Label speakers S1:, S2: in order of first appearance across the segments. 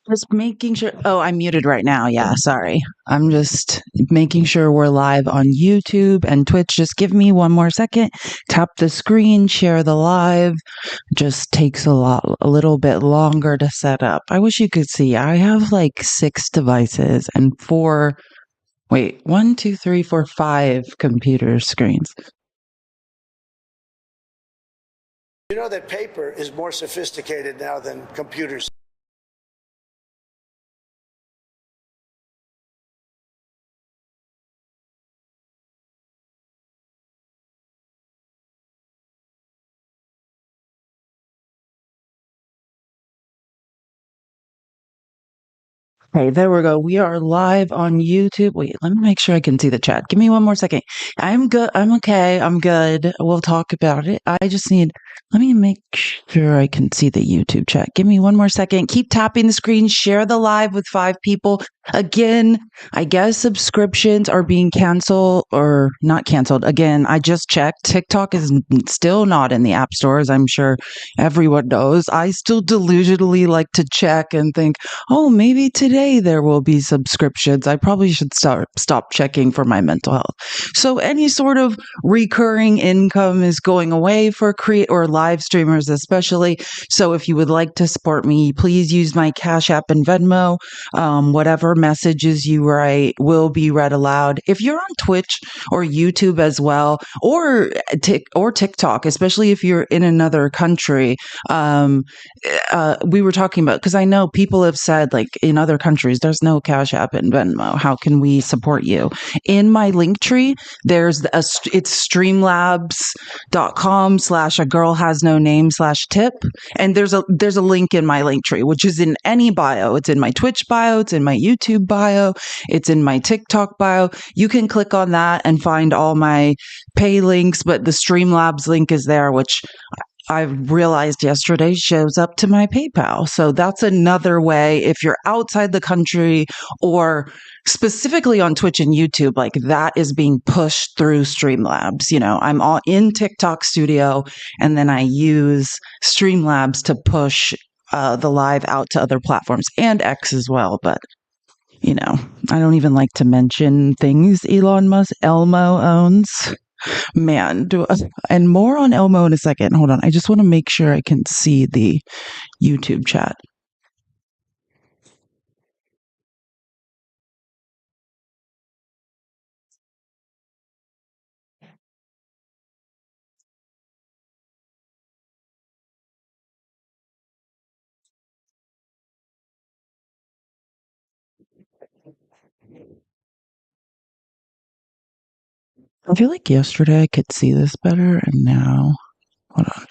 S1: Just making sure. Oh, I'm muted right now. Yeah, sorry. I'm just making sure we're live on YouTube and Twitch. Just give me one more second. Tap the screen, share the live. Just takes a little bit longer to set up. I wish you could see. I have like 6 devices and 5 computer screens.
S2: You know that paper is more sophisticated now than computers.
S1: Okay, there we go. We are live on YouTube. Wait, let me make sure I can see the chat. Give me one more second. I'm good. I'm okay. I'm good. We'll talk about it. Let me make sure I can see the YouTube chat. Give me one more second. Keep tapping the screen. Share the live with 5 people. Again, I guess subscriptions are being canceled or not canceled. Again, I just checked. TikTok is still not in the app stores. I'm sure everyone knows. I still delusionally like to check and think, oh, maybe today there will be subscriptions. I probably should stop checking for my mental health. So any sort of recurring income is going away for live streamers especially. So if you would like to support me, please use my Cash App and Venmo. Whatever messages you write will be read aloud. If you're on Twitch or YouTube as well, or TikTok, especially if you're in another country, we were talking about, because I know people have said, like, in other countries, there's no Cash App and Venmo. How can we support you? In my link tree, it's streamlabs.com/a-girl-has-no-name/tip. And there's a link in my link tree, which is in any bio. It's in my Twitch bio. It's in my YouTube bio. It's in my TikTok bio. You can click on that and find all my pay links, but the Streamlabs link is there, which I realized yesterday shows up to my PayPal. So that's another way if you're outside the country, or specifically on Twitch and YouTube, like that is being pushed through Streamlabs. You know, I'm all in TikTok Studio, and then I use Streamlabs to push the live out to other platforms and X as well. But, you know, I don't even like to mention things Elmo owns. Man, and more on Elmo in a second. Hold on. I just want to make sure I can see the YouTube chat. I feel like yesterday I could see this better, and now, hold on.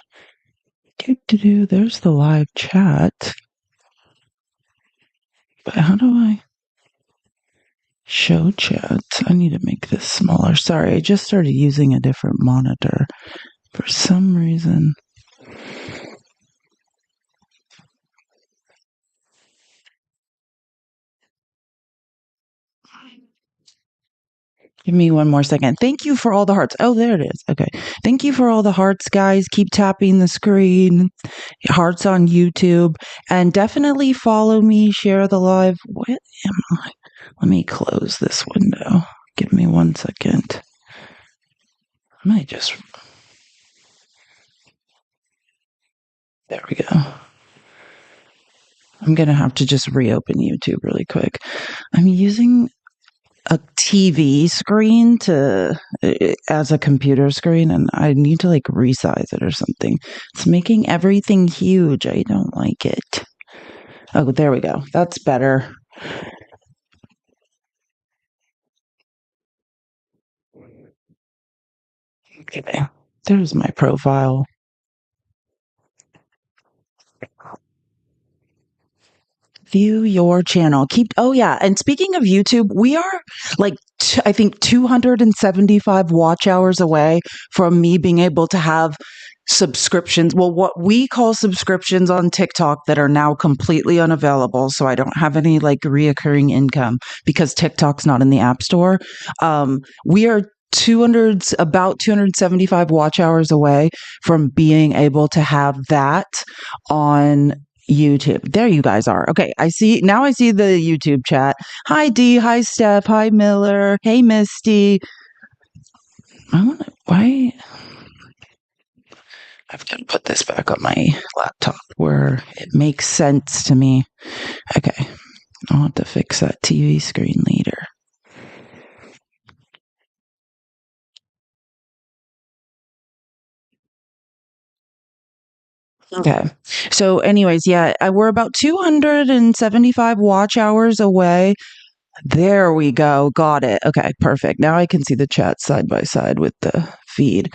S1: There's the live chat. But how do I show chat? I need to make this smaller. Sorry, I just started using a different monitor for some reason. Give me one more second. Thank you for all the hearts. Oh, there it is. Okay. Thank you for all the hearts, guys. Keep tapping the screen. Hearts on YouTube. And definitely follow me. Share the live. What am I? Let me close this window. Give me one second. I might just... There we go. I'm going to have to just reopen YouTube really quick. I'm using a TV screen as a computer screen, and I need to like resize it or something. It's making everything huge. I don't like it. Oh, there we go. That's better. Okay, there's my profile. View your channel. Oh yeah, and speaking of YouTube, we are like I think 275 watch hours away from me being able to have subscriptions. Well, what we call subscriptions on TikTok that are now completely unavailable. So I don't have any like reoccurring income because TikTok's not in the App Store. We are about 275 watch hours away from being able to have that on YouTube. There you guys are. Okay, I see the YouTube chat. Hi Dee, hi Steph, hi Miller, hey Misty. Why? I've got to put this back on my laptop where it makes sense to me. Okay, I'll have to fix that TV screen later. Okay. So anyways, yeah, we're about 275 watch hours away. There we go. Got it. Okay, perfect. Now I can see the chat side by side with the feed.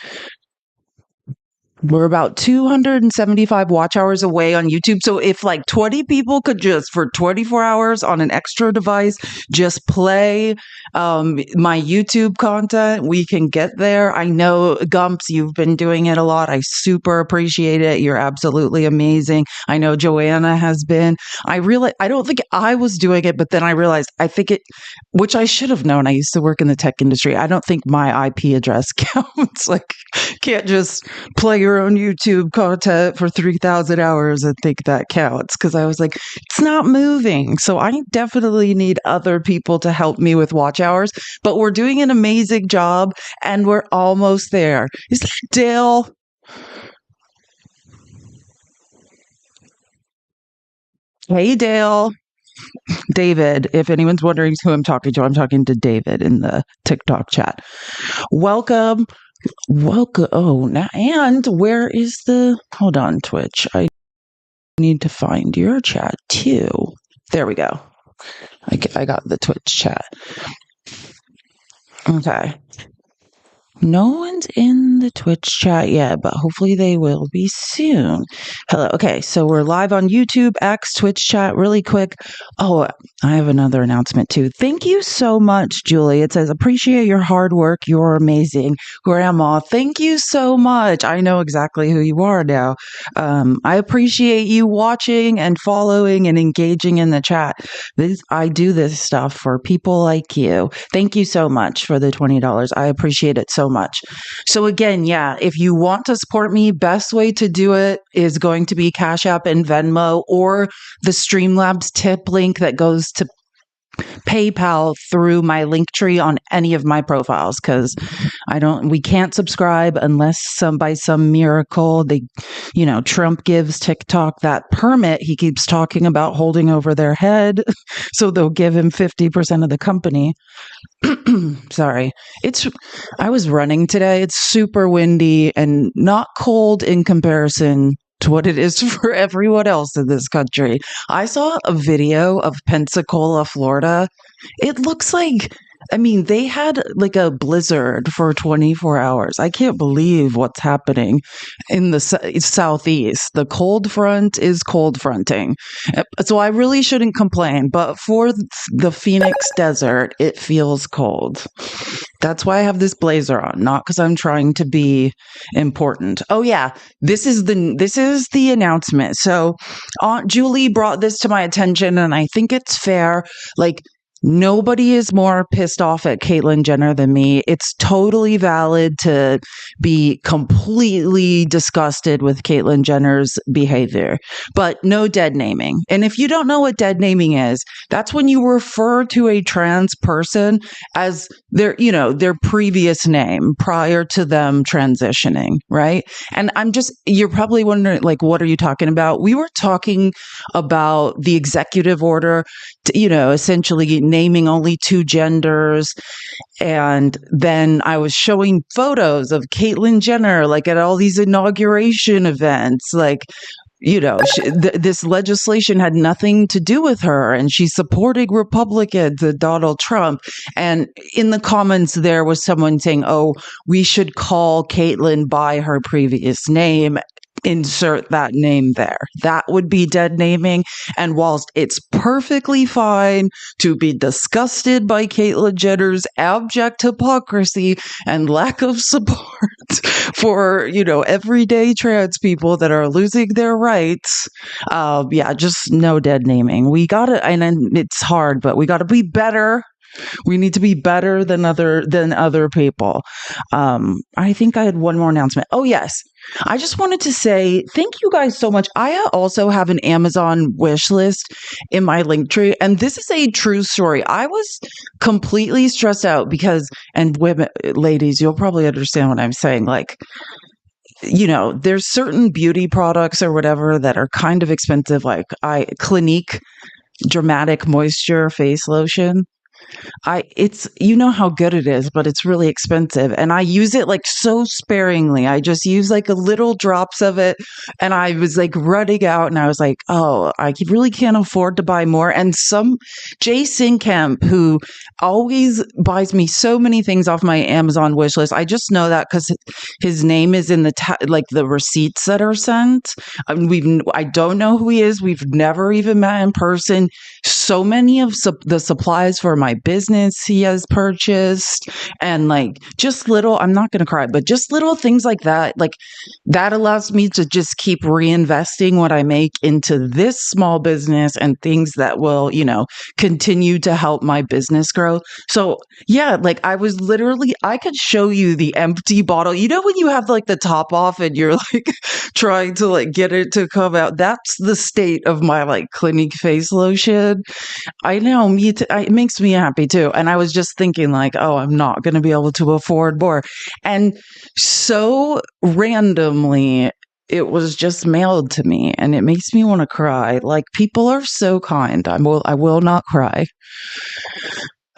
S1: We're about 275 watch hours away on YouTube. So if like 20 people could just for 24 hours on an extra device, just play my YouTube content, we can get there. I know Gumps, you've been doing it a lot. I super appreciate it. You're absolutely amazing. I know Joanna has been. I don't think I was doing it, but then I realized which I should have known. I used to work in the tech industry. I don't think my IP address counts. Like, can't just play your own YouTube content for 3,000 hours and think that counts, because I was like, it's not moving. So I definitely need other people to help me with watch hours, but we're doing an amazing job and we're almost there. Is that Dale? Hey, Dale. David, if anyone's wondering who I'm talking to David in the TikTok chat. Welcome. Oh, now, and where is hold on, Twitch. I need to find your chat too. There we go. I got the Twitch chat. Okay. No one's in the Twitch chat yet, but hopefully they will be soon. Hello. Okay, so we're live on YouTube, X, Twitch chat, really quick. Oh, I have another announcement too. Thank you so much, Julie. It says, appreciate your hard work. You're amazing. Grandma, thank you so much. I know exactly who you are now. I appreciate you watching and following and engaging in the chat. I do this stuff for people like you. Thank you so much for the $20. I appreciate it so much. So again, yeah, if you want to support me, best way to do it is going to be Cash App and Venmo, or the Streamlabs tip link that goes to PayPal through my link tree on any of my profiles, because we can't subscribe unless by some miracle Trump gives TikTok that permit he keeps talking about holding over their head. So they'll give him 50% of the company. Sorry. I was running today. It's super windy and not cold in comparison to what it is for everyone else in this country. I saw a video of Pensacola, Florida. It looks like, they had like a blizzard for 24 hours. I can't believe what's happening in the southeast. The cold front is cold fronting. So I really shouldn't complain, but for the Phoenix desert, it feels cold. That's why I have this blazer on, not because I'm trying to be important. Oh yeah, this is the announcement. So Aunt Julie brought this to my attention, and I think it's fair. Like, nobody is more pissed off at Caitlyn Jenner than me. It's totally valid to be completely disgusted with Caitlyn Jenner's behavior, but no dead naming. And if you don't know what dead naming is, that's when you refer to a trans person as their previous name prior to them transitioning, right? And you're probably wondering, like, what are you talking about? We were talking about the executive order, essentially naming only two genders. And then I was showing photos of Caitlyn Jenner, like at all these inauguration events, like, this legislation had nothing to do with her, and she's supporting Republicans and Donald Trump. And in the comments, there was someone saying, oh, we should call Caitlyn by her previous name. Insert that name there. That would be dead naming. And whilst it's perfectly fine to be disgusted by Caitlyn Jenner's abject hypocrisy and lack of support for, everyday trans people that are losing their rights, just no dead naming. We gotta, and it's hard, but we gotta be better. We need to be better than other people. I think I had one more announcement. Oh yes. I just wanted to say thank you guys so much. I also have an Amazon wish list in my link tree, and this is a true story. I was completely stressed out because, and women, ladies, you'll probably understand what I'm saying. Like, there's certain beauty products or whatever that are kind of expensive, like Clinique Dramatic Moisture Face Lotion. It's how good it is, but it's really expensive. And I use it like so sparingly. I just use like a little drops of it. And I was like running out and I was like, oh, I really can't afford to buy more. And Jay Sinkamp, who always buys me so many things off my Amazon wish list. I just know that because his name is in the receipts that are sent. I don't know who he is. We've never even met in person. So many of the supplies for my business he has purchased, and like just little, I'm not going to cry, but just little things like that, like that allows me to just keep reinvesting what I make into this small business and things that will, continue to help my business grow. So yeah, like I could show you the empty bottle. When you have like the top off and you're like trying to like get it to come out, that's the state of my like Clinique face lotion. I know, it makes me happy too. And I was just thinking like, oh, I'm not going to be able to afford more. And so randomly, it was just mailed to me and it makes me want to cry. Like, people are so kind. I will not cry.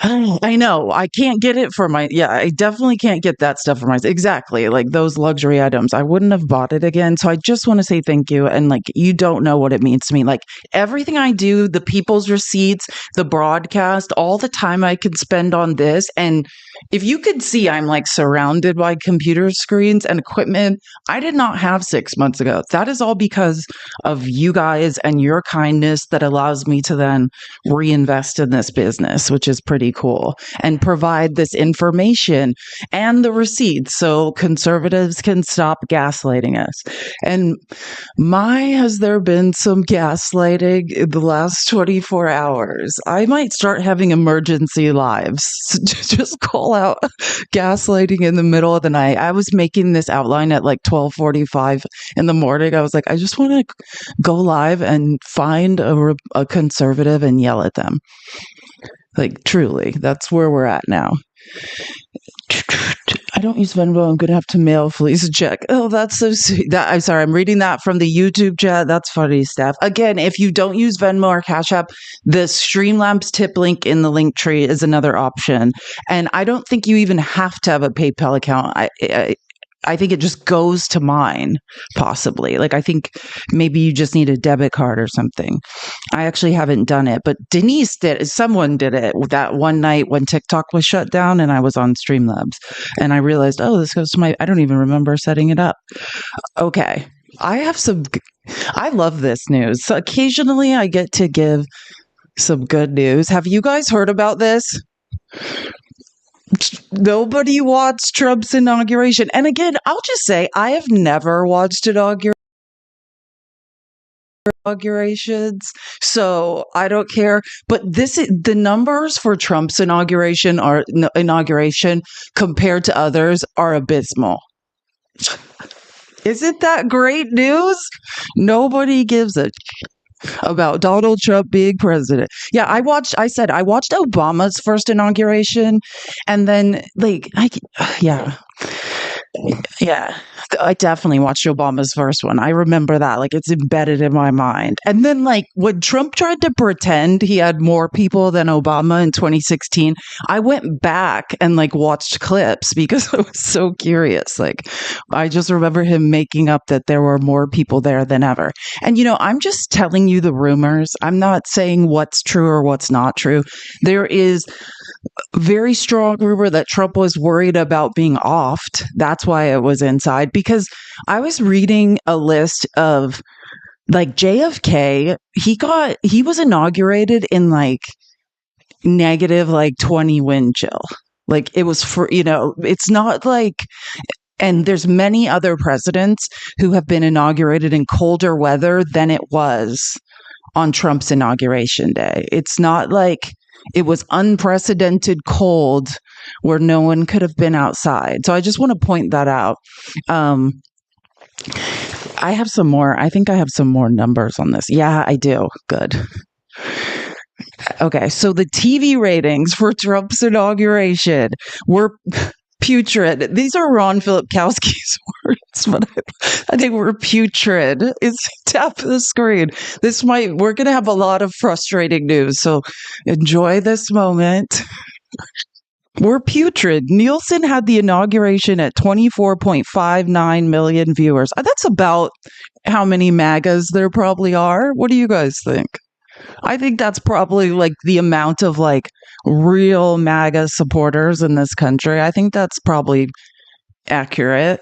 S1: I know I can't get it for I definitely can't get that stuff for myself. Exactly. Like those luxury items. I wouldn't have bought it again. So I just want to say thank you. And like, you don't know what it means to me. Like everything I do, the people's receipts, the broadcast, all the time I could spend on this. And if you could see, I'm like surrounded by computer screens and equipment I did not have 6 months ago. That is all because of you guys and your kindness that allows me to then reinvest in this business, which is pretty cool, and provide this information and the receipts so conservatives can stop gaslighting us. And has there been some gaslighting in the last 24 hours? I might start having emergency lives. Just call out gaslighting in the middle of the night. I was making this outline at like 12:45 in the morning. I was like, I just want to go live and find a conservative and yell at them. Like, truly, that's where we're at now. I don't use Venmo. I'm going to have to mail Felice a check. Oh, that's so sweet. I'm sorry. I'm reading that from the YouTube chat. That's funny stuff. Again, if you don't use Venmo or Cash App, the Streamlabs tip link in the link tree is another option. And I don't think you even have to have a PayPal account. I think it just goes to mine, possibly. Like, I think maybe you just need a debit card or something. I actually haven't done it, but someone did it that one night when TikTok was shut down and I was on Streamlabs. And I realized, oh, this goes to I don't even remember setting it up. Okay. I love this news. So occasionally I get to give some good news. Have you guys heard about this? Nobody watched Trump's inauguration. And again, I'll just say, I have never watched inaugurations, so I don't care. But the numbers for Trump's inauguration compared to others are abysmal. Isn't that great news? Nobody gives a about Donald Trump being president. Yeah, I watched Obama's first inauguration, and then I definitely watched Obama's first one. I remember that. Like, it's embedded in my mind. And then, like, when Trump tried to pretend he had more people than Obama in 2016, I went back and, like, watched clips because I was so curious. Like, I just remember him making up that there were more people there than ever. And, I'm just telling you the rumors. I'm not saying what's true or what's not true. There is very strong rumor that Trump was worried about being offed. That's why it was inside, because I was reading a list of like JFK. He was inaugurated in like negative like 20 wind chill. Like, it was it's not like, and there's many other presidents who have been inaugurated in colder weather than it was on Trump's inauguration day. It's not like It was unprecedented cold where no one could have been outside. So I just want to point that out. I have some more. I think I have some more numbers on this. Yeah, I do. Good. Okay, so the TV ratings for Trump's inauguration were putrid. These are Ron Filipkowski's words, but I think we're putrid. It's tap the screen. We're going to have a lot of frustrating news, so enjoy this moment. We're putrid. Nielsen had the inauguration at 24.59 million viewers. That's about how many MAGAs there probably are. What do you guys think? I think that's probably like the amount of like real MAGA supporters in this country. I think that's probably accurate.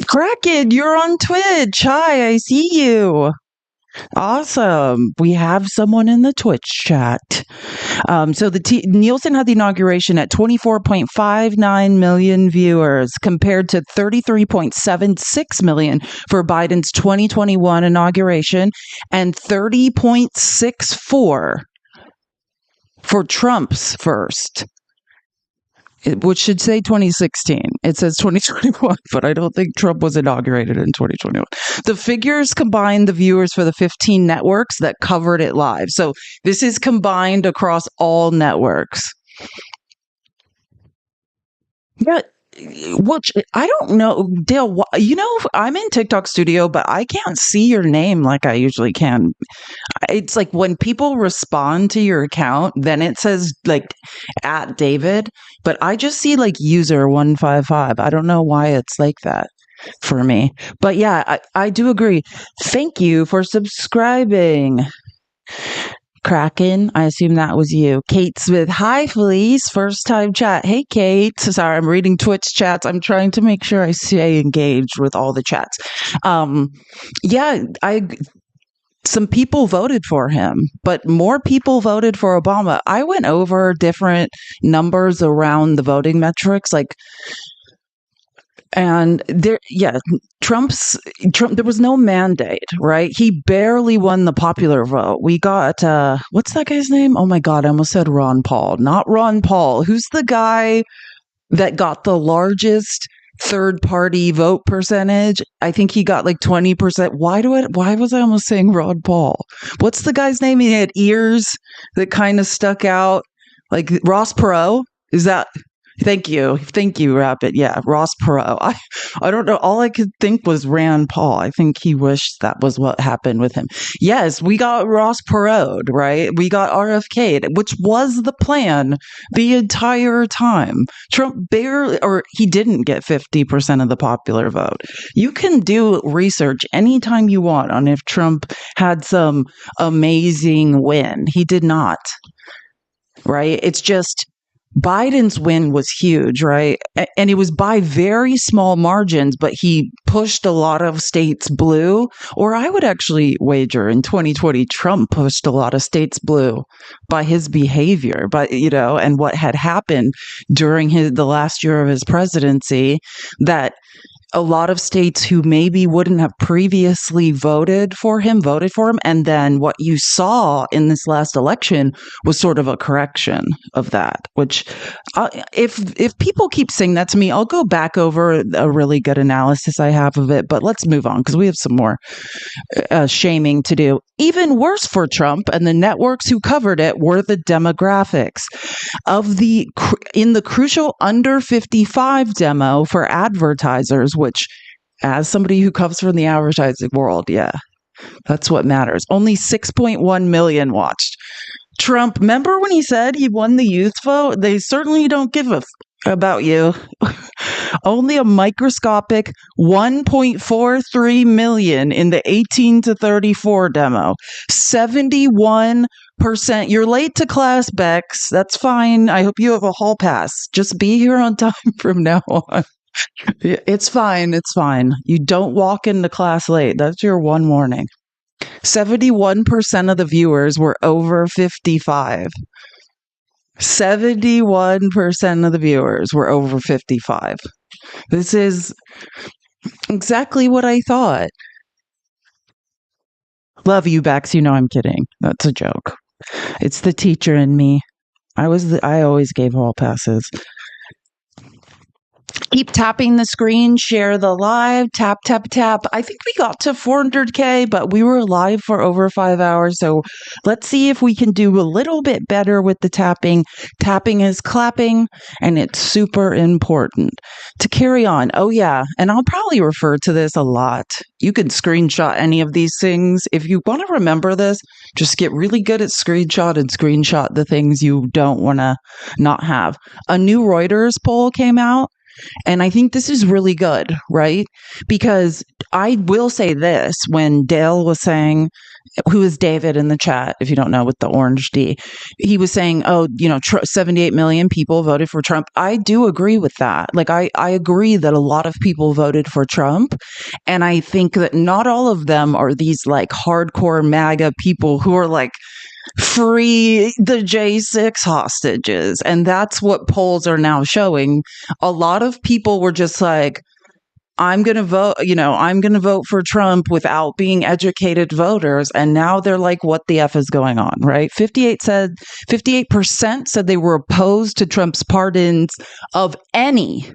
S1: Kraken, you're on Twitch. Hi, I see you. Awesome. We have someone in the Twitch chat. So Nielsen had the inauguration at 24.59 million viewers compared to 33.76 million for Biden's 2021 inauguration and 30.64 for Trump's first. Which should say 2016. It says 2021, but I don't think Trump was inaugurated in 2021. The figures combine the viewers for the 15 networks that covered it live. So this is combined across all networks. Yeah, which I don't know, Dale, I'm in TikTok Studio, but I can't see your name like I usually can. It's like when people respond to your account, then it says like at David, but I just see like user 155. I don't know why it's like that for me. But yeah, I do agree. Thank you for subscribing. Kraken, I assume that was you. Kate Smith, hi Felice, first time chat. Hey Kate, sorry, I'm reading Twitch chats. I'm trying to make sure I stay engaged with all the chats. Some people voted for him, but more people voted for Obama. I went over different numbers around the voting metrics, Trump, there was no mandate, right? He barely won the popular vote. We got, what's that guy's name? Oh my God, I almost said Ron Paul. Not Ron Paul. Who's the guy that got the largest third party vote percentage? I think he got like 20%. Why was I almost saying Ron Paul? What's the guy's name? He had ears that kind of stuck out. Like Ross Perot? Is that? Thank you, Rapid. Yeah, Ross Perot. I don't know. All I could think was Rand Paul. I think he wished that was what happened with him. Yes, we got Ross Perot, right? We got RFK, which was the plan the entire time. Trump he didn't get 50% of the popular vote. You can do research anytime you want on if Trump had some amazing win. He did not, right? It's just Biden's win was huge, right? And it was by very small margins, but he pushed a lot of states blue. Or I would actually wager in 2020, Trump pushed a lot of states blue by his behavior, and what had happened during the last year of his presidency, that a lot of states who maybe wouldn't have previously voted for him. And then what you saw in this last election was sort of a correction of that, which if people keep saying that to me, I'll go back over a really good analysis I have of it. But let's move on because we have some more shaming to do. Even worse for Trump and the networks who covered it were the demographics in the crucial under 55 demo for advertisers, which, as somebody who comes from the advertising world, yeah, that's what matters. Only 6.1 million watched. Trump, remember when he said he won the youth vote? They certainly don't give a about you. Only a microscopic 1.43 million in the 18 to 34 demo. 71%. You're late to class, Bex. That's fine. I hope you have a hall pass. Just be here on time from now on. It's fine. It's fine. You don't walk into class late. That's your one warning. 71% of the viewers were over 55. 71% of the viewers were over 55. This is exactly what I thought. Love you, Bex. You know I'm kidding. That's a joke. It's the teacher in me. I always gave hall passes. Keep tapping the screen, share the live, tap, tap, tap. I think we got to 400K, but we were live for over 5 hours. So let's see if we can do a little bit better with the tapping. Tapping is clapping, and it's super important to carry on. Oh, yeah. And I'll probably refer to this a lot. You can screenshot any of these things. If you want to remember this, just get really good at screenshot the things you don't want to not have. A new Reuters poll came out. And I think this is really good, right? Because I will say this, when Dale was saying, who is David in the chat, if you don't know, with the orange D, he was saying, 78 million people voted for Trump. I do agree with that. Like, I agree that a lot of people voted for Trump. And I think that not all of them are these like hardcore MAGA people who are like, free the J6 hostages. And that's what polls are now showing. A lot of people were just like, I'm going to vote for Trump without being educated voters. And now they're like, what the F is going on, right? 58% said they were opposed to Trump's pardons of any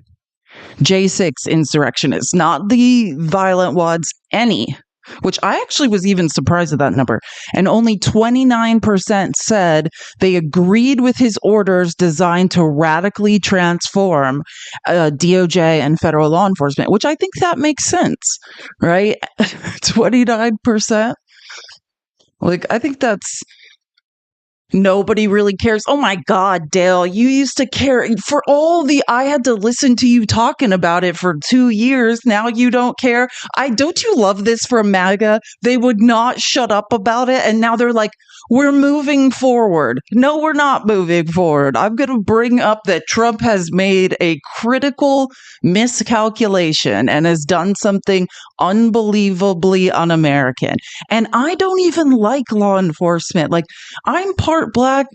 S1: J6 insurrectionists, not the violent ones, any. Which I actually was even surprised at that number. And only 29% said they agreed with his orders designed to radically transform DOJ and federal law enforcement, which I think that makes sense, right? 29%. Like, I think that's... Nobody really cares. Oh my God, Dale, you used to care for I had to listen to you talking about it for 2 years. Now you don't care. Don't you love this from MAGA? They would not shut up about it. And now they're like, we're moving forward. No, we're not moving forward. I'm going to bring up that Trump has made a critical miscalculation and has done something unbelievably un-American. And I don't even like law enforcement. Like, I'm part Black,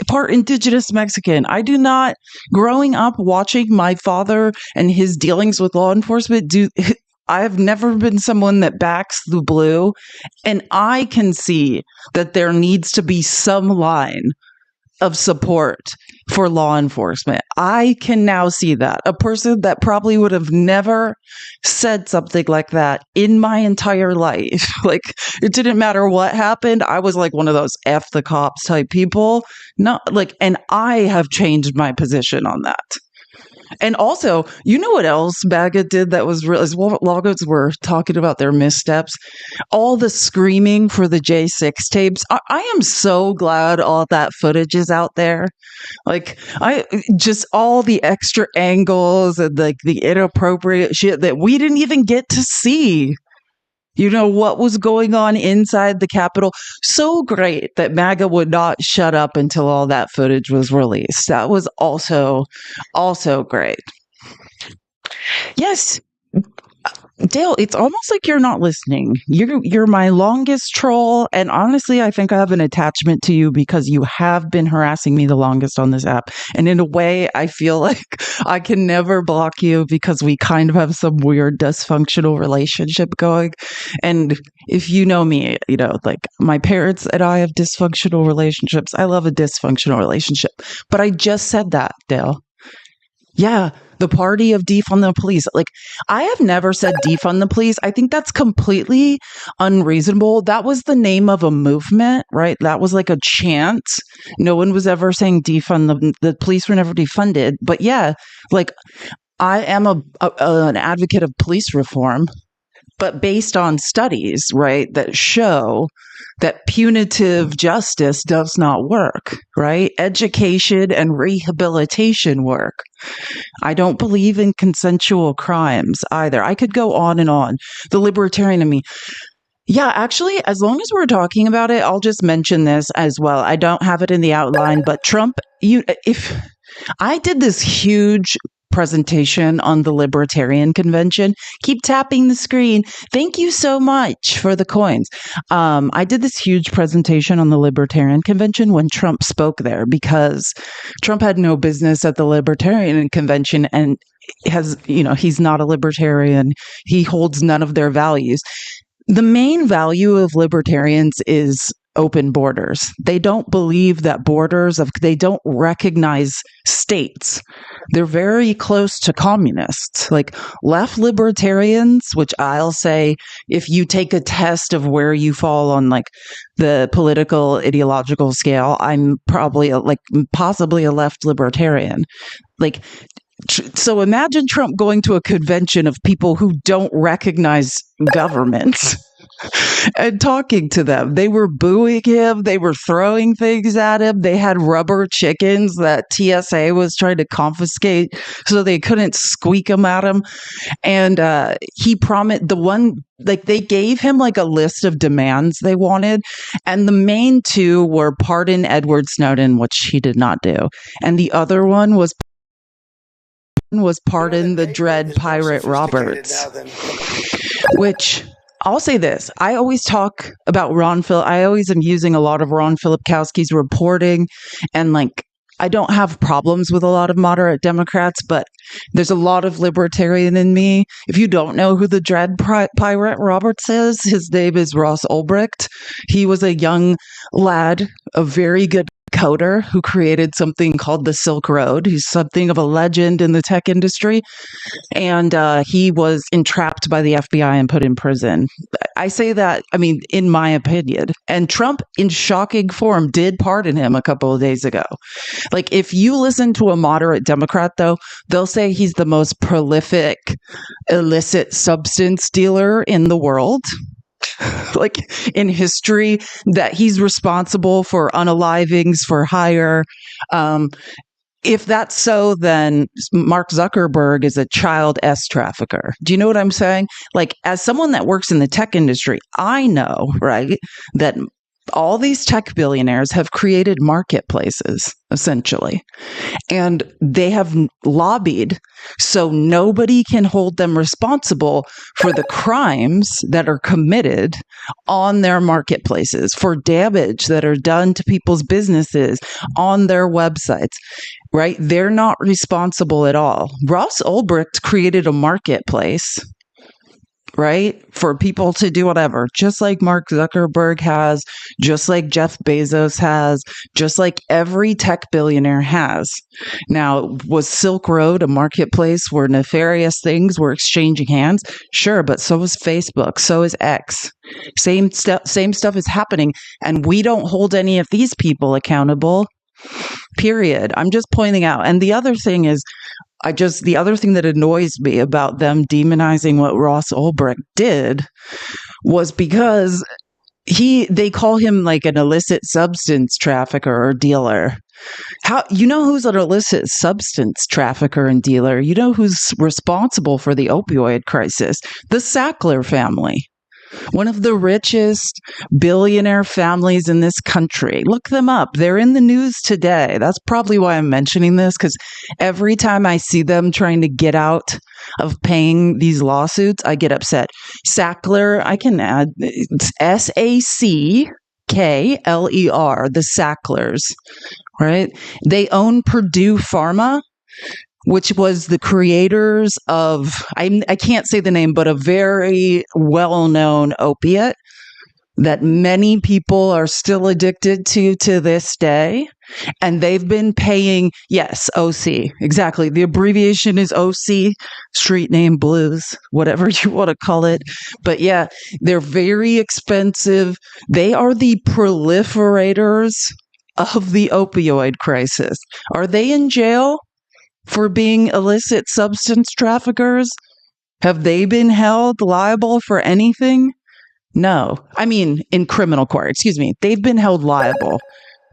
S1: part Indigenous Mexican. I do not, growing up watching my father and his dealings with law enforcement, I have never been someone that backs the blue, and I can see that there needs to be some line of support for law enforcement. I can now see that. A person that probably would have never said something like that in my entire life. Like, it didn't matter what happened. I was like one of those F the cops type people. And I have changed my position on that. And also, you know what else MAGA did that was real? As logos were talking about their missteps, all the screaming for the J6 tapes. I am so glad all that footage is out there. Like, all the extra angles and like the inappropriate shit that we didn't even get to see. You know, what was going on inside the Capitol. So great that MAGA would not shut up until all that footage was released. That was also great. Yes. Dale, it's almost like you're not listening. You're my longest troll, and honestly, I think I have an attachment to you because you have been harassing me the longest on this app. And in a way, I feel like I can never block you because we kind of have some weird dysfunctional relationship going. And if you know me, you know, like my parents and I have dysfunctional relationships. I love a dysfunctional relationship. But I just said that, Dale. Yeah, the party of defund the police. Like, I have never said defund the police. I think that's completely unreasonable. That was the name of a movement, right? That was like a chant. No one was ever saying defund the police were never defunded. But yeah, like, I am an advocate of police reform, but based on studies, right, that show that punitive justice does not work, right? Education and rehabilitation work. I don't believe in consensual crimes either. I could go on and on. The libertarian in me. Yeah, actually, as long as we're talking about it, I'll just mention this as well. I don't have it in the outline, but Trump, if I did this huge presentation on the Libertarian Convention. Keep tapping the screen. Thank you so much for the coins. I did this huge presentation on the Libertarian Convention when Trump spoke there because Trump had no business at the Libertarian Convention and he's not a libertarian. He holds none of their values. The main value of libertarians is open borders. They don't believe that they don't recognize states. They're very close to communists. Like left libertarians, which I'll say, if you take a test of where you fall on like the political ideological scale, I'm probably possibly a left libertarian. Like, so imagine Trump going to a convention of people who don't recognize governments and talking to them. They were booing him. They were throwing things at him. They had rubber chickens that TSA was trying to confiscate so they couldn't squeak them at him. And he promised they gave him like a list of demands they wanted. And the main two were pardon Edward Snowden, which he did not do. And the other one was pardon the dread pirate Roberts, which I'll say this. I always talk about I always am using a lot of Ron Filipkowski's reporting, and like, I don't have problems with a lot of moderate Democrats, but there's a lot of libertarian in me. If you don't know who the dread pirate Roberts is, his name is Ross Ulbricht. He was a young lad, a very good coder who created something called the Silk Road. He's something of a legend in the tech industry. And he was entrapped by the FBI and put in prison. I say that, I mean, in my opinion. And Trump, in shocking form, did pardon him a couple of days ago. Like, if you listen to a moderate Democrat, though, they'll say he's the most prolific illicit substance dealer in the world. Like in history, that he's responsible for unalivings for hire. If that's so, then Mark Zuckerberg is a child trafficker. Do you know what I'm saying? Like, as someone that works in the tech industry, I know, right, that all these tech billionaires have created marketplaces, essentially, and they have lobbied so nobody can hold them responsible for the crimes that are committed on their marketplaces, for damage that are done to people's businesses on their websites, right? They're not responsible at all. Ross Ulbricht created a marketplace, right, for people to do whatever, just like Mark Zuckerberg has, just like Jeff Bezos has, just like every tech billionaire has. Now, was Silk Road a marketplace where nefarious things were exchanging hands? Sure, but so is Facebook, so is X. Same stuff is happening, and we don't hold any of these people accountable. Period. I'm just pointing out. And the other thing is, the other thing that annoys me about them demonizing what Ross Ulbricht did was because they call him like an illicit substance trafficker or dealer. You know who's an illicit substance trafficker and dealer? You know who's responsible for the opioid crisis? The Sackler family. One of the richest billionaire families in this country. Look them up. They're in the news today. That's probably why I'm mentioning this, because every time I see them trying to get out of paying these lawsuits, I get upset. Sackler, I can add, it's SACKLER, the Sacklers, right? They own Purdue Pharma, which was the creators of, I can't say the name, but a very well-known opiate that many people are still addicted to this day. And they've been paying, yes, OC, exactly. The abbreviation is OC, street name blues, whatever you want to call it. But yeah, they're very expensive. They are the proliferators of the opioid crisis. Are they in jail for being illicit substance traffickers? Have they been held liable for anything? No. I mean, in criminal court, excuse me. They've been held liable.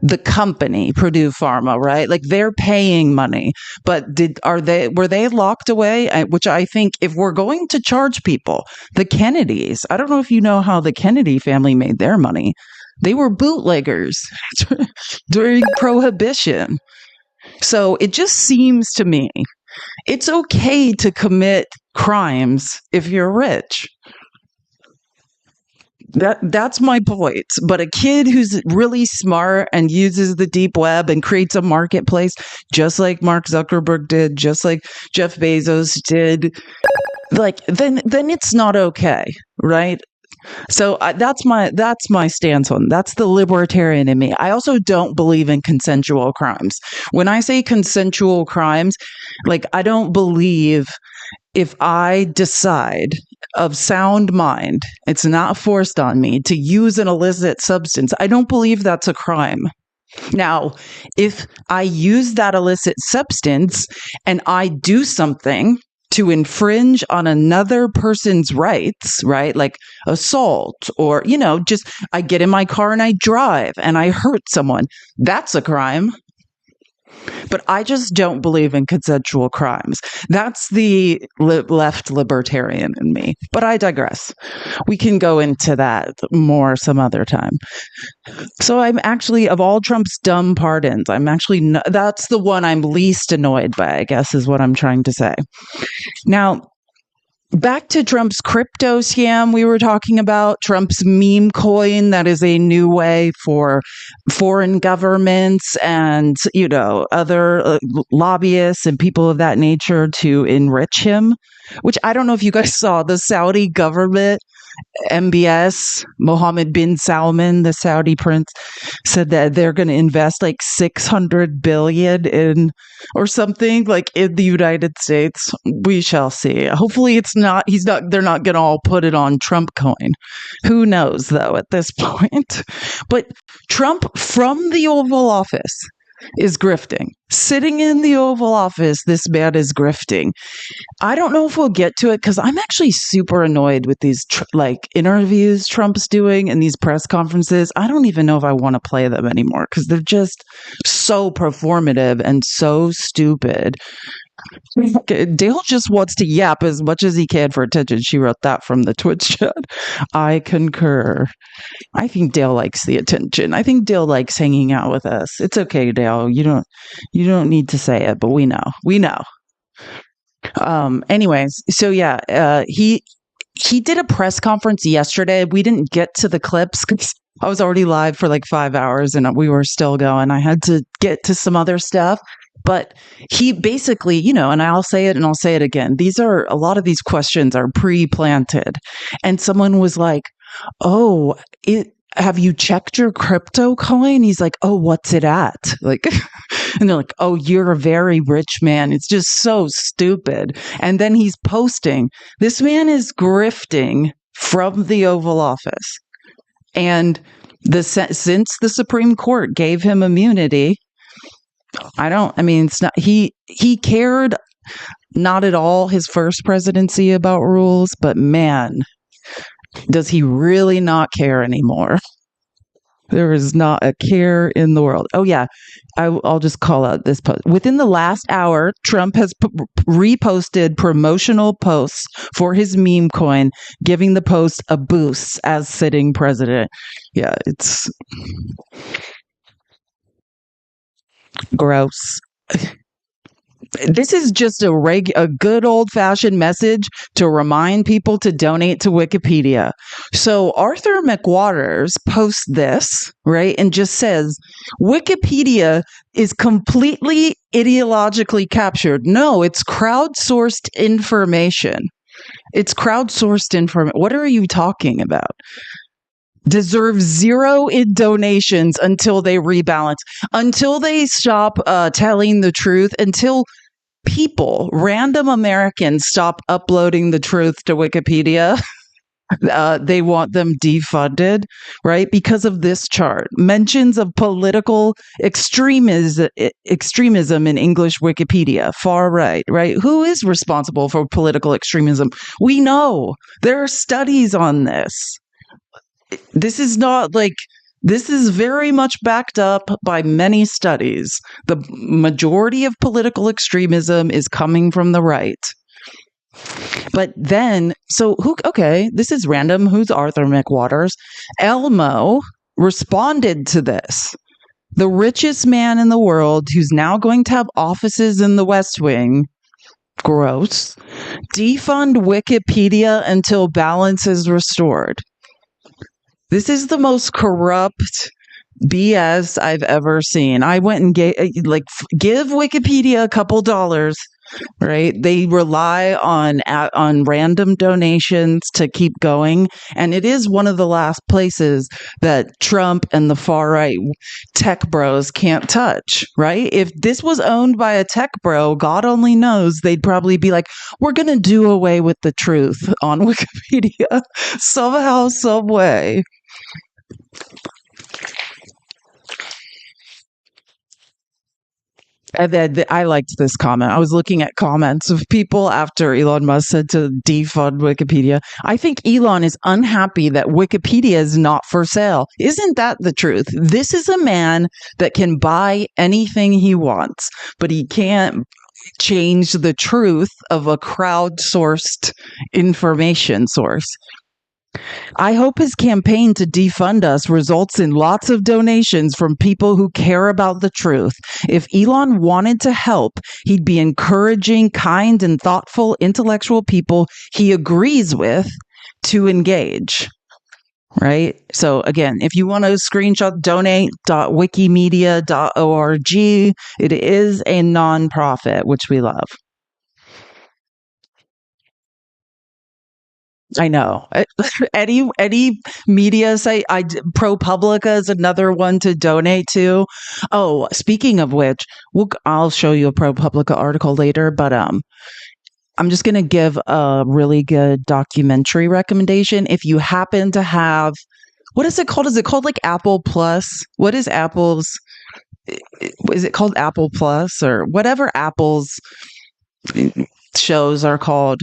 S1: The company, Purdue Pharma, right? Like, they're paying money. But were they locked away? Which I think, if we're going to charge people, the Kennedys, I don't know if you know how the Kennedy family made their money. They were bootleggers during Prohibition. So it just seems to me it's okay to commit crimes if you're rich. That's my point. But a kid who's really smart and uses the deep web and creates a marketplace, just like Mark Zuckerberg did, just like Jeff Bezos did, like then it's not okay, right? So that's my stance on. That's the libertarian in me. I also don't believe in consensual crimes. When I say consensual crimes, like I don't believe if I decide of sound mind, it's not forced on me to use an illicit substance. I don't believe that's a crime. Now, if I use that illicit substance and I do something to infringe on another person's rights, right? Like assault or, just I get in my car and I drive and I hurt someone. That's a crime. But I just don't believe in consensual crimes. That's the left libertarian in me. But I digress. We can go into that more some other time. So I'm actually, of all Trump's dumb pardons, that's the one I'm least annoyed by, I guess is what I'm trying to say. Now, back to Trump's crypto scam we were talking about, Trump's meme coin, that is a new way for foreign governments and, other lobbyists and people of that nature to enrich him, which I don't know if you guys saw. The Saudi government, MBS, Mohammed bin Salman, the Saudi prince, said that they're going to invest like 600 billion in or something like in the United States. We shall see. Hopefully they're not going to all put it on Trump coin. Who knows though at this point. But Trump from the Oval Office is grifting. Sitting in the Oval Office, this man is grifting. I don't know if we'll get to it because I'm actually super annoyed with these interviews Trump's doing and these press conferences. I don't even know if I want to play them anymore because they're just so performative and so stupid. Dale just wants to yap as much as he can for attention. She wrote that from the Twitch chat. I concur. I think Dale likes the attention. I think Dale likes hanging out with us. It's okay, Dale. You don't need to say it, but we know. We know. Anyways, so yeah, he did a press conference yesterday. We didn't get to the clips because I was already live for like 5 hours and we were still going. I had to get to some other stuff. But he basically, and I'll say it and I'll say it again. A lot of these questions are pre-planted. And someone was like, oh, have you checked your crypto coin? He's like, oh, what's it at? Like, and they're like, oh, you're a very rich man. It's just so stupid. And then he's posting. This man is grifting from the Oval Office. And since the Supreme Court gave him immunity, it's not, he cared not at all his first presidency about rules, but man, does he really not care anymore? There is not a care in the world. Oh yeah, I'll just call out this post. Within the last hour, Trump has reposted promotional posts for his meme coin, giving the post a boost as sitting president. Yeah, it's gross. This is just a good old-fashioned message to remind people to donate to Wikipedia. So Arthur McWaters posts this, right, and just says, Wikipedia is completely ideologically captured. No, it's crowdsourced information. It's crowdsourced information. What are you talking about? Deserve zero in donations until they rebalance, until they stop telling the truth, until random Americans stop uploading the truth to Wikipedia. They want them defunded, right? Because of this chart. Mentions of political extremism in English Wikipedia, far right, right? Who is responsible for political extremism? We know. There are studies on this. This is very much backed up by many studies. The majority of political extremism is coming from the right. But then, this is random. Who's Arthur McWaters? Elmo responded to this. The richest man in the world who's now going to have offices in the West Wing. Gross. Defund Wikipedia until balance is restored. This is the most corrupt BS I've ever seen. I went and give Wikipedia a couple dollars right? They rely on random donations to keep going, and it is one of the last places that Trump and the far right tech bros can't touch, right? If this was owned by a tech bro, God only knows, they'd probably be like, we're going to do away with the truth on Wikipedia somehow, some way. And then I liked this comment. I was looking at comments of people after Elon Musk said to defund Wikipedia. I think Elon is unhappy that Wikipedia is not for sale. Isn't that the truth? This is a man that can buy anything he wants, but he can't change the truth of a crowdsourced information source. I hope his campaign to defund us results in lots of donations from people who care about the truth. If Elon wanted to help, he'd be encouraging kind and thoughtful intellectual people he agrees with to engage. Right? So again, if you want to screenshot donate.wikimedia.org, it is a nonprofit, which we love. I know. Any media site, ProPublica is another one to donate to. Oh, speaking of which, I'll show you a ProPublica article later, but I'm just going to give a really good documentary recommendation. If you happen to have, what is it called? Is it called like Apple Plus? What is Apple's? Is it called Apple Plus or whatever Apple's shows are called?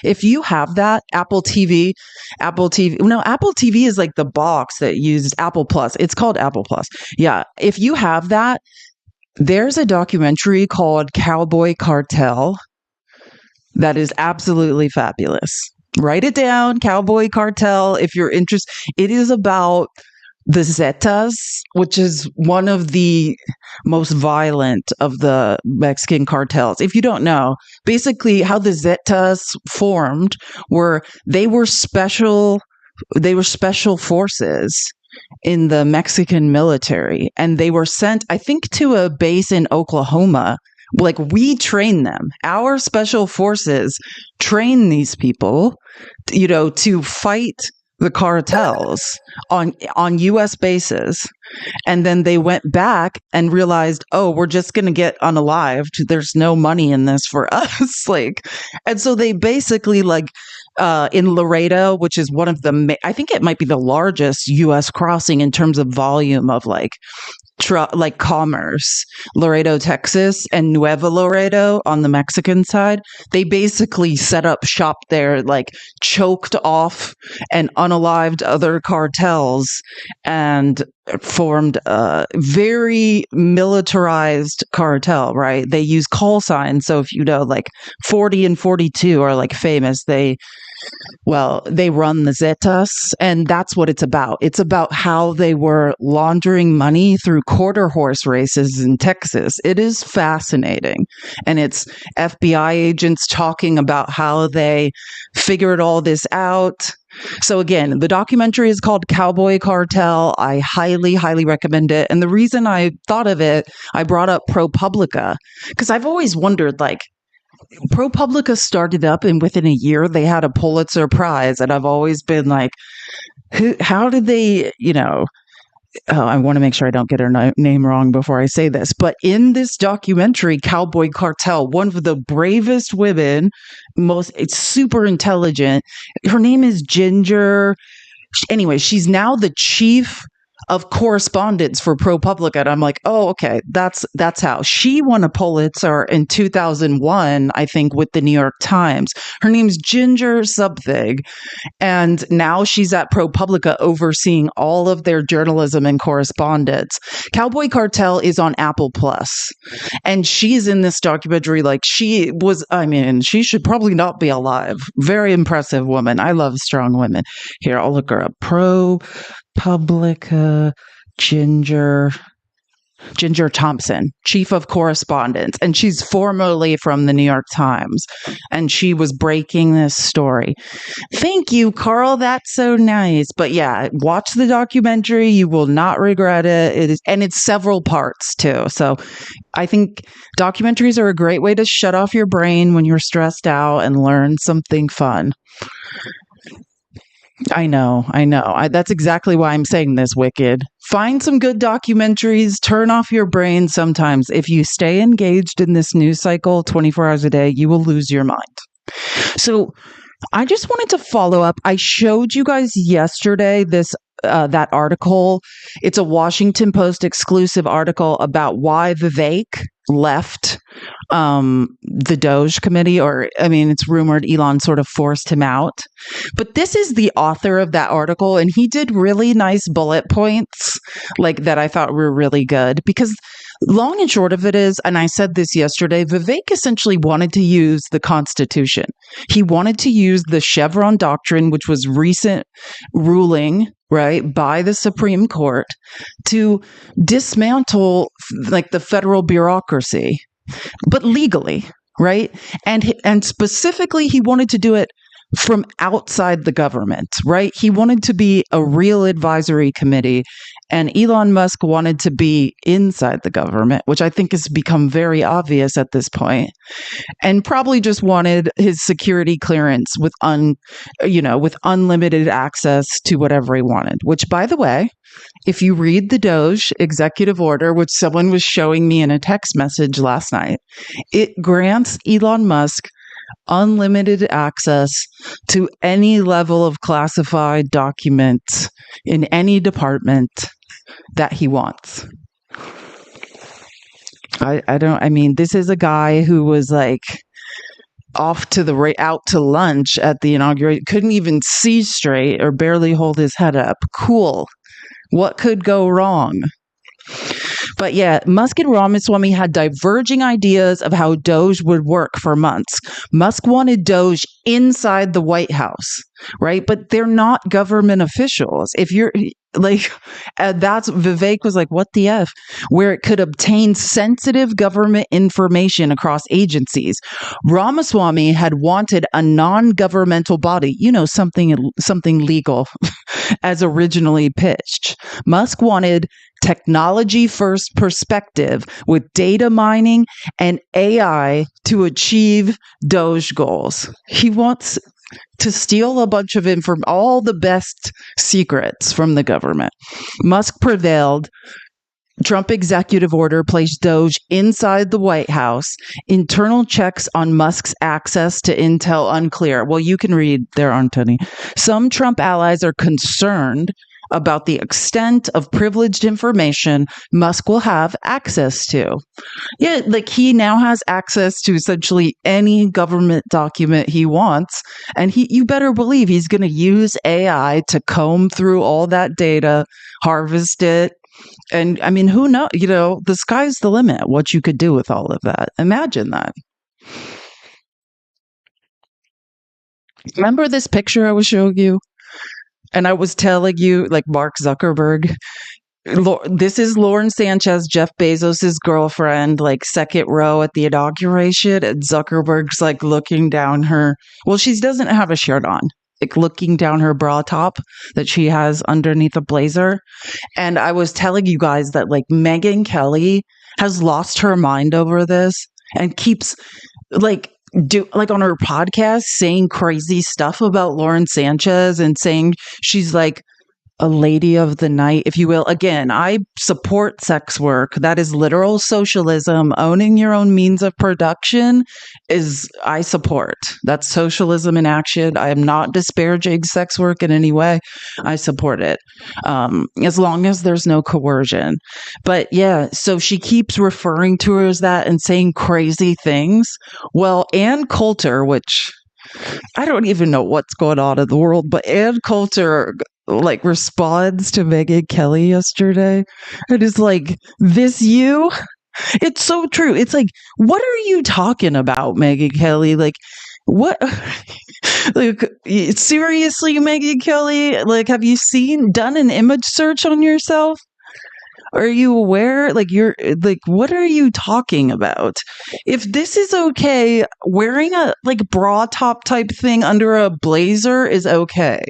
S1: If you have that, Apple TV, no, Apple TV is like the box that used Apple Plus. It's called Apple Plus. Yeah. If you have that, there's a documentary called Cowboy Cartel that is absolutely fabulous. Write it down, Cowboy Cartel, if you're interested. It is about the Zetas, which is one of the most violent of the Mexican cartels. If you don't know, basically how the Zetas formed they were special forces in the Mexican military, and they were sent, I think, to a base in Oklahoma. Like, we train them. Our special forces train these people, to fight the cartels on U.S. bases. And then they went back and realized, oh, we're just going to get unalived. There's no money in this for us. And so they basically in Laredo, which is one of the, I think it might be the largest U.S. crossing in terms of volume of commerce, Laredo, Texas, and Nuevo Laredo on the Mexican side. They basically set up shop there, choked off and unalived other cartels and formed a very militarized cartel, right? They use call signs. So if 40 and 42 are famous, they run the Zetas, and that's what it's about. It's about how they were laundering money through quarter horse races in Texas. It is fascinating. And it's FBI agents talking about how they figured all this out. So again, the documentary is called Cowboy Cartel. I highly, highly recommend it. And the reason I thought of it, I brought up ProPublica, because I've always wondered, ProPublica started up and within a year they had a Pulitzer Prize. And I've always been how did they, I want to make sure I don't get her name wrong before I say this. But in this documentary, Cowboy Cartel, one of the bravest women, it's super intelligent. Her name is Ginger. Anyway, she's now the chief of correspondence for ProPublica. And I'm like, oh, okay, that's how. She won a Pulitzer in 2001, I think, with the New York Times. Her name's Ginger something. And now she's at ProPublica overseeing all of their journalism and correspondence. Cowboy Cartel is on Apple Plus. And she's in this documentary she should probably not be alive. Very impressive woman. I love strong women. Here, I'll look her up. ProPublica Ginger. Ginger Thompson, chief of correspondence, and she's formerly from the New York Times, and she was breaking this story. Thank you, Carl. That's so nice. But yeah, watch the documentary. You will not regret it. And it's several parts too. So I think documentaries are a great way to shut off your brain when you're stressed out and learn something fun. I know. That's exactly why I'm saying this, Wicked. Find some good documentaries, turn off your brain sometimes. If you stay engaged in this news cycle 24 hours a day, you will lose your mind. So I just wanted to follow up. I showed you guys yesterday that article. It's a Washington Post exclusive article about why Vivek left the DOGE committee, it's rumored Elon sort of forced him out. But this is the author of that article, and he did really nice bullet points that I thought were really good, because long and short of it is, and I said this yesterday, Vivek essentially wanted to use the Constitution. He wanted to use the Chevron doctrine, which was recent ruling, right, by the Supreme Court, to dismantle the federal bureaucracy, but legally, right? And specifically, he wanted to do it from outside the government, right? He wanted to be a real advisory committee, and Elon Musk wanted to be inside the government, which I think has become very obvious at this point, and probably just wanted his security clearance with unlimited access to whatever he wanted, which, by the way, if you read the DOGE executive order, which someone was showing me in a text message last night, it grants Elon Musk unlimited access to any level of classified documents in any department that he wants. This is a guy who was off to out to lunch at the inauguration, couldn't even see straight or barely hold his head up. Cool. What could go wrong? But yeah, Musk and Ramaswamy had diverging ideas of how DOGE would work for months. Musk wanted DOGE inside the White House, right? But they're not government officials. If you're that's Vivek was like, what the F? Where it could obtain sensitive government information across agencies. Ramaswamy had wanted a non-governmental body, something legal, as originally pitched. Musk wanted technology first perspective with data mining and AI to achieve DOGE goals. He wants to steal a bunch of all the best secrets from the government. Musk prevailed. Trump executive order placed DOGE inside the White House. Internal checks on Musk's access to intel unclear. Well, you can read there, aren't any. Some Trump allies are concerned about the extent of privileged information Musk will have access to. Yeah, he now has access to essentially any government document he wants, and you better believe he's going to use AI to comb through all that data, harvest it. And who knows, the sky's the limit, what you could do with all of that. Imagine that. Remember this picture I was showing you? And I was telling you, Mark Zuckerberg, this is Lauren Sanchez, Jeff Bezos' girlfriend, second row at the inauguration. And Zuckerberg's looking down she doesn't have a shirt on, looking down her bra top that she has underneath a blazer. And I was telling you guys that Megyn Kelly has lost her mind over this and keeps on her podcast saying crazy stuff about Lauren Sanchez and saying she's a lady of the night, if you will. Again, I support sex work. That is literal socialism. Owning your own means of production I support. That's socialism in action. I am not disparaging sex work in any way. I support it. As long as there's no coercion. But yeah, so she keeps referring to her as that and saying crazy things. Well, Ann Coulter, which I don't even know what's going on in the world, but Ann Coulter responds to Megyn Kelly yesterday and is this you? It's so true. It's what are you talking about, Megyn Kelly? What? Seriously, Megyn Kelly? Have you done an image search on yourself? Are you aware? Like, you're like, what are you talking about? If this is okay, wearing a like bra top type thing under a blazer is okay.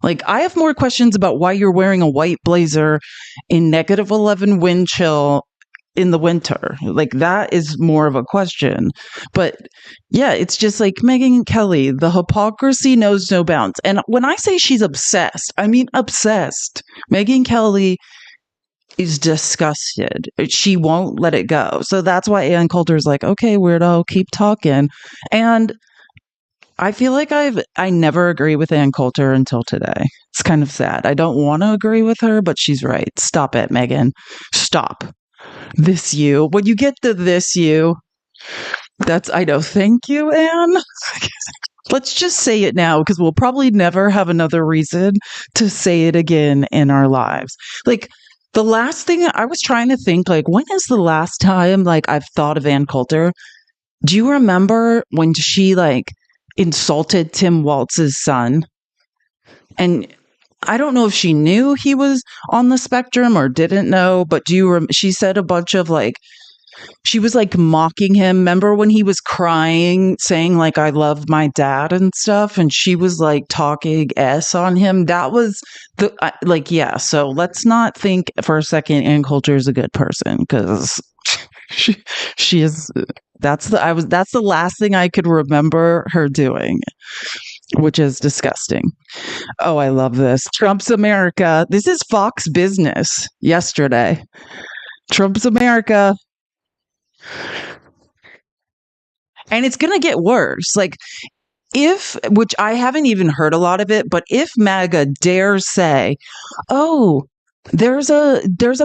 S1: Like, I have more questions about why you're wearing a white blazer in -11 wind chill in the winter. Like, that is more of a question. But yeah, it's just like Megyn Kelly, the hypocrisy knows no bounds. And when I say she's obsessed, I mean obsessed. Megyn Kelly is disgusted. She won't let it go. So that's why Ann Coulter's like, okay, weirdo, keep talking. And I feel like I never agree with Ann Coulter until today. It's kind of sad. I don't want to agree with her, but she's right. Stop it, Megyn. Stop. This you. When you get to this you, I know. Thank you, Anne. Let's just say it now because we'll probably never have another reason to say it again in our lives. Like, the last thing I was trying to think, like, when is the last time like I've thought of Ann Coulter? Do you remember when she like insulted Tim Walz's son? And I don't know if she knew he was on the spectrum or didn't know, but she said a bunch of like, she was like mocking him. Remember when he was crying, saying like, I love my dad and stuff. And she was like talking S on him. That was yeah. So let's not think for a second Ann Coulter is a good person, because she is. That's the last thing I could remember her doing, which is disgusting. Oh, I love this. Trump's America. This is Fox Business yesterday. Trump's America. And it's going to get worse. Like, which I haven't even heard a lot of it, but if MAGA dares say, oh, there's a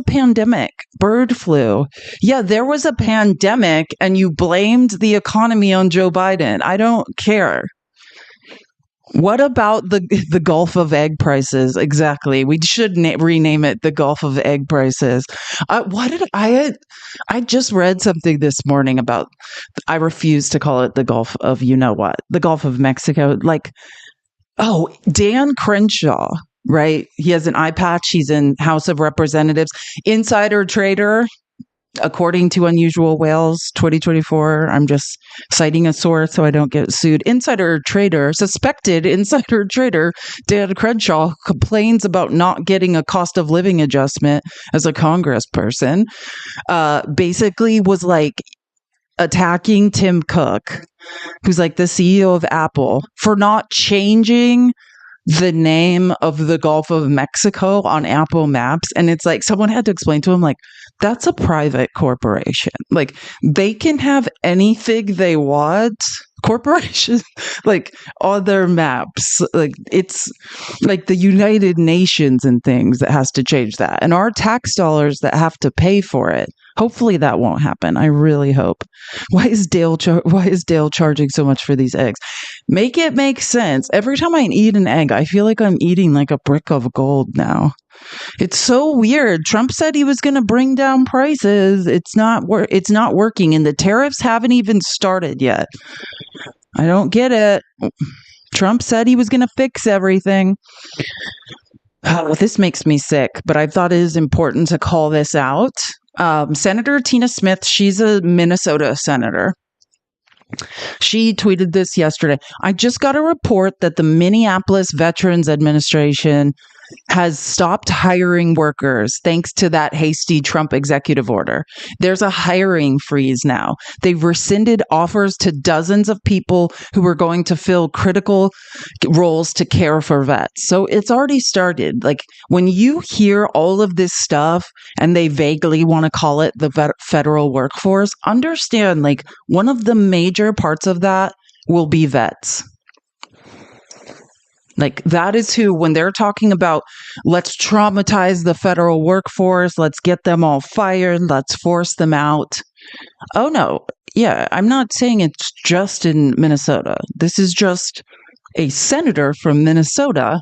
S1: pandemic, bird flu. Yeah, there was a pandemic and you blamed the economy on Joe Biden. I don't care. What about the Gulf of egg prices? Exactly. We should rename it the Gulf of egg prices. I just read something this morning about, I refuse to call it the Gulf of you know what, the Gulf of Mexico. Like, oh, Dan Crenshaw, right? He has an eye patch. He's in House of Representatives. Insider trader, according to Unusual Whales 2024. I'm just citing a source so I don't get sued. Suspected insider trader Dan Crenshaw complains about not getting a cost of living adjustment as a congressperson. Basically was like attacking Tim Cook, who's like the CEO of Apple, for not changing the name of the Gulf of Mexico on Apple Maps. And it's like, someone had to explain to him, like, that's a private corporation. Like, they can have anything they want. Corporations, like, on their maps. Like, it's like the United Nations and things that has to change that. And our tax dollars that have to pay for it. Hopefully that won't happen. I really hope. Why is Dale charging so much for these eggs? Make it make sense. Every time I eat an egg, I feel like I'm eating like a brick of gold now. It's so weird. Trump said he was going to bring down prices. It's not working, and the tariffs haven't even started yet. I don't get it. Trump said he was going to fix everything. Oh, this makes me sick, but I thought it is important to call this out. Senator Tina Smith, she's a Minnesota senator. She tweeted this yesterday. I just got a report that the Minneapolis Veterans Administration has stopped hiring workers thanks to that hasty Trump executive order. There's a hiring freeze now. They've rescinded offers to dozens of people who were going to fill critical roles to care for vets. So it's already started. Like, when you hear all of this stuff and they vaguely want to call it the federal workforce, understand, like, one of the major parts of that will be vets. Like, that is who, when they're talking about, let's traumatize the federal workforce, let's get them all fired, let's force them out. Oh, no. Yeah, I'm not saying it's just in Minnesota. This is just a senator from Minnesota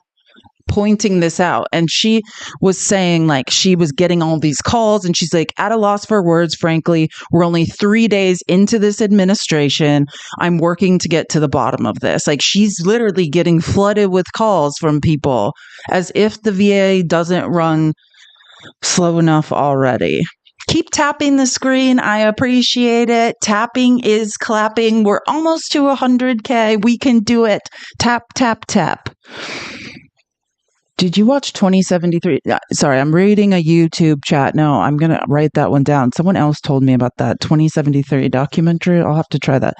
S1: pointing this out. And she was saying, like, she was getting all these calls and she's like, at a loss for words, frankly. We're only 3 days into this administration. I'm working to get to the bottom of this. Like, she's literally getting flooded with calls from people as if the VA doesn't run Slow enough already. Keep tapping the screen. I appreciate it. Tapping is clapping. We're almost to 100K. We can do it. Tap, tap, tap. Did you watch 2073? Sorry, I'm reading a YouTube chat. No, I'm going to write that one down. Someone else told me about that 2073 documentary. I'll have to try that.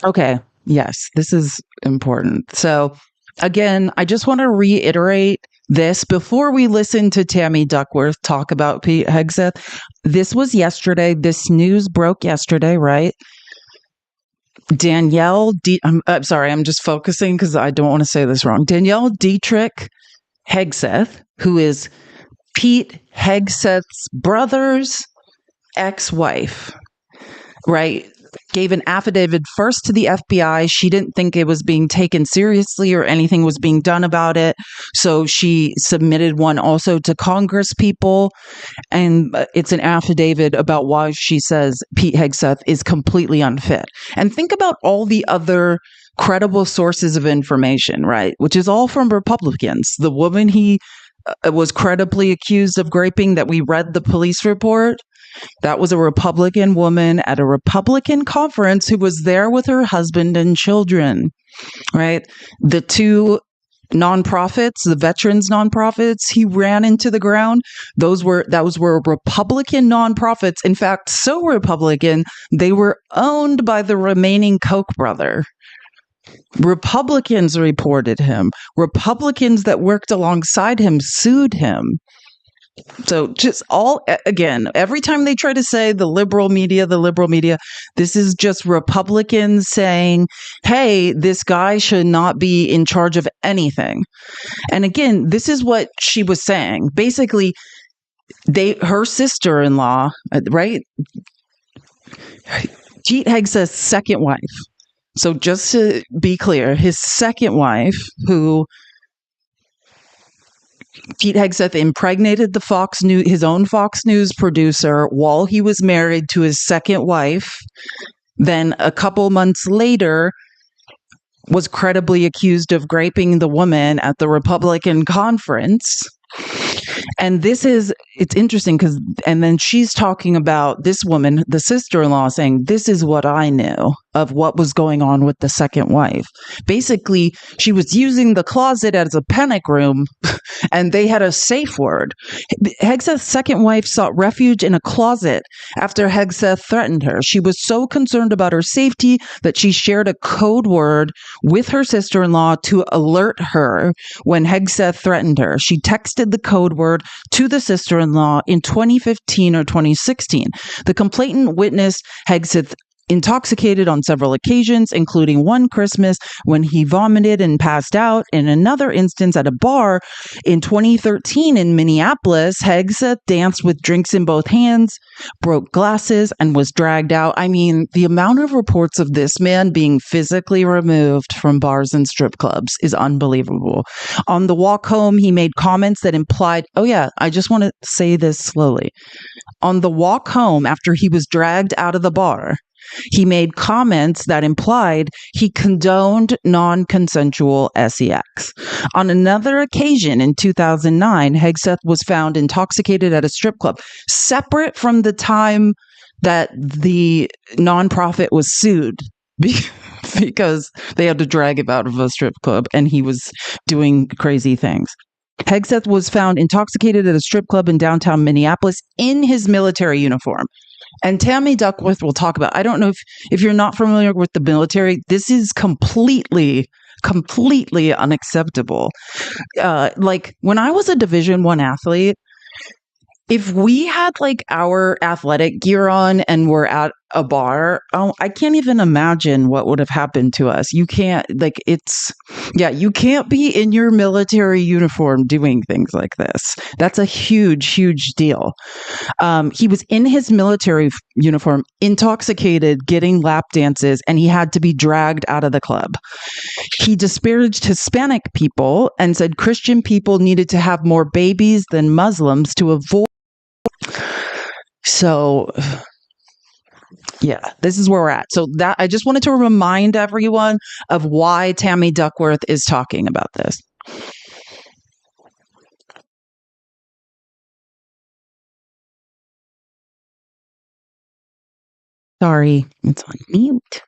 S1: Okay. Yes, this is important. So, again, I just want to reiterate this before we listen to Tammy Duckworth talk about Pete Hegseth. This was yesterday. This news broke yesterday, right? I'm sorry, I'm just focusing because I don't want to say this wrong. Danielle Dietrich Hegseth, who is Pete Hegseth's brother's ex-wife, right, gave an affidavit first to the FBI. She didn't think it was being taken seriously or anything was being done about it. So she submitted one also to Congress people. And it's an affidavit about why she says Pete Hegseth is completely unfit. And think about all the other credible sources of information, right? Which is all from Republicans. The woman he was credibly accused of raping that we read the police report. That was a Republican woman at a Republican conference who was there with her husband and children, right? The two nonprofits, the veterans nonprofits he ran into the ground, those were Republican nonprofits. In fact, so Republican, they were owned by the remaining Koch brother. Republicans reported him. Republicans that worked alongside him sued him. So just again, every time they try to say the liberal media, this is just Republicans saying, hey, this guy should not be in charge of anything. And again, this is what she was saying. Basically, her sister-in-law, right? Pete Hegseth's second wife. So just to be clear, his second wife, who Pete Hegseth impregnated his own Fox News producer while he was married to his second wife. Then a couple months later was credibly accused of raping the woman at the Republican conference. And it's interesting and then she's talking about this woman, the sister-in-law, saying, this is what I knew of what was going on with the second wife. Basically, she was using the closet as a panic room and they had a safe word. Hegseth's second wife sought refuge in a closet after Hegseth threatened her. She was so concerned about her safety that she shared a code word with her sister-in-law to alert her when Hegseth threatened her. She texted the code word to the sister-in-law in 2015 or 2016. The complainant witnessed Hegseth intoxicated on several occasions, including one Christmas when he vomited and passed out. In another instance at a bar in 2013 in Minneapolis, Hegseth danced with drinks in both hands, broke glasses, and was dragged out. I mean, the amount of reports of this man being physically removed from bars and strip clubs is unbelievable. On the walk home, he made comments that implied, oh yeah, I just want to say this slowly. On the walk home after he was dragged out of the bar, he made comments that implied he condoned non-consensual sex. On another occasion in 2009, Hegseth was found intoxicated at a strip club, separate from the time that the nonprofit was sued because they had to drag him out of a strip club and he was doing crazy things. Hegseth was found intoxicated at a strip club in downtown Minneapolis in his military uniform. And Tammy Duckworth will talk about, I don't know if you're not familiar with the military, this is completely unacceptable. Like when I was a Division I athlete, if we had like our athletic gear on and we're at a bar, I can't even imagine what would have happened to us. You can't you can't be in your military uniform doing things like this. That's a huge deal. He was in his military uniform, intoxicated, getting lap dances, and he had to be dragged out of the club. He disparaged Hispanic people and said Christian people needed to have more babies than Muslims to avoid. So Yeah, this is where we're at. So that I just wanted to remind everyone of why Tammy Duckworth is talking about this. Sorry, it's on mute.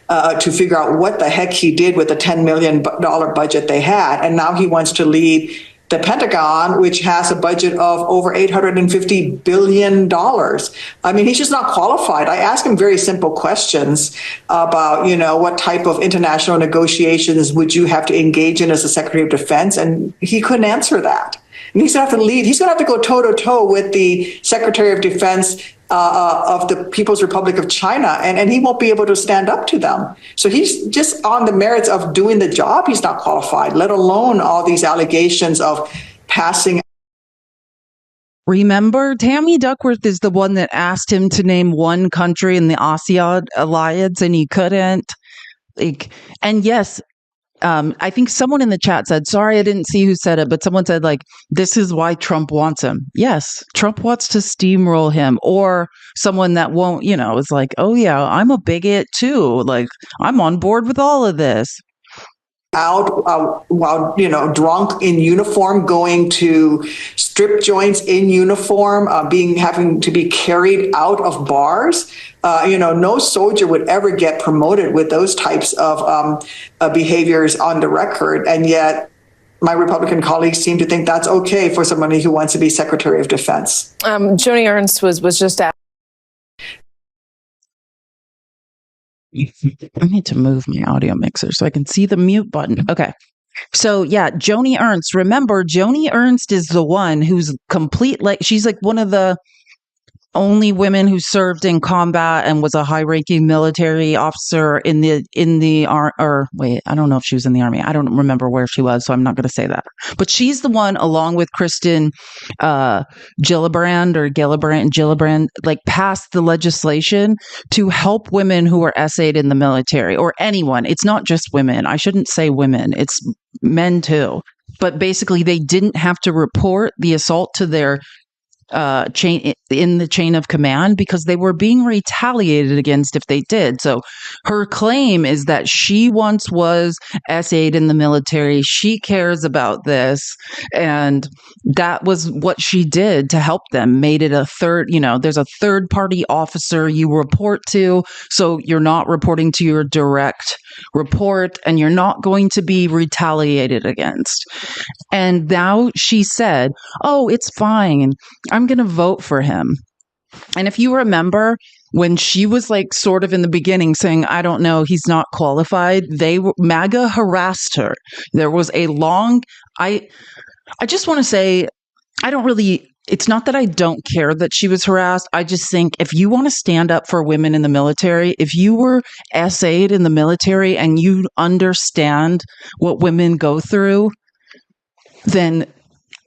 S3: To figure out what the heck he did with the $10 million budget they had. And now he wants to lead the Pentagon, which has a budget of over $850 billion. I mean, he's just not qualified. I asked him very simple questions about, what type of international negotiations would you have to engage in as a Secretary of Defense? And he couldn't answer that. And he's going to have to lead. He's going to have to go toe-to-toe with the Secretary of Defense of the People's Republic of China, and he won't be able to stand up to them. So he's just on the merits of doing the job. He's not qualified, let alone all these allegations of passing.
S1: Remember, Tammy Duckworth is the one that asked him to name one country in the ASEAN alliance, and he couldn't. And yes, I think someone in the chat said, sorry, I didn't see who said it, but someone said, this is why Trump wants him. Yes, Trump wants to steamroll him, or someone that won't, is like, oh yeah, I'm a bigot too. I'm on board with all of this.
S3: Out while drunk in uniform, going to strip joints in uniform, having to be carried out of bars. No soldier would ever get promoted with those types of behaviors on the record, and yet my Republican colleagues seem to think that's okay for somebody who wants to be Secretary of Defense.
S4: Joni Ernst was just asked.
S1: I need to move my audio mixer so I can see the mute button. Okay. So yeah, Joni Ernst. Remember, Joni Ernst is the one who's she's one of the only women who served in combat and was a high-ranking military officer in the wait, I don't know if she was in the army. I don't remember where she was, so I'm not going to say that. But she's the one, along with Kristen Gillibrand, passed the legislation to help women who are essayed in the military, or anyone. It's not just women. I shouldn't say women. It's men too. But basically, they didn't have to report the assault to their chain of command because they were being retaliated against if they did. So her claim is that she once was essayed in the military. She cares about this, and that was what she did to help them. Made it a third, there's a third party officer you report to, so you're not reporting to your direct report, and you're not going to be retaliated against. And now she said, oh, it's fine, I'm going to vote for him. And if you remember, when she was sort of in the beginning saying, I don't know, he's not qualified, MAGA harassed her. There was a long, I just want to say, it's not that I don't care that she was harassed. I just think if you want to stand up for women in the military, if you were essayed in the military and you understand what women go through, then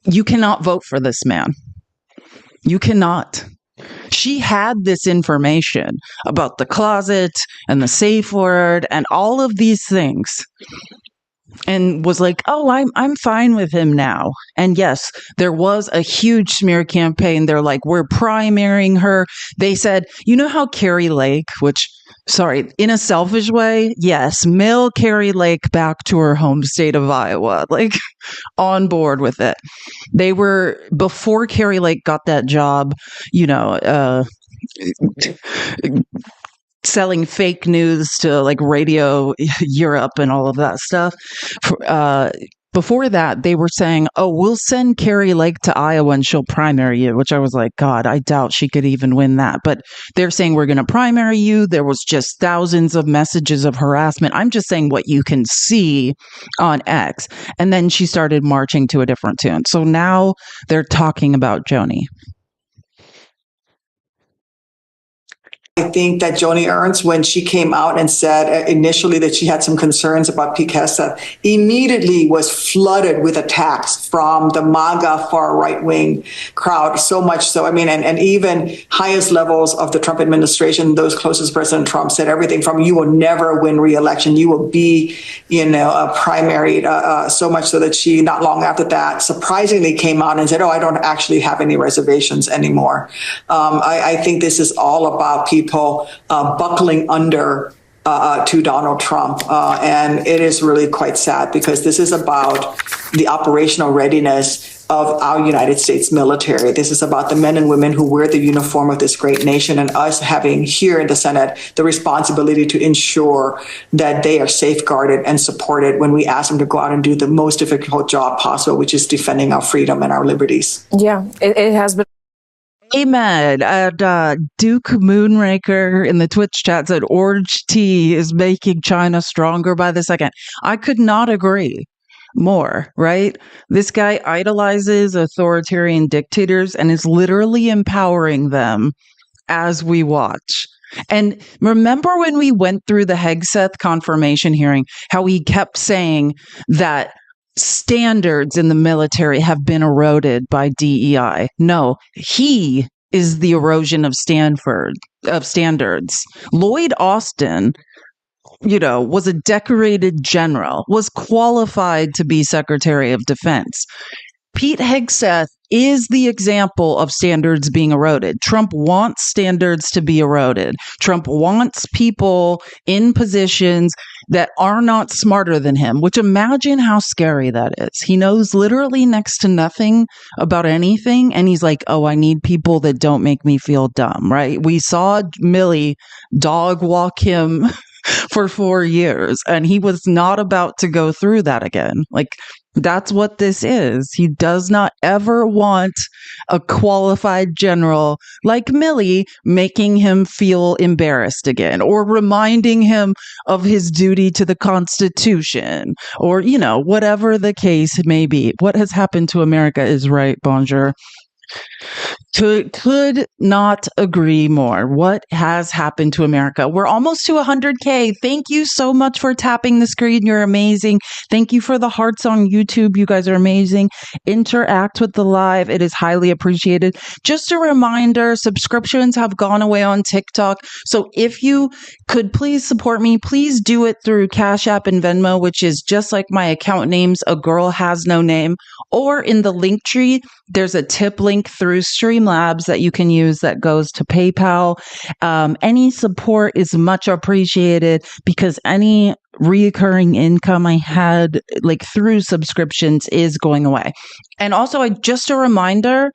S1: you cannot vote for this man. You cannot. She had this information about the closet and the safe word and all of these things, and was like, oh, I'm fine with him now. And yes, there was a huge smear campaign. They're like, we're primarying her. They said, how Carrie Lake, in a selfish way, yes, mail Carrie Lake back to her home state of Iowa, on board with it. They were, before Carrie Lake got that job, selling fake news to Radio Europe and all of that stuff. Before that, they were saying, oh, we'll send Carrie Lake to Iowa and she'll primary you, which I was like, God, I doubt she could even win that. But they're saying we're going to primary you. There was just thousands of messages of harassment. I'm just saying what you can see on X. And then she started marching to a different tune. So now they're talking about Joni.
S3: I think that Joni Ernst, when she came out and said initially that she had some concerns about Pete Hegseth, immediately was flooded with attacks from the MAGA far right-wing crowd. So much so, I mean, and even highest levels of the Trump administration, those closest to President Trump, said everything from "you will never win re-election, you will be, primaried," so much so that she, not long after that, surprisingly came out and said, "Oh, I don't actually have any reservations anymore." I think this is all about people buckling under to Donald Trump. And it is really quite sad because this is about the operational readiness of our United States military. This is about the men and women who wear the uniform of this great nation, and us having here in the Senate the responsibility to ensure that they are safeguarded and supported when we ask them to go out and do the most difficult job possible, which is defending our freedom and our liberties.
S4: Yeah, it has been.
S1: Amen. And Duke Moonraker in the Twitch chat said orange tea is making China stronger by the second. I could not agree more, right? This guy idolizes authoritarian dictators and is literally empowering them as we watch. And remember when we went through the Hegseth confirmation hearing, how he kept saying that standards in the military have been eroded by DEI. No, he is the erosion of standards. Lloyd Austin, was a decorated general, was qualified to be Secretary of Defense. Pete Hegseth is the example of standards being eroded. Trump wants standards to be eroded. Trump wants people in positions that are not smarter than him, which imagine how scary that is. He knows literally next to nothing about anything. And he's like, oh, I need people that don't make me feel dumb, right? We saw Millie dog walk him for 4 years, and he was not about to go through that again. Like, that's what this is. He does not ever want a qualified general like Millie making him feel embarrassed again, or reminding him of his duty to the Constitution, or, whatever the case may be. What has happened to America is right, Bonjour. Could not agree more. What has happened to America? We're almost to 100K. Thank you so much for tapping the screen. You're amazing. Thank you for the hearts on YouTube. You guys are amazing. Interact with the live. It is highly appreciated. Just a reminder, subscriptions have gone away on TikTok. So if you could please support me, please do it through Cash App and Venmo, which is just like my account names, A Girl Has No Name, or in the link tree, there's a tip link through Streamlabs that you can use that goes to PayPal. Any support is much appreciated because any recurring income I had through subscriptions is going away. And also, just a reminder,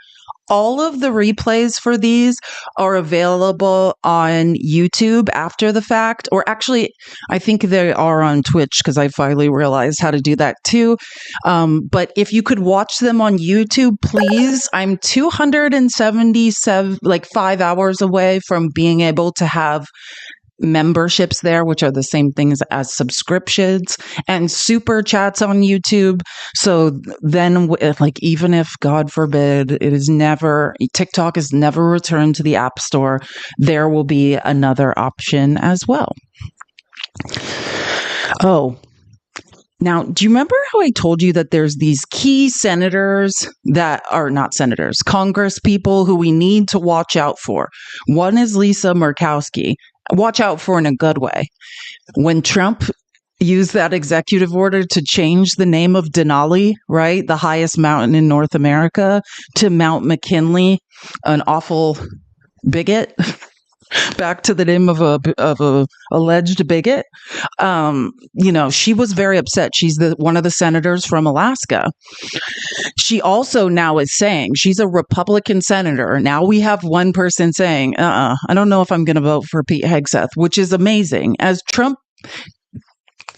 S1: all of the replays for these are available on YouTube after the fact, or actually, I think they are on Twitch because I finally realized how to do that too. But if you could watch them on YouTube, please. I'm 277, 5 hours away from being able to have memberships there, which are the same things as subscriptions, and super chats on YouTube. So then, even if, God forbid, TikTok is never returned to the App Store, there will be another option as well. Oh, now, do you remember how I told you that there's these key senators that are not senators, Congress people who we need to watch out for? One is Lisa Murkowski. Watch out for in a good way. When Trump used that executive order to change the name of Denali, right, the highest mountain in North America, to Mount McKinley, an awful bigot, back to the name of a alleged bigot. She was very upset. She's one of the senators from Alaska. She also now is saying she's a Republican senator. Now we have one person saying, I don't know if I'm going to vote for Pete Hegseth, which is amazing. As Trump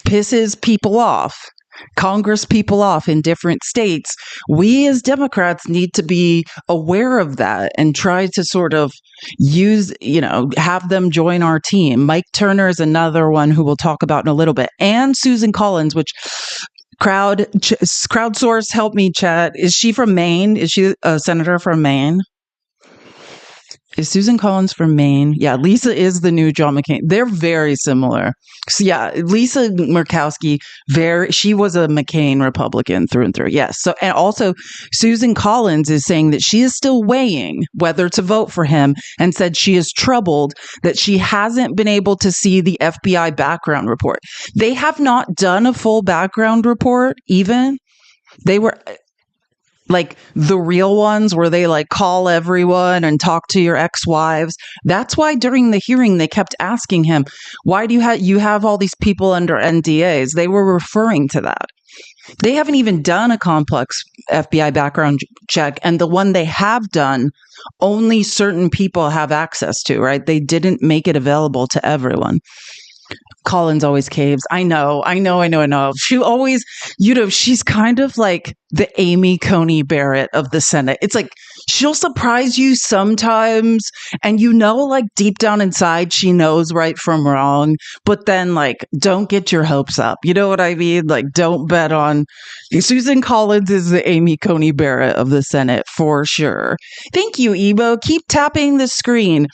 S1: pisses people off, Congress people off in different states, we as Democrats need to be aware of that and try to sort of have them join our team. Mike Turner is another one who we'll talk about in a little bit. And Susan Collins, which crowdsource, help me chat. Is she from Maine? Is she a senator from Maine? Is Susan Collins from Maine? Yeah, Lisa is the new John McCain. They're very similar. So yeah, Lisa Murkowski, she was a McCain Republican through and through. Yes. So, and also Susan Collins is saying that she is still weighing whether to vote for him, and said she is troubled that she hasn't been able to see the FBI background report. They have not done a full background report even. They were like the real ones where they like call everyone and talk to your ex-wives. That's why during the hearing they kept asking him, why do you have all these people under NDAs? They were referring to that. They haven't even done a complex FBI background check, and the one they have done, only certain people have access to, right? They didn't make it available to everyone. Collins always caves. I know. She always, she's kind of like the Amy Coney Barrett of the Senate. It's like, she'll surprise you sometimes, and like deep down inside, she knows right from wrong, but then like, don't get your hopes up. You know what I mean? Like, don't bet on Susan Collins is the Amy Coney Barrett of the Senate for sure. Thank you, Ebo. Keep tapping the screen.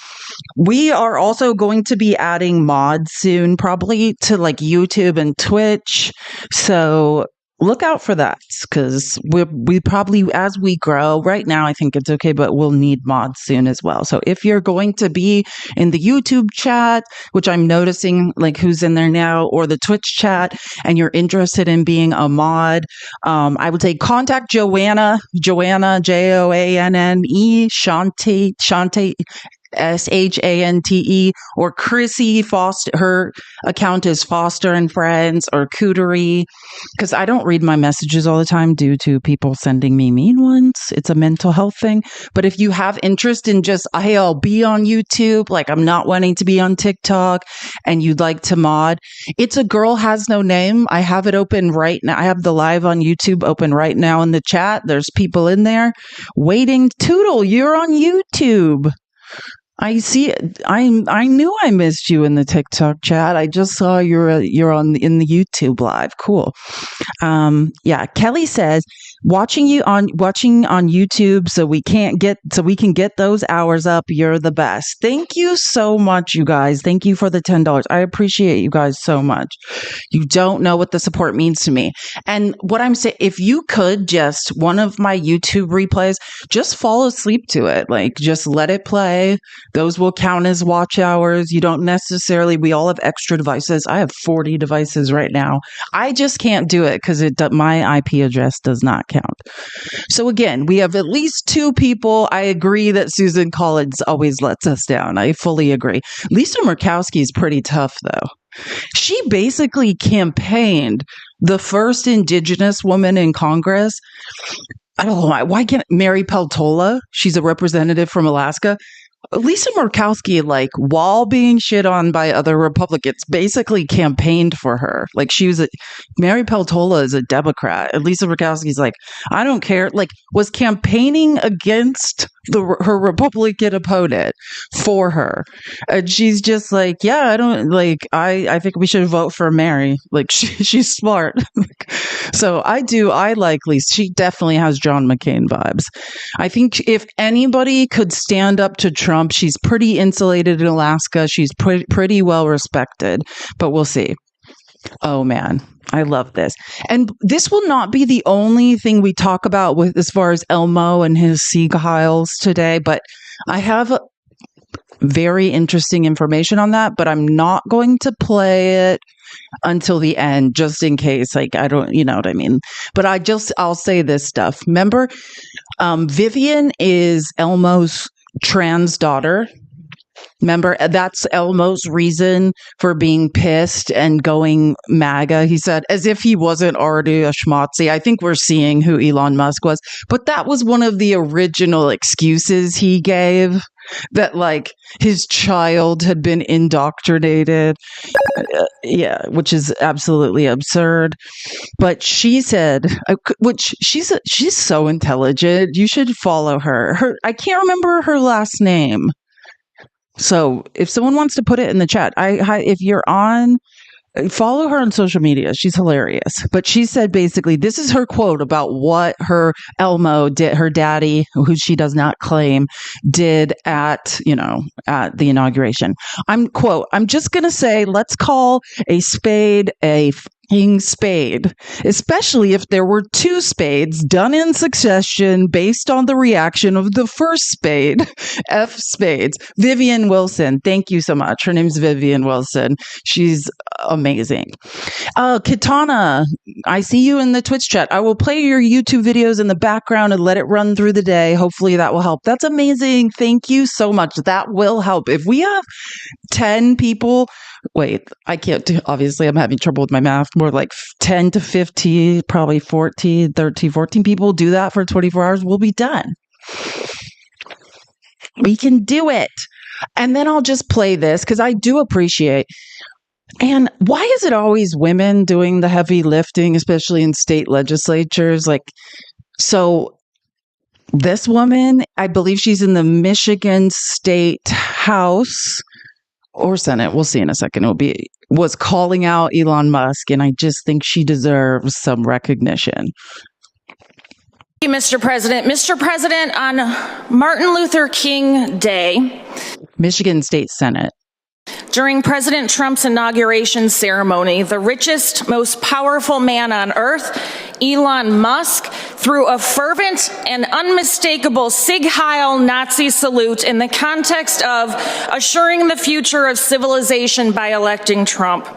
S1: We are also going to be adding mods soon, probably to like YouTube and Twitch. So look out for that, because we probably, as we grow, right now I think it's okay, but we'll need mods soon as well. So if you're going to be in the YouTube chat, which I'm noticing like who's in there now, or the Twitch chat, and you're interested in being a mod, I would say contact Joanna, Joanne, Shante, Shante, or Chrissy Foster. Her account is Foster and Friends, or Cootery, because I don't read my messages all the time due to people sending me mean ones. It's a mental health thing. But if you have interest in just, hey, I'll be on YouTube, like I'm not wanting to be on TikTok, and you'd like to mod, it's A Girl Has No Name. I have it open right now. I have the live on YouTube open right now in the chat. There's people in there waiting. Tootle, you're on YouTube. I see it. I knew I missed you in the TikTok chat. I just saw you're in the YouTube live. Cool. Yeah. Kelly says watching on YouTube so we can get those hours up. You're the best. Thank you so much, you guys. Thank you for the $10. I appreciate you guys so much. You don't know what the support means to me. And what I'm saying, if you could just, one of my YouTube replays, just fall asleep to it. Like, just let it play. Those will count as watch hours. You don't necessarily, we all have extra devices. I have 40 devices right now. I just can't do it because my IP address does not count. So again, we have at least 2 people. I agree that Susan Collins always lets us down. I fully agree. Lisa Murkowski is pretty tough though. She basically campaigned the first Indigenous woman in Congress. I don't know why can't Mary Peltola? She's a representative from Alaska. Lisa Murkowski, like, while being shit on by other Republicans, basically campaigned for her. Like, Mary Peltola is a Democrat. And Lisa Murkowski's like, I don't care. Like, was campaigning against her Republican opponent for her. And she's just like, yeah, I think we should vote for Mary. Like, she's smart. So I like Lisa. She definitely has John McCain vibes. I think if anybody could stand up to Trump, she's pretty insulated in Alaska. She's pretty well respected, but we'll see. Oh man, I love this. And this will not be the only thing we talk about with as far as Elmo and his seagulls today, but I have very interesting information on that, but I'm not going to play it until the end, just in case, like, I don't, you know what I mean? But I'll say this stuff. Remember, Vivian is Elmo's trans daughter. Remember, that's Elmo's reason for being pissed and going MAGA. He said, as if he wasn't already a schmotzy. I think we're seeing who Elon Musk was. But that was one of the original excuses he gave, that like his child had been indoctrinated. Yeah, which is absolutely absurd. But she said, which she's so intelligent. You should follow her. I can't remember her last name. So if someone wants to put it in the chat, if you're on Follow her on social media. She's hilarious. But she said basically, this is her quote about what her Elmo did, her daddy, who she does not claim, did at the inauguration. I'm just going to say, let's call a spade a fucking spade, especially if there were two spades done in succession based on the reaction of the first spade. F spades. Vivian Wilson. Thank you so much. Her name's Vivian Wilson. She's amazing. Kitana, I see you in the Twitch chat. I will play your YouTube videos in the background and let it run through the day. Hopefully that will help. That's amazing. Thank you so much. That will help. If we have 10 people, wait, I can't do, obviously I'm having trouble with my math, more like 10 to 15, probably 14, 13, 14 people do that for 24 hours, we'll be done. We can do it. And then I'll just play this because I do appreciate. And why is it always women doing the heavy lifting, especially in state legislatures? So this woman, I believe she's in the Michigan State House or Senate. We'll see in a second. Was calling out Elon Musk, and I just think she deserves some recognition.
S4: Thank you, Mr. President. Mr. President, on Martin Luther King Day,
S1: Michigan State Senate.
S4: During President Trump's inauguration ceremony, the richest, most powerful man on earth, Elon Musk, threw a fervent and unmistakable Sieg Heil Nazi salute in the context of assuring the future of civilization by electing Trump.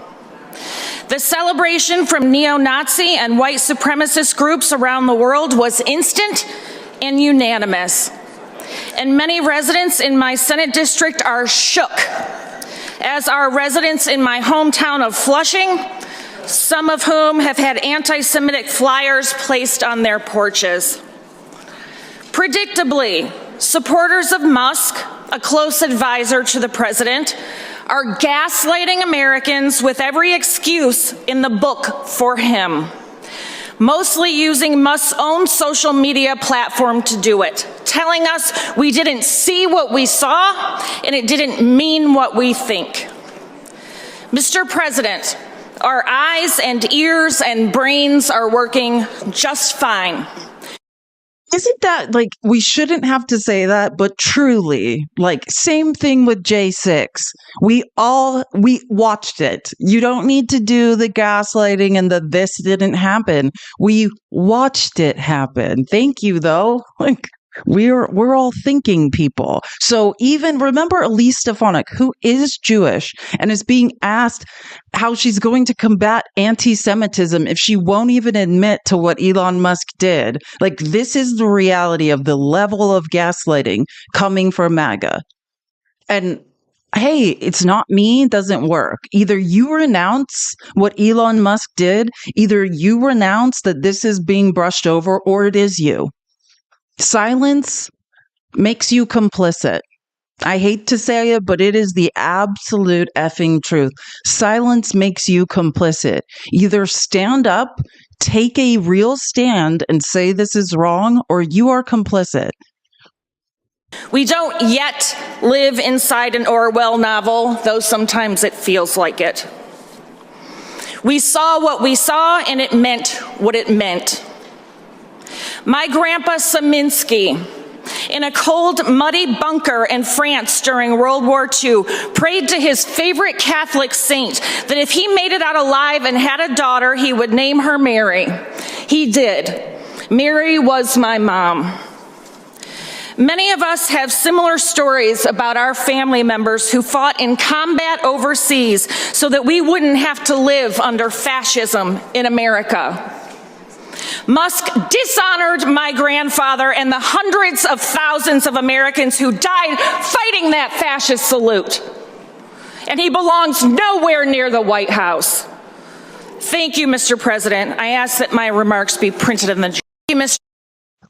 S4: The celebration from neo-Nazi and white supremacist groups around the world was instant and unanimous. And many residents in my Senate district are shook, as are residents in my hometown of Flushing, some of whom have had anti-Semitic flyers placed on their porches. Predictably, supporters of Musk, a close advisor to the president, are gaslighting Americans with every excuse in the book for him, mostly using Musk's own social media platform to do it, telling us we didn't see what we saw and it didn't mean what we think. Mr. President, our eyes and ears and brains are working just fine.
S1: Isn't that we shouldn't have to say that, but truly, same thing with J6. We watched it. You don't need to do the gaslighting and the this didn't happen. We watched it happen. Thank you, though. We're all thinking people. So even remember Elise Stefanik, who is Jewish and is being asked how she's going to combat anti-Semitism if she won't even admit to what Elon Musk did. This is the reality of the level of gaslighting coming from MAGA. And hey, it's not me, doesn't work. Either you renounce what Elon Musk did, either you renounce that this is being brushed over, or it is you. Silence makes you complicit. I hate to say it, but it is the absolute effing truth. Silence makes you complicit. Either stand up, take a real stand and say this is wrong, or you are complicit.
S4: We don't yet live inside an Orwell novel, though sometimes it feels like it. We saw what we saw, and it meant what it meant. My grandpa Saminsky, in a cold, muddy bunker in France during World War II, prayed to his favorite Catholic saint that if he made it out alive and had a daughter, he would name her Mary. He did. Mary was my mom. Many of us have similar stories about our family members who fought in combat overseas so that we wouldn't have to live under fascism in America. Musk dishonored my grandfather and the hundreds of thousands of Americans who died fighting that fascist salute. And he belongs nowhere near the White House. Thank you, Mr. President. I ask that my remarks be printed in the...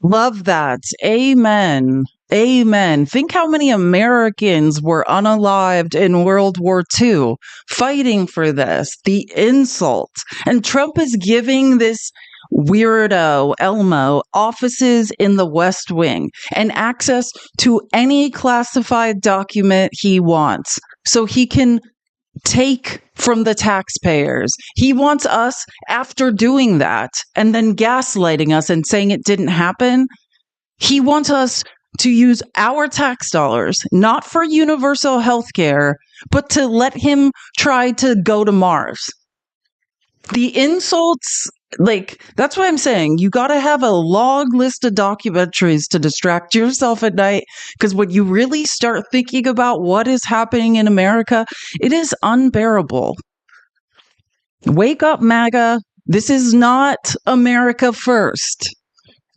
S1: Love that. Amen. Amen. Think how many Americans were unalived in World War II fighting for this, the insult. And Trump is giving this weirdo Elmo offices in the West Wing and access to any classified document he wants, so he can take from the taxpayers. He wants us, after doing that and then gaslighting us and saying it didn't happen, he wants us to use our tax dollars, not for universal health care, but to let him try to go to Mars. The insults, like, that's what I'm saying. You got to have a long list of documentaries to distract yourself at night, because when you really start thinking about what is happening in America, it is unbearable. Wake up, MAGA. This is not America first.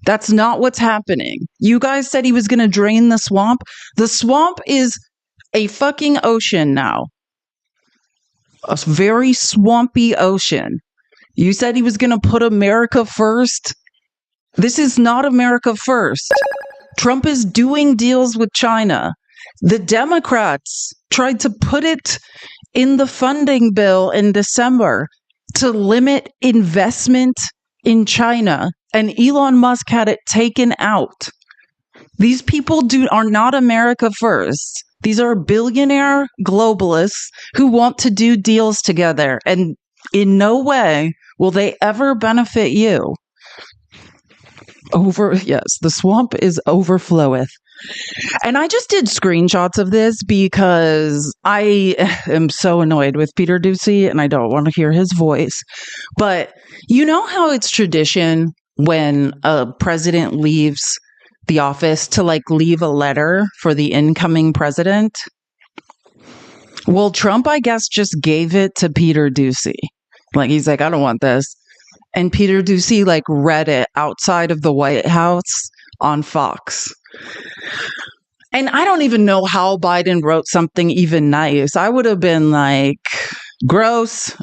S1: That's not what's happening. You guys said he was going to drain the swamp. The swamp is a fucking ocean now. A very swampy ocean. You said he was going to put America first. This is not America first. Trump is doing deals with China. The Democrats tried to put it in the funding bill in December to limit investment in China, and Elon Musk had it taken out. These people are not America first. These are billionaire globalists who want to do deals together, and in no way will they ever benefit you. Yes, the swamp is overfloweth. And I just did screenshots of this because I am so annoyed with Peter Doocy and I don't want to hear his voice. But you know how it's tradition when a president leaves the office to leave a letter for the incoming president? Well, Trump, I guess, just gave it to Peter Doocy. He's like, I don't want this. And Peter Doocy read it outside of the White House on Fox. And I don't even know how Biden wrote something even nice. I would have been like, gross.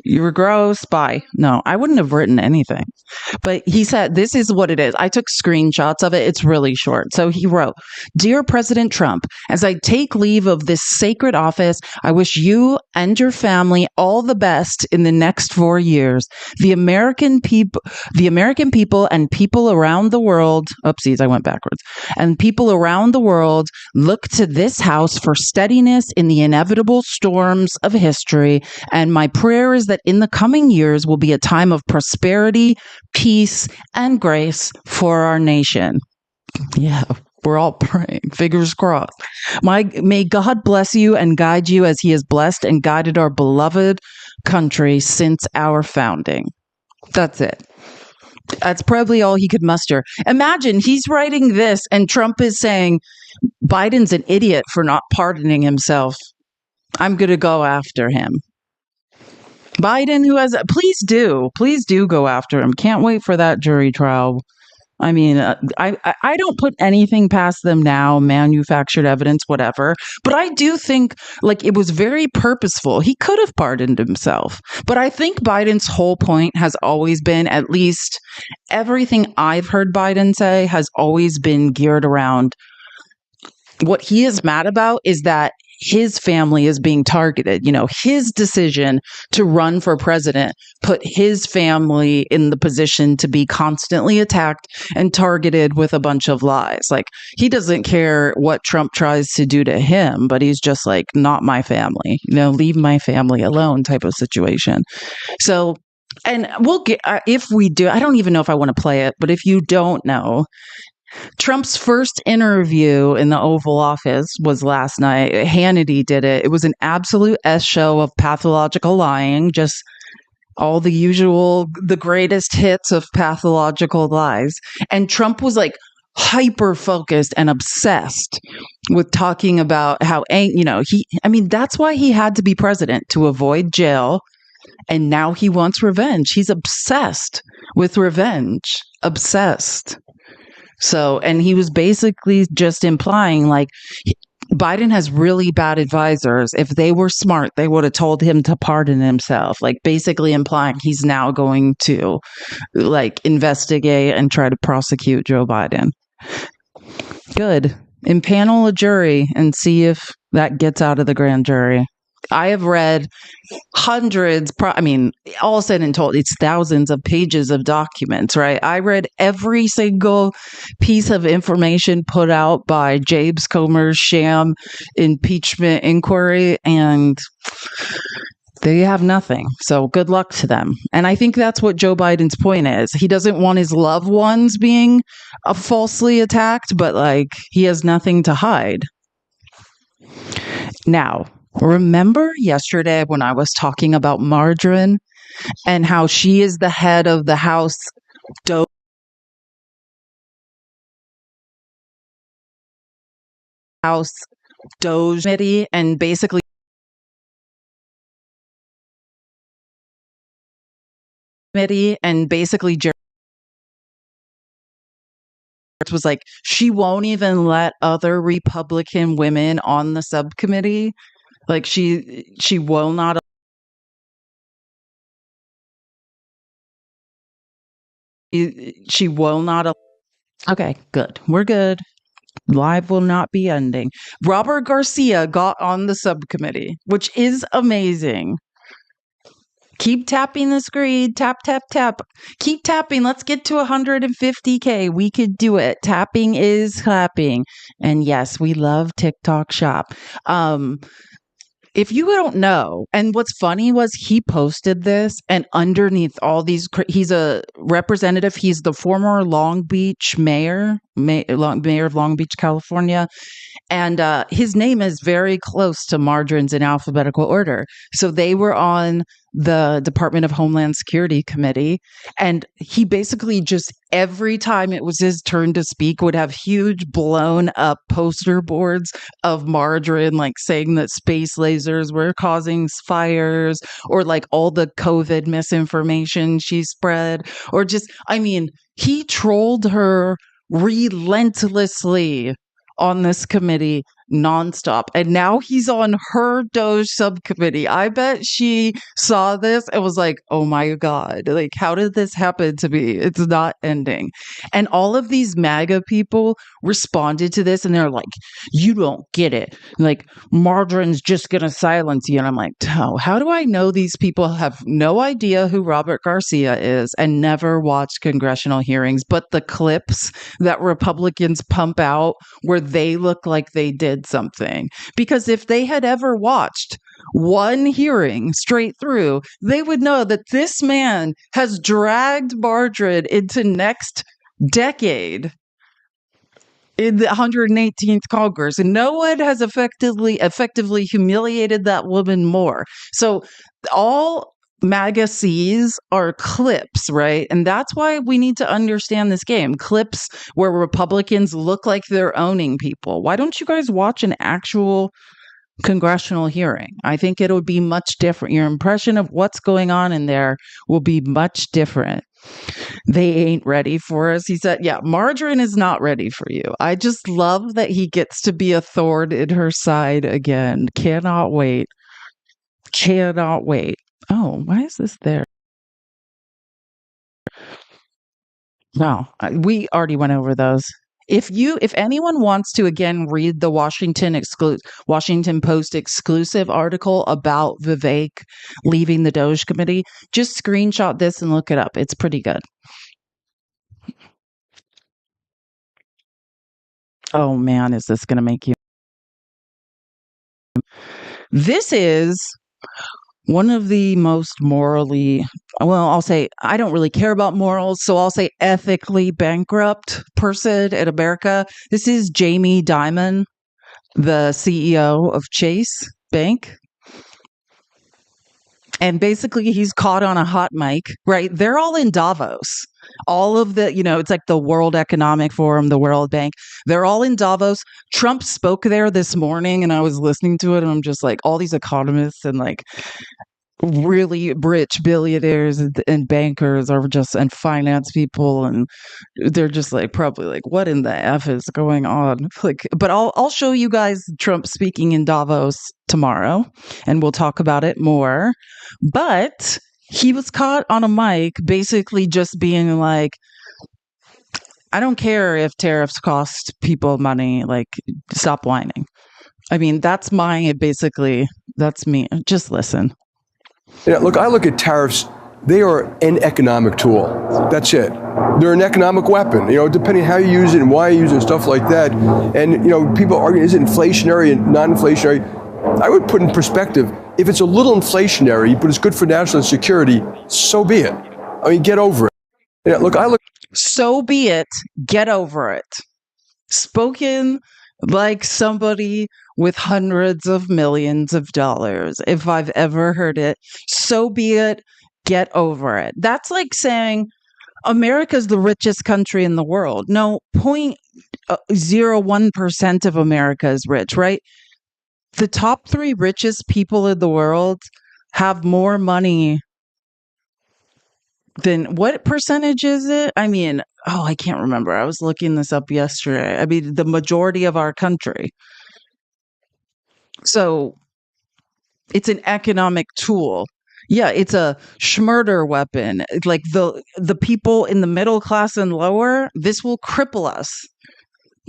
S1: You were gross. Bye. No, I wouldn't have written anything. But he said, this is what it is. I took screenshots of it. It's really short. So he wrote, Dear President Trump, as I take leave of this sacred office, I wish you and your family all the best in the next 4 years. The American people and people around the world, oopsies, I went backwards, and people around the world look to this house for steadiness in the inevitable storms of history. And my prayer is that in the coming years will be a time of prosperity, peace, and grace for our nation. Yeah, we're all praying. Fingers crossed. May God bless you and guide you as he has blessed and guided our beloved country since our founding. That's it. That's probably all he could muster. Imagine he's writing this and Trump is saying Biden's an idiot for not pardoning himself. I'm going to go after him. Biden, please do go after him. Can't wait for that jury trial. I mean, I don't put anything past them now, manufactured evidence, whatever. But I do think it was very purposeful. He could have pardoned himself. But I think Biden's whole point has always been, at least everything I've heard Biden say has always been geared around what he is mad about is that his family is being targeted. His decision to run for president put his family in the position to be constantly attacked and targeted with a bunch of lies. He doesn't care what Trump tries to do to him, but he's just not my family, leave my family alone type of situation. So, and we'll get, if we do, I don't even know if I want to play it, but if you don't know, Trump's first interview in the Oval Office was last night. Hannity did it. It was an absolute S show of pathological lying, just all the usual, the greatest hits of pathological lies. And Trump was hyper focused and obsessed with talking about how, that's why he had to be president, to avoid jail. And now he wants revenge. He's obsessed with revenge. Obsessed. So, and he was basically just implying Biden has really bad advisors. If they were smart, they would have told him to pardon himself, basically implying he's now going to investigate and try to prosecute Joe Biden. Good. Impanel a jury and see if that gets out of the grand jury. I have read hundreds, all said and told, it's thousands of pages of documents, right? I read every single piece of information put out by James Comer's sham impeachment inquiry, and they have nothing. So good luck to them. And I think that's what Joe Biden's point is. He doesn't want his loved ones being falsely attacked, but like he has nothing to hide. Now, remember yesterday when I was talking about Margarine and how she is the head of the House DOGE committee, and basically Jared was like, she won't even let other Republican women on the subcommittee. Like she will not. She will not. Okay, good. We're good. Live will not be ending. Robert Garcia got on the subcommittee, which is amazing. Keep tapping the screen. Tap, tap, tap. Keep tapping. Let's get to 150K. We could do it. Tapping is clapping. And yes, we love TikTok Shop. If you don't know, and what's funny was he posted this, and underneath all these, he's a representative. He's the former Long Beach mayor of Long Beach, California. And his name is very close to Margarine's in alphabetical order. So they were on the Department of Homeland Security Committee. And he basically just, every time it was his turn to speak, would have huge blown up poster boards of Margarine, like saying that space lasers were causing fires, or like all the COVID misinformation she spread, or just, he trolled her relentlessly on this committee nonstop. And now he's on her DOGE subcommittee. I bet she saw this and was like, oh my God, like, how did this happen to me? It's not ending. And all of these MAGA people responded to this and they're like, you don't get it. Like, Margarine's just going to silence you. And I'm like, oh, how do I know these people have no idea who Robert Garcia is and never watched congressional hearings, but the clips that Republicans pump out where they look like they did something? Because if they had ever watched one hearing straight through, they would know that this man has dragged Margarine into next decade in the 118th Congress, and no one has effectively humiliated that woman more. So all MAGA sees are clips, right? And that's why we need to understand this game. Clips where Republicans look like they're owning people. Why don't you guys watch an actual congressional hearing? I think it'll be much different. Your impression of what's going on in there will be much different. They ain't ready for us. He said, yeah, Margarine is not ready for you. I just love that he gets to be a thorn in her side again. Cannot wait. Cannot wait. Oh, why is this there? No, we already went over those. If anyone wants to again read the Washington Post exclusive article about Vivek leaving the DOGE committee, just screenshot this and look it up. It's pretty good. Oh man, is this going to make you? This is one of the most morally, well, I'll say, I don't really care about morals, so I'll say ethically bankrupt person in America. This is Jamie Dimon, the CEO of Chase Bank. And basically, he's caught on a hot mic, right? They're all in Davos. All of the, it's like the World Economic Forum, the World Bank. They're all in Davos. Trump spoke there this morning, and I was listening to it, and I'm just like, all these economists and like really rich billionaires and bankers are just, and finance people, and they're just like, probably like, what in the F is going on? Like, but I'll show you guys Trump speaking in Davos tomorrow, and we'll talk about it more. But he was caught on a mic basically just being like, I don't care if tariffs cost people money, like, stop whining. I mean, that's me. Just listen.
S5: Look, I look at tariffs. They are an economic tool. That's it. They're an economic weapon, depending how you use it and why you use it and stuff like that. And, people argue, is it inflationary and non-inflationary? I would put in perspective, if it's a little inflationary, but it's good for national security, so be it. I mean, get over it.
S1: So be it. Get over it. Spoken like somebody with hundreds of millions of dollars, if I've ever heard it. So be it. Get over it. That's like saying America's the richest country in the world. No, 0.01% of America is rich, right? The top 3 richest people in the world have more money than, what percentage is it? I mean, I can't remember. I was looking this up yesterday. I mean, the majority of our country. So it's an economic tool. Yeah, it's a schmurder weapon. Like the people in the middle class and lower, this will cripple us.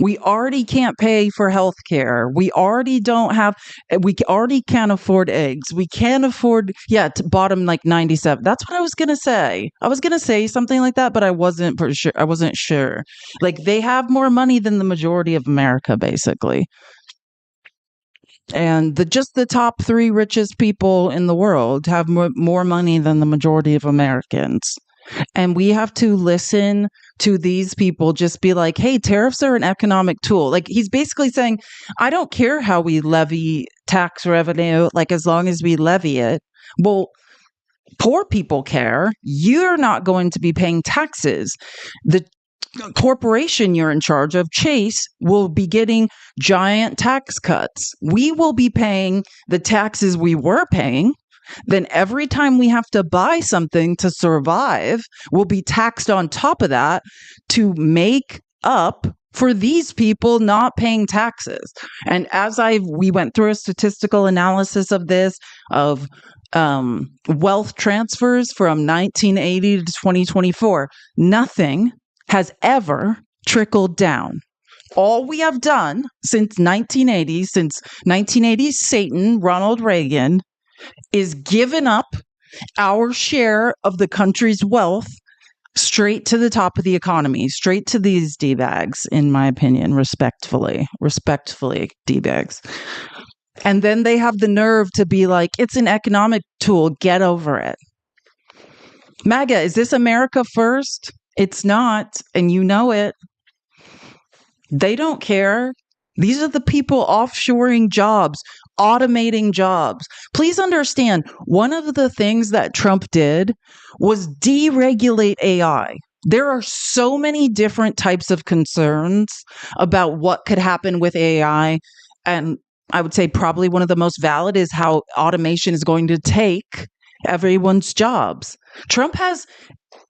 S1: We already can't pay for health care. We already can't afford eggs. We can't afford, to bottom like 97. That's what I was going to say. I was going to say something like that, but I wasn't sure. I wasn't sure. Like, they have more money than the majority of America, basically. And just the top 3 richest people in the world have more money than the majority of Americans. And we have to listen to these people just be like, hey, tariffs are an economic tool. Like, he's basically saying, I don't care how we levy tax revenue, like, as long as we levy it. Well, poor people care. You're not going to be paying taxes. The corporation you're in charge of, Chase, will be getting giant tax cuts. We will be paying the taxes we were paying. Then every time we have to buy something to survive, we'll be taxed on top of that to make up for these people not paying taxes. And as we went through a statistical analysis of this, of wealth transfers from 1980 to 2024, nothing has ever trickled down. All we have done since 1980, Satan, Ronald Reagan, is given up our share of the country's wealth straight to the top of the economy, straight to these D-bags, in my opinion, respectfully, D-bags. And then they have the nerve to be like, it's an economic tool, get over it. MAGA, is this America first? It's not, and you know it. They don't care. These are the people offshoring jobs, automating jobs. Please understand, one of the things that Trump did was deregulate AI. There are so many different types of concerns about what could happen with AI. And I would say probably one of the most valid is how automation is going to take everyone's jobs.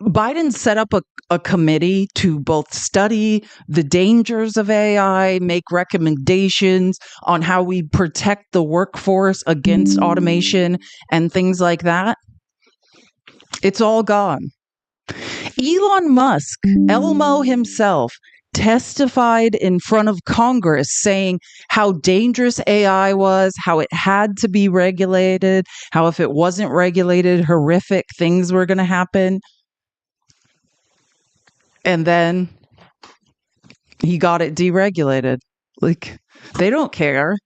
S1: Biden set up a committee to both study the dangers of AI, make recommendations on how we protect the workforce against automation and things like that. It's all gone. Elon Musk, Elmo himself, testified in front of Congress saying how dangerous AI was, how it had to be regulated, how if it wasn't regulated, horrific things were going to happen. And then he got it deregulated. Like, they don't care.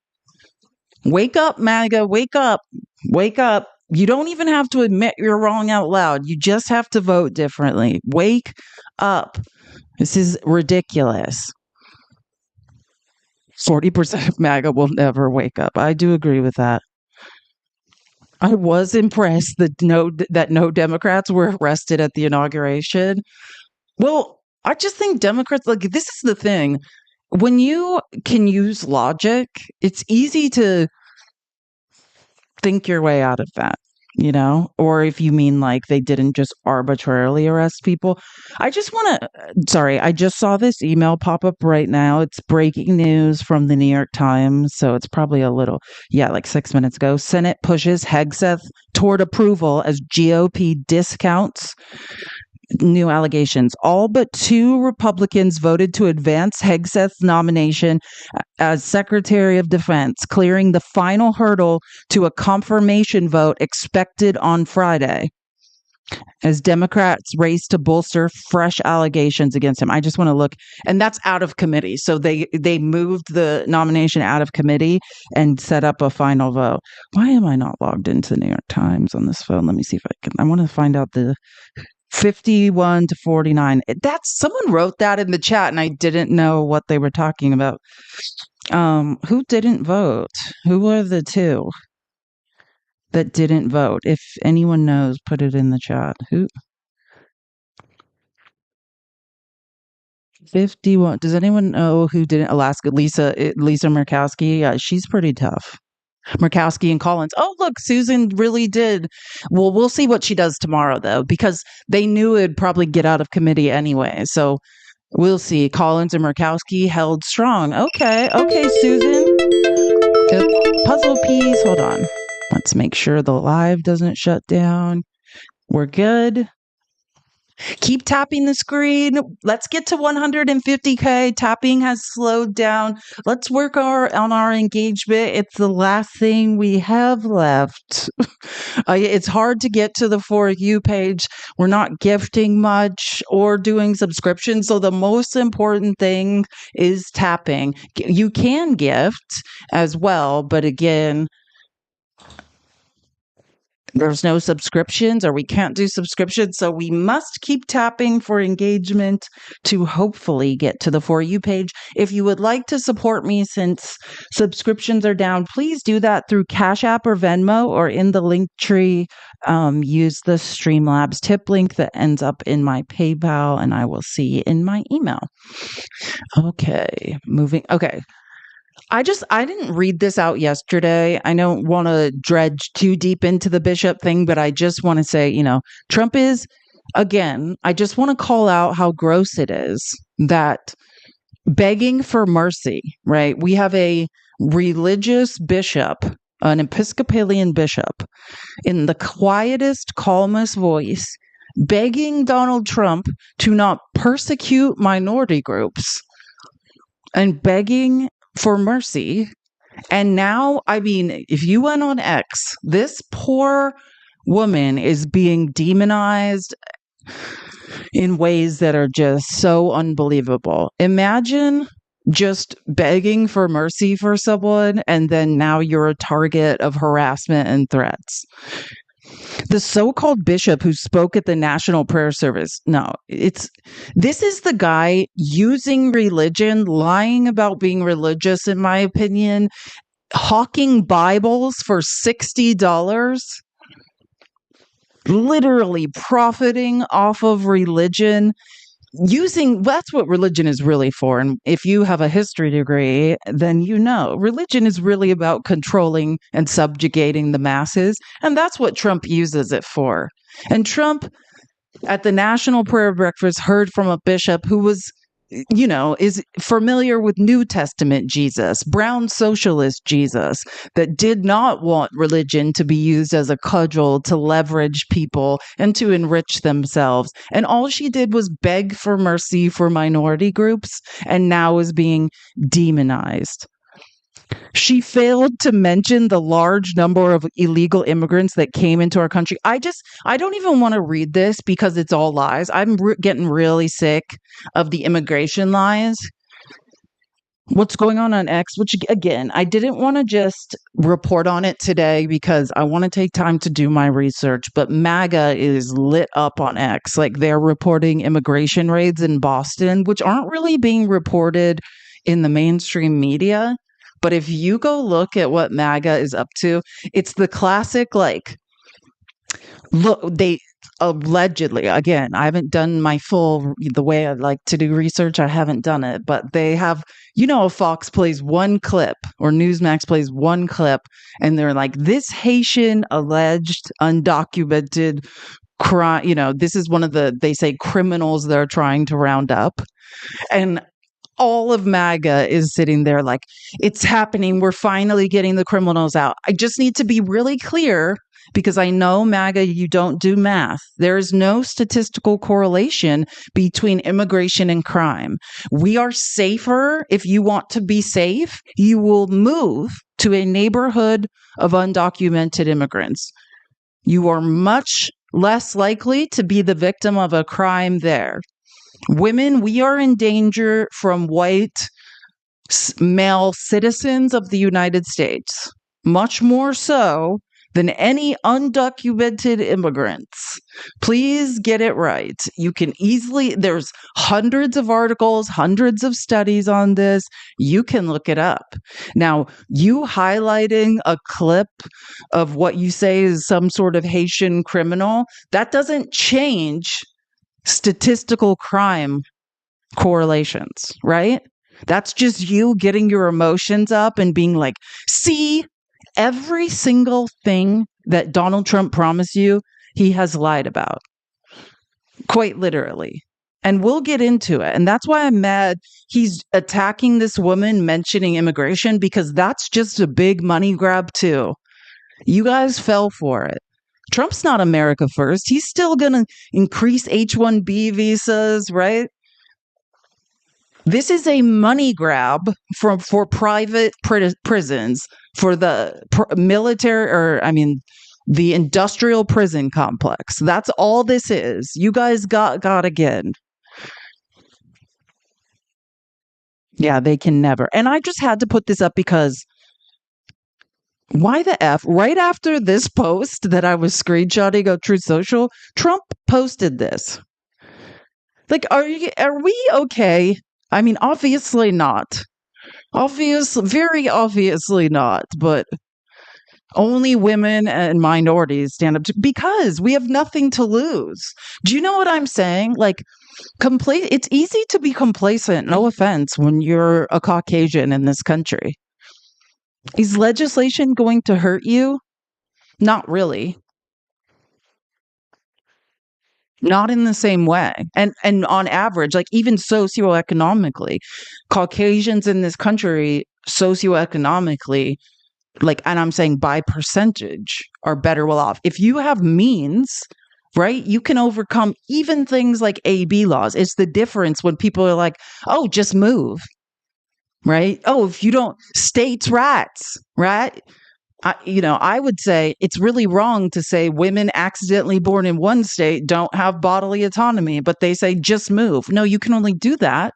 S1: Wake up, MAGA. Wake up. Wake up. You don't even have to admit you're wrong out loud. You just have to vote differently. Wake up. This is ridiculous. 40% of MAGA will never wake up. I do agree with that. I was impressed that no Democrats were arrested at the inauguration. Well, I just think Democrats, like, this is the thing. When you can use logic, it's easy to think your way out of that, or if you mean like they didn't just arbitrarily arrest people. I just saw this email pop up right now. It's breaking news from the New York Times. So it's probably like 6 minutes ago. Senate pushes Hegseth toward approval as GOP discounts new allegations. All but 2 Republicans voted to advance Hegseth's nomination as Secretary of Defense, clearing the final hurdle to a confirmation vote expected on Friday, as Democrats race to bolster fresh allegations against him. I just want to look, and that's out of committee. So they moved the nomination out of committee and set up a final vote. Why am I not logged into the New York Times on this phone? Let me see if I want to find out the 51 to 49. That's, someone wrote that in the chat and I didn't know what they were talking about. Who didn't vote? Who were the 2 that didn't vote? If anyone knows, put it in the chat. Who? 51. Does anyone know who didn't? Alaska, Lisa Murkowski. She's pretty tough. Murkowski and Collins. Oh, look, Susan really did. Well, we'll see what she does tomorrow, though, because they knew it'd probably get out of committee anyway. So we'll see. Collins and Murkowski held strong. Okay, Susan. The puzzle piece. Hold on. Let's make sure the live doesn't shut down. We're good. Keep tapping the screen. Let's get to 150K. Tapping has slowed down. Let's work on our engagement. It's the last thing we have left. It's hard to get to the For You page. We're not gifting much or doing subscriptions. So the most important thing is tapping. You can gift as well, but again, there's no subscriptions, or we can't do subscriptions. So we must keep tapping for engagement to hopefully get to the For You page. If you would like to support me, since subscriptions are down, please do that through Cash App or Venmo, or in the link tree. Use the Streamlabs tip link that ends up in my PayPal, and I will see in my email. Okay, moving. Okay. I didn't read this out yesterday. I don't want to dredge too deep into the bishop thing, but I just want to say, Trump is, again, I just want to call out how gross it is that begging for mercy, right? We have a religious bishop, an Episcopalian bishop, in the quietest, calmest voice, begging Donald Trump to not persecute minority groups and begging for mercy. And now, if you went on X, this poor woman is being demonized in ways that are just so unbelievable. Imagine just begging for mercy for someone, and then now you're a target of harassment and threats. The so-called bishop who spoke at the National Prayer Service. This is the guy using religion, lying about being religious, in my opinion, hawking Bibles for $60, literally profiting off of religion. That's what religion is really for. And if you have a history degree, then religion is really about controlling and subjugating the masses. And that's what Trump uses it for. And Trump, at the National Prayer Breakfast, heard from a bishop who was, is familiar with New Testament Jesus, brown socialist Jesus, that did not want religion to be used as a cudgel to leverage people and to enrich themselves. And all she did was beg for mercy for minority groups, and now is being demonized. She failed to mention the large number of illegal immigrants that came into our country. I don't even want to read this because it's all lies. I'm getting really sick of the immigration lies. What's going on X, which again, I didn't want to just report on it today because I want to take time to do my research, but MAGA is lit up on X. Like, they're reporting immigration raids in Boston, which aren't really being reported in the mainstream media. But if you go look at what MAGA is up to, it's the classic, they allegedly, again, I haven't done the way I like to do research, I haven't done it, but they have, Fox plays one clip or Newsmax plays one clip, and they're like, this Haitian alleged undocumented crime, this is one of they say criminals they're trying to round up. And all of MAGA is sitting there like, it's happening. We're finally getting the criminals out. I just need to be really clear because I know, MAGA, you don't do math. There is no statistical correlation between immigration and crime. We are safer. If you want to be safe, you will move to a neighborhood of undocumented immigrants. You are much less likely to be the victim of a crime there. Women, we are in danger from white male citizens of the United States, much more so than any undocumented immigrants. Please get it right. You can easily, there's hundreds of articles, hundreds of studies on this. You can look it up. Now, you highlighting a clip of what you say is some sort of Haitian criminal, that doesn't change statistical crime correlations, right? That's just you getting your emotions up and being like, see, every single thing that Donald Trump promised you, he has lied about. Quite literally. And we'll get into it. And that's why I'm mad he's attacking this woman mentioning immigration, because that's just a big money grab too. You guys fell for it. Trump's not America first. He's still going to increase H-1B visas, right? This is a money grab for private prisons, for the military, the industrial prison complex. That's all this is. You guys got again. Yeah, they can never. And I just had to put this up because why the F? Right after this post that I was screenshotting on Truth Social, Trump posted this. Like, are we okay? I mean, obviously not. Very obviously not, but only women and minorities stand up because we have nothing to lose. Do you know what I'm saying? Like, it's easy to be complacent, no offense, when you're a Caucasian in this country. Is legislation going to hurt you? Not really. Not in the same way. And on average, like even socioeconomically, Caucasians in this country, socioeconomically, like, and I'm saying by percentage, are better well off. If you have means, right, you can overcome even things like AB laws. It's the difference when people are like, oh, just move, right? Oh, if you don't, states' rights, right? I would say it's really wrong to say women accidentally born in one state don't have bodily autonomy, but they say just move. No, you can only do that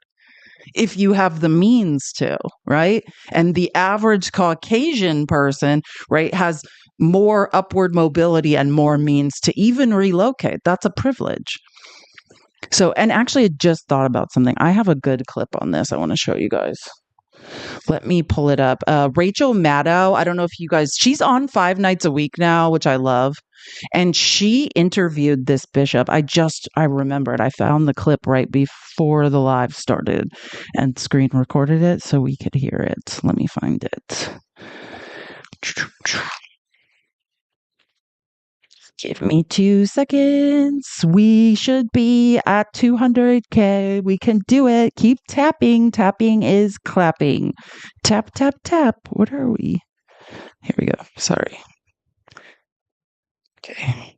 S1: if you have the means to, right? And the average Caucasian person, right, has more upward mobility and more means to even relocate. That's a privilege. So, and actually I just thought about something. I have a good clip on this I want to show you guys. Let me pull it up. Rachel Maddow, I don't know if you guys, she's on 5 nights a week now, which I love. And she interviewed this bishop. I remembered. I found the clip right before the live started and screen recorded it so we could hear it. Let me find it. Give me 2 seconds. We should be at 200K. We can do it. Keep tapping. Tapping is clapping. Tap, tap, tap. What are we? Here we go. Sorry. Okay.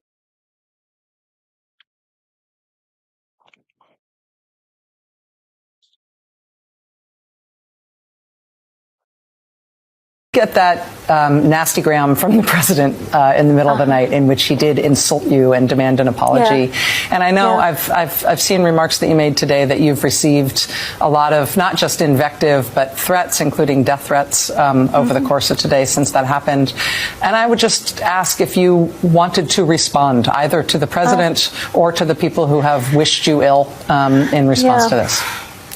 S6: Get that nasty gram from the president in the middle of the night, in which he did insult you and demand an apology. Yeah. And I know I've seen remarks that you made today that you've received a lot of not just invective but threats, including death threats, over the course of today since that happened. And I would just ask if you wanted to respond either to the president or to the people who have wished you ill in response to this.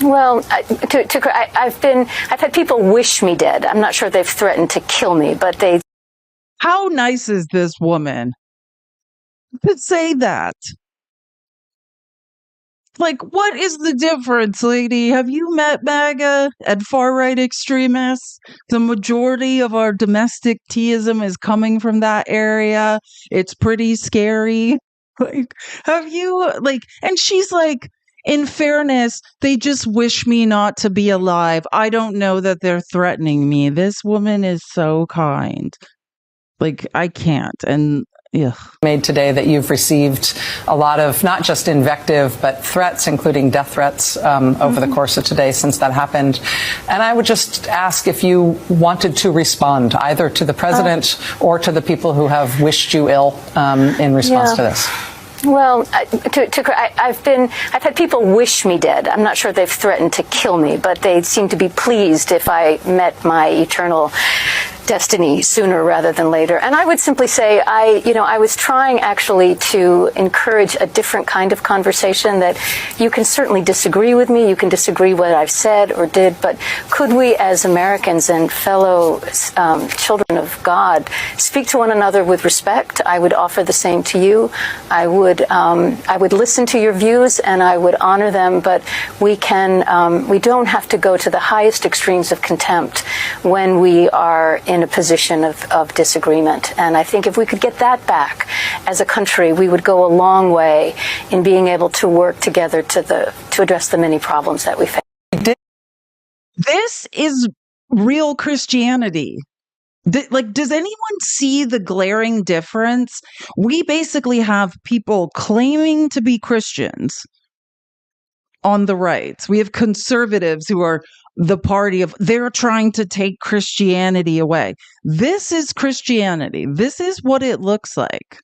S7: Well, I've had people wish me dead. I'm not sure they've threatened to kill me, but they.
S1: How nice is this woman to say that? Like, what is the difference, lady? Have you met MAGA and far-right extremists? The majority of our domestic teaism is coming from that area. It's pretty scary. Like, have you, like, and she's like, in fairness, they just wish me not to be alive. I don't know that they're threatening me. This woman is so kind. Like, I can't. And Yeah.
S6: Made today that you've received a lot of not just invective but threats, including death threats, over the course of today since that happened. And I would just ask if you wanted to respond either to the president or to the people who have wished you ill in response to this.
S7: Well, I've had people wish me dead. I'm not sure they've threatened to kill me, but they seem to be pleased if I met my eternal destiny sooner rather than later. And I would simply say I was trying actually to encourage a different kind of conversation, that you can certainly disagree with me, you can disagree what I've said or did, but could we as Americans and fellow children of God speak to one another with respect? I would offer the same to you. I would listen to your views and I would honor them, but we don't have to go to the highest extremes of contempt when we are in a position of disagreement. And I think if we could get that back as a country, we would go a long way in being able to work together to address the many problems that we face.
S1: This is real Christianity. Does anyone see the glaring difference? We basically have people claiming to be Christians on the right. We have conservatives who are the party of, they're trying to take Christianity away. This is Christianity. This is what it looks like.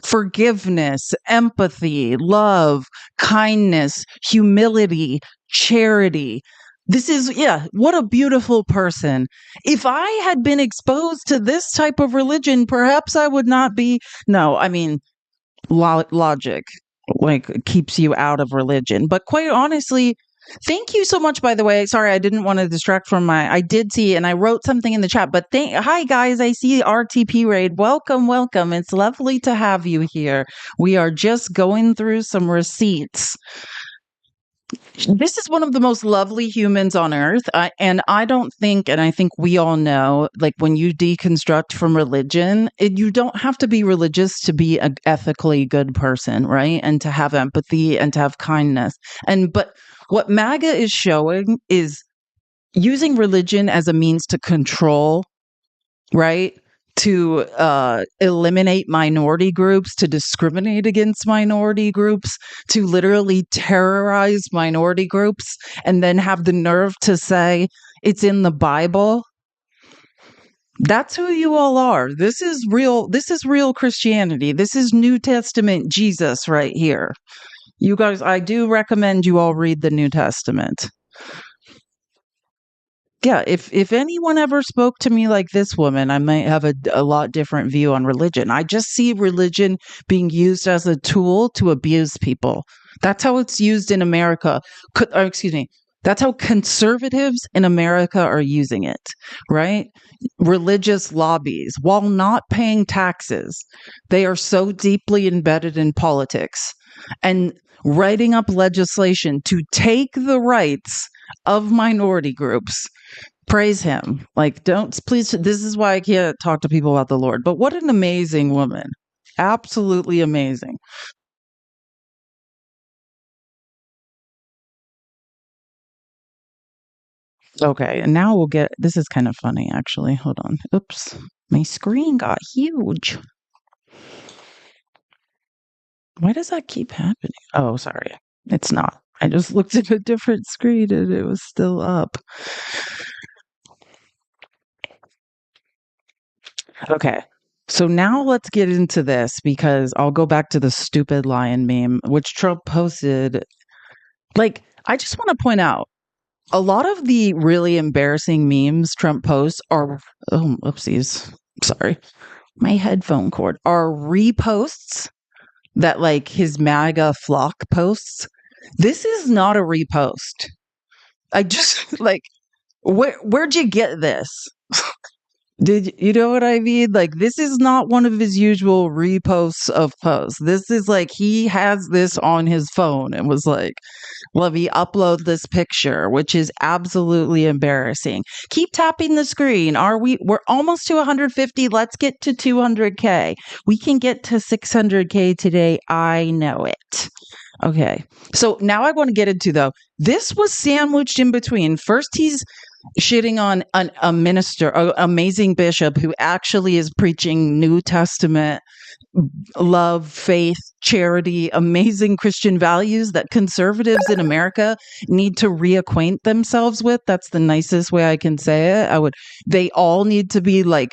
S1: Forgiveness, empathy, love, kindness, humility, charity. This is, what a beautiful person. If I had been exposed to this type of religion, perhaps I would not be. No, I mean, logic, keeps you out of religion. But quite honestly, thank you so much, by the way. Sorry, I didn't want to distract from I did see, and I wrote something in the chat, but hi guys, I see RTP Raid. Welcome. It's lovely to have you here. We are just going through some receipts. This is one of the most lovely humans on earth. And I think we all know, when you deconstruct from religion, you don't have to be religious to be an ethically good person, right? And to have empathy and to have kindness. But what MAGA is showing is using religion as a means to control, right? To eliminate minority groups, to discriminate against minority groups, to literally terrorize minority groups, and then have the nerve to say it's in the Bible. That's who you all are. This is real Christianity. This is New Testament Jesus right here. You guys, I do recommend you all read the New Testament. Yeah, if anyone ever spoke to me like this woman, I might have a lot different view on religion. I just see religion being used as a tool to abuse people. That's how it's used in America. That's how conservatives in America are using it, right? Religious lobbies, while not paying taxes, they are so deeply embedded in politics and writing up legislation to take the rights of minority groups. Praise him. Please, this is why I can't talk to people about the Lord. But what an amazing woman. Absolutely amazing. Okay, and now we'll get, this is kind of funny, actually. Hold on. Oops. My screen got huge. Why does that keep happening? Oh, sorry. It's not. I just looked at a different screen and it was still up. Okay. So now let's get into this, because I'll go back to the stupid lion meme, which Trump posted. I just want to point out, a lot of the really embarrassing memes Trump posts are, oh, oopsies. Sorry. My headphone cord are reposts that his MAGA flock posts. This is not a repost. I just where'd you get this? Did you know what I mean? This is not one of his usual reposts of posts. This is he has this on his phone and was let me upload this picture, which is absolutely embarrassing. Keep tapping the screen. We're almost to 150. Let's get to 200K. We can get to 600K today. I know it. Okay. So now I want to get into, though, this was sandwiched in between. First, he's shitting on a minister, an amazing bishop who actually is preaching New Testament love, faith, charity, amazing Christian values that conservatives in America need to reacquaint themselves with. That's the nicest way I can say it. They all need to be like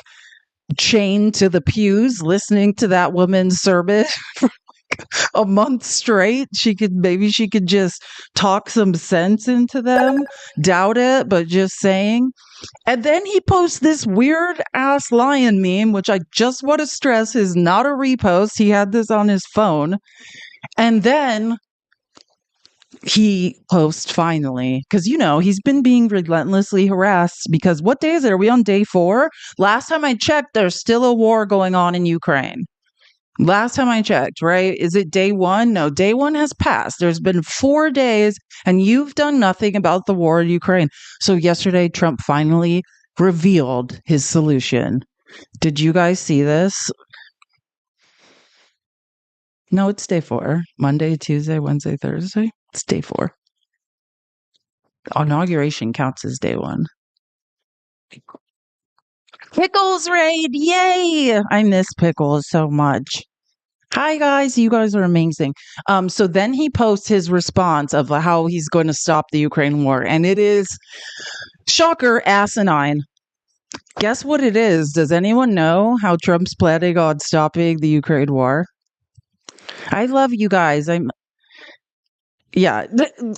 S1: chained to the pews listening to that woman's sermon for like a month straight. She could just talk some sense into them. Doubt it, but just saying. And then he posts this weird ass lion meme, which I just want to stress is not a repost. He had this on his phone. And then he posts finally, because, he's been being relentlessly harassed because what day is it? Are we on day 4? Last time I checked, there's still a war going on in Ukraine. Last time I checked, right? Is it day 1? No, day 1 has passed. There's been 4 days and you've done nothing about the war in Ukraine. So yesterday, Trump finally revealed his solution. Did you guys see this? No, it's day 4. Monday, Tuesday, Wednesday, Thursday. It's day 4. The inauguration counts as day 1. Pickles raid! Yay! I miss Pickles so much. Hi guys, you guys are amazing. So then he posts his response of how he's going to stop the Ukraine war, and it is, shocker, asinine. Guess what it is? Does anyone know how Trump's planning on stopping the Ukraine war? I love you guys.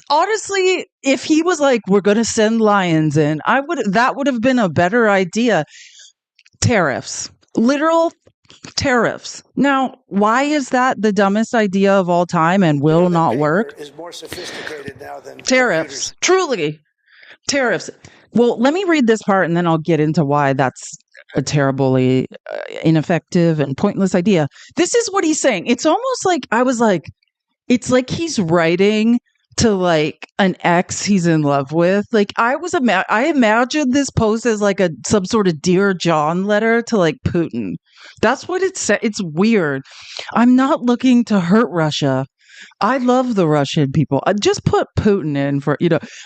S1: Honestly, if he was like, we're going to send lions in, that would have been a better idea. Tariffs. Literal tariffs. Now, why is that the dumbest idea of all time and will not work?
S2: Is more sophisticated now than
S1: tariffs.
S2: Computers.
S1: Truly. Tariffs. Well, let me read this part and then I'll get into why that's a terribly ineffective and pointless idea. This is what he's saying. It's almost like it's like he's writing to like an ex he's in love with. Like I imagined this post as like some sort of Dear John letter to like Putin. That's what it said. It's weird. I'm not looking to hurt Russia. I love the Russian people. I just put Putin in for,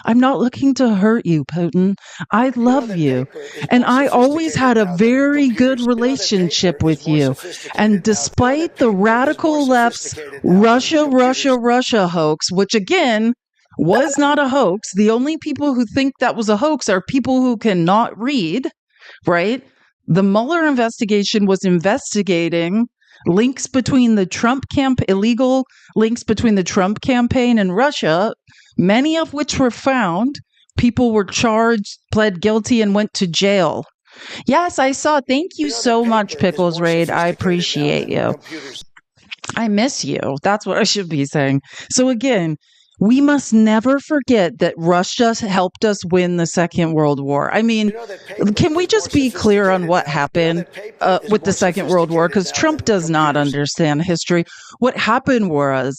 S1: I'm not looking to hurt you, Putin. I love you. And I always had a very good relationship with you. And despite the radical left's Russia hoax, which again was not a hoax, the only people who think that was a hoax are people who cannot read, right? The Mueller investigation was investigating links between the illegal links between the Trump campaign and Russia, many of which were found. People were charged, pled guilty, and went to jail. Yes, I saw. Thank you so much, Pickles Raid. I appreciate you. I miss you. That's what I should be saying. So again, we must never forget that Russia helped us win the Second World War. I mean, can we just be clear on what happened with the Second World War? Because Trump does not understand history. What happened was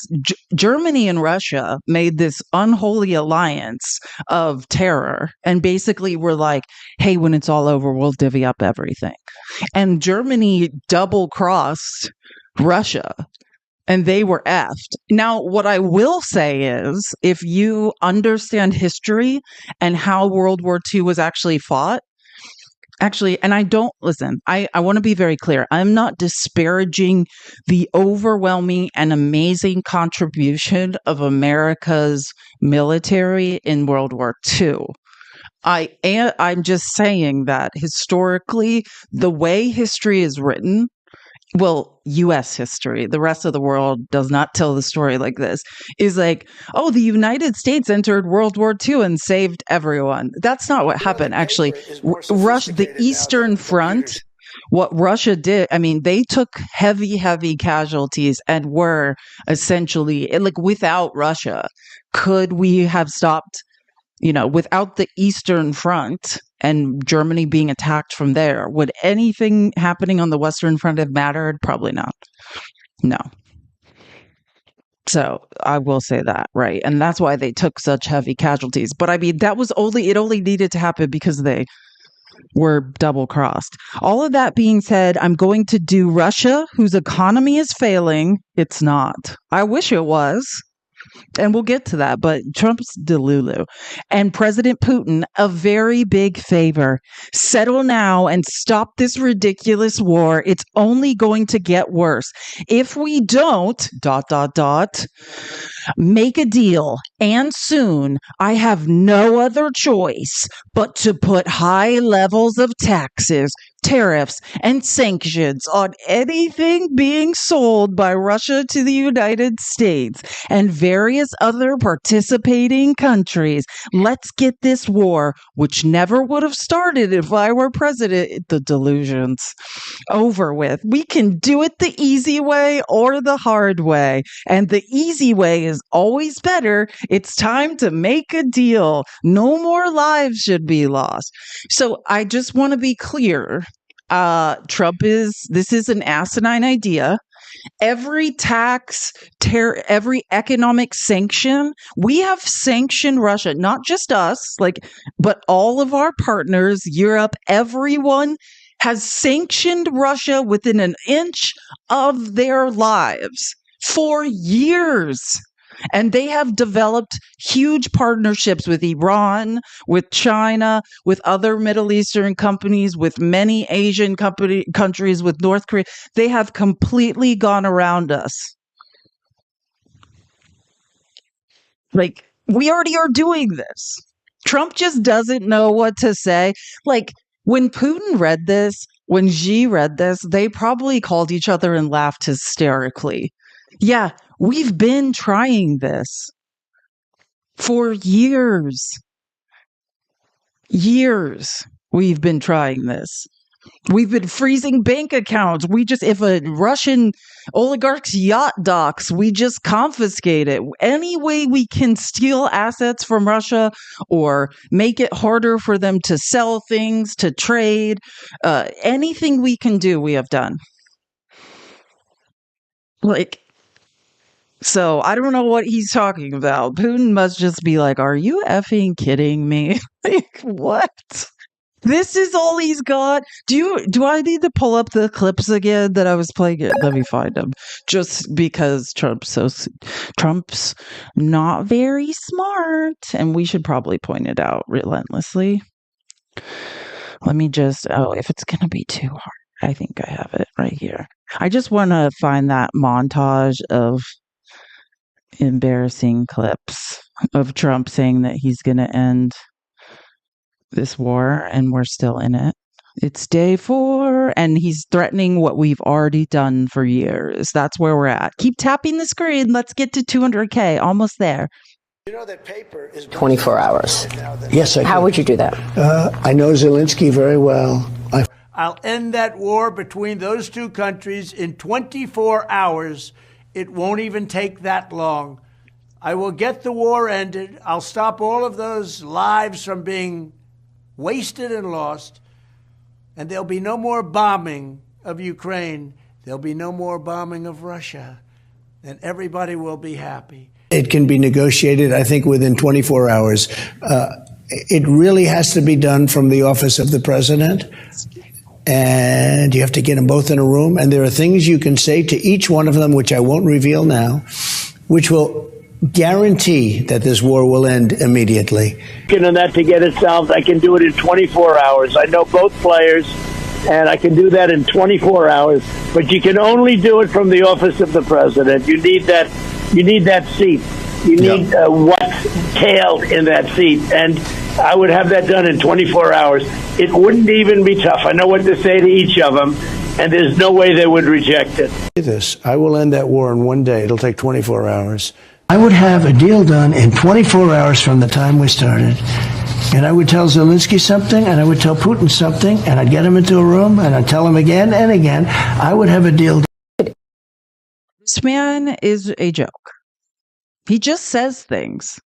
S1: Germany and Russia made this unholy alliance of terror and basically were like, hey, when it's all over, we'll divvy up everything. And Germany double-crossed Russia. And they were effed. Now, what I will say is, if you understand history and how World War II was actually fought, and I don't, listen, I want to be very clear. I'm not disparaging the overwhelming and amazing contribution of America's military in World War II. I'm just saying that historically, the way history is written, well, U.S. history, the rest of the world does not tell the story like this, is like, oh, the United States entered World War II and saved everyone. That's not what happened, actually. Russia, the Eastern Front, what Russia did, I mean, they took heavy casualties and were essentially, like, without Russia, could we have stopped, without the Eastern Front and Germany being attacked from there, would anything happening on the Western Front have mattered? Probably not. No. So I will say that, right? And that's why they took such heavy casualties. But I mean, it only needed to happen because they were double-crossed. All of that being said, I'm going to do Russia, whose economy is failing. It's not. I wish it was. And we'll get to that, but Trump's delulu. And President Putin, a very big favor. Settle now and stop this ridiculous war. It's only going to get worse. If we don't, ... make a deal, and soon, I have no other choice but to put high levels of taxes, tariffs, and sanctions on anything being sold by Russia to the United States and various other participating countries. Let's get this war, which never would have started if I were president, the delusions, over with. We can do it the easy way or the hard way. And the easy way is always better. It's time to make a deal. No more lives should be lost. So I just want to be clear. This is an asinine idea. Every tax, every economic sanction, we have sanctioned Russia, not just us, but all of our partners, Europe, everyone has sanctioned Russia within an inch of their lives for years. And they have developed huge partnerships with Iran, with China, with other Middle Eastern companies, with many Asian countries, with North Korea. They have completely gone around us. We already are doing this. Trump just doesn't know what to say. When Putin read this, when Xi read this, they probably called each other and laughed hysterically. Yeah, we've been trying this for years. Years we've been trying this. We've been freezing bank accounts. If a Russian oligarch's yacht docks, we just confiscate it. Any way we can steal assets from Russia or make it harder for them to sell things, to trade, anything we can do, we have done. So I don't know what he's talking about. Putin must just be like, are you effing kidding me? What? This is all he's got? Do I need to pull up the clips again that I was playing? Let me find them. Just because Trump's not very smart. And we should probably point it out relentlessly. Let me if it's going to be too hard, I think I have it right here. I just want to find that montage of embarrassing clips of Trump saying that he's going to end this war and we're still in it. It's day 4 and he's threatening what we've already done for years. That's where we're at. Keep tapping the screen. Let's get to 200K. Almost there.
S2: You know that paper is
S8: 24 hours.
S9: Yes, I do.
S8: How would you do that?
S9: I know Zelensky very well.
S10: I'll end that war between those two countries in 24 hours. It won't even take that long. I will get the war ended. I'll stop all of those lives from being wasted and lost. And there'll be no more bombing of Ukraine. There'll be no more bombing of Russia. And everybody will be happy.
S9: It can be negotiated, I think, within 24 hours. It really has to be done from the office of the president. And you have to get them both in a room. And there are things you can say to each one of them, which I won't reveal now, which will guarantee that this war will end immediately.
S11: And that to get it solved, I can do it in 24 hours. I know both players, and I can do that in 24 hours. But you can only do it from the office of the president. You need that seat. You need what's tailed in that seat. And I would have that done in 24 hours. It wouldn't even be tough. I know what to say to each of them, and there's no way they would reject it.
S9: I will end that war in one day. It'll take 24 hours. I would have a deal done in 24 hours from the time we started. And I would tell Zelensky something, and I would tell Putin something, and I'd get him into a room, and I'd tell him again and again. I would have a deal done.
S1: This man is a joke. He just says things.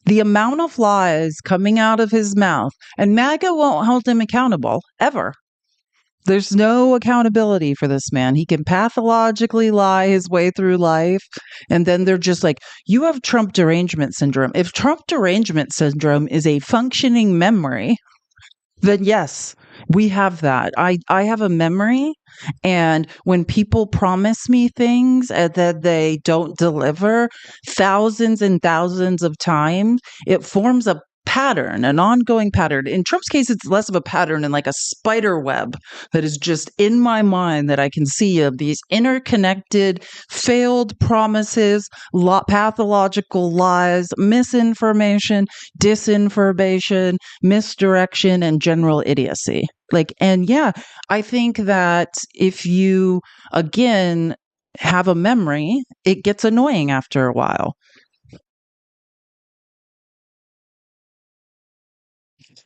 S1: The amount of lies coming out of his mouth, and MAGA won't hold him accountable, ever. There's no accountability for this man. He can pathologically lie his way through life, and then they're just like, you have Trump derangement syndrome. If Trump derangement syndrome is a functioning memory, then yes, We have that. I have a memory, and when people promise me things and that they don't deliver thousands and thousands of times, it forms a pattern, an ongoing pattern. In Trump's case, it's less of a pattern and like a spider web that is just in my mind that I can see of these interconnected, failed promises, pathological lies, misinformation, disinformation, misdirection, and general idiocy. And yeah, I think that if you, again, have a memory, it gets annoying after a while.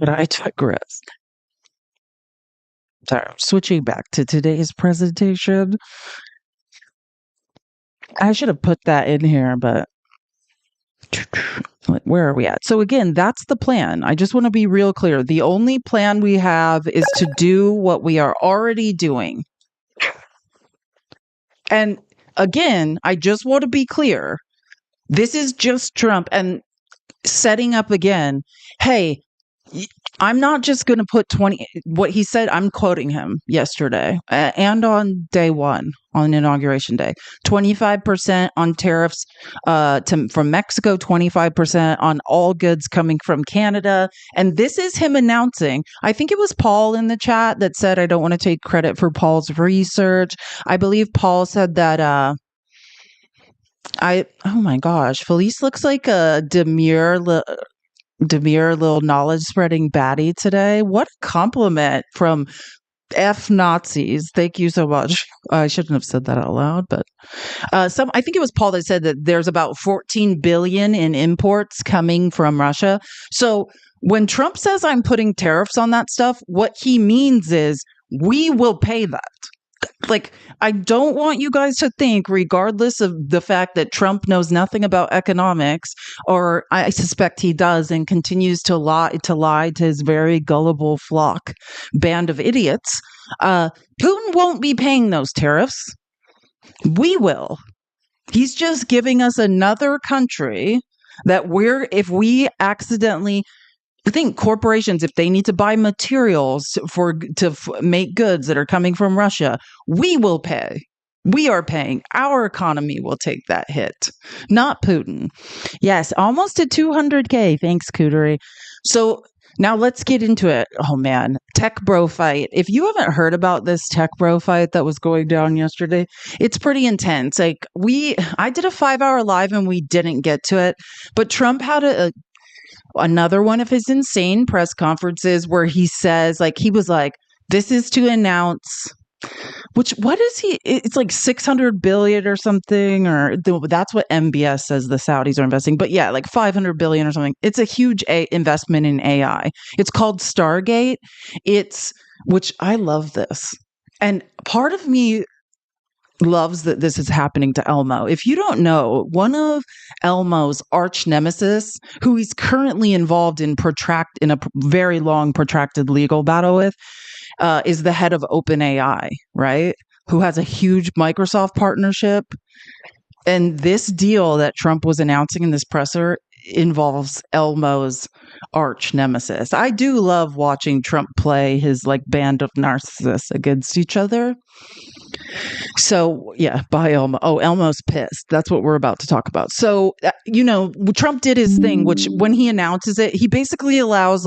S1: But I digress. Sorry, switching back to today's presentation. I should have put that in here, but where are we at? So again, that's the plan. I just want to be real clear. The only plan we have is to do what we are already doing. And again, I just want to be clear. This is just Trump and setting up again. Hey, I'm not just going to put what he said. I'm quoting him yesterday and on day one, on Inauguration Day, 25% on tariffs from Mexico, 25% on all goods coming from Canada. And this is him announcing, I think it was Paul in the chat that said, I don't want to take credit for Paul's research. I believe Paul said that, oh my gosh, Felice looks like a demure little knowledge spreading baddie today. What a compliment from F Nazis. Thank you so much. I shouldn't have said that out loud, but I think it was Paul that said that there's about 14 billion in imports coming from Russia. So when Trump says I'm putting tariffs on that stuff, what he means is we will pay that. I don't want you guys to think, regardless of the fact that Trump knows nothing about economics, or I suspect he does and continues to lie to his very gullible band of idiots, Putin won't be paying those tariffs. We will. He's just giving us another country that if we accidentally, I think corporations, if they need to buy materials to make goods that are coming from Russia, we will pay. We are paying. Our economy will take that hit, not Putin. Yes, almost at 200K. Thanks, Cootery. So now let's get into it. Oh man, tech bro fight. If you haven't heard about this tech bro fight that was going down yesterday, it's pretty intense. I did a 5-hour live and we didn't get to it, but Trump had another one of his insane press conferences where he says, he was like, this is to announce, what is he? It's like 600 billion or something, or that's what MBS says the Saudis are investing. But yeah, like 500 billion or something. It's a huge investment in AI. It's called Stargate. Which I love this. And part of me loves that this is happening to Elmo. If you don't know, one of Elmo's arch nemesis, who he's currently involved in a very long protracted legal battle with, is the head of OpenAI, right? Who has a huge Microsoft partnership. And this deal that Trump was announcing in this presser involves Elmo's arch nemesis. I do love watching Trump play his band of narcissists against each other. So yeah, bye Elmo. Oh, Elmo's pissed. That's what we're about to talk about. So, Trump did his thing, which when he announces it, he basically allows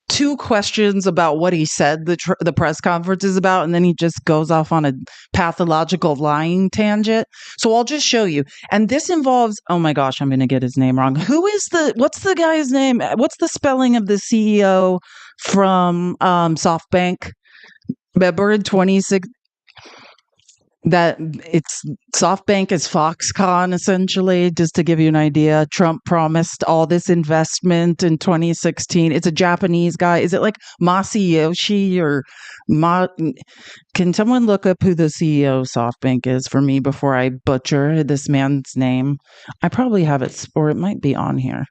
S1: 2 questions about what he said the press conference is about, and then he just goes off on a pathological lying tangent. So I'll just show you. And this involves, oh my gosh, I'm going to get his name wrong. What's the guy's name? What's the spelling of the CEO from SoftBank? Remember in 26 that it's SoftBank is Foxconn, essentially, just to give you an idea. Trump promised all this investment in 2016. It's a Japanese guy. Is it Masayoshi or Can someone look up who the CEO of SoftBank is for me before I butcher this man's name? I probably have it, or it might be on here.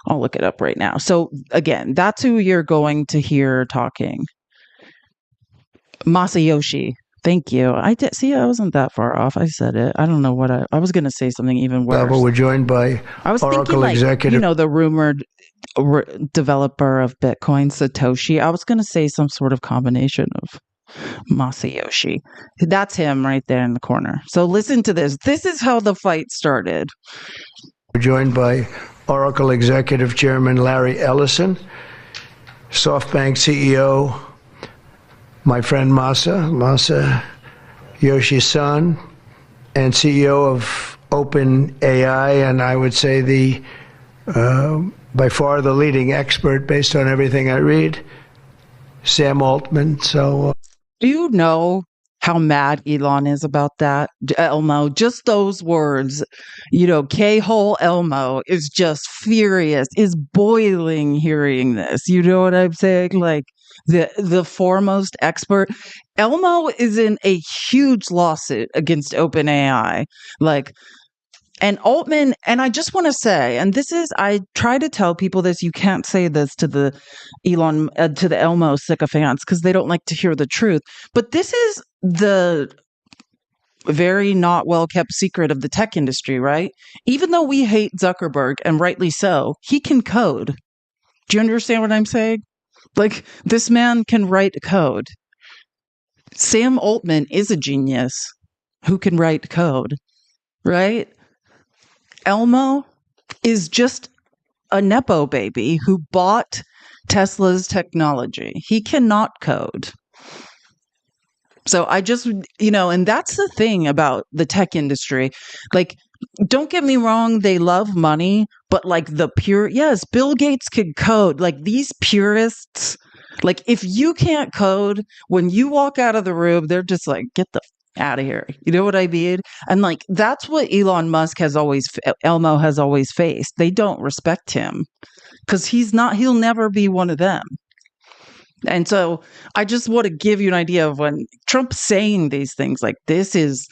S1: I'll look it up right now. So again, that's who you're going to hear talking. Masayoshi. Thank you. I wasn't that far off. I said it. I don't know what I was going to say something even worse.
S9: But we're joined by
S1: I was
S9: Oracle
S1: thinking
S9: executive.
S1: the rumored developer of Bitcoin, Satoshi. I was going to say some sort of combination of Masayoshi. That's him right there in the corner. So listen to this. This is how the fight started.
S9: We're joined by Oracle Executive Chairman Larry Ellison, SoftBank CEO, my friend Masa Yoshi's son, and CEO of OpenAI, and I would say the by far the leading expert based on everything I read, Sam Altman. So,
S1: do you know how mad Elon is about that? Elmo, just those words, K-hole Elmo is just furious, is boiling hearing this. You know what I'm saying? Like the foremost expert. Elmo is in a huge lawsuit against OpenAI. And Altman, and I just want to say, and I try to tell people this, you can't say this to the to the Elmo sycophants because they don't like to hear the truth. But this is the very not well kept secret of the tech industry, right? Even though we hate Zuckerberg, and rightly so, he can code. Do you understand what I'm saying? Like, this man can write code. Sam Altman is a genius who can write code, right? Elmo is just a Nepo baby who bought Tesla's technology. He cannot code. So I just, and that's the thing about the tech industry. Like, don't get me wrong, they love money, but yes, Bill Gates could code. Like, these purists, if you can't code, when you walk out of the room, they're just like, get the out of here. You know what I mean? And that's what Elmo has always faced. They don't respect him because he'll never be one of them. And so I just want to give you an idea of when Trump's saying these things, like, this is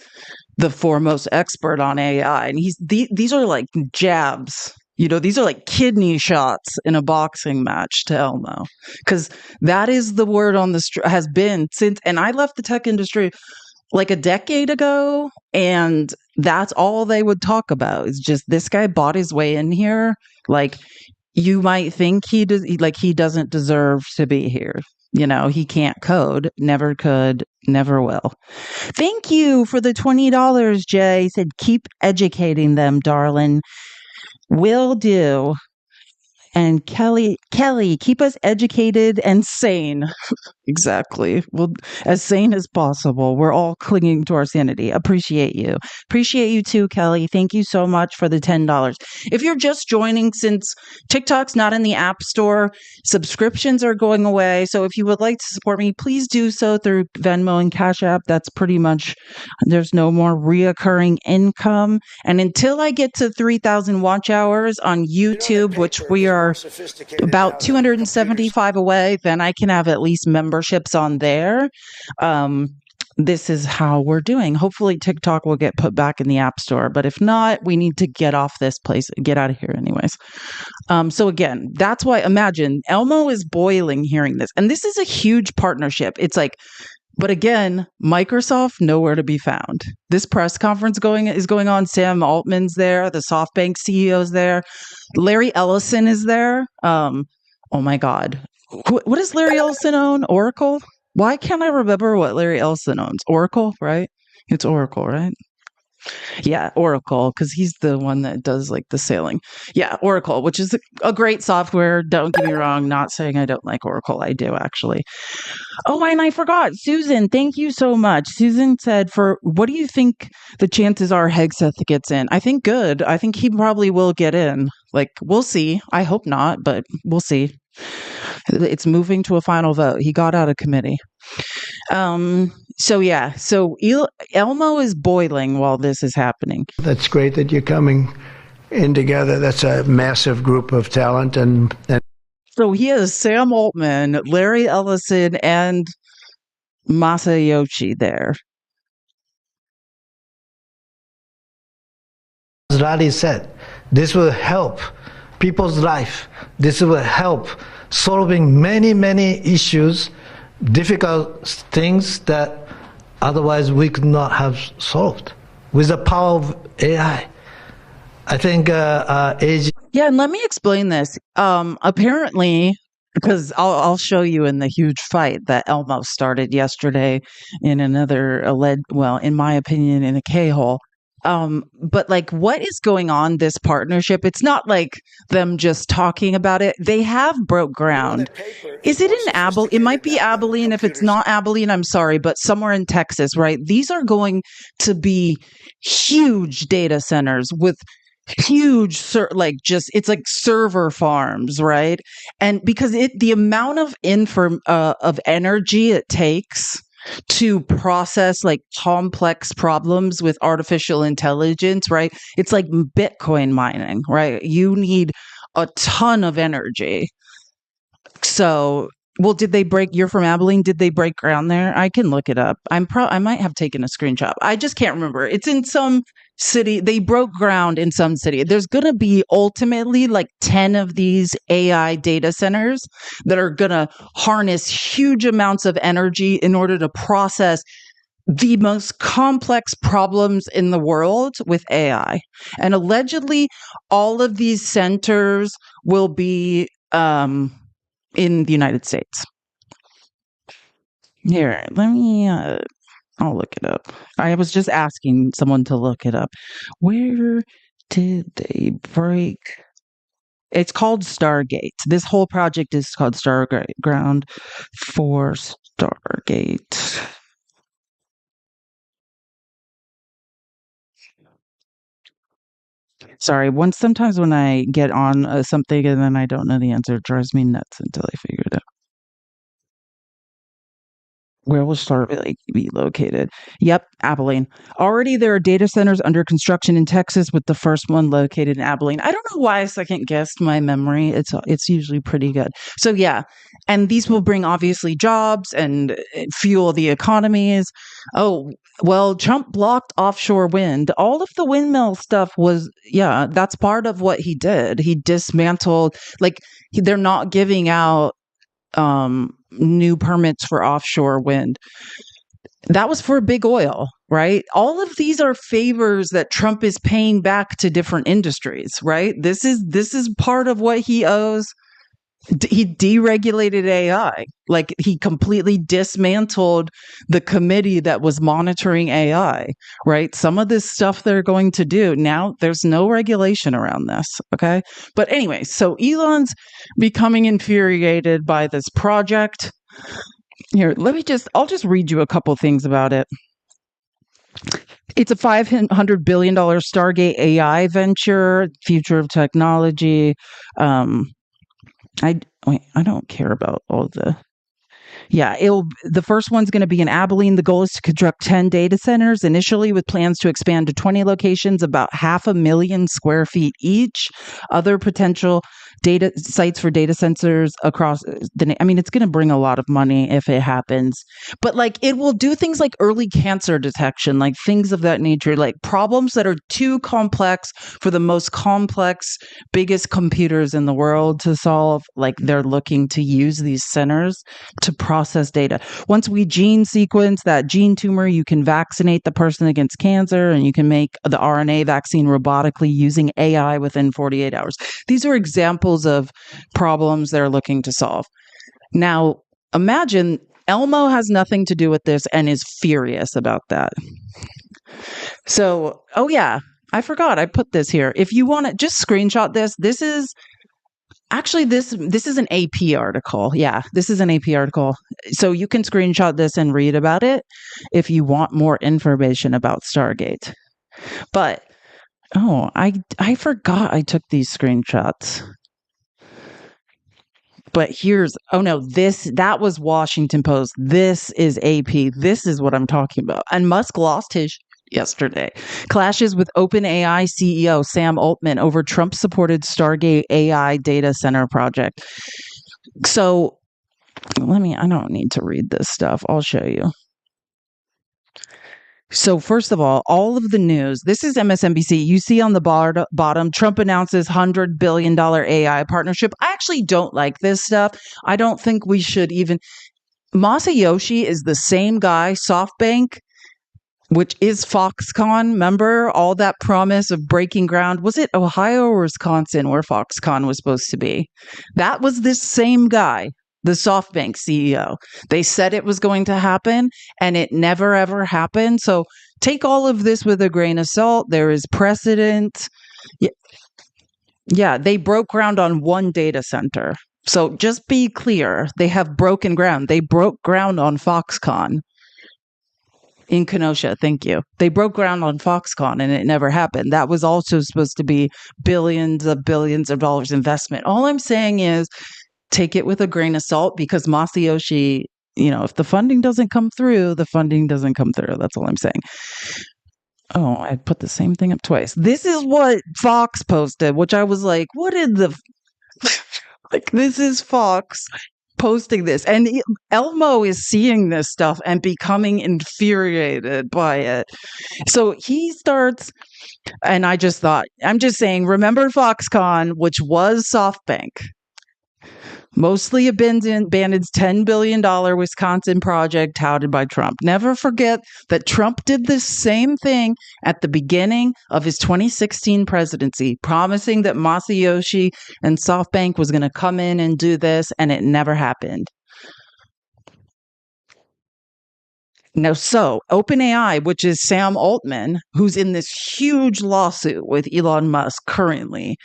S1: the foremost expert on AI. And these are like jabs, these are like kidney shots in a boxing match to Elmo, because that is the word on the street, has been since, and I left the tech industry like a decade ago, and that's all they would talk about is just, this guy bought his way in here. Like, you might think he doesn't deserve to be here. He can't code, never could, never will. Thank you for the $20, Jay. He said, keep educating them, darling. Will do. And Kelly, keep us educated and sane. Exactly. Well, as sane as possible. We're all clinging to our sanity. Appreciate you. Appreciate you too, Kelly. Thank you so much for the $10. If you're just joining, since TikTok's not in the App Store, subscriptions are going away. So if you would like to support me, please do so through Venmo and Cash App. That's pretty much, there's no more reoccurring income. And until I get to 3,000 watch hours on YouTube, which we are about 275 away, then I can have at least memberships on there. This is how we're doing. Hopefully TikTok will get put back in the App Store, but if not, we need to get off this place, get out of here anyways. So again, that's why, imagine, Elmo is boiling hearing this, and this is a huge partnership. It's like, but again, Microsoft, nowhere to be found. This press conference is going on. Sam Altman's there. The SoftBank CEO's there. Larry Ellison is there. Oh my God. What does Larry Ellison own? Oracle? Why can't I remember what Larry Ellison owns? Oracle, right? It's Oracle, right? Yeah, Oracle, because he's the one that does the sailing. Yeah, Oracle, which is a great software. Don't get me wrong. Not saying I don't like Oracle. I do, actually. Oh, and I forgot. Susan, thank you so much. Susan said, what do you think the chances are Hegseth gets in? I think good. I think he probably will get in. We'll see. I hope not, but we'll see. It's moving to a final vote. He got out of committee. So Elmo is boiling while this is happening.
S9: That's great that you're coming in together. That's a massive group of talent. And
S1: so he has Sam Altman, Larry Ellison, and Masayoshi there.
S8: As Raleigh said, this will help people's life. This will help solving many, many issues, difficult things that otherwise we could not have solved with the power of AI. I think
S1: Yeah, and let me explain this. Apparently, because I'll show you in the huge fight that Elmo started yesterday in another alleged, well, in my opinion, in a K-hole. But like, what is going on? This partnership? It's not like them just talking about it. They have broke ground. Is it in Abilene? It might be Abilene. If it's not Abilene, I'm sorry, but somewhere in Texas, right? These are going to be huge data centers with huge like just it's like server farms, right? And because the amount of of energy it takes to process like complex problems with artificial intelligence, right? It's like Bitcoin mining, right? You need a ton of energy. So, well, did they break? You're from Abilene. Did they break ground there? I can look it up. I might have taken a screenshot. I just can't remember. It's in some city. They broke ground in some city. There's going to be ultimately like 10 of these AI data centers that are going to harness huge amounts of energy in order to process the most complex problems in the world with AI. And allegedly, all of these centers will be in the United States. Here, let me, I'll look it up. I was just asking someone to look it up. Where did they break? It's called Stargate. This whole project is called Ground for Stargate. Sorry, sometimes when I get on something and then I don't know the answer, it drives me nuts until I figure it out. Where will Stargate be located? Yep, Abilene. Already there are data centers under construction in Texas, with the first one located in Abilene. I don't know why I second guessed my memory. It's usually pretty good. So yeah, and these will bring obviously jobs and fuel the economies. Oh, well, Trump blocked offshore wind. All of the windmill stuff was, yeah, that's part of what he did. He dismantled, like, they're not giving out new permits for offshore wind. That was for big oil, right? All of these are favors that Trump is paying back to different industries, right? This is part of what he owes. He deregulated AI. Like, he completely dismantled the committee that was monitoring AI, right? Some of this stuff they're going to do now, there's no regulation around this. Okay. But anyway, so Elon's becoming infuriated by this project. Here, I'll just read you a couple things about it. It's a $500 billion Stargate AI venture, future of technology. I don't care about all the. Yeah, the first one's going to be in Abilene. The goal is to construct 10 data centers initially, with plans to expand to 20 locations, about 500,000 square feet each. Other potential data sites for data centers across it's going to bring a lot of money if it happens. But like, it will do things like early cancer detection, like things of that nature, like problems that are too complex for the most complex, biggest computers in the world to solve. Like, they're looking to use these centers to process data. Once we gene sequence that gene tumor, you can vaccinate the person against cancer, and you can make the RNA vaccine robotically using AI within 48 hours. These are examples of problems they're looking to solve. Now, imagine Elmo has nothing to do with this and is furious about that. So, oh yeah, I forgot I put this here. If you want to just screenshot this, this is actually this is an AP article. Yeah, this is an AP article. So you can screenshot this and read about it if you want more information about Stargate. But I forgot I took these screenshots. But that was Washington Post. This is AP. This is what I'm talking about. And Musk lost his yesterday. Clashes with OpenAI CEO Sam Altman over Trump-supported Stargate AI data center project. So I don't need to read this stuff. I'll show you. So first of all of the news, this is MSNBC. You see on the bottom, Trump announces $100 billion AI partnership. I actually don't like this stuff. I don't think we should even. Masayoshi is the same guy, SoftBank, which is Foxconn. Remember all that promise of breaking ground? Was it Ohio or Wisconsin where Foxconn was supposed to be? That was this same guy, the SoftBank CEO. They said it was going to happen and it never ever happened. So take all of this with a grain of salt. There is precedent. Yeah, they broke ground on one data center. So just be clear, they have broken ground. They broke ground on Foxconn in Kenosha. Thank you. They broke ground on Foxconn and it never happened. That was also supposed to be billions of dollars investment. All I'm saying is take it with a grain of salt because Masayoshi, if the funding doesn't come through, the funding doesn't come through. That's all I'm saying. Oh, I put the same thing up twice. This is what Fox posted, which I was like, what did the... this is Fox posting this. And Elmo is seeing this stuff and becoming infuriated by it. So he starts, and I just thought, I'm just saying, remember Foxconn, which was SoftBank. Mostly abandoned $10 billion Wisconsin project touted by Trump. Never forget that Trump did this same thing at the beginning of his 2016 presidency, promising that Masayoshi and SoftBank was going to come in and do this, and it never happened. Now, so OpenAI, which is Sam Altman, who's in this huge lawsuit with Elon Musk currently,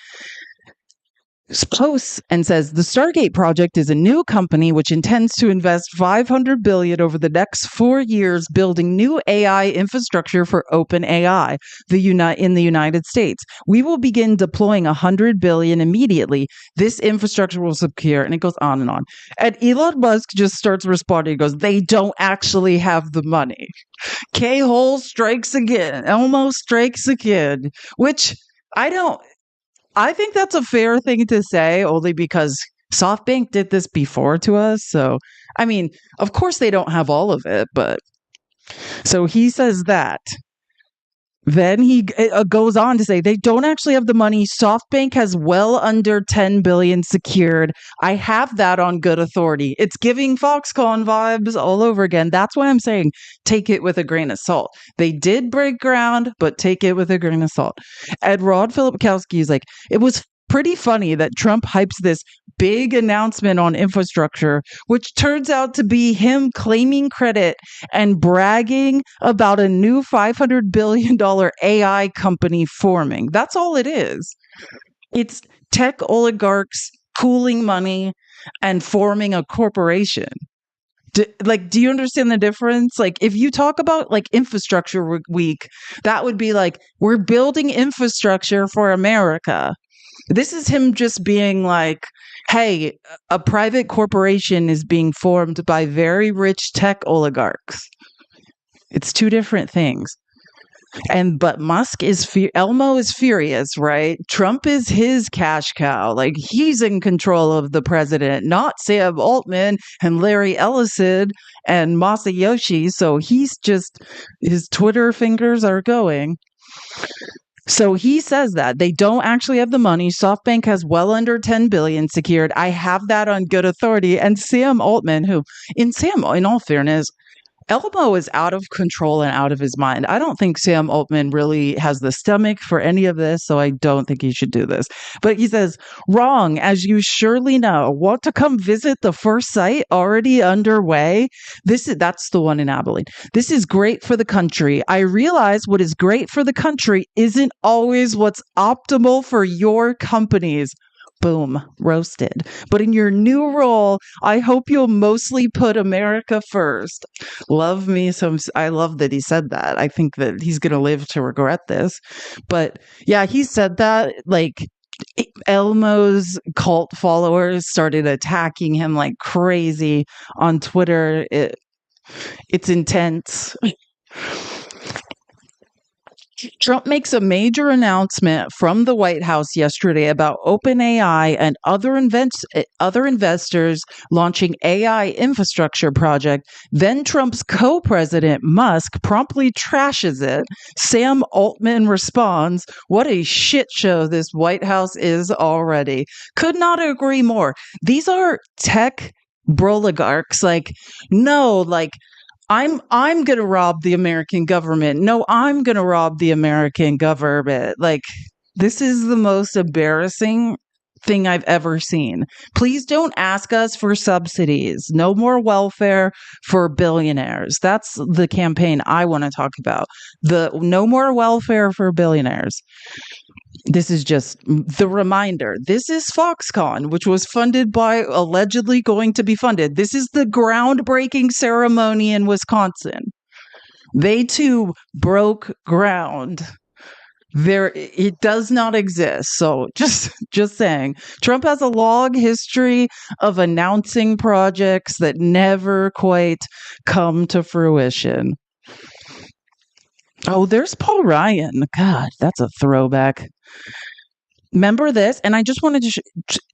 S1: posts and says the Stargate project is a new company which intends to invest $500 billion over the next 4 years building new AI infrastructure for OpenAI in the United States. We will begin deploying $100 billion immediately. This infrastructure will secure, and it goes on and on. And Elon Musk just starts responding. He goes, they don't actually have the money. K-hole strikes again. Elmo strikes again, which I think that's a fair thing to say, only because SoftBank did this before to us. So, I mean, of course they don't have all of it, but so he says that. Then he goes on to say they don't actually have the money. SoftBank has well under $10 billion secured. I have that on good authority. It's giving Foxconn vibes all over again. That's why I'm saying take it with a grain of salt. They did break ground, but take it with a grain of salt. And Rod Filipkowski is like, it was pretty funny that Trump hypes this big announcement on infrastructure, which turns out to be him claiming credit and bragging about a new $500 billion AI company forming. That's all it is. It's tech oligarchs pooling money and forming a corporation. Do you understand the difference? Like, if you talk about like infrastructure week, that would be like, we're building infrastructure for America. This is him just being like, hey, a private corporation is being formed by very rich tech oligarchs. It's two different things. But Elmo is furious, right? Trump is his cash cow. Like, he's in control of the president, not Sam Altman and Larry Ellison and Masayoshi. So his Twitter fingers are going. So he says that they don't actually have the money. SoftBank has well under $10 billion secured. I have that on good authority. And Sam Altman, in all fairness, Elmo is out of control and out of his mind. I don't think Sam Altman really has the stomach for any of this, so I don't think he should do this. But he says, wrong, as you surely know. Want to come visit the first site already underway? That's the one in Abilene. This is great for the country. I realize what is great for the country isn't always what's optimal for your companies. Boom, roasted. But in your new role, I hope you'll mostly put America first. Love me some. I love that he said that. I think that he's going to live to regret this. But yeah, he said that, like, Elmo's cult followers started attacking him like crazy on Twitter. It's intense. Trump makes a major announcement from the White House yesterday about OpenAI and other investors launching AI infrastructure project. Then Trump's co-president, Musk, promptly trashes it. Sam Altman responds, what a shit show this White House is already. Could not agree more. These are tech broligarchs. I'm going to rob the American government. No, I'm going to rob the American government. Like, this is the most embarrassing thing I've ever seen. Please don't ask us for subsidies. No more welfare for billionaires. That's the campaign I want to talk about. The no more welfare for billionaires. This is just the reminder. This is Foxconn, which was funded by, allegedly going to be funded. This is the groundbreaking ceremony in Wisconsin. They too broke ground. It does not exist. So just saying, Trump has a long history of announcing projects that never quite come to fruition. Oh, there's Paul Ryan. God, that's a throwback. Remember this? And I just wanted to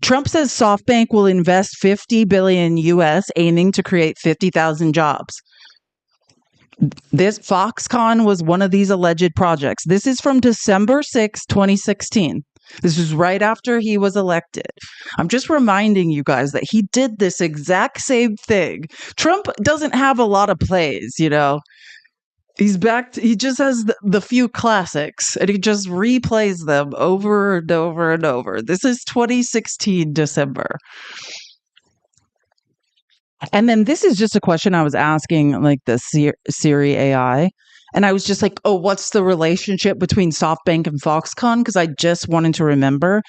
S1: Trump says SoftBank will invest 50 billion US, aiming to create 50,000 jobs. This Foxconn was one of these alleged projects. This is from December 6, 2016. This is right after he was elected. I'm just reminding you guys that he did this exact same thing. Trump doesn't have a lot of plays, you know. He's back. He just has the few classics, and he just replays them over and over and over. This is 2016 December. And then this is just a question I was asking, like the Siri AI. And I was just like, oh, what's the relationship between SoftBank and Foxconn? Because I just wanted to remember.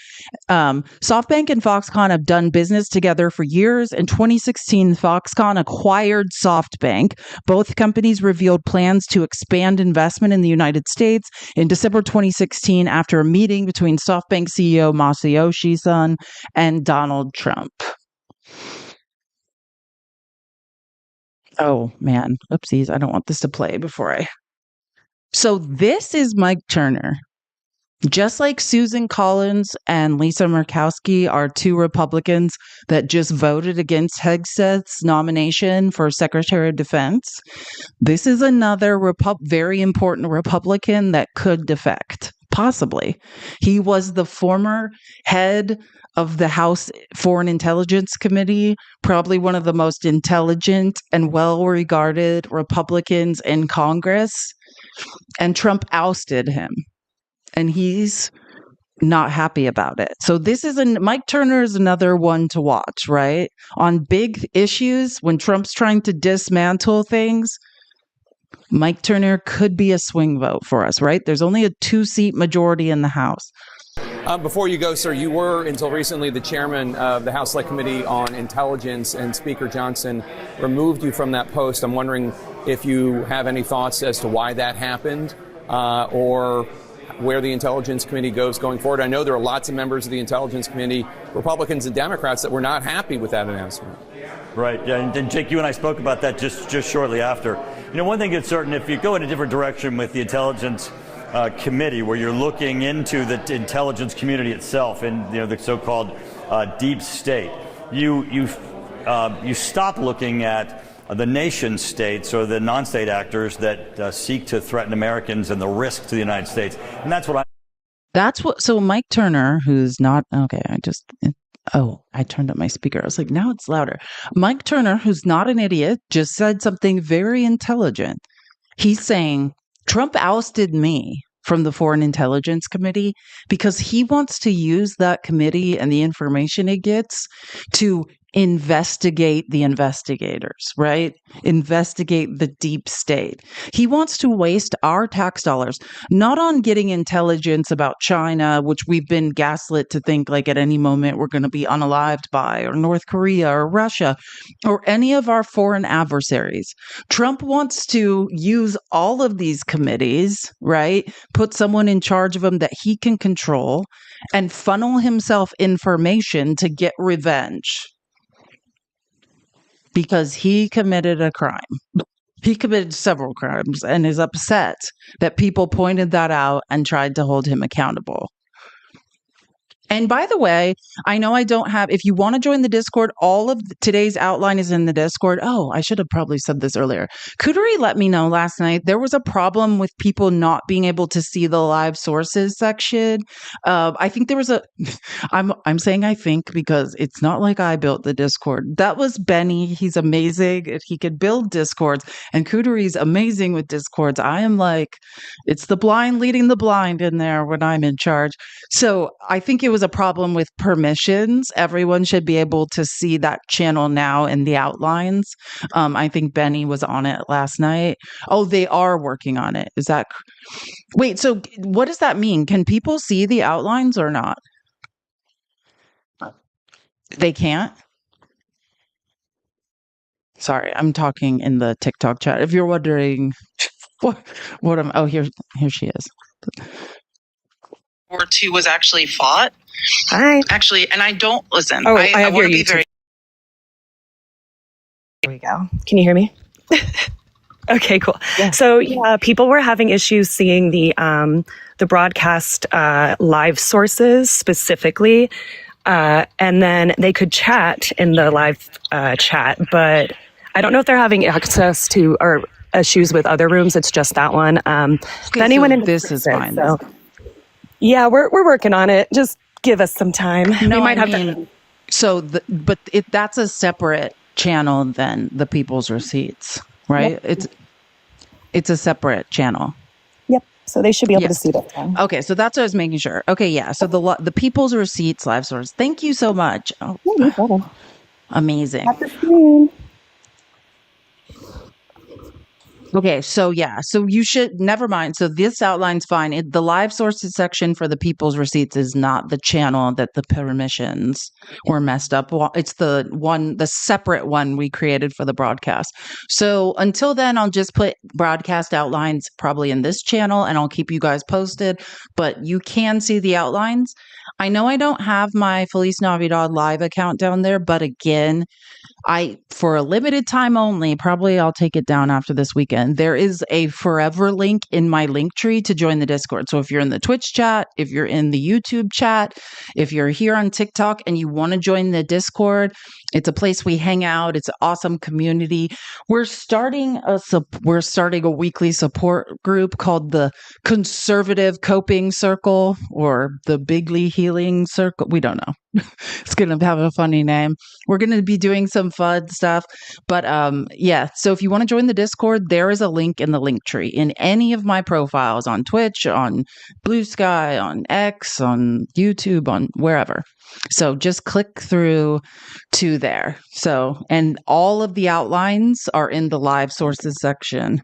S1: SoftBank and Foxconn have done business together for years. In 2016, Foxconn acquired SoftBank. Both companies revealed plans to expand investment in the United States in December 2016 after a meeting between SoftBank CEO Masayoshi Son and Donald Trump. Oh, man. Oopsies. I don't want this to play before I... So this is Mike Turner. Just like Susan Collins and Lisa Murkowski are two Republicans that just voted against Hegseth's nomination for Secretary of Defense, this is another very important Republican that could defect, possibly. He was the former head of the House Foreign Intelligence Committee, probably one of the most intelligent and well-regarded Republicans in Congress, and Trump ousted him. And he's not happy about it. So this is Mike Turner is another one to watch, right? On big issues, when Trump's trying to dismantle things, Mike Turner could be a swing vote for us, right? There's only a 2-seat majority in the House.
S12: Before you go, sir, you were until recently the chairman of the House Select Committee on Intelligence, and Speaker Johnson removed you from that post. I'm wondering if you have any thoughts as to why that happened, or where the Intelligence Committee goes going forward. I know there are lots of members of the Intelligence Committee, Republicans and Democrats, that were not happy with that announcement.
S13: Right. Yeah, and Jake, you and I spoke about that just shortly after. You know, one thing is certain, if you go in a different direction with the Intelligence Committee, where you're looking into the intelligence community itself and, you know, the so-called deep state, you stop looking at the nation states or the non-state actors that seek to threaten Americans and the risk to the United States. And that's what
S1: so Mike Turner, who's not, okay, I turned up my speaker. I was like, now it's louder. Mike Turner, who's not an idiot, just said something very intelligent. He's saying, Trump ousted me from the Foreign Intelligence Committee because he wants to use that committee and the information it gets to investigate the investigators, right? Investigate the deep state. He wants to waste our tax dollars, not on getting intelligence about China, which we've been gaslit to think like at any moment we're going to be unalived by, or North Korea or Russia, or any of our foreign adversaries. Trump wants to use all of these committees, right? Put someone in charge of them that he can control and funnel himself information to get revenge. Because he committed a crime. He committed several crimes and is upset that people pointed that out and tried to hold him accountable. And by the way, I know I don't have, if you want to join the Discord, all of today's outline is in the Discord. Oh, I should have probably said this earlier. Cootery let me know last night there was a problem with people not being able to see the live sources section. I think there was I'm saying I think because it's not like I built the Discord. That was Benny. He's amazing. He could build Discords, and Cootery's amazing with Discords. I am like, it's the blind leading the blind in there when I'm in charge. So I think it was a problem with permissions. Everyone should be able to see that channel now in the outlines. I think Benny was on it last night. Oh, they are working on it. Is that wait, so what does that mean? Can people see the outlines or not? They can't? Sorry, I'm talking in the TikTok chat. If you're wondering what am here she is. War II was actually fought.
S14: Hi.
S1: Actually, and I don't listen.
S14: Oh,
S1: I
S14: have
S1: want
S14: your
S1: to be
S14: YouTube.
S1: very.
S14: There we go. Can you hear me? Okay, cool. Yeah. So yeah, people were having issues seeing the broadcast live sources specifically, and then they could chat in the live chat, but I don't know if they're having access to or issues with other rooms. It's just that one. If anyone in
S1: this is fine.
S14: So, yeah, we're working on it. Just give us some time.
S1: No,
S14: we might
S1: I
S14: have
S1: mean, that's a separate channel than the People's Receipts, right?
S14: Yep.
S1: It's a separate channel.
S14: Yep. So they should be able to see that.
S1: Okay, so that's what I was making sure. Okay, yeah. So the People's Receipts live source. Thank you so much. Oh,
S14: no problem.
S1: Amazing.
S14: Have the screen.
S1: Okay, so yeah, so you should, never mind. So this outline's fine. The live sources section for the People's Receipts is not the channel that the permissions were messed up. It's the separate one we created for the broadcast. So until then, I'll just put broadcast outlines probably in this channel and I'll keep you guys posted, but you can see the outlines. I know I don't have my Feliz Navidad live account down there, but again, for a limited time only, probably I'll take it down after this weekend. There is a forever link in my link tree to join the Discord. So if you're in the Twitch chat, if you're in the YouTube chat, if you're here on TikTok and you want to join the Discord, it's a place we hang out. It's an awesome community. We're starting a weekly support group called the Conservative Coping Circle or the Bigly Healing Circle. We don't know. It's going to have a funny name. We're going to be doing some fun stuff. But yeah, so if you want to join the Discord, there is a link in the link tree in any of my profiles on Twitch, on Blue Sky, on X, on YouTube, on wherever. So just click through to there. So, and all of the outlines are in the live sources section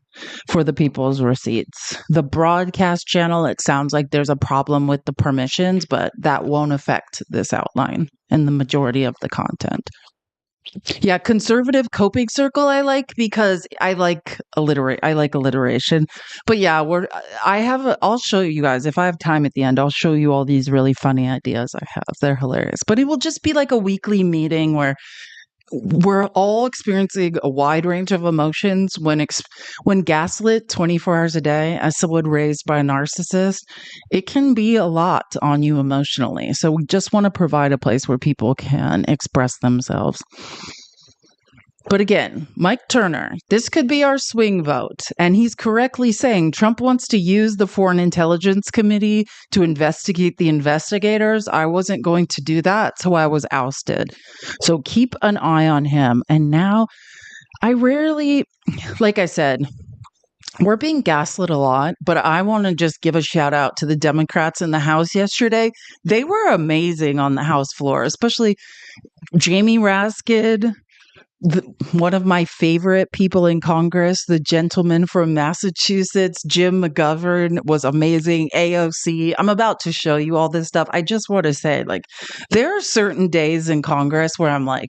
S1: for the People's Receipts. The broadcast channel, it sounds like there's a problem with the permissions, but that won't affect this outline and the majority of the content. Yeah, Conservative Coping Circle I like because I like alliteration. But yeah, I'll show you guys if I have time at the end. I'll show you all these really funny ideas I have. They're hilarious. But it will just be like a weekly meeting where we're all experiencing a wide range of emotions when gaslit 24 hours a day as someone raised by a narcissist. It can be a lot on you emotionally. So we just want to provide a place where people can express themselves. But again, Mike Turner, this could be our swing vote. And he's correctly saying Trump wants to use the Foreign Intelligence Committee to investigate the investigators. I wasn't going to do that, so I was ousted. So keep an eye on him. And now like I said, we're being gaslit a lot, but I want to just give a shout out to the Democrats in the House yesterday. They were amazing on the House floor, especially Jamie Raskin. One of my favorite people in Congress, the gentleman from Massachusetts, Jim McGovern, was amazing. AOC. I'm about to show you all this stuff. I just want to say, there are certain days in Congress where I'm like,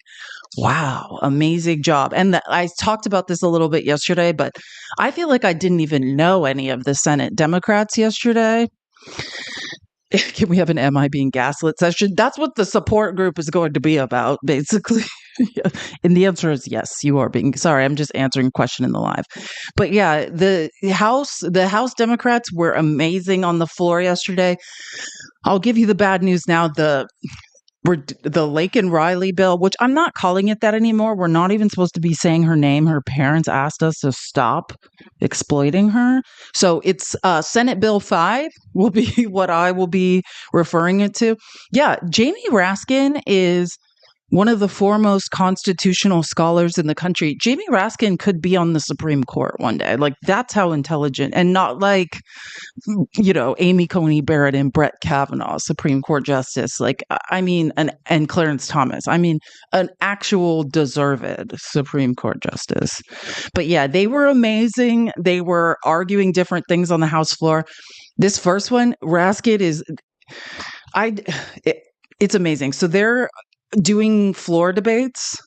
S1: wow, amazing job. And I talked about this a little bit yesterday, but I feel like I didn't even know any of the Senate Democrats yesterday. Can we have an Am I Being Gaslit session? That's what the support group is going to be about, basically. And the answer is yes, you are being sorry. I'm just answering a question in the live. But yeah, the House Democrats were amazing on the floor yesterday. I'll give you the bad news now. The Lake and Riley bill, which I'm not calling it that anymore. We're not even supposed to be saying her name. Her parents asked us to stop exploiting her. So it's Senate Bill 5 will be what I will be referring it to. Yeah, Jamie Raskin is one of the foremost constitutional scholars in the country. Jamie Raskin could be on the Supreme Court one day. Like, that's how intelligent, and not like, Amy Coney Barrett and Brett Kavanaugh, Supreme Court Justice. Like, I mean, and Clarence Thomas. I mean, an actual deserved Supreme Court Justice. But yeah, they were amazing. They were arguing different things on the House floor. This first one, Raskin it's amazing. So they're doing floor debates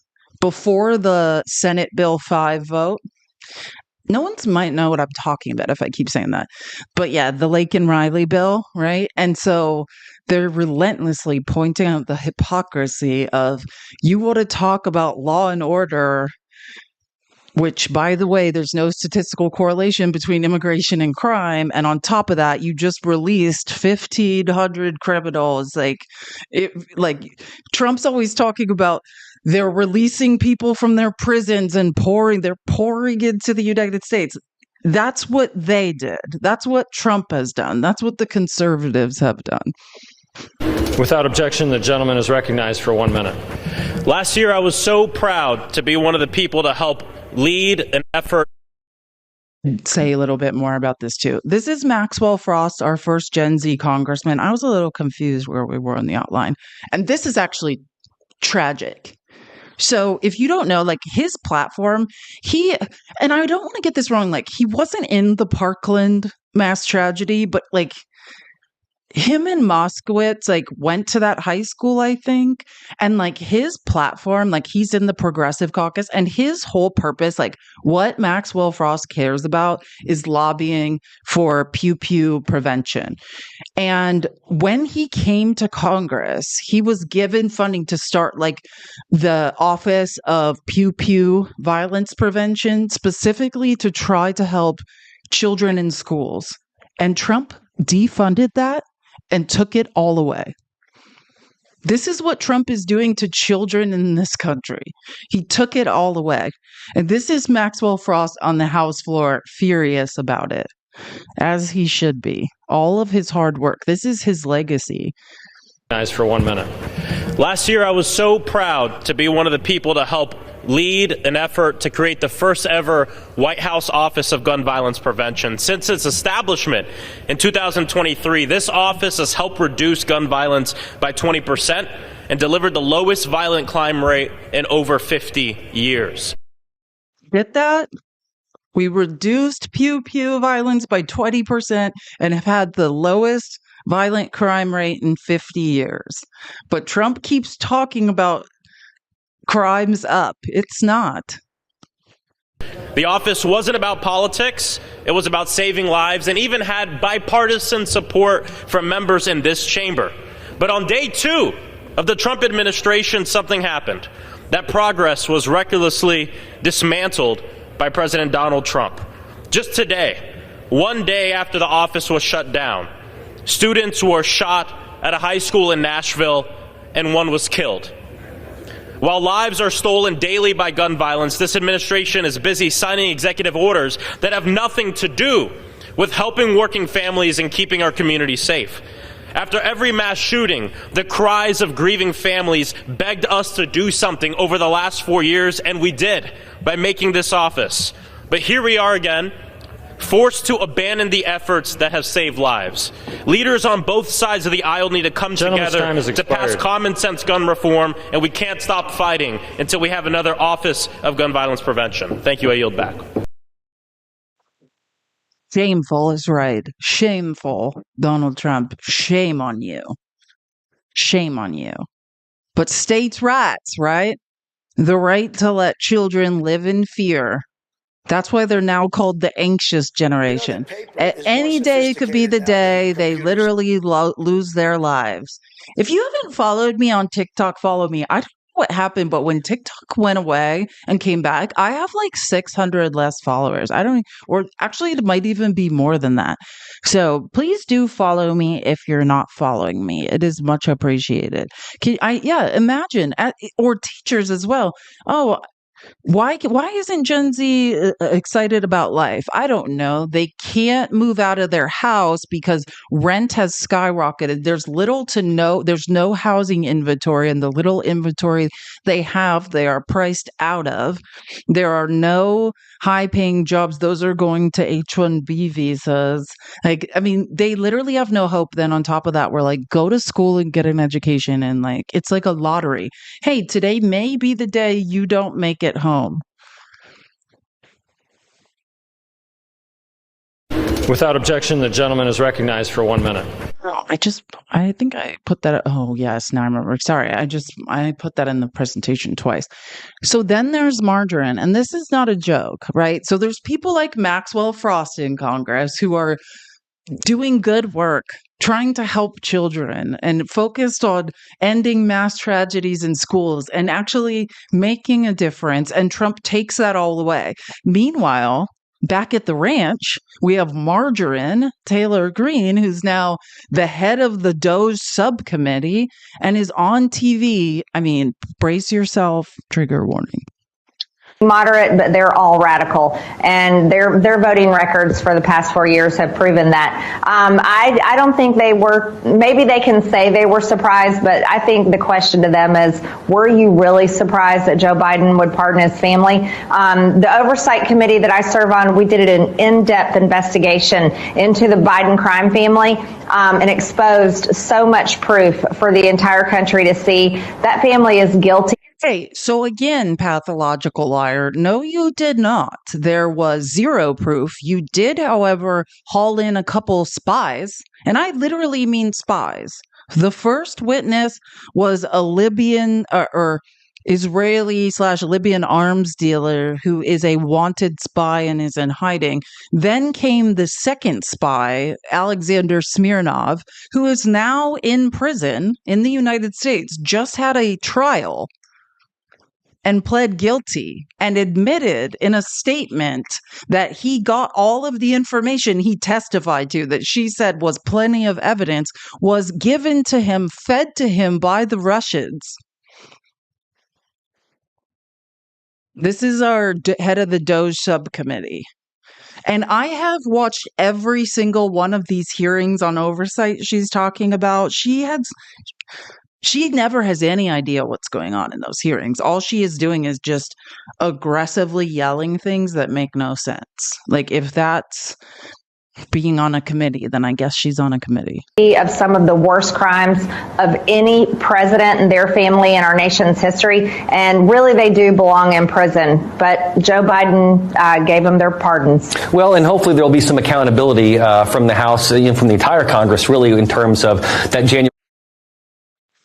S1: before the Senate Bill 5 vote. No one's might know what I'm talking about if I keep saying that. But yeah, the Lake and Riley bill, right? And so they're relentlessly pointing out the hypocrisy of, you want to talk about law and order, which, by the way, there's no statistical correlation between immigration and crime. And on top of that, you just released 1,500 criminals. Like Trump's always talking about they're releasing people from their prisons and they're pouring into the United States. That's what they did. That's what Trump has done. That's what the conservatives have done.
S15: Without objection, the gentleman is recognized for 1 minute. Last year, I was so proud to be one of the people to help lead an effort.
S1: Say a little bit more about this too. This is Maxwell Frost, our first Gen Z congressman. I was a little confused where we were on the outline. And this is actually tragic. So if you don't know, like, his platform, and I don't want to get this wrong, like, he wasn't in the Parkland mass tragedy, but like, him and Moskowitz went to that high school, I think, and like, his platform, like, he's in the Progressive Caucus, and his whole purpose, like, what Maxwell Frost cares about is lobbying for pew pew prevention. And when he came to Congress, he was given funding to start like the Office of Pew Pew Violence Prevention, specifically to try to help children in schools. And Trump defunded that and took it all away. This is what Trump is doing to children in this country. He took it all away. And this is Maxwell Frost on the House floor, furious about it, as he should be. All of his hard work. This is his legacy.
S15: For 1 minute. Last year, I was so proud to be one of the people to help lead an effort to create the first ever White House Office of Gun Violence Prevention. Since its establishment in 2023, this office has helped reduce gun violence by 20% and delivered the lowest violent crime rate in over 50 years.
S1: Get that? We reduced pew pew violence by 20% and have had the lowest violent crime rate in 50 years. But Trump keeps talking about crimes up. It's not.
S15: The office wasn't about politics. It was about saving lives, and even had bipartisan support from members in this chamber. But on day 2 of the Trump administration, something happened. That progress was recklessly dismantled by President Donald Trump. Just today, one day after the office was shut down, students were shot at a high school in Nashville, and one was killed. While lives are stolen daily by gun violence, this administration is busy signing executive orders that have nothing to do with helping working families and keeping our communities safe. After every mass shooting, the cries of grieving families begged us to do something over the last 4 years, and we did by making this office. But here we are again, forced to abandon the efforts that have saved lives. Leaders on both sides of the aisle need to come together to pass common sense gun reform, and we can't stop fighting until we have another Office of Gun Violence Prevention. Thank you. I yield back.
S1: Shameful is right. Shameful, Donald Trump. Shame on you. Shame on you. But states' rights, right? The right to let children live in fear. That's why they're now called the anxious generation. Any day could be the day they literally lose their lives. If you haven't followed me on TikTok, follow me. I don't what happened, but when TikTok went away and came back, I have like 600 less followers. I don't, or actually, it might even be more than that. So please do follow me if you're not following me. It is much appreciated. Imagine, or teachers as well. Oh, why isn't Gen Z excited about life? I don't know. They can't move out of their house because rent has skyrocketed. There's no housing inventory, and the little inventory they have, they are priced out of. There are no high-paying jobs. Those are going to H-1B visas. Like, I mean, they literally have no hope. Then on top of that, we're like, go to school and get an education, and like, it's like a lottery. Hey, today may be the day you don't make it home.
S16: Without objection, the gentleman is recognized for 1 minute.
S1: I think I put that. Oh, yes. Now I remember. Sorry. I put that in the presentation twice. So then there's margarine, and this is not a joke, right? So there's people like Maxwell Frost in Congress who are doing good work, trying to help children and focused on ending mass tragedies in schools and actually making a difference. And Trump takes that all away. Meanwhile, back at the ranch, we have Margarine Taylor Greene, who's now the head of the DOGE subcommittee and is on TV. I mean, brace yourself, trigger warning.
S17: Moderate, but they're all radical, and their voting records for the past 4 years have proven that. I don't think they were. Maybe they can say they were surprised, but I think the question to them is, were you really surprised that Joe Biden would pardon his family? The Oversight Committee that I serve on, we did an in-depth investigation into the Biden crime family and exposed so much proof for the entire country to see. That family is guilty.
S1: Okay, so again, pathological liar. No, you did not. There was zero proof. You did, however, haul in a couple spies, and I literally mean spies. The first witness was a Libyan or Israeli/Libyan arms dealer who is a wanted spy and is in hiding. Then came the second spy, Alexander Smirnov, who is now in prison in the United States, just had a trial and pled guilty and admitted in a statement that he got all of the information he testified to, that she said was plenty of evidence, was given to him, fed to him by the Russians. This is our head of the DOGE subcommittee. And I have watched every single one of these hearings on oversight she's talking about. She never has any idea what's going on in those hearings. All she is doing is just aggressively yelling things that make no sense. Like, if that's being on a committee, then I guess she's on a committee.
S17: Of some of the worst crimes of any president and their family in our nation's history. And really, they do belong in prison. But Joe Biden gave them their pardons.
S18: Well, and hopefully there will be some accountability from the House, from the entire Congress, really, in terms of that January.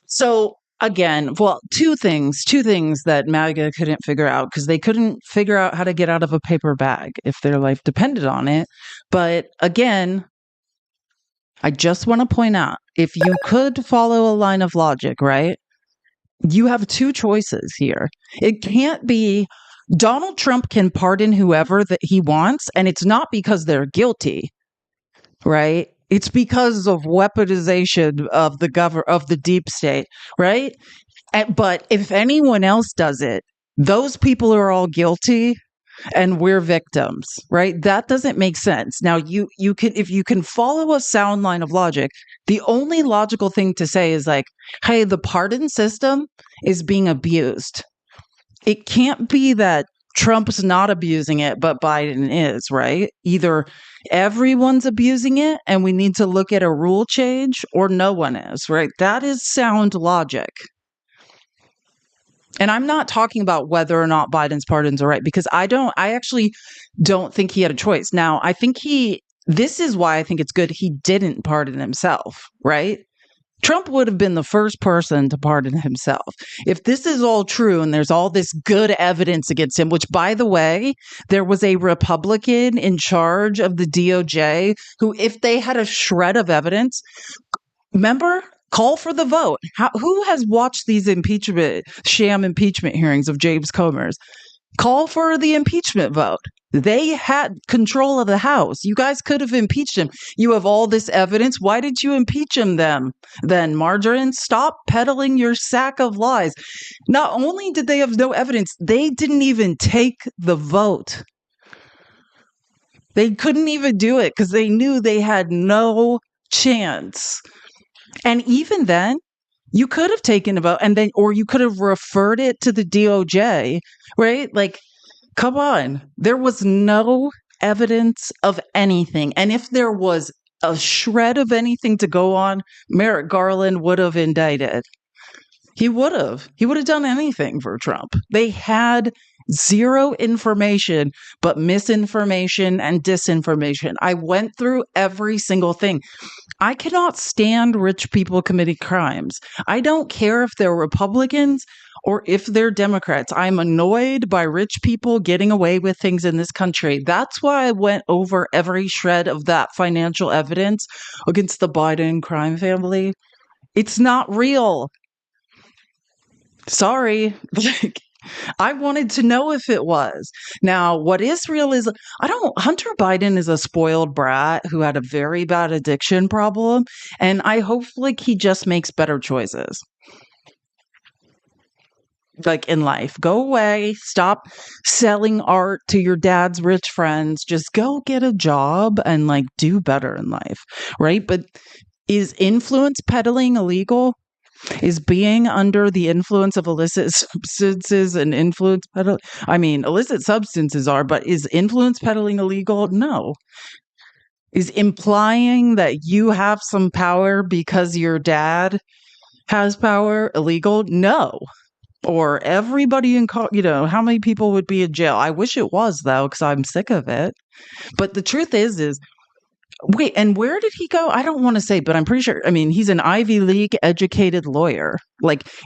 S1: So again, well, two things that MAGA couldn't figure out, because they couldn't figure out how to get out of a paper bag if their life depended on it. But again, I just want to point out, if you could follow a line of logic, right? You have two choices here. It can't be Donald Trump can pardon whoever that he wants, and it's not because they're guilty, right? It's because of weaponization of the deep state, right? But if anyone else does it, those people are all guilty and we're victims, right? That doesn't make sense. Now, you can, if you can follow a sound line of logic, the only logical thing to say is like, hey, the pardon system is being abused. It can't be that Trump's not abusing it, but Biden is, right? Either everyone's abusing it and we need to look at a rule change, or no one is, right? That is sound logic. And I'm not talking about whether or not Biden's pardons are right, because I actually don't think he had a choice. Now, this is why I think it's good he didn't pardon himself, right? Trump would have been the first person to pardon himself. If this is all true and there's all this good evidence against him, which, by the way, there was a Republican in charge of the DOJ who, if they had a shred of evidence, remember Call for the vote. Who has watched these sham impeachment hearings of James Comers? Call for the impeachment vote. They had control of the House. You guys could have impeached him. You have all this evidence. Why did you impeach him then, Margarine? Stop peddling your sack of lies. Not only did they have no evidence, they didn't even take the vote. They couldn't even do it because they knew they had no chance. And even then, you could have taken a vote or you could have referred it to the DOJ, right? Like, come on. There was no evidence of anything. And if there was a shred of anything to go on, Merrick Garland would have indicted. He would have done anything for Trump. They had zero information but misinformation and disinformation. I went through every single thing. I cannot stand rich people committing crimes. I don't care if they're Republicans or if they're Democrats. I'm annoyed by rich people getting away with things in this country. That's why I went over every shred of that financial evidence against the Biden crime family. It's not real. Sorry. I wanted to know if it was. Now, what is real is Hunter Biden is a spoiled brat who had a very bad addiction problem, and I hope he just makes better choices. Like in life, go away, stop selling art to your dad's rich friends, just go get a job and do better in life, right? But is influence peddling illegal? Is being under the influence of illicit substances and influence peddling? I mean, illicit substances are, but is influence peddling illegal? No. Is implying that you have some power because your dad has power illegal? No. Or everybody how many people would be in jail? I wish it was, though, because I'm sick of it. But the truth is, wait, and where did he go? I don't want to say, but I'm pretty sure. I mean, he's an Ivy League educated lawyer.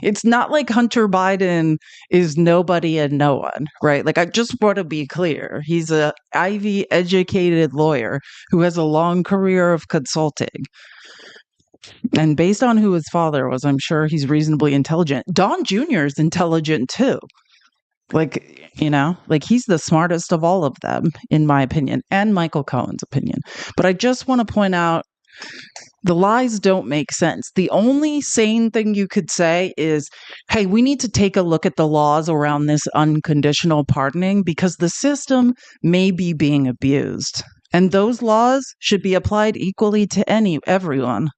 S1: It's not like Hunter Biden is nobody and no one, right? I just want to be clear. He's an Ivy educated lawyer who has a long career of consulting. And based on who his father was, I'm sure he's reasonably intelligent. Don Jr. is intelligent too. He's the smartest of all of them, in my opinion, and Michael Cohen's opinion. But I just want to point out the lies don't make sense. The only sane thing you could say is, hey, we need to take a look at the laws around this unconditional pardoning because the system may be being abused. And those laws should be applied equally to everyone.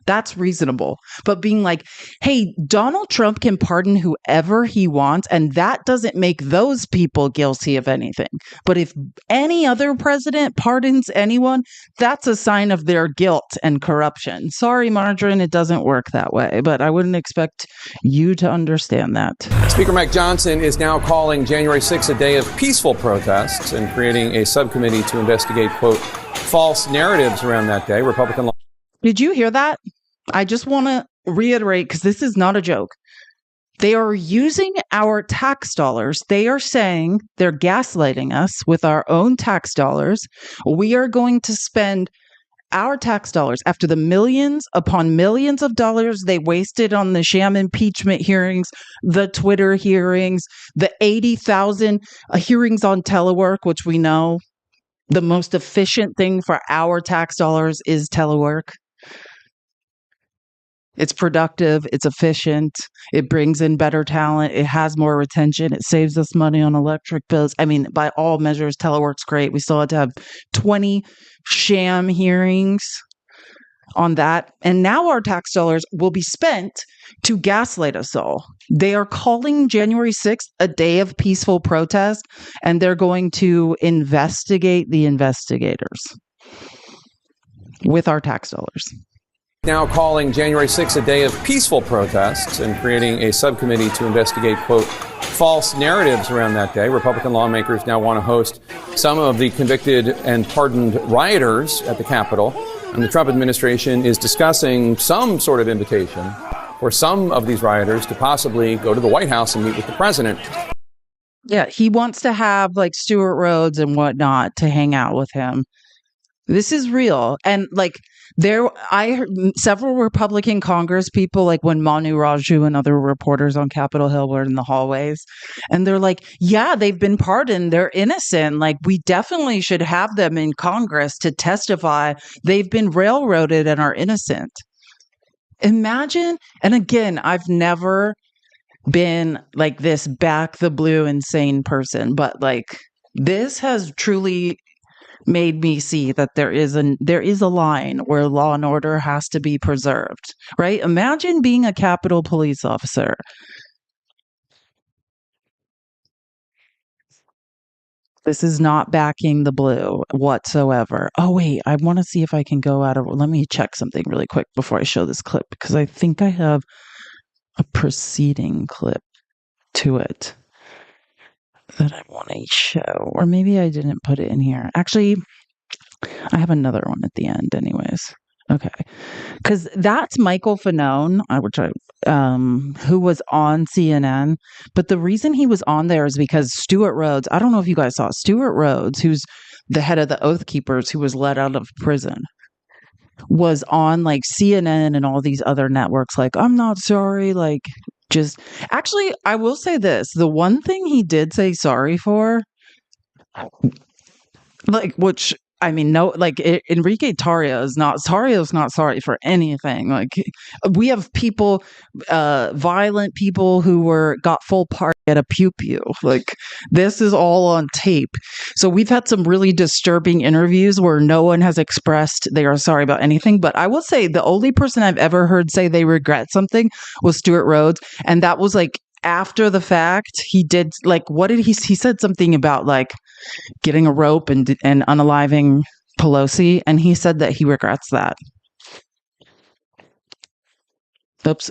S1: That's reasonable. But being like, hey, Donald Trump can pardon whoever he wants, and that doesn't make those people guilty of anything. But if any other president pardons anyone, that's a sign of their guilt and corruption. Sorry, Margarine, it doesn't work that way, but I wouldn't expect you to understand that.
S12: Speaker Mike Johnson is now calling January 6th a day of peaceful protests and creating a subcommittee to investigate, quote, false narratives around that day. Republican law.
S1: Did you hear that? I just want to reiterate, because this is not a joke. They are using our tax dollars. They are saying they're gaslighting us with our own tax dollars. We are going to spend our tax dollars after the millions upon millions of dollars they wasted on the sham impeachment hearings, the Twitter hearings, the 80,000 hearings on telework, which we know the most efficient thing for our tax dollars is telework. It's productive, it's efficient, it brings in better talent, it has more retention, it saves us money on electric bills. I mean, by all measures, telework's great. We still had to have 20 sham hearings on that. And now our tax dollars will be spent to gaslight us all. They are calling January 6th a day of peaceful protest, and they're going to investigate the investigators with our tax dollars.
S12: Now calling January 6th a day of peaceful protests and creating a subcommittee to investigate, quote, false narratives around that day. Republican lawmakers now want to host some of the convicted and pardoned rioters at the Capitol. And the Trump administration is discussing some sort of invitation for some of these rioters to possibly go to the White House and meet with the president.
S1: Yeah, he wants to have Stuart Rhodes and whatnot to hang out with him. This is real. And I heard several Republican Congress people, like when Manu Raju and other reporters on Capitol Hill were in the hallways, and they're like, yeah, they've been pardoned. They're innocent. Like, we definitely should have them in Congress to testify. They've been railroaded and are innocent. Imagine, and again, I've never been like this back the blue insane person, but like this has truly made me see that there is a line where law and order has to be preserved, right? Imagine being a Capitol police officer. This is not backing the blue whatsoever. Oh, wait, I want to see if I can go out of, let me check something really quick before I show this clip, because I think I have a preceding clip to it that I want to show, or maybe I didn't put it in here. Actually, I have another one at the end anyways. Okay. Because that's Michael Fanone, who was on CNN. But the reason he was on there is because Stuart Rhodes, I don't know if you guys saw Stuart Rhodes, who's the head of the Oath Keepers, who was let out of prison, was on like CNN and all these other networks like, I'm not sorry, like just actually, I will say this. The one thing he did say sorry for, like, which I mean, no, like Enrique Tarrio's not sorry for anything. Like, we have people, violent people who got full party at a pew pew. Like, this is all on tape. So we've had some really disturbing interviews where no one has expressed they are sorry about anything. But I will say the only person I've ever heard say they regret something was Stuart Rhodes, and that was like after the fact. He did like, what did he said something about like getting a rope and unaliving Pelosi, and he said that he regrets that. Oops,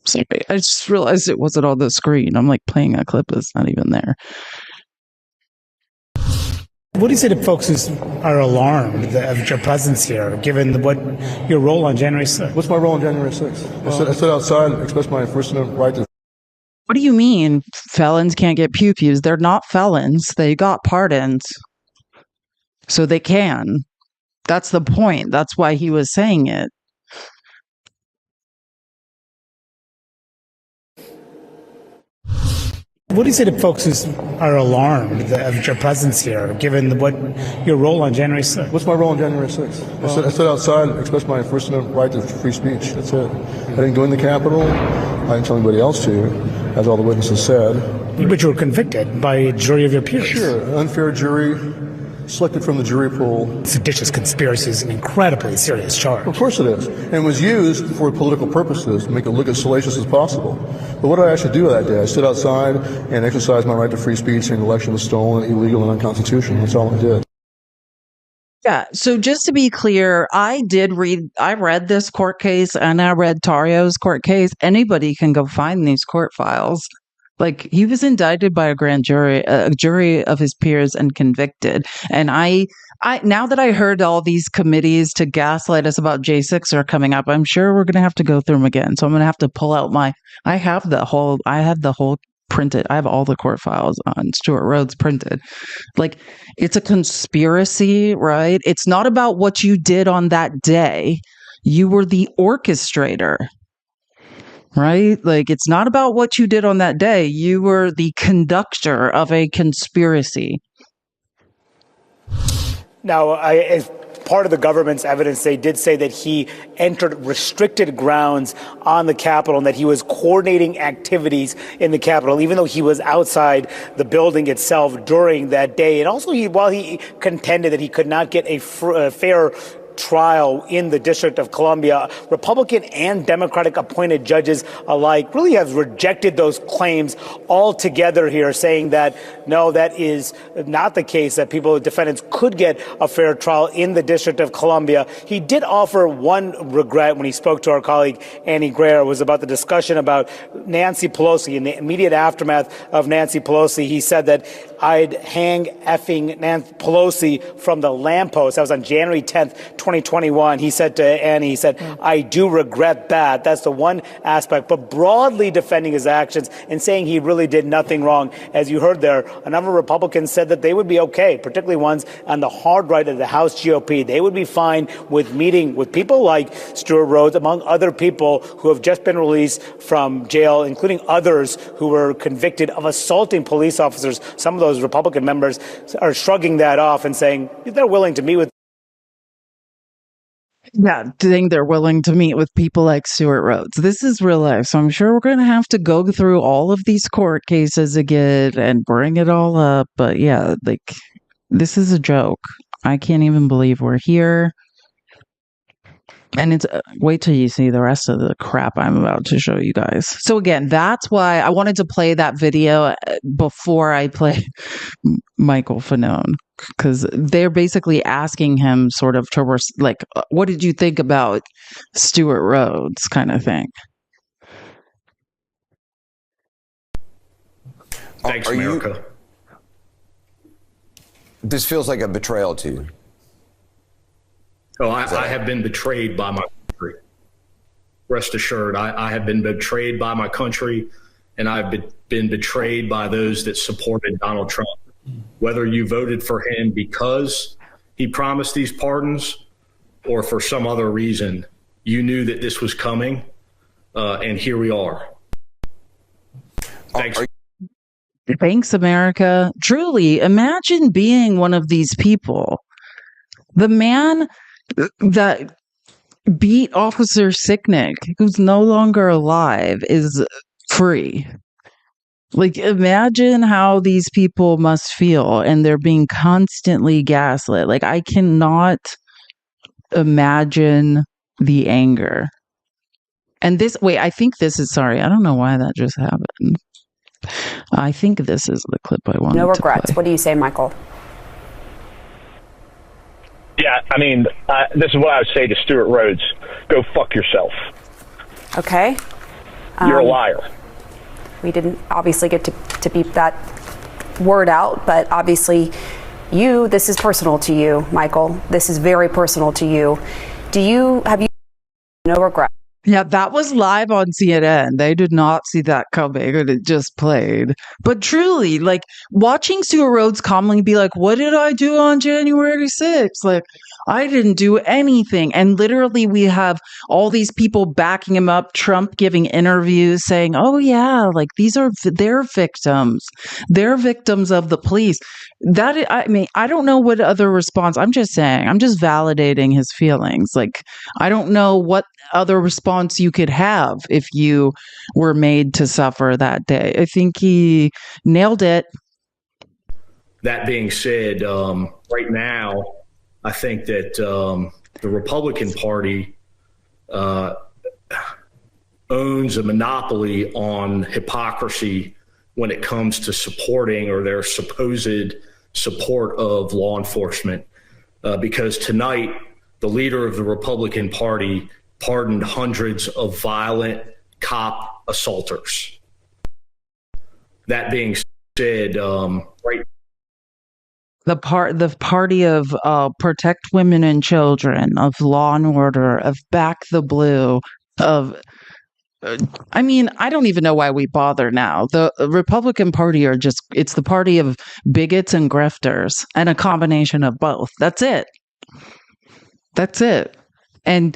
S1: sorry. I just realized it wasn't on the screen. I'm like playing a clip that's not even there.
S19: What do you say to folks who are alarmed of your presence here, given what your role on January 6th?
S20: What's my role on January 6th? I stood outside and expressed my First Amendment right to...
S1: What do you mean felons can't get pew pews? They're not felons. They got pardons. So they can. That's the point. That's why he was saying it.
S19: What do you say to folks who are alarmed of your presence here, given what your role on January 6th?
S20: What's my role on January 6th? I stood outside and expressed my First Amendment right to free speech. That's it. I didn't go in the Capitol. I didn't tell anybody else to, as all the witnesses said.
S19: But you were convicted by a jury of your peers.
S20: Sure. An unfair jury, selected from the jury pool.
S19: Seditious conspiracy is an incredibly serious charge.
S20: Of course it is. And it was used for political purposes to make it look as salacious as possible. But what did I actually do that day? I stood outside and exercised my right to free speech, saying the election was stolen, illegal, and unconstitutional. That's all I did.
S1: Yeah. So just to be clear, I read this court case and I read Tarrio's court case. Anybody can go find these court files. Like, he was indicted by a grand jury, a jury of his peers, and convicted. And I now that I heard all these committees to gaslight us about J6 are coming up, I'm sure we're going to have to go through them again. So I'm going to have to pull out I have the whole printed. I have all the court files on Stuart Rhodes printed. Like, it's a conspiracy, right? It's not about what you did on that day. You were the orchestrator. Right? Like, it's not about what you did on that day. You were the conductor of a conspiracy.
S19: Now, as part of the government's evidence, they did say that he entered restricted grounds on the Capitol and that he was coordinating activities in the Capitol, even though he was outside the building itself during that day. And also, while he contended that he could not get a fair trial in the District of Columbia, Republican and Democratic appointed judges alike really have rejected those claims altogether here, saying that no, that is not the case, that defendants could get a fair trial in the District of Columbia. He did offer one regret when he spoke to our colleague Annie Greer, was about the discussion about Nancy Pelosi. In the immediate aftermath of Nancy Pelosi, he said that I'd hang effing Nancy Pelosi from the lamppost. That was on January 10th, 2021, he said to Annie, he said, I do regret that. That's the one aspect, but broadly defending his actions and saying he really did nothing wrong. As you heard there, a number of Republicans said that they would be okay, particularly ones on the hard right of the House GOP. They would be fine with meeting with people like Stuart Rhodes, among other people who have just been released from jail, including others who were convicted of assaulting police officers. Some of those Republican members are shrugging that off and saying they're willing to meet with.
S1: Yeah, think they're willing to meet with people like Stuart Rhodes. This is real life, so I'm sure we're going to have to go through all of these court cases again and bring it all up. But yeah, like, this is a joke. I can't even believe we're here. And it's wait till you see the rest of the crap I'm about to show you guys. So again, that's why I wanted to play that video before I play Michael Fanone, because they're basically asking him sort of to like, what did you think about Stuart Rhodes, kind of thing.
S21: Thanks, America.
S22: This feels like a betrayal to you.
S21: Oh, I have been betrayed by my country. Rest assured, I have been betrayed by my country, and I've been betrayed by those that supported Donald Trump. Whether you voted for him because he promised these pardons or for some other reason, you knew that this was coming, and here we are. Thanks.
S1: Thanks, America. Truly, imagine being one of these people. The man that beat Officer Sicknick, who's no longer alive, is free. Like, imagine how these people must feel, and they're being constantly gaslit. Like, I cannot imagine the anger. And this, wait, I think this is, sorry, I don't know why that just happened. I think this is the clip I wanted to play.
S23: No regrets. What do you say, Michael?
S24: Yeah, I mean, this is what I would say to Stuart Rhodes. Go fuck yourself.
S23: Okay.
S24: You're a liar.
S23: We didn't obviously get to beep that word out, but obviously this is personal to you, Michael. This is very personal to you. Have you no regrets?
S1: Yeah, that was live on CNN. They did not see that coming, and it just played. But truly, like, watching Stuart Rhodes calmly be like, what did I do on January 6th? Like, I didn't do anything. And literally, we have all these people backing him up, Trump giving interviews saying, oh, yeah, like, they're victims. They're victims of the police. I mean, I don't know what other response. I'm just saying, I'm just validating his feelings. Like, I don't know what other response you could have if you were made to suffer that day. I think he nailed it.
S21: That being said, right now, I think that the Republican Party owns a monopoly on hypocrisy when it comes to supporting or their supposed support of law enforcement. Because tonight, the leader of the Republican Party pardoned hundreds of violent cop assaulters. That being said, right.
S1: The party of protect women and children, of law and order, of back the blue, of I mean, I don't even know why we bother now. The Republican Party it's the party of bigots and grifters, and a combination of both. That's it. That's it. And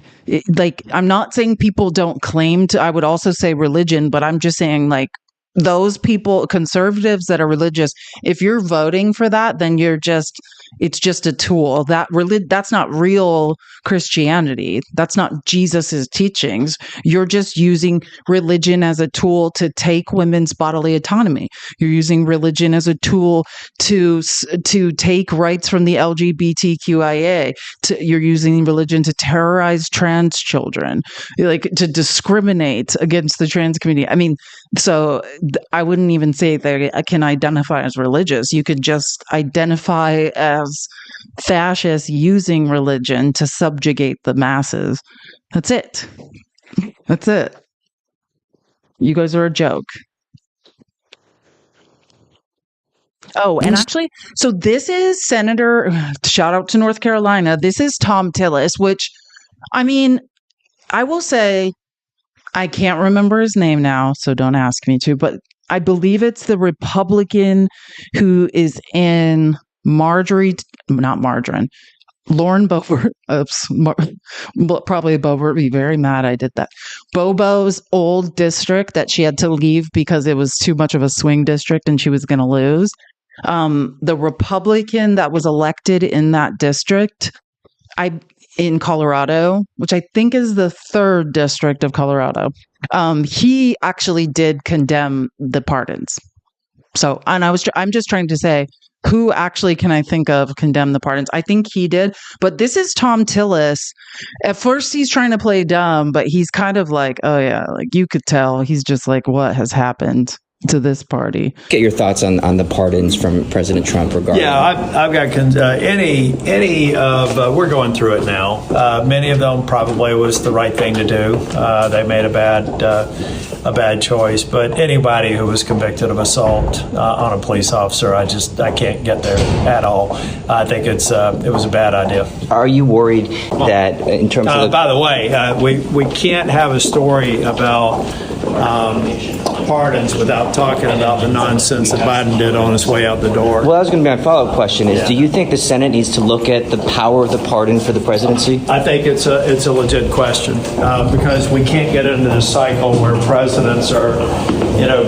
S1: I'm not saying people don't claim to, I would also say religion, but I'm just saying, like, those people, conservatives that are religious, if you're voting for that, then it's just a tool. That's not real Christianity. That's not Jesus's teachings. You're just using religion as a tool to take women's bodily autonomy. You're using religion as a tool to take rights from the LGBTQIA. You're using religion to terrorize trans children, like to discriminate against the trans community. I mean, so I wouldn't even say they can identify as religious. You could just identify as fascist using religion to subjugate the masses. That's it. That's it. You guys are a joke. Oh, and actually, so this is Senator, shout out to North Carolina. This is Tom Tillis, which, I mean, I will say, I can't remember his name now, so don't ask me to, but I believe it's the Republican who is in not Margarine, Lauren Boebert, probably Boebert would be very mad I did that. Bobo's old district that she had to leave because it was too much of a swing district and she was going to lose. The Republican that was elected in that district, in Colorado, which I think is the 3rd district of Colorado, he actually did condemn the pardons. So, and I'm just trying to say, who actually can I think of condemn the pardons? I think he did, but this is Tom Tillis. At first, he's trying to play dumb, but he's kind of like, oh yeah, like you could tell he's just like, what has happened to this party?
S3: Get your thoughts on the pardons from President Trump regarding.
S4: Yeah, I've got any of we're going through it now. Many of them probably was the right thing to do. They made a bad choice, but anybody who was convicted of assault on a police officer, I can't get there at all. I think it was a bad idea.
S3: Are you worried that in terms of
S4: by the way, we can't have a story about pardons without talking about the nonsense that Biden did on his way out the door.
S3: Well, that was going to be my follow-up question is, do you think the Senate needs to look at the power of the pardon for the presidency?
S4: I think it's a legit question because we can't get into this cycle where presidents are,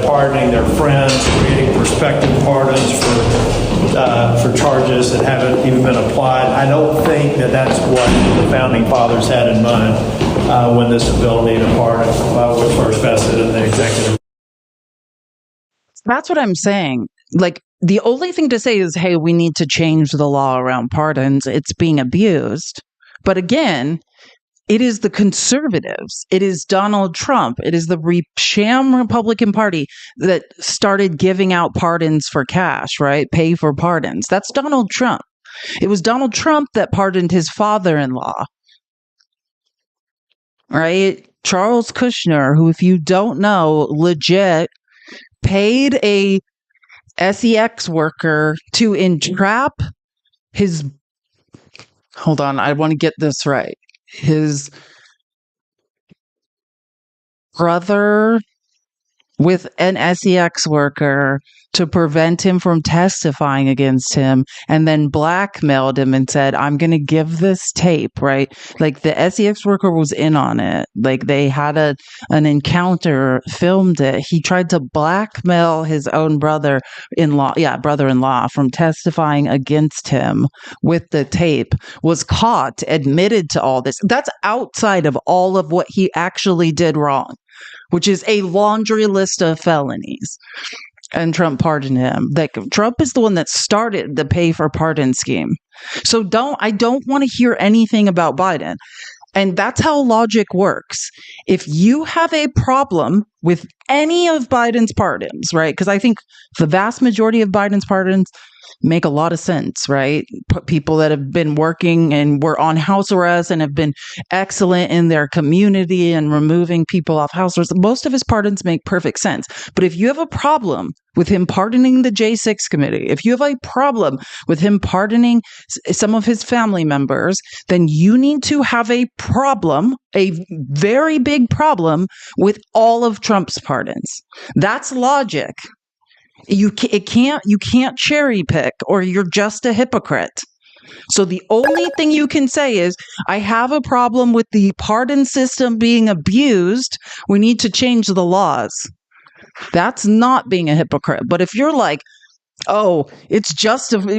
S4: pardoning their friends, creating prospective pardons for charges that haven't even been applied. I don't think that's what the founding fathers had in mind when this ability to pardon was first vested in the executive.
S1: That's what I'm saying. Like, the only thing to say is, hey, we need to change the law around pardons. It's being abused. But again, it is the conservatives. It is Donald Trump. It is the sham Republican Party that started giving out pardons for cash, right? Pay for pardons. That's Donald Trump. It was Donald Trump that pardoned his father-in-law, right? Charles Kushner, who, if you don't know, legit paid a SEX worker to entrap his, hold on, I want to get this right, his brother with an SEX worker to prevent him from testifying against him, and then blackmailed him and said, I'm going to give this tape, right? Like, the SEX worker was in on it. Like, they had an encounter, filmed it. He tried to blackmail his own brother-in-law from testifying against him with the tape, was caught, admitted to all this. That's outside of all of what he actually did wrong, which is a laundry list of felonies. And Trump pardoned him. Like, Trump is the one that started the pay for pardon scheme. So I don't want to hear anything about Biden. And that's how logic works. If you have a problem with any of Biden's pardons, right? Because I think the vast majority of Biden's pardons make a lot of sense, right? People that have been working and were on house arrest and have been excellent in their community and removing people off house arrest. Most of his pardons make perfect sense. But if you have a problem with him pardoning the J6 committee, if you have a problem with him pardoning some of his family members, then you need to have a problem, a very big problem with all of Trump's pardons. That's logic. You can't cherry pick, or you're just a hypocrite. So the only thing you can say is, I have a problem with the pardon system being abused. We need to change the laws. That's not being a hypocrite. But if you're like, oh, it's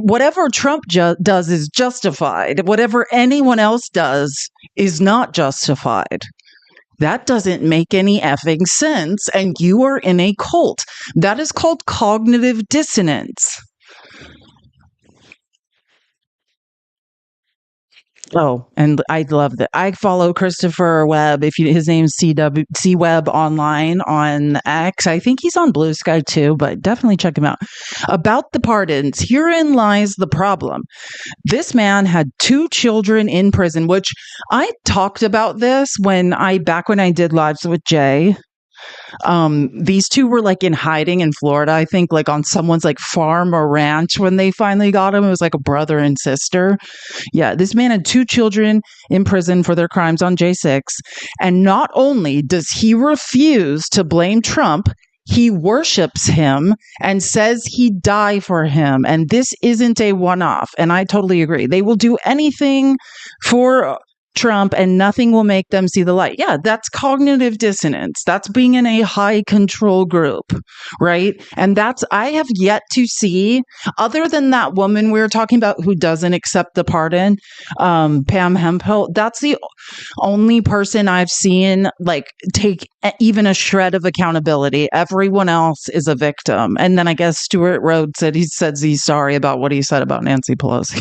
S1: whatever Trump does is justified, whatever anyone else does is not justified, that doesn't make any effing sense, and you are in a cult. That is called cognitive dissonance. Oh, and I love that. I follow Christopher Webb. His name's C Webb online on X. I think he's on Blue Sky too, but definitely check him out. About the pardons, herein lies the problem. This man had 2 children in prison, which I talked about this back when I did lives with Jay. These two were like in hiding in Florida, I think, like on someone's like farm or ranch when they finally got him. It was like a brother and sister. Yeah, this man had 2 children in prison for their crimes on J6. And not only does he refuse to blame Trump, he worships him and says he'd die for him. And this isn't a one-off. And I totally agree. They will do anything for Trump and nothing will make them see the light. Yeah, that's cognitive dissonance. That's being in a high control group, right? And I have yet to see, other than that woman we were talking about who doesn't accept the pardon, Pam Hemphill, that's the only person I've seen like take even a shred of accountability. Everyone else is a victim. And then I guess Stuart Rhodes says he's sorry about what he said about Nancy Pelosi.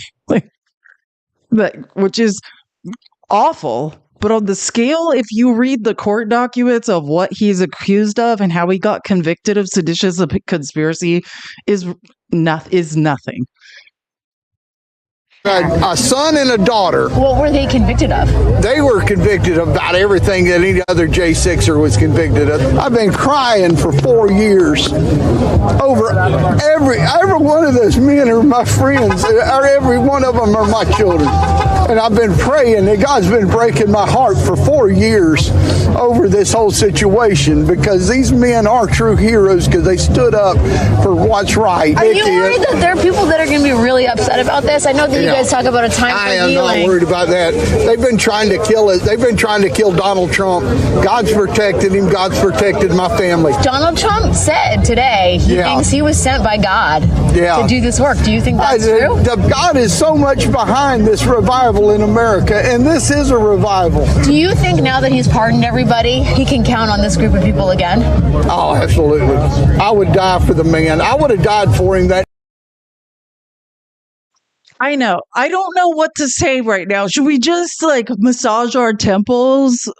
S1: Which is awful, but on the scale, if you read the court documents of what he's accused of and how he got convicted of seditious conspiracy, is nothing.
S2: A son and a daughter.
S5: What were they convicted of?
S2: They were convicted of about everything that any other J6er was convicted of. I've been crying for 4 years over every one of those men are my friends, or every one of them are my children. And I've been praying that God's been breaking my heart for 4 years over this whole situation, because these men are true heroes because they stood up for what's right.
S5: Are you worried that there are people that are going to be really upset about this? I know that you guys talk about a time for healing.
S2: I am not worried about that. They've been trying to kill it. They've been trying to kill Donald Trump. God's protected him. God's protected my family.
S5: Donald Trump said today he thinks he was sent by God to do this work. Do you think that's true?
S2: God is so much behind this revival in America, and this is a revival.
S5: Do you think now that he's pardoned everybody, he can count on this group of people again?
S2: Oh, absolutely. I would die for the man. I would have died for him.
S1: I know. I don't know what to say right now. Should we just like massage our temples?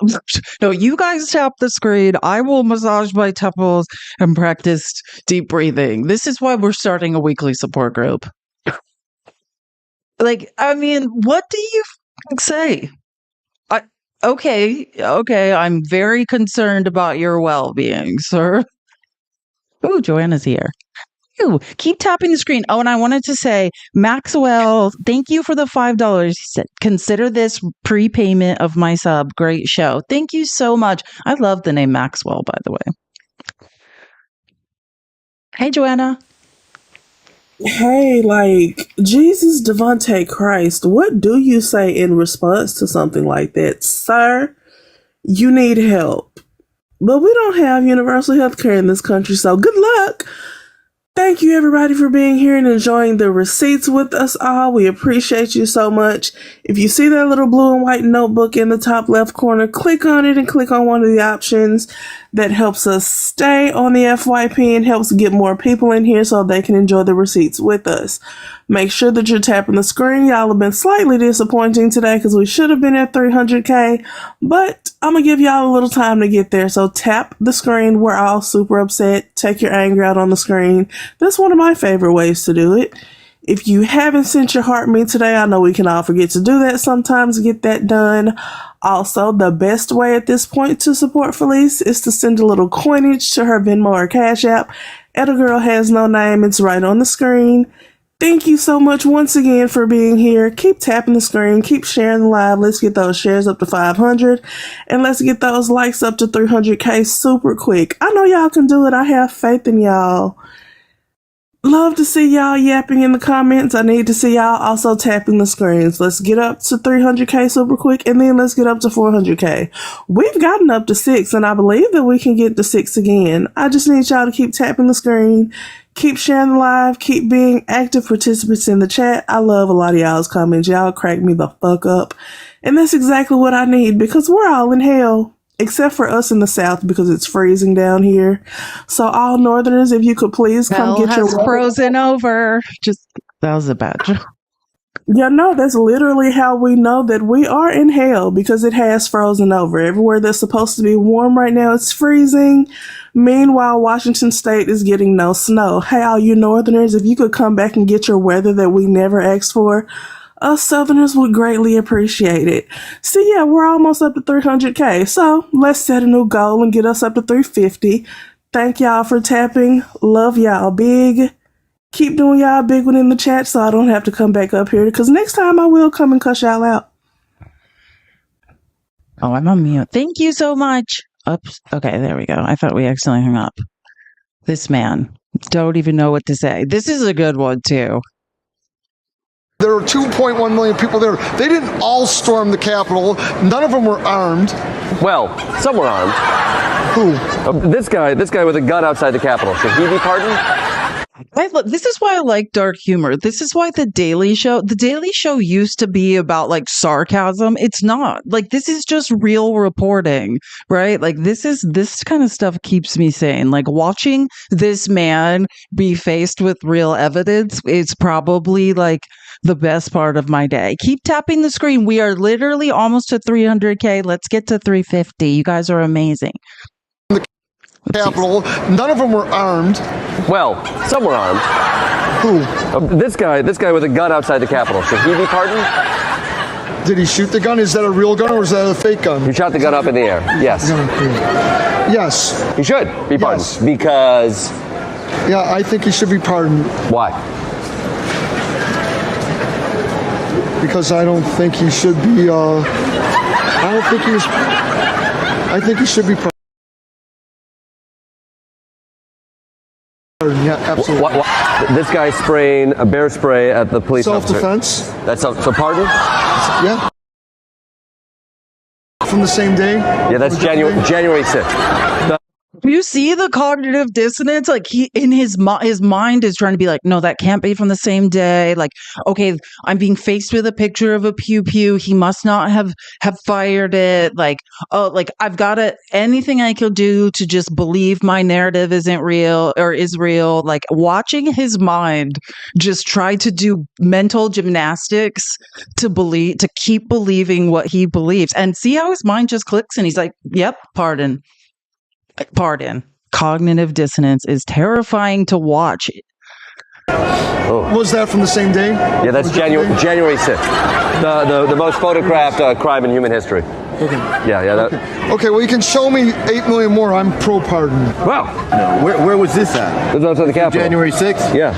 S1: No, you guys tap the screen. I will massage my temples and practice deep breathing. This is why we're starting a weekly support group. Like, I mean, what do you say? Okay. I'm very concerned about your well-being, sir. Oh, Joanna's here. Keep tapping the screen. Oh, and I wanted to say, Maxwell, thank you for the $5. He said, consider this prepayment of my sub. Great show. Thank you so much. I love the name Maxwell, by the way. Hey, Joanna.
S6: Hey, like, Jesus Devontae Christ, what do you say in response to something like that? Sir, you need help. But we don't have universal health care in this country, so good luck. Thank you, everybody, for being here and enjoying the receipts with us all. We appreciate you so much. If you see that little blue and white notebook in the top left corner, click on it and click on one of the options. That helps us stay on the FYP and helps get more people in here so they can enjoy the receipts with us. Make sure that you're tapping the screen. Y'all have been slightly disappointing today because we should have been at 300K, but I'm going to give y'all a little time to get there. So tap the screen. We're all super upset. Take your anger out on the screen. That's one of my favorite ways to do it. If you haven't sent your heart me today, I know we can all forget to do that sometimes. Get that done. Also, the best way at this point to support Felice is to send a little coinage to her Venmo or Cash App. Etta Girl has no name. It's right on the screen. Thank you so much once again for being here. Keep tapping the screen. Keep sharing the live. Let's get those shares up to 500. And let's get those likes up to 300K super quick. I know y'all can do it. I have faith in y'all. Love to see y'all yapping in the comments. I need to see y'all also tapping the screens. Let's get up to 300K super quick, and then let's get up to 400K. We've gotten up to 6, and I believe that we can get to 6 again. I just need y'all to keep tapping the screen, keep sharing the live, keep being active participants in the chat. I love a lot of y'all's comments. Y'all crack me the fuck up. And that's exactly what I need, because we're all in hell. Except for us in the South, because it's freezing down here. So all Northerners, if you could please come get your
S1: frozen over. That was a bad joke.
S6: Yeah, no, that's literally how we know that we are in hell, because it has frozen over. Everywhere that's supposed to be warm right now, it's freezing. Meanwhile, Washington State is getting no snow. Hey, all you Northerners, if you could come back and get your weather that we never asked for, Us Southerners would greatly appreciate it. So yeah, we're almost up to 300K. So let's set a new goal and get us up to 350. Thank y'all for tapping. Love y'all big. Keep doing y'all big one in the chat so I don't have to come back up here, because next time I will come and cuss y'all out.
S1: Oh, I'm on mute. Thank you so much. Oops. Okay, there we go. I thought we accidentally hung up. This man. Don't even know what to say. This is a good one, too.
S20: There are 2.1 million people there. They didn't all storm the Capitol. None of them were armed.
S18: Well, some were armed.
S20: Who?
S18: This guy with a gun outside the Capitol. Should he be pardoned?
S1: This is why I like dark humor. This is why The Daily Show used to be about like sarcasm. It's not. Like, this is just real reporting, right? Like, this kind of stuff keeps me sane. Like, watching this man be faced with real evidence is probably like the best part of my day. Keep tapping the screen. We are literally almost at 300K. Let's get to 350. You guys are amazing.
S20: Capitol. None of them were armed.
S18: Well, some were armed.
S20: Who?
S18: This guy with a gun outside the Capitol. Should he be pardoned?
S20: Did he shoot the gun? Is that a real gun or is that a fake gun?
S18: He shot the gun up in the air. Yes.
S20: Yes.
S18: He should be pardoned.
S20: Yes.
S18: Because...
S20: Yeah, I think he should be pardoned.
S18: Why?
S20: Because I don't think he should be, I think he should be pardoned. Yeah, absolutely.
S18: What? This guy spraying a bear spray at the police officer.
S20: Self-defense.
S18: That's so pardon?
S20: Yeah. From the same day?
S18: Yeah, that's January 6th.
S1: Do you see the cognitive dissonance? Like, he in his mind is trying to be like, no, that can't be from the same day. Like, okay, I'm being faced with a picture of a pew pew. He must not have fired it. Like, oh, like I've got anything I could do to just believe my narrative isn't real or is real. Like, watching his mind just try to do mental gymnastics to keep believing what he believes, and see how his mind just clicks and he's like, yep, pardon. Cognitive dissonance is terrifying to watch.
S20: Oh. Was that from the same day?
S18: Yeah, that's January 6th. The most photographed crime in human history.
S20: Okay.
S18: Yeah.
S20: Okay, well, you can show me 8 million more. I'm pro-pardon.
S18: Wow.
S7: No, where was this at?
S18: This was outside the Capitol.
S7: January 6th?
S18: Yeah.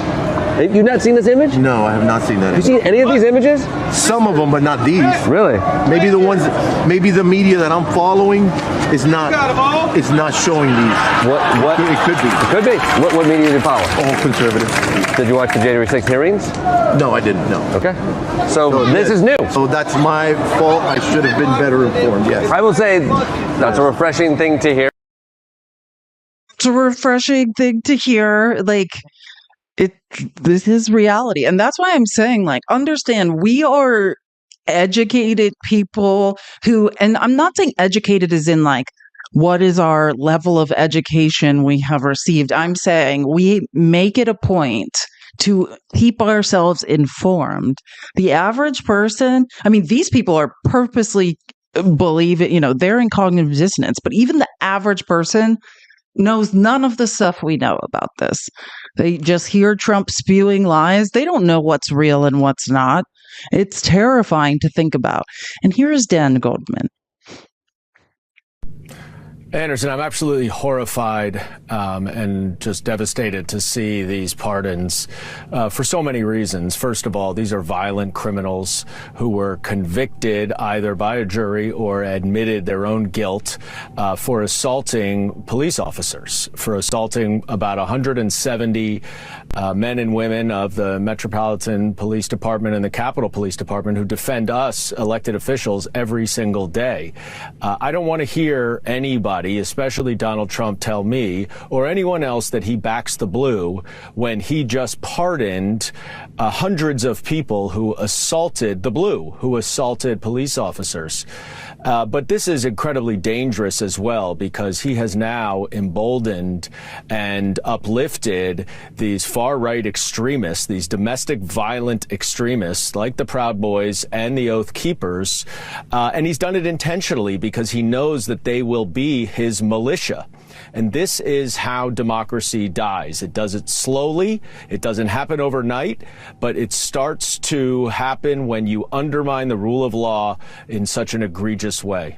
S18: You've not seen this image?
S7: No, I have not seen that.
S18: Have you seen any of these images?
S7: Some of them, but not these.
S18: Really?
S7: Maybe the media that I'm following is not showing these.
S18: What?
S7: It could be.
S18: It could be. What media did you follow?
S7: All conservative.
S18: Did you watch the January 6th hearings?
S7: No, I didn't. No.
S18: Okay. So this is new.
S7: So that's my fault. I should have been better informed. Yes.
S18: I will say that's a refreshing thing to hear.
S1: It's a refreshing thing to hear. Like, this is reality. And that's why I'm saying, like, understand, we are educated people who, and I'm not saying educated as in like, what is our level of education we have received. I'm saying we make it a point to keep ourselves informed. The average person, I mean, these people are purposely believe it, they're in cognitive dissonance, but even the average person knows none of the stuff we know about this. They just hear Trump spewing lies. They don't know what's real and what's not. It's terrifying to think about. And here is Dan Goldman.
S16: Anderson, I'm absolutely horrified and just devastated to see these pardons for so many reasons. First of all, these are violent criminals who were convicted either by a jury or admitted their own guilt for assaulting police officers, for assaulting about 170 men and women of the Metropolitan Police Department and the Capitol Police Department who defend us elected officials every single day. I don't want to hear anybody, especially Donald Trump, tell me or anyone else that he backs the blue when he just pardoned hundreds of people who assaulted the blue, who assaulted police officers. But this is incredibly dangerous as well, because he has now emboldened and uplifted these far-right extremists, these domestic violent extremists like the Proud Boys and the Oath Keepers. And he's done it intentionally because he knows that they will be his militia. And this is how democracy dies. It does it slowly. It doesn't happen overnight, but it starts to happen when you undermine the rule of law in such an egregious way.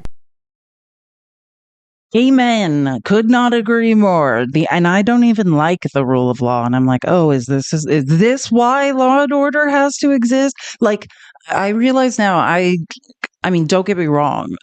S1: Amen. Could not agree more. And I don't even like the rule of law. And I'm like, oh, is this why law and order has to exist? Like, I realize now. I mean, don't get me wrong.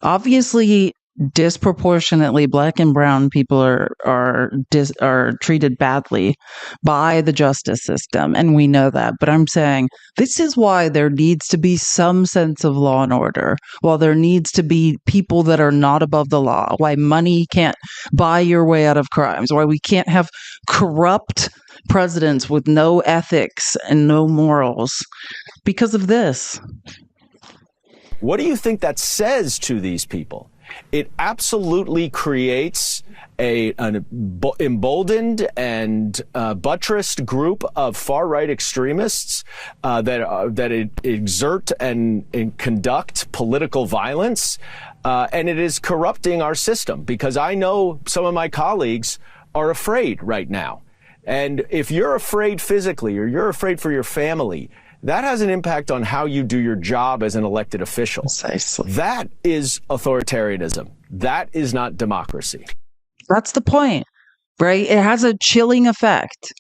S1: Obviously, disproportionately, Black and brown people are treated badly by the justice system, and we know that. But I'm saying this is why there needs to be some sense of law and order. While there needs to be people that are not above the law. Why money can't buy your way out of crimes. Why we can't have corrupt presidents with no ethics and no morals because of this.
S16: What do you think that says to these people? It absolutely creates an emboldened and buttressed group of far-right extremists that exert and conduct political violence, and it is corrupting our system, because I know some of my colleagues are afraid right now. And if you're afraid physically or you're afraid for your family, that has an impact on how you do your job as an elected official.
S1: Precisely.
S16: That is authoritarianism. That is not democracy.
S1: That's the point, right? It has a chilling effect.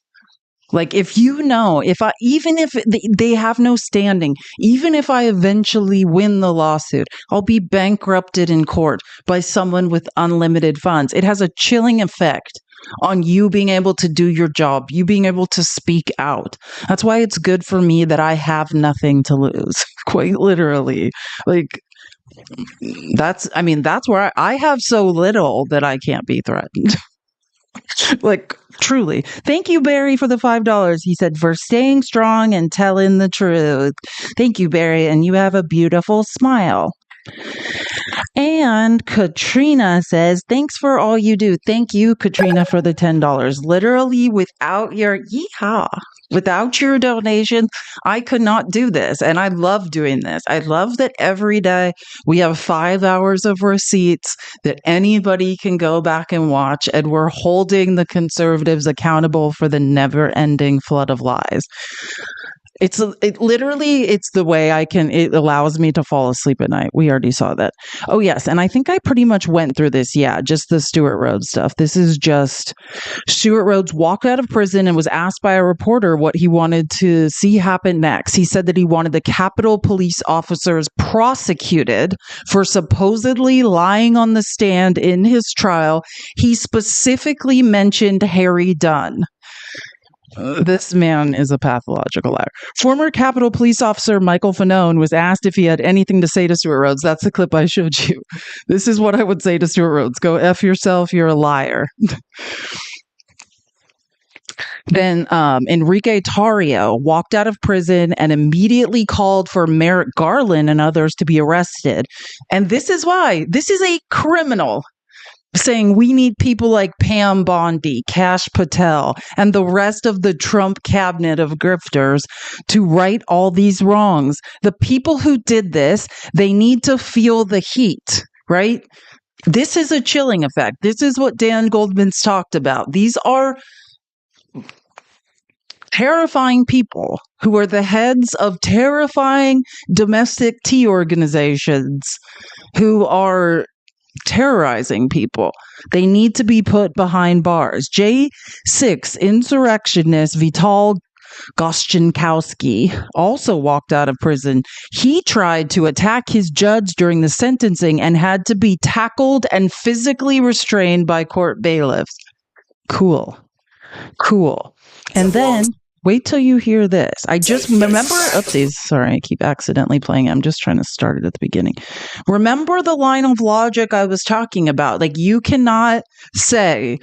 S1: Like, if you know, even if they have no standing, even if I eventually win the lawsuit, I'll be bankrupted in court by someone with unlimited funds. It has a chilling effect on you being able to do your job, you being able to speak out. That's why it's good for me that I have nothing to lose, quite literally. Like, that's where I have so little that I can't be threatened. Like, truly. Thank you, Barry, for the $5. He said, for staying strong and telling the truth. Thank you, Barry, and you have a beautiful smile. And Katrina says, thanks for all you do. Thank you, Katrina, for the $10. Literally, without your donation, I could not do this. And I love doing this. I love that every day we have 5 hours of receipts that anybody can go back and watch. And we're holding the conservatives accountable for the never-ending flood of lies. It's the way it allows me to fall asleep at night. We already saw that. Oh, yes. And I think I pretty much went through this. Yeah, just the Stewart Rhodes stuff. This is just Stewart Rhodes walked out of prison and was asked by a reporter what he wanted to see happen next. He said that he wanted the Capitol police officers prosecuted for supposedly lying on the stand in his trial. He specifically mentioned Harry Dunn. This man is a pathological liar. Former Capitol Police Officer Michael Fanone was asked if he had anything to say to Stewart Rhodes. That's the clip I showed you. This is what I would say to Stewart Rhodes. Go F yourself, you're a liar. Then Enrique Tarrio walked out of prison and immediately called for Merrick Garland and others to be arrested. And this is why. This is a criminal saying we need people like Pam Bondi, Kash Patel, and the rest of the Trump cabinet of grifters to right all these wrongs. The people who did this, they need to feel the heat, right? This is a chilling effect. This is what Dan Goldman's talked about. These are terrifying people who are the heads of terrifying domestic tea organizations who are terrorizing people. They need to be put behind bars. J6 insurrectionist Vital Goszczynski also walked out of prison. He tried to attack his judge during the sentencing and had to be tackled and physically restrained by court bailiffs. Cool. And then wait till you hear this. I just remember these. Sorry, I keep accidentally playing. I'm just trying to start it at the beginning. Remember the line of logic I was talking about? Like, you cannot say,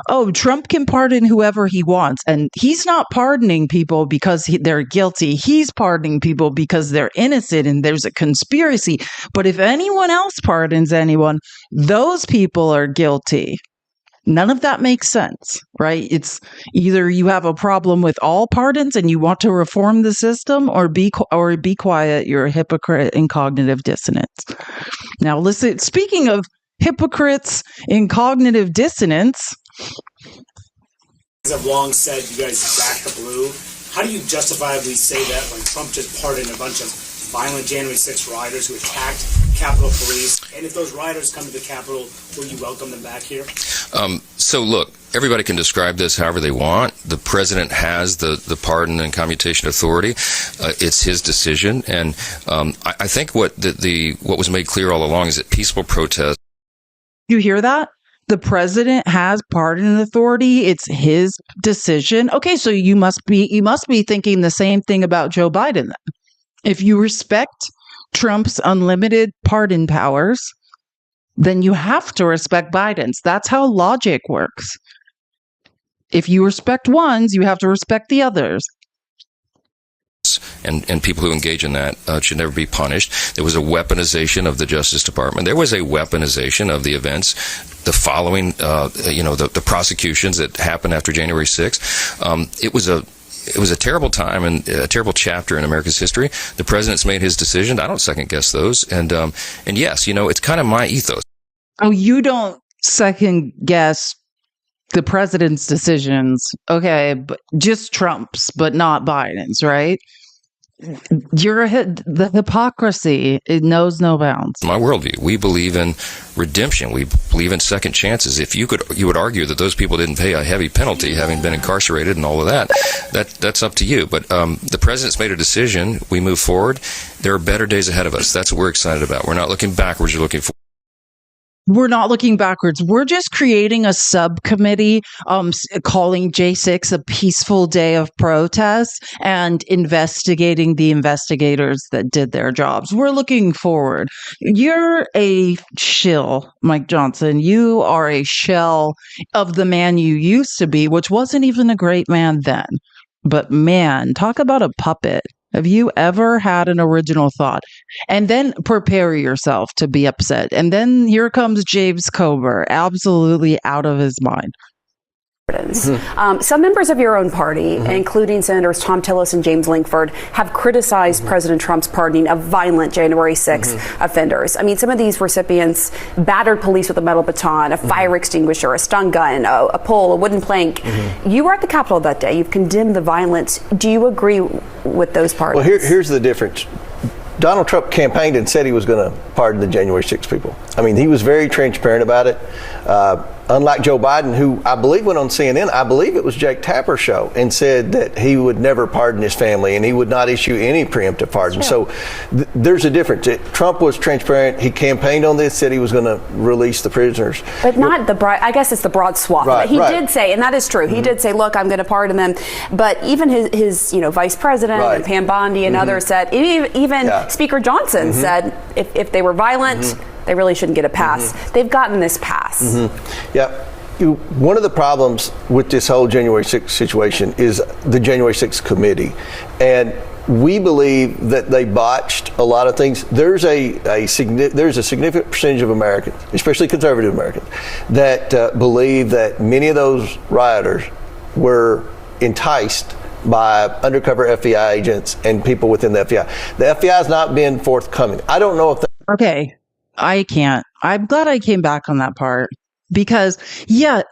S1: oh, Trump can pardon whoever he wants. And he's not pardoning people because they're guilty. He's pardoning people because they're innocent and there's a conspiracy. But if anyone else pardons anyone, those people are guilty. None of that makes sense, right? It's either you have a problem with all pardons and you want to reform the system, or be quiet. You're a hypocrite in cognitive dissonance. Now, listen. Speaking of hypocrites in cognitive dissonance.
S8: I've long said you guys back the blue. How do you justifiably say that when Trump just pardoned a bunch of violent January 6 rioters who attacked Capitol Police? And if those rioters come to the Capitol, will you welcome them back here?
S9: So look, everybody can describe this however they want. The president has the pardon and commutation authority. It's his decision, and I think what was made clear all along is that peaceful protest.
S1: You hear that? The president has pardon authority. It's his decision. Okay, so you must be thinking the same thing about Joe Biden then. If you respect Trump's unlimited pardon powers, then you have to respect Biden's. That's how logic works. If you respect ones, you have to respect the others.
S9: And people who engage in that should never be punished. There was a weaponization of the Justice Department. There was a weaponization of the events, the following, the prosecutions that happened after January 6th. It was a terrible time and a terrible chapter in America's history. The president's made his decision. I don't second guess those. And yes, it's kind of my ethos.
S1: Oh, you don't second guess the president's decisions. Okay, but just Trump's, but not Biden's, right? The hypocrisy, it knows no bounds.
S9: My worldview. We believe in redemption. We believe in second chances. If you would argue that those people didn't pay a heavy penalty, having been incarcerated and all of that's up to you. But the president's made a decision. We move forward. There are better days ahead of us. That's what we're excited about. We're not looking backwards. We're looking forward.
S1: We're not looking backwards. We're just creating a subcommittee calling J6 a peaceful day of protest and investigating the investigators that did their jobs. We're looking forward. You're a shill, Mike Johnson. You are a shell of the man you used to be, which wasn't even a great man then. But man, talk about a puppet. Have you ever had an original thought? And then prepare yourself to be upset. And then here comes James Comer, absolutely out of his mind.
S23: Some members of your own party, including Senators Tom Tillis and James Lankford, have criticized President Trump's pardoning of violent January 6 offenders. I mean, some of these recipients battered police with a metal baton, a fire extinguisher, a stun gun, a pole, a wooden plank. You were at the Capitol that day. You've condemned the violence. Do you agree with those pardons?
S10: Well, here's the difference. Donald Trump campaigned and said he was going to pardon the January 6 people. I mean, he was very transparent about it. Unlike Joe Biden, who I believe went on CNN, I believe it was Jake Tapper's show, and said that he would never pardon his family and he would not issue any preemptive pardon. Sure. So there's a difference. Trump was transparent. He campaigned on this, said he was going to release the prisoners.
S23: But not the broad, I guess it's the broad swath.
S10: Right,
S23: he did say, and that is true, he did say, look, I'm going to pardon them. But even his vice president and Pam Bondi and others said, even Speaker Johnson said, if they were violent, they really shouldn't get a pass. They've gotten this pass.
S10: Yeah. One of the problems with this whole January 6th situation is the January 6th committee. And we believe that they botched a lot of things. There's a significant percentage of Americans, especially conservative Americans, that believe that many of those rioters were enticed by undercover FBI agents and people within the FBI. The FBI has not been forthcoming. I don't know if
S1: Okay, I can't. I'm glad I came back on that part. Because,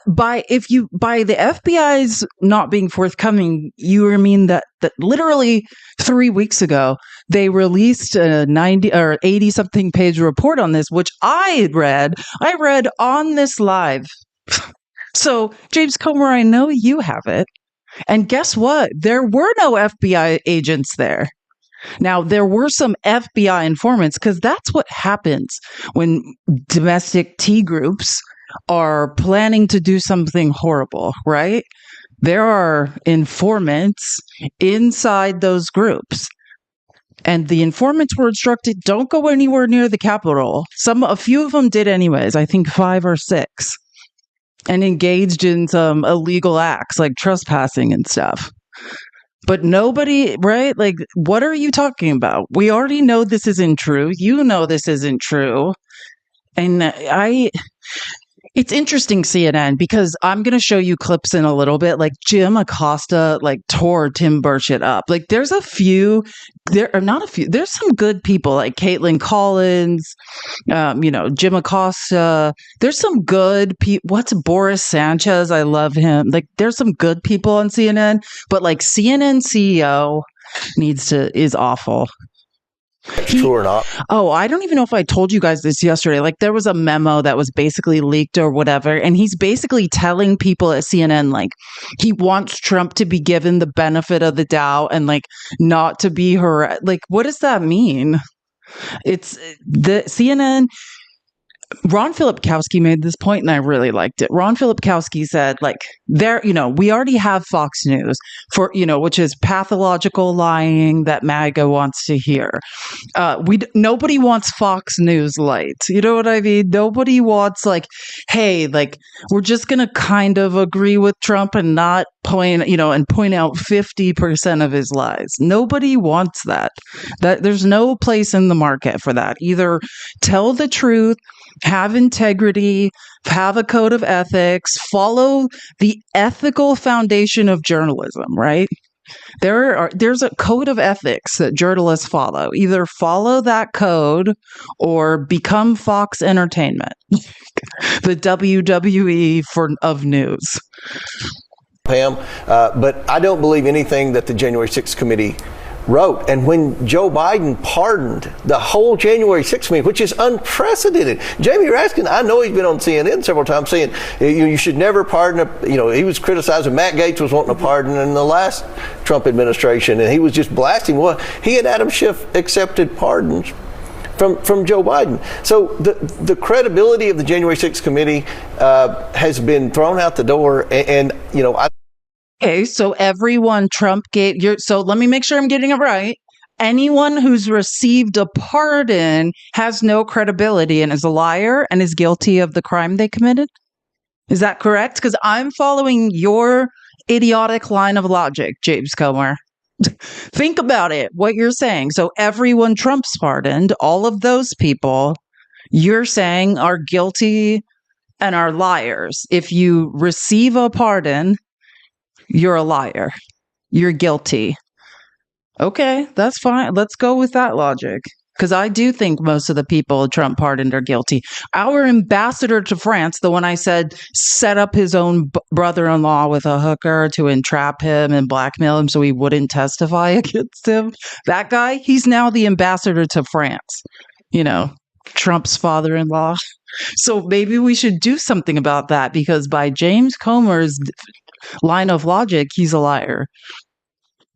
S1: by the FBI's not being forthcoming, you mean that literally 3 weeks ago, they released a 90 or 80 something page report on this, which I read on this live. So, James Comer, I know you have it. And guess what? There were no FBI agents there. Now, there were some FBI informants, because that's what happens when domestic T groups are planning to do something horrible, right? There are informants inside those groups. And the informants were instructed, don't go anywhere near the Capitol. A few of them did anyways, I think 5 or 6, and engaged in some illegal acts like trespassing and stuff. But nobody, right? Like, what are you talking about? We already know this isn't true. You know this isn't true. And It's interesting, CNN, because I'm going to show you clips in a little bit. Like Jim Acosta, like tore Tim Burchett up. Like there's there's some good people like Caitlin Collins, Jim Acosta. There's some good people. What's Boris Sanchez? I love him. Like there's some good people on CNN, but like CNN CEO is awful.
S10: True or not?
S1: Oh, I don't even know if I told you guys this yesterday. Like there was a memo that was basically leaked or whatever. And he's basically telling people at CNN, like he wants Trump to be given the benefit of the doubt and like not to be like, what does that mean? It's the CNN. Ron Filipkowski made this point and I really liked it. Ron Filipkowski said, like, we already have Fox News which is pathological lying that MAGA wants to hear. Nobody wants Fox News light. You know what I mean? Nobody wants like, hey, like, we're just going to kind of agree with Trump and not point out 50% of his lies. Nobody wants that. There's no place in the market for that. Either tell the truth, have integrity, have a code of ethics, follow the ethical foundation of journalism, right? There's a code of ethics that journalists follow. Either follow that code or become Fox Entertainment, the WWE of news.
S10: Pam, but I don't believe anything that the January 6th committee wrote. And when Joe Biden pardoned the whole January 6th committee, which is unprecedented. Jamie Raskin, I know he's been on CNN several times saying you should never pardon he was criticizing Matt Gaetz was wanting a pardon in the last Trump administration, and he was just blasting. Well, he and Adam Schiff accepted pardons from Joe Biden. So the credibility of the January 6th committee has been thrown out the door, and
S1: Okay, so everyone Trump gave so let me make sure I'm getting it right. Anyone who's received a pardon has no credibility and is a liar and is guilty of the crime they committed? Is that correct? Because I'm following your idiotic line of logic, James Comer. Think about it, what you're saying. So everyone Trump's pardoned, all of those people, you're saying are guilty and are liars. If you receive a pardon, you're a liar. You're guilty. Okay, that's fine. Let's go with that logic. Because I do think most of the people Trump pardoned are guilty. Our ambassador to France, the one I said set up his own brother-in-law with a hooker to entrap him and blackmail him so he wouldn't testify against him. That guy, he's now the ambassador to France. Trump's father-in-law. So maybe we should do something about that, because by James Comer's line of logic, he's a liar.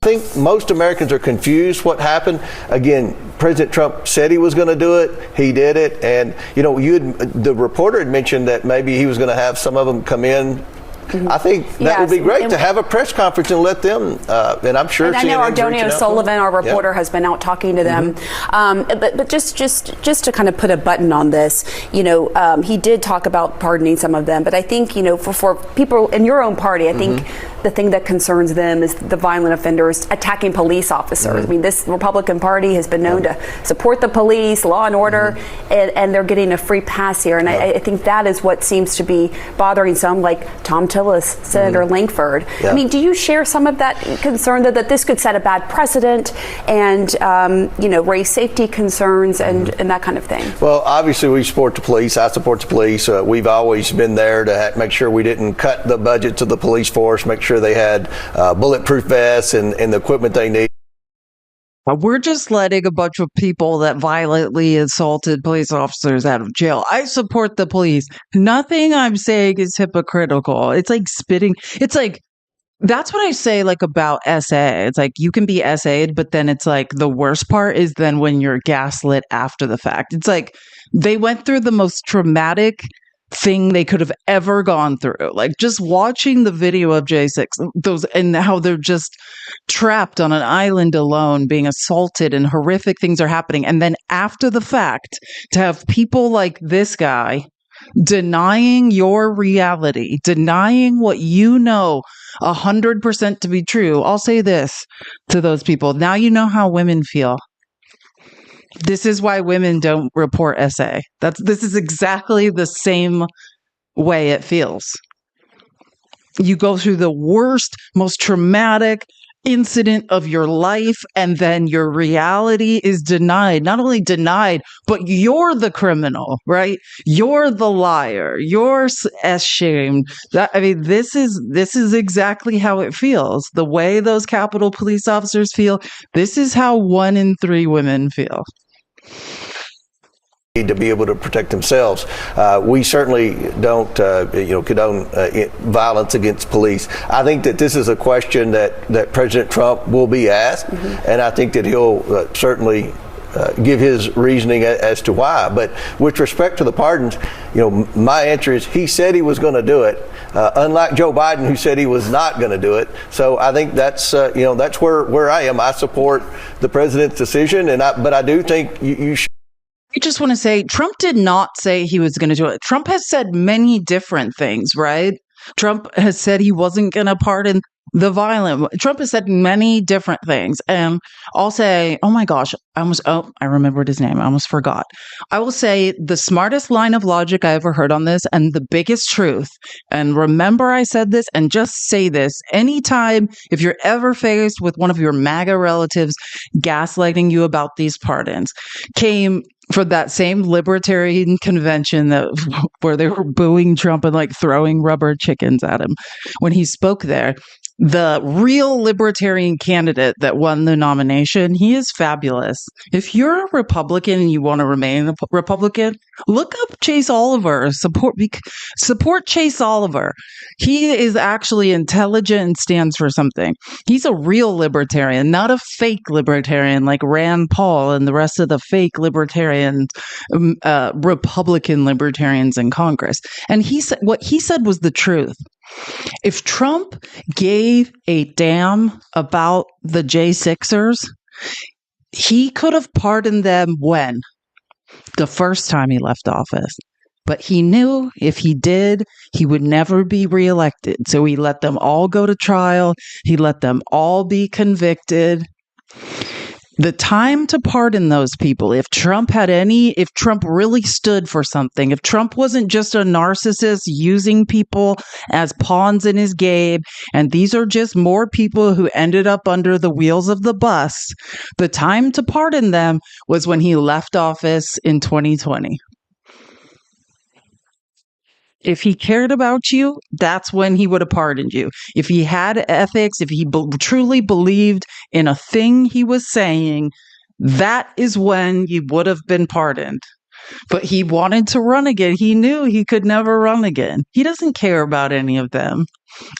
S10: I think most Americans are confused what happened. Again, President Trump said he was going to do it. He did it. And, the reporter had mentioned that maybe he was going to have some of them come in. Mm-hmm. I think that would be great to have a press conference and let them, and I'm sure.
S23: And I know Ardonio Sullivan, our reporter, has been out talking to them. Mm-hmm. But just to kind of put a button on this, he did talk about pardoning some of them. But I think, for people in your own party, I think the thing that concerns them is the violent offenders attacking police officers. Mm-hmm. I mean, this Republican Party has been known to support the police, law and order, and they're getting a free pass here. And I think that is what seems to be bothering some, like Tom Tillis, Senator Langford. Yeah. I mean, do you share some of that concern that this could set a bad precedent and, raise safety concerns and that kind of thing?
S10: Well, obviously we support the police. I support the police. We've always been there to make sure we didn't cut the budget to the police force, make sure they had bulletproof vests and the equipment they need.
S1: We're just letting a bunch of people that violently assaulted police officers out of jail. I support the police. Nothing I'm saying is hypocritical. It's like spitting. It's like, that's what I say like about SA. It's like you can be SA'd, but then it's like the worst part is then when you're gaslit after the fact. It's like they went through the most traumatic thing they could have ever gone through. Like just watching the video of J6, and how they're just trapped on an island alone being assaulted and horrific things are happening. And then after the fact, to have people like this guy denying your reality, denying what 100% to be true. I'll say this to those people. Now you know how women feel. This is why women don't report SA. This is exactly the same way it feels. You go through the worst, most traumatic incident of your life, and then your reality is denied. Not only denied, but you're the criminal, right? You're the liar. You're ashamed. This is exactly how it feels. The way those Capitol Police officers feel, this is how 1 in 3 women feel.
S10: Need to be able to protect themselves. We certainly don't, condone violence against police. I think that this is a question that President Trump will be asked, and I think that he'll certainly give his reasoning as to why. But with respect to the pardons, my answer is he said he was going to do it, unlike Joe Biden, who said he was not going to do it. So I think that's that's where I am. I support the president's decision, but I do think you should.
S1: I just want to say Trump did not say he was going to do it. Trump has said many different things, right? Trump has said he wasn't going to pardon the violent. Trump has said many different things. And I'll say, oh my gosh, I remembered his name. I almost forgot. I will say the smartest line of logic I ever heard on this and the biggest truth. And remember, I said this, and just say this anytime, if you're ever faced with one of your MAGA relatives gaslighting you about these pardons, came for that same libertarian convention where they were booing Trump and like throwing rubber chickens at him when he spoke there. The real libertarian candidate that won the nomination, he is fabulous. If you're a Republican and you want to remain a Republican, look up Chase Oliver. Support Chase Oliver. He is actually intelligent and stands for something. He's a real libertarian, not a fake libertarian like Rand Paul and the rest of the fake libertarians, Republican libertarians in Congress. And he said what he said was the truth. If Trump gave a damn about the J6ers, he could have pardoned them when? The first time he left office. But he knew if he did, he would never be reelected. So he let them all go to trial. He let them all be convicted. The time to pardon those people, if Trump really stood for something, if Trump wasn't just a narcissist using people as pawns in his game, and these are just more people who ended up under the wheels of the bus, the time to pardon them was when he left office in 2020. If he cared about you, that's when he would have pardoned you. If he had ethics, if he truly believed in a thing he was saying, that is when you would have been pardoned. But he wanted to run again. He knew he could never run again. He doesn't care about any of them.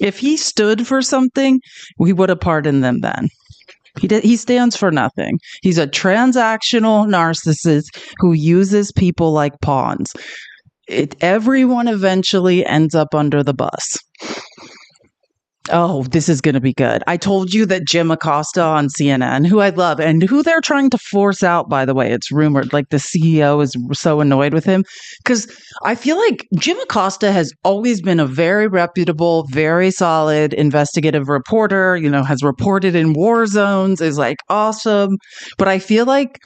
S1: If he stood for something, we would have pardoned them then. He stands for nothing. He's a transactional narcissist who uses people like pawns. Everyone eventually ends up under the bus. Oh, this is going to be good. I told you that Jim Acosta on CNN, who I love, and who they're trying to force out, by the way, it's rumored, like the CEO is so annoyed with him. Because I feel like Jim Acosta has always been a very reputable, very solid investigative reporter, has reported in war zones, is like awesome. But I feel like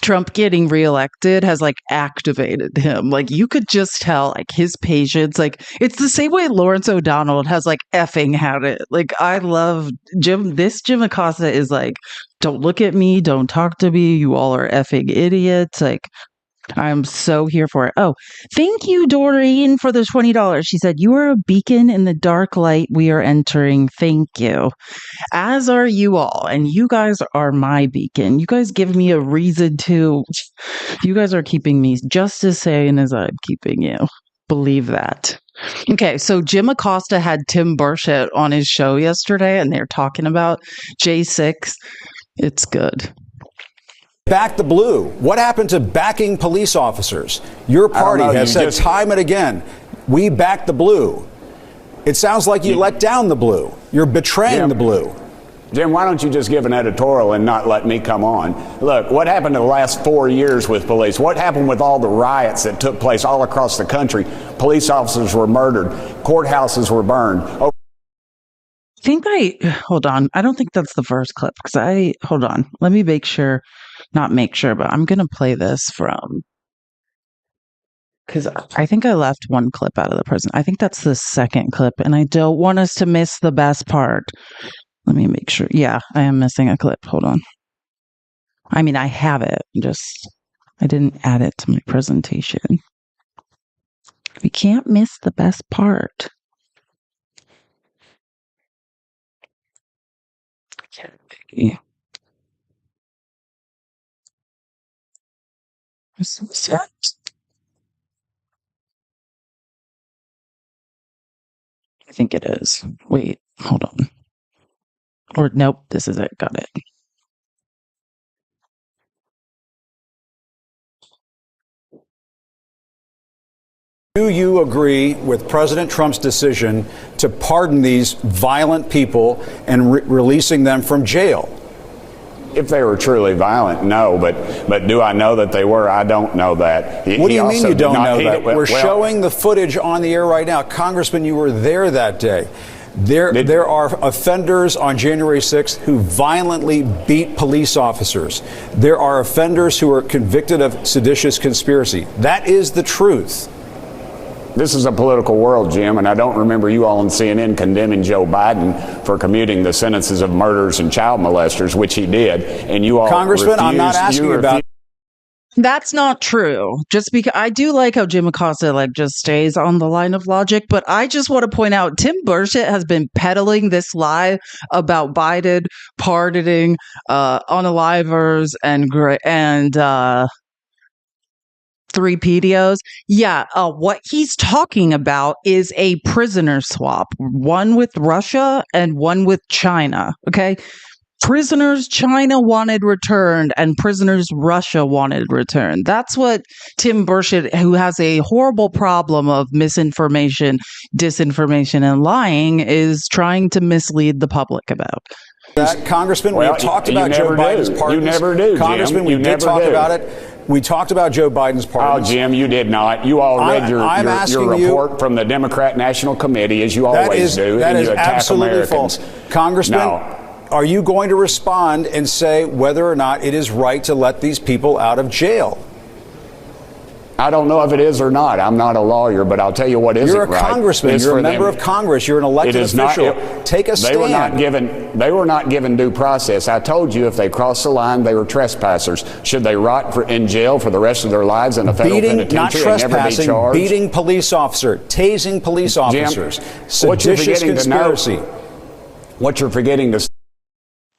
S1: Trump getting reelected has like activated him. Like you could just tell like his patience, like it's the same way Lawrence O'Donnell has like effing had it. Like I love Jim Acosta is like, don't look at me, don't talk to me, you all are effing idiots. Like I'm so here for it. Oh, thank you, Doreen, for the $20. She said, you are a beacon in the dark light we are entering. Thank you. As are you all. And you guys are my beacon. You guys give me a reason to. You guys are keeping me just as sane as I'm keeping you. Believe that. Okay, so Jim Acosta had Tim Burchett on his show yesterday, and they're talking about J6. It's good.
S11: Back the blue. What happened to backing police officers? Your party has said time and again, we back the blue. It sounds like you let down the blue. You're betraying the blue.
S13: Jim, why don't you just give an editorial and not let me come on? Look, what happened in the last 4 years with police? What happened with all the riots that took place all across the country? Police officers were murdered. Courthouses were burned.
S1: Hold on. I don't think that's the first clip hold on. Let me not make sure, but I'm going to play this from because I think I left one clip out of the present. I think that's the second clip, and I don't want us to miss the best part. Let me make sure. Yeah, I am missing a clip. Hold on. I mean, I have it. I didn't add it to my presentation. We can't miss the best part. Okay. I think it is. Wait, hold on. Or nope, this is it. Got it.
S11: Do you agree with President Trump's decision to pardon these violent people and releasing them from jail?
S13: If they were truly violent, no. But do I know that they were? I don't know that.
S11: What do you mean you don't know that? We're showing the footage on the air right now. Congressman, you were there that day. There are offenders on January 6th who violently beat police officers. There are offenders who are convicted of seditious conspiracy. That is the truth.
S13: This is a political world, Jim, and I don't remember you all on CNN condemning Joe Biden for commuting the sentences of murderers and child molesters, which he did. And you all
S11: Congressman, I'm not asking about.
S1: That's not true. Just because I do like how Jim Acosta just stays on the line of logic, but I just want to point out Tim Burchett has been peddling this lie about Biden pardoning unalivers and 3PDOs. Yeah, what he's talking about is a prisoner swap, one with Russia and one with China. Okay. Prisoners China wanted returned and prisoners Russia wanted returned. That's what Tim Burchett, who has a horrible problem of misinformation, disinformation, and lying, is trying to mislead the public about.
S11: Congressman, we talked about Joe Biden's pardons.
S13: You never do,
S11: Congressman,
S13: Jim.
S11: we did talk about it. We talked about Joe Biden's pardons.
S13: Oh, Jim, you did not. You all read your report from the Democrat National Committee, as you always do.
S11: That is absolutely
S13: Americans.
S11: false. Congressman, are you going to respond and say whether or not it is right to let these people out of jail?
S13: I don't know if it is or not. I'm not a lawyer, but I'll tell you what isn't right.
S11: You're a congressman. You're a member of Congress. You're an elected official. Take a stand.
S13: They were not given due process. I told you if they crossed the line, they were trespassers. Should they rot in jail for the rest of their lives in a federal penitentiary and never be charged?
S11: Beating police officer, tasing police officers, seditious conspiracy.
S13: What you're forgetting to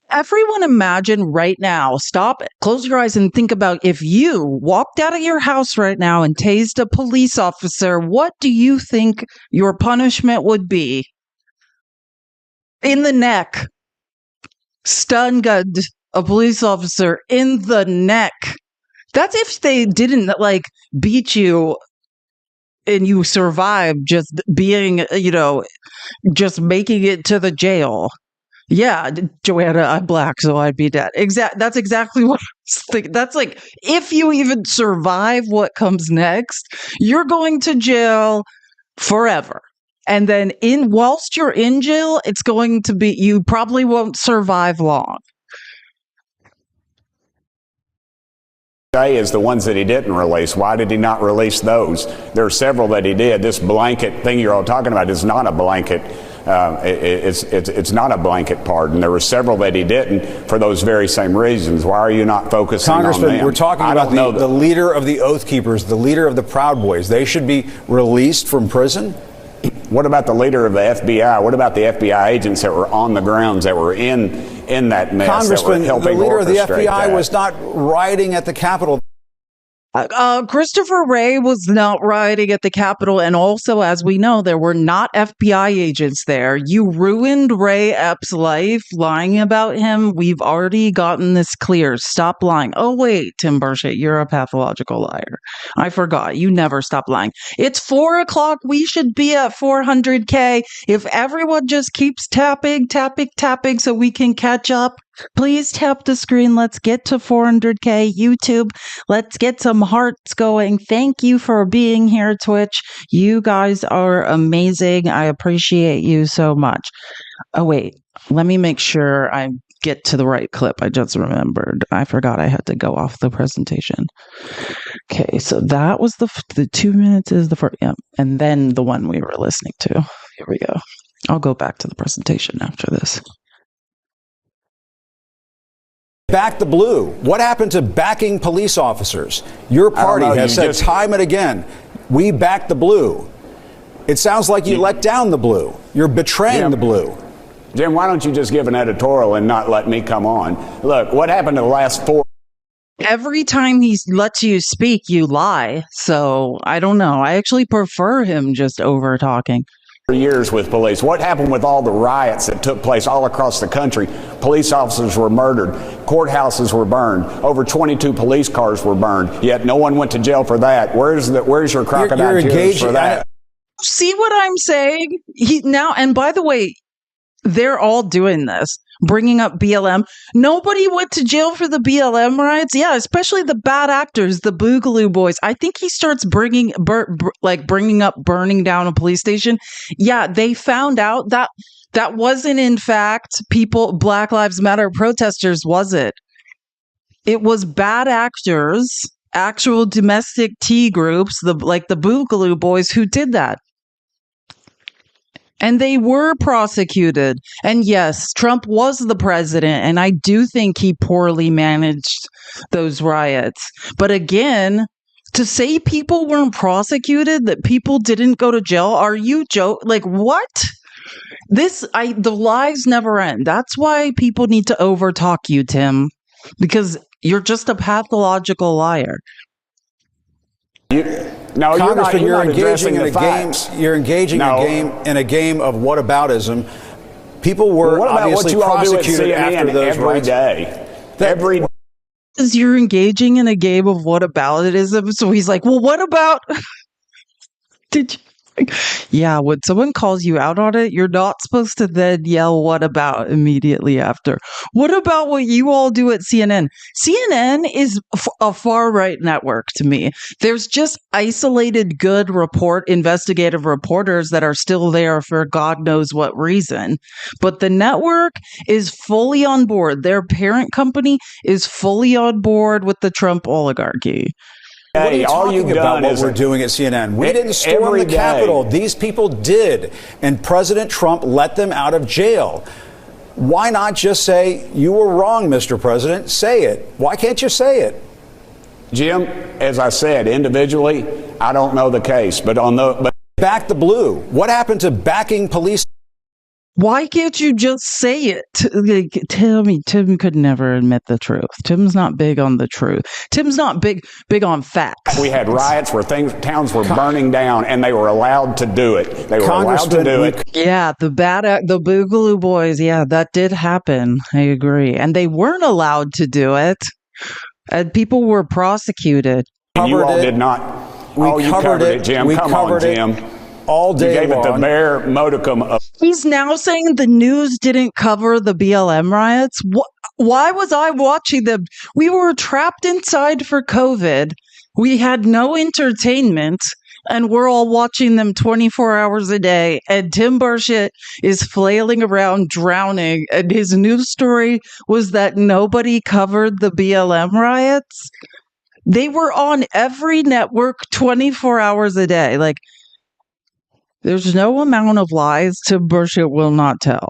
S1: Everyone imagine right now, stop, close your eyes and think about if you walked out of your house right now and tased a police officer, what do you think your punishment would be? In the neck. Stun gunned a police officer in the neck. That's if they didn't beat you and you survived just being, just making it to the jail. Yeah, Joanna, I'm black, so I'd be dead. That's exactly what I was thinking. That's if you even survive what comes next, you're going to jail forever. And then whilst you're in jail, it's going to be, you probably won't survive long.
S13: Is the ones that he didn't release. Why did he not release those? There are several that he did. This blanket thing you're all talking about is not a blanket. It's not a blanket pardon. There were several that he didn't for those very same reasons. Why are you not focusing on them?
S11: Congressman, we're talking about the leader of the Oath Keepers, the leader of the Proud Boys. They should be released from prison?
S13: What about the leader of the FBI? What about the FBI agents that were on the grounds, that were in that mess?
S11: Congressman,
S13: that were helping
S11: the leader of the FBI
S13: that?
S11: was not rioting at the Capitol.
S1: Christopher Wray was not rioting at the Capitol, and also, as we know, there were not FBI agents there. You ruined Ray Epps' life lying about him. We've already gotten this clear. Stop lying. Oh, wait, Tim Burchett, you're a pathological liar. I forgot. You never stop lying. It's 4:00. We should be at 400K. If everyone just keeps tapping so we can catch up. Please tap the screen. Let's get to 400K. YouTube, let's get some hearts going. Thank you for being here, Twitch. You guys are amazing. I appreciate you so much. Oh, wait. Let me make sure I get to the right clip. I just remembered. I forgot I had to go off the presentation. Okay, so that was the 2 minutes is the first, yeah, and then the one we were listening to. Here we go. I'll go back to the presentation after this.
S11: Back the blue. What happened to backing police officers? Your party has said time and again, we back the blue. It sounds like you let down the blue. You're betraying the blue.
S13: Jim, why don't you just give an editorial and not let me come on? Look, what happened to the last 4?
S1: Every time he lets you speak, you lie. So I don't know. I actually prefer him just over talking.
S13: Years with police. What happened with all the riots that took place all across the country? Police officers were murdered. Courthouses were burned. Over 22 police cars were burned. Yet no one went to jail for that. Where's your crocodile tears for that?
S1: See what I'm saying? And by the way, they're all doing this, bringing up BLM. Nobody went to jail for the BLM riots. Yeah, especially the bad actors, the Boogaloo Boys. I think he starts bringing up burning down a police station. Yeah, they found out that wasn't in fact Black Lives Matter protesters, was it? It was bad actors, actual domestic tea groups, the Boogaloo Boys who did that. And they were prosecuted. And yes, Trump was the president, and I do think he poorly managed those riots. But again, to say people weren't prosecuted, that people didn't go to jail, are you joking? Like, what? The lies never end. That's why people need to overtalk you, Tim, because you're just a pathological liar.
S11: Congressman, you're engaging in a game. You're engaging in a game of whataboutism. People were obviously prosecuted after those riots.
S13: Every day.
S1: You're engaging in a game of whataboutism. So he's like, well, what about? Did you? Yeah, when someone calls you out on it, you're not supposed to then yell, what about, immediately after. What about what you all do at CNN? CNN is a far-right network to me. There's just isolated good investigative reporters that are still there for God knows what reason. But the network is fully on board. Their parent company is fully on board with the Trump oligarchy.
S11: What are you talking about what we're doing at CNN? We didn't storm the Capitol. These people did. And President Trump let them out of jail. Why not just say, you were wrong, Mr. President? Say it. Why can't you say it?
S13: Jim, as I said, individually, I don't know the case. But
S11: back the blue. What happened to backing police?
S1: Why can't you just say it? Tim could never admit the truth. Tim's not big on the truth. Tim's not big on facts.
S13: We had riots where towns were burning down, and they were allowed to do it. They were allowed to do it.
S1: Yeah, the Boogaloo Boys. Yeah, that did happen. I agree, and they weren't allowed to do it, and people were prosecuted.
S13: And you all did not. You covered it, Jim. Come on, Jim.
S11: All day
S13: you gave it the bare modicum of.
S1: He's now saying the news didn't cover the BLM riots. Why was I watching them? We were trapped inside for COVID. We had no entertainment, and we're all watching them 24 hours a day. And Tim Burchett is flailing around, drowning. And his news story was that nobody covered the BLM riots. They were on every network 24 hours a day. Like, there's no amount of lies Tim Burchett will not tell.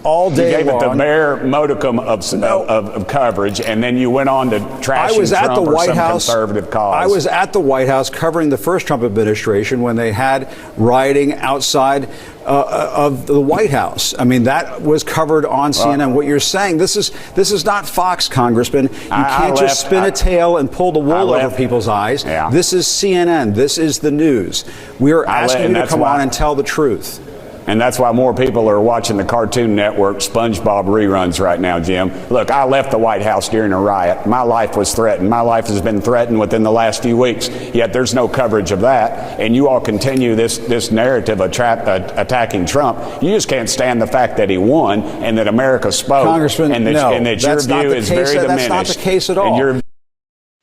S11: All day
S13: long. You gave it the bare modicum of coverage, and then you went on to trash Trump or some conservative cause.
S11: I was at the White House covering the first Trump administration when they had rioting outside of the White House. I mean, that was covered on CNN. What you're saying, this is not Fox, Congressman. You can't just spin a tail and pull the wool over people's eyes.
S13: Yeah.
S11: This is CNN. This is the news. We are asking you to come on and tell the truth.
S13: And that's why more people are watching the Cartoon Network SpongeBob reruns right now, Jim. Look, I left the White House during a riot. My life was threatened. My life has been threatened within the last few weeks. Yet there's no coverage of that. And you all continue this narrative of attacking Trump. You just can't stand the fact that he won and that America spoke.
S11: Congressman,
S13: and that your view is very diminished.
S11: That's not the case at all.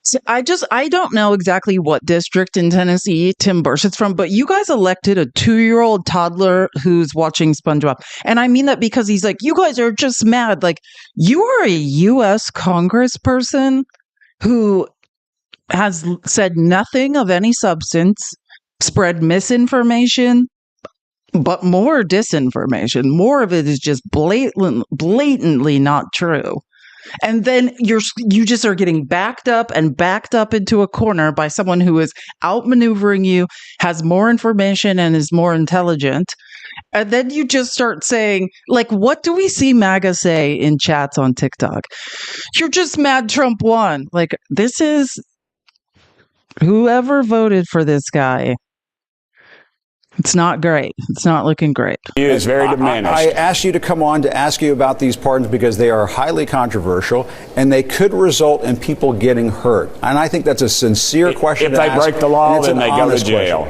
S1: So I don't know exactly what district in Tennessee Tim Burch is from, but you guys elected a 2-year-old toddler who's watching SpongeBob. And I mean that because he's like, you guys are just mad. Like, you are a U.S. congressperson who has said nothing of any substance, spread misinformation, but more disinformation. More of it is just blatantly not true. And then you just are getting backed up into a corner by someone who is outmaneuvering you, has more information, and is more intelligent. And then you just start saying, like, what do we see MAGA say in chats on TikTok? You're just mad Trump won. Like, this is whoever voted for this guy. It's not great. It's not looking great.
S13: He is very diminished.
S11: I asked you to come on to ask you about these pardons because they are highly controversial and they could result in people getting hurt. And I think that's a sincere question.
S13: If they break the law, then they go to jail.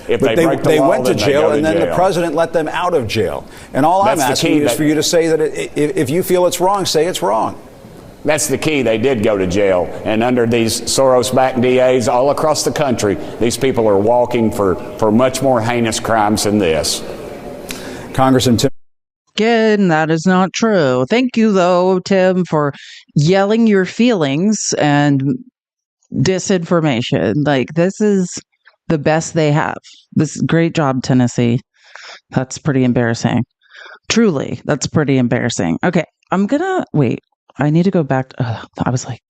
S13: If they break the law,
S11: went to
S13: then
S11: jail,
S13: they go to
S11: and then
S13: jail.
S11: the president let them out of jail. And all I'm asking you is for you to say that if you feel it's wrong, say it's wrong.
S13: That's the key. They did go to jail. And under these Soros-backed DAs all across the country, these people are walking for much more heinous crimes than this.
S11: Congressman Tim.
S1: Again, that is not true. Thank you, though, Tim, for yelling your feelings and disinformation. Like, this is the best they have. This is great job, Tennessee. That's pretty embarrassing. Truly, that's pretty embarrassing. Okay, I'm gonna wait. I need to go back. I was like,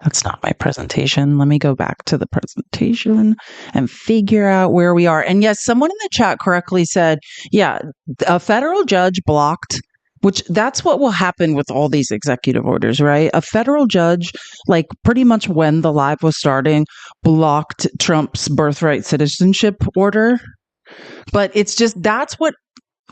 S1: that's not my presentation. Let me go back to the presentation and figure out where we are. And yes, someone in the chat correctly said, yeah, a federal judge blocked, which that's what will happen with all these executive orders, right? A federal judge, like pretty much when the live was starting, blocked Trump's birthright citizenship order. But it's just, that's what,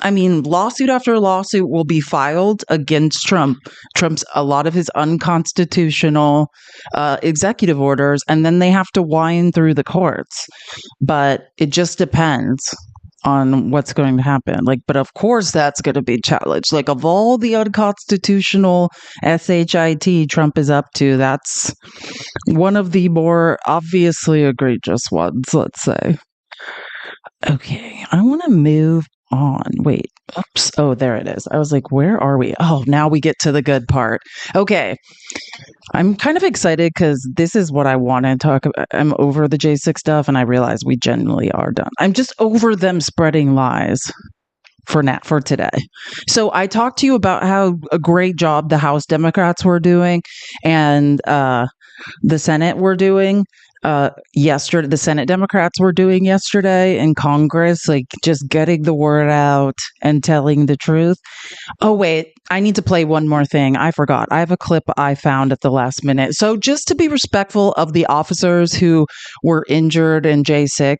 S1: I mean, lawsuit after lawsuit will be filed against Trump. Trump's a lot of his unconstitutional executive orders, and then they have to wind through the courts. But it just depends on what's going to happen. Like, but of course that's going to be challenged. Like, of all the unconstitutional SHIT Trump is up to, that's one of the more obviously egregious ones, let's say. Okay, I want to move on. Wait, oops. Oh, there it is. I was like, where are we? Oh, now we get to the good part. Okay. I'm kind of excited because this is what I want to talk about. I'm over the J6 stuff, and I realize we generally are done. I'm just over them spreading lies for today. So I talked to you about how a great job the House Democrats were doing and the Senate were doing. Yesterday, the Senate Democrats were doing yesterday in Congress, like just getting the word out and telling the truth. Oh, wait, I need to play one more thing. I forgot. I have a clip I found at the last minute. So just to be respectful of the officers who were injured in J6,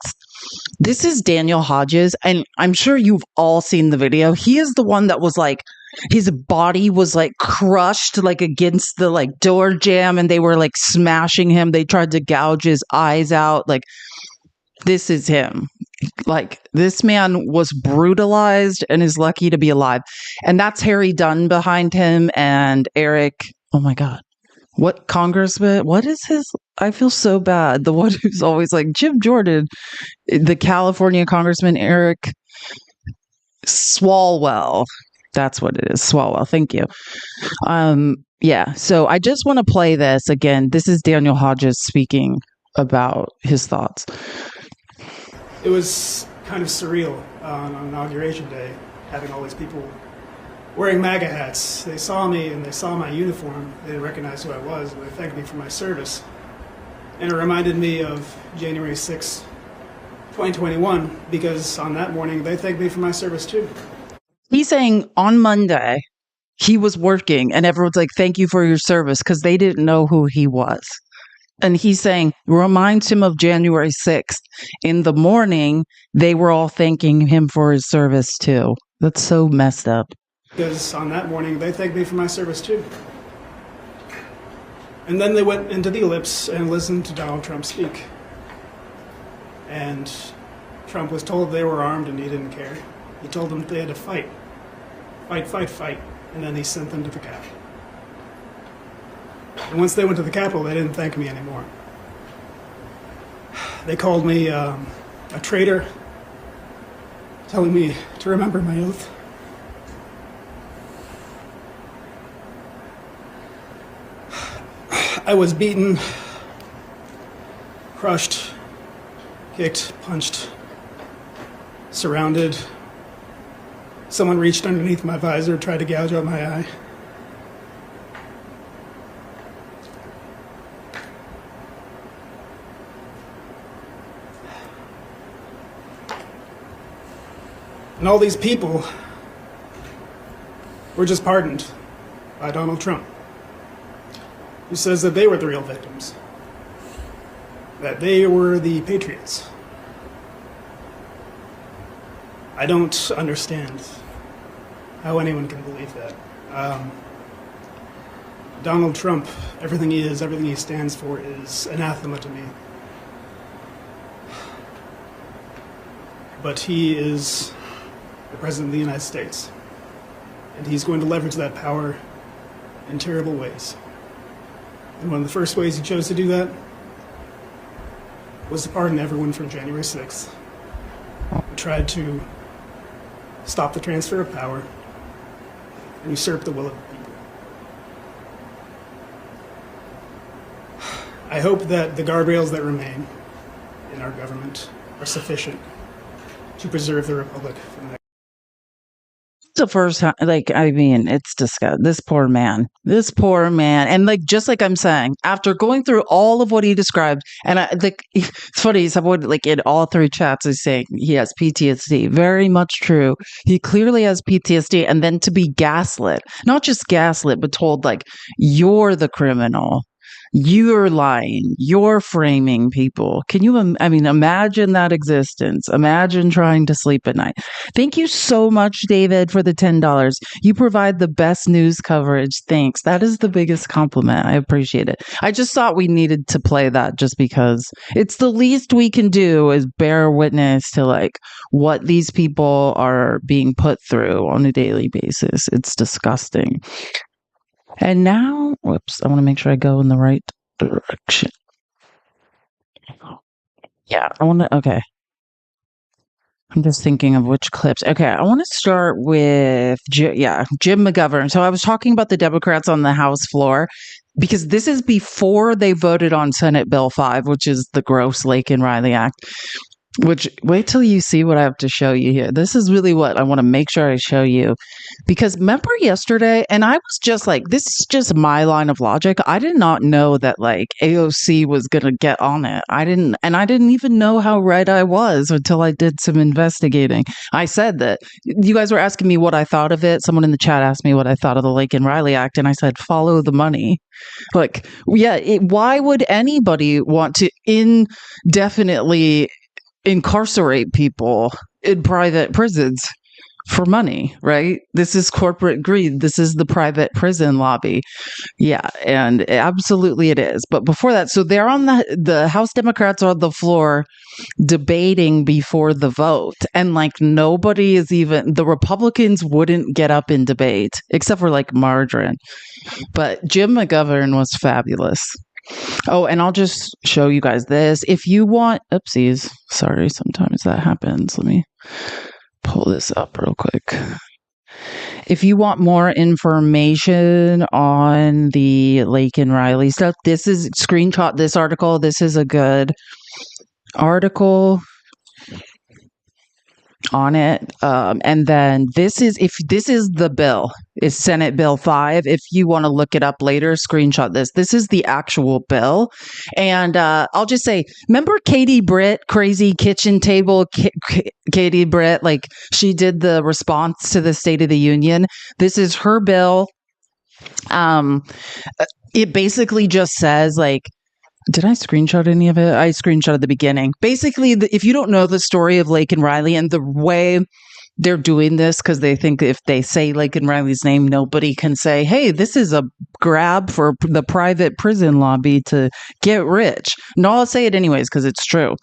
S1: this is Daniel Hodges, and I'm sure you've all seen the video. He is the one that was like, his body was like crushed like against the like door jamb, and they were like smashing him. They tried to gouge his eyes out. Like, this is him. Like, this man was brutalized and is lucky to be alive. And that's Harry Dunn behind him and Eric. Oh my God. What congressman? What is his? I feel so bad. The one who's always like Jim Jordan, the California congressman, Eric Swalwell. That's what it is. Swalwell. Thank you. Yeah. So I just want to play this again. This is Daniel Hodges speaking about his thoughts.
S12: It was kind of surreal on Inauguration Day, having all these people wearing MAGA hats. They saw me and they saw my uniform. They didn't recognize who I was, and they thanked me for my service. And it reminded me of January 6, 2021, because on that morning, they thanked me for my service too.
S1: He's saying on Monday, he was working and everyone's like, thank you for your service, because they didn't know who he was. And he's saying, reminds him of January 6th. In the morning, they were all thanking him for his service too. That's so messed up.
S12: Because on that morning, they thanked me for my service too. And then they went into the ellipse and listened to Donald Trump speak. And Trump was told they were armed and he didn't care. He told them they had to fight. Fight, fight, fight. And then he sent them to the Capitol. And once they went to the Capitol, they didn't thank me anymore. They called me a traitor, telling me to remember my oath. I was beaten, crushed, kicked, punched, surrounded. Someone reached underneath my visor, tried to gouge out my eye. And all these people were just pardoned by Donald Trump, who says that they were the real victims, that they were the patriots. I don't understand how anyone can believe that. Donald Trump, everything he is, everything he stands for is anathema to me. But he is the President of the United States, and he's going to leverage that power in terrible ways. And one of the first ways he chose to do that was to pardon everyone from January 6th. He tried to stop the transfer of power and usurp the will of the people. I hope that the guardrails that remain in our government are sufficient to preserve the republic from the next.
S1: The first time, like, I mean, it's disgusting. This poor man. And like, just like I'm saying, after going through all of what he described, and I like, it's funny, someone like in all three chats is saying he has PTSD. Very much true. He clearly has PTSD. And then to be gaslit, not just gaslit, but told like, you're the criminal. You're lying. You're framing people. Can you, imagine that existence. Imagine trying to sleep at night. Thank you so much, David, for the $10. You provide the best news coverage. Thanks. That is the biggest compliment. I appreciate it. I just thought we needed to play that just because it's the least we can do is bear witness to like what these people are being put through on a daily basis. It's disgusting. And now, whoops, I want to make sure I go in the right direction. Yeah, okay. I'm just thinking of which clips. Okay, I want to start with, Jim McGovern. So I was talking about the Democrats on the House floor because this is before they voted on Senate Bill 5, which is the gross Lakin Riley Act. Which, wait till you see what I have to show you here. This is really what I want to make sure I show you. Because remember yesterday, and I was just like, this is just my line of logic. I did not know that like AOC was going to get on it. I didn't even know how right I was until I did some investigating. I said that you guys were asking me what I thought of it. Someone in the chat asked me what I thought of the Lakin Riley Act. And I said, follow the money. Like, yeah, why would anybody want to indefinitely incarcerate people in private prisons for money, right? This is corporate greed. This is the private prison lobby. Yeah, and absolutely it is. But before that, so they're on the House Democrats are on the floor debating before the vote. And like nobody is even, the Republicans wouldn't get up and debate, except for like Margarine. But Jim McGovern was fabulous. Oh, and I'll just show you guys this. If you want, oopsies, sorry, sometimes that happens. Let me pull this up real quick. If you want more information on the Lakin Riley stuff, this is screenshot this article. This is a good article on it. And then this is the bill. It's Senate Bill 5. If you want to look it up later, screenshot this. This is the actual bill. And I'll just say, remember Katie Britt, crazy kitchen table, Katie Britt, like she did the response to the State of the Union. This is her bill. It basically just says like, did I screenshot any of it? I screenshotted the beginning. Basically, if you don't know the story of Lakin Riley and the way they're doing this, because they think if they say Lakin Riley's name, nobody can say, hey, this is a grab for the private prison lobby to get rich. No, I'll say it anyways, because it's true.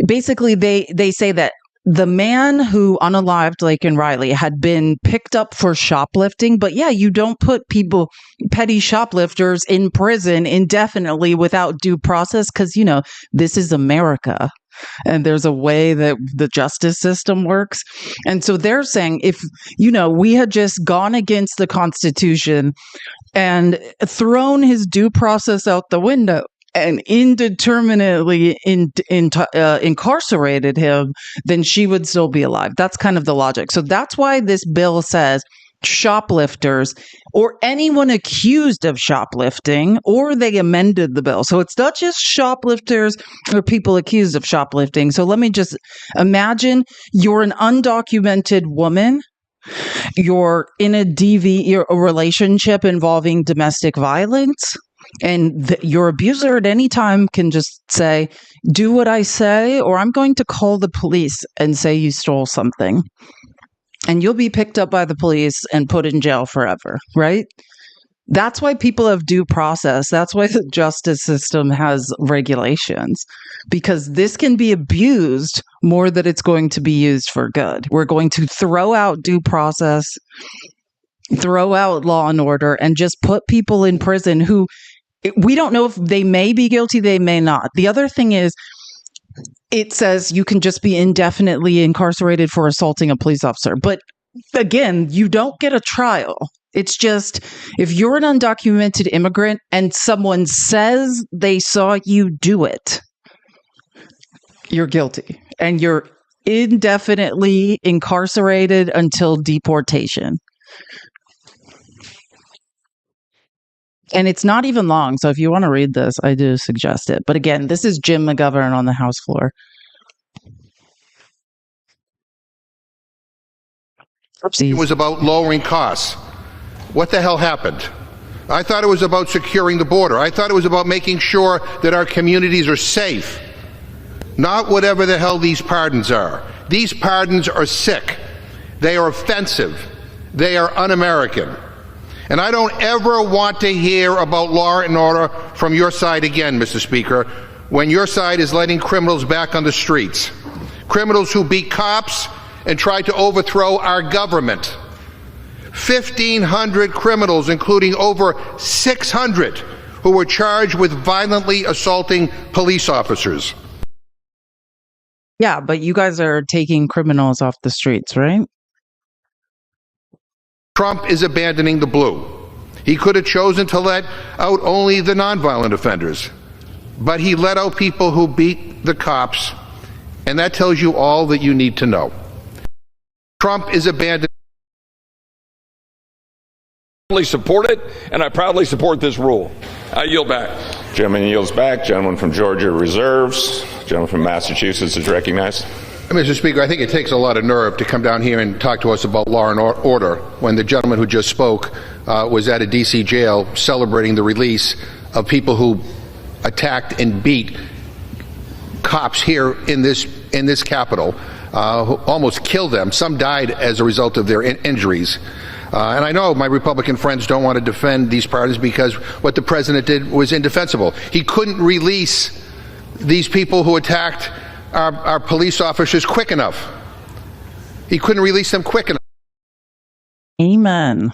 S1: Basically, they say that the man who unalived Laken Riley had been picked up for shoplifting. But yeah, you don't put petty shoplifters in prison indefinitely without due process because, this is America. And there's a way that the justice system works. And so they're saying if, we had just gone against the Constitution and thrown his due process out the window and indeterminately incarcerated him, then she would still be alive. That's kind of the logic. So that's why this bill says shoplifters or anyone accused of shoplifting, or they amended the bill. So it's not just shoplifters or people accused of shoplifting. So let me just imagine you're an undocumented woman. You're in a relationship involving domestic violence, and your abuser at any time can just say, do what I say, or I'm going to call the police and say you stole something. And you'll be picked up by the police and put in jail forever, right? That's why people have due process. That's why the justice system has regulations, because this can be abused more than it's going to be used for good. We're going to throw out due process, throw out law and order, and just put people in prison who we don't know if they may be guilty, they may not. The other thing is, it says you can just be indefinitely incarcerated for assaulting a police officer. But again, you don't get a trial. It's just if you're an undocumented immigrant and someone says they saw you do it, you're guilty and you're indefinitely incarcerated until deportation. And it's not even long. So if you want to read this, I do suggest it. But again, this is Jim McGovern on the House floor.
S7: It was about lowering costs. What the hell happened? I thought it was about securing the border. I thought it was about making sure that our communities are safe. Not whatever the hell these pardons are. These pardons are sick. They are offensive. They are un-American. And I don't ever want to hear about law and order from your side again, Mr. Speaker, when your side is letting criminals back on the streets. Criminals who beat cops and tried to overthrow our government. 1,500 criminals, including over 600 who were charged with violently assaulting police officers.
S1: Yeah, but you guys are taking criminals off the streets, right?
S7: Trump is abandoning the blue. He could have chosen to let out only the nonviolent offenders, but he let out people who beat the cops, and that tells you all that you need to know. Trump is abandoning.
S14: I proudly support it, and I proudly support this rule. I yield back.
S15: Gentleman yields back. Gentleman from Georgia reserves. Gentleman from Massachusetts is recognized.
S7: Mr. Speaker, I think it takes a lot of nerve to come down here and talk to us about law and order when the gentleman who just spoke was at a D.C. jail celebrating the release of people who attacked and beat cops here in this Capitol, who almost killed them. Some died as a result of their injuries. And I know my Republican friends don't want to defend these pardons because what the president did was indefensible. He couldn't release these people who attacked our police officers quick enough. He couldn't release them quick enough.
S1: Amen.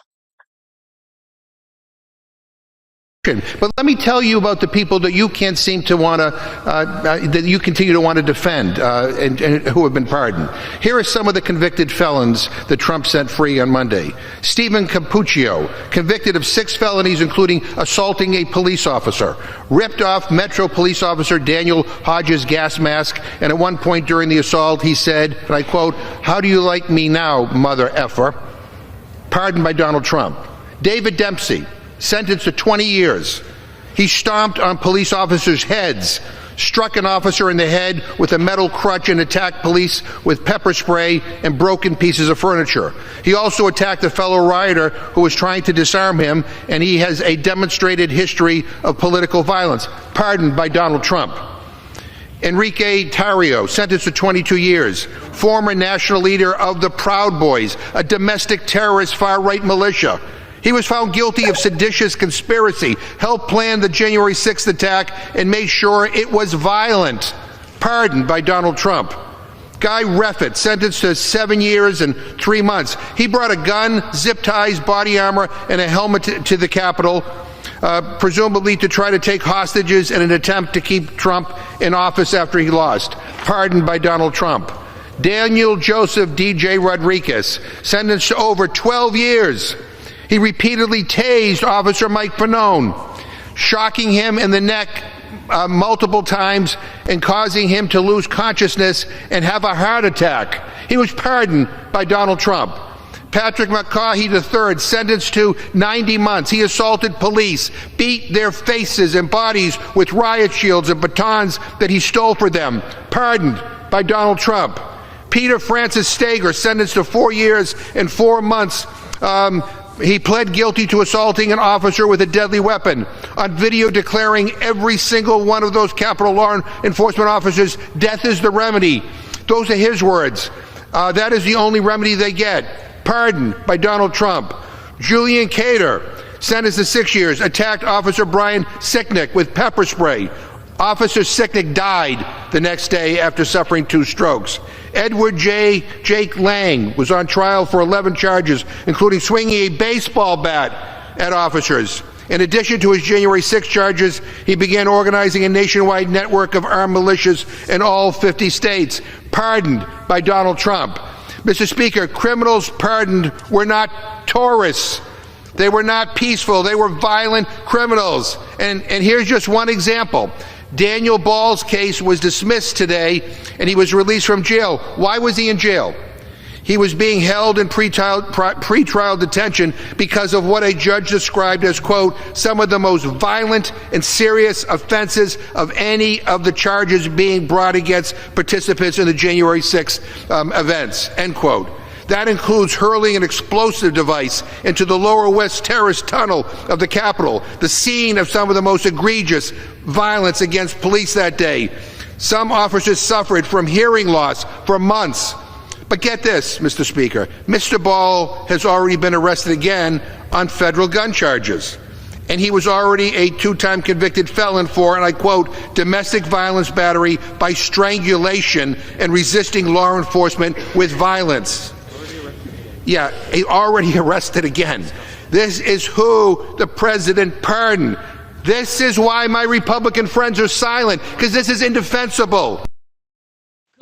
S7: But let me tell you about the people that you can't seem to want to, that you continue to want to defend and who have been pardoned. Here are some of the convicted felons that Trump set free on Monday. Stephen Cappuccio, convicted of 6 felonies, including assaulting a police officer, ripped off Metro police officer Daniel Hodges' gas mask, and at one point during the assault he said, and I quote, "How do you like me now, mother effer?" Pardoned by Donald Trump. David Dempsey, sentenced to 20 years. He stomped on police officers' heads, struck an officer in the head with a metal crutch, and attacked police with pepper spray and broken pieces of furniture. He also attacked a fellow rioter who was trying to disarm him, and he has a demonstrated history of political violence. Pardoned by Donald Trump. Enrique Tarrio, sentenced to 22 years, former national leader of the Proud Boys, a domestic terrorist far-right militia. He was found guilty of seditious conspiracy, helped plan the January 6th attack, and made sure it was violent. Pardoned by Donald Trump. Guy Reffitt, sentenced to 7 years and 3 months. He brought a gun, zip ties, body armor, and a helmet to the Capitol, presumably to try to take hostages in an attempt to keep Trump in office after he lost. Pardoned by Donald Trump. Daniel Joseph D.J. Rodriguez, sentenced to over 12 years. He repeatedly tased Officer Mike Fanone, shocking him in the neck multiple times and causing him to lose consciousness and have a heart attack. He was pardoned by Donald Trump. Patrick McCaughey III, sentenced to 90 months. He assaulted police, beat their faces and bodies with riot shields and batons that he stole for them. Pardoned by Donald Trump. Peter Francis Stager, sentenced to 4 years and 4 months. He pled guilty to assaulting an officer with a deadly weapon. On video declaring every single one of those Capitol law enforcement officers, death is the remedy. Those are his words. That is the only remedy they get. Pardoned by Donald Trump. Julian Cater, sentenced to 6 years, attacked Officer Brian Sicknick with pepper spray. Officer Sicknick died the next day after suffering 2 strokes. Edward Jake Lang was on trial for 11 charges, including swinging a baseball bat at officers. In addition to his January 6 charges, he began organizing a nationwide network of armed militias in all 50 states. Pardoned by Donald Trump. Mr. Speaker, criminals pardoned were not tourists. They were not peaceful. They were violent criminals. And here's just one example. Daniel Ball's case was dismissed today, and he was released from jail. Why was he in jail? He was being held in pretrial detention because of what a judge described as, quote, some of the most violent and serious offenses of any of the charges being brought against participants in the January 6th events, end quote. That includes hurling an explosive device into the Lower West Terrace Tunnel of the Capitol, the scene of some of the most egregious violence against police that day. Some officers suffered from hearing loss for months. But get this, Mr. Speaker, Mr. Ball has already been arrested again on federal gun charges. And he was already a 2-time convicted felon for, and I quote, domestic violence battery by strangulation and resisting law enforcement with violence. Yeah, he already arrested again. This is who the president pardoned. This is why my Republican friends are silent, because this is indefensible.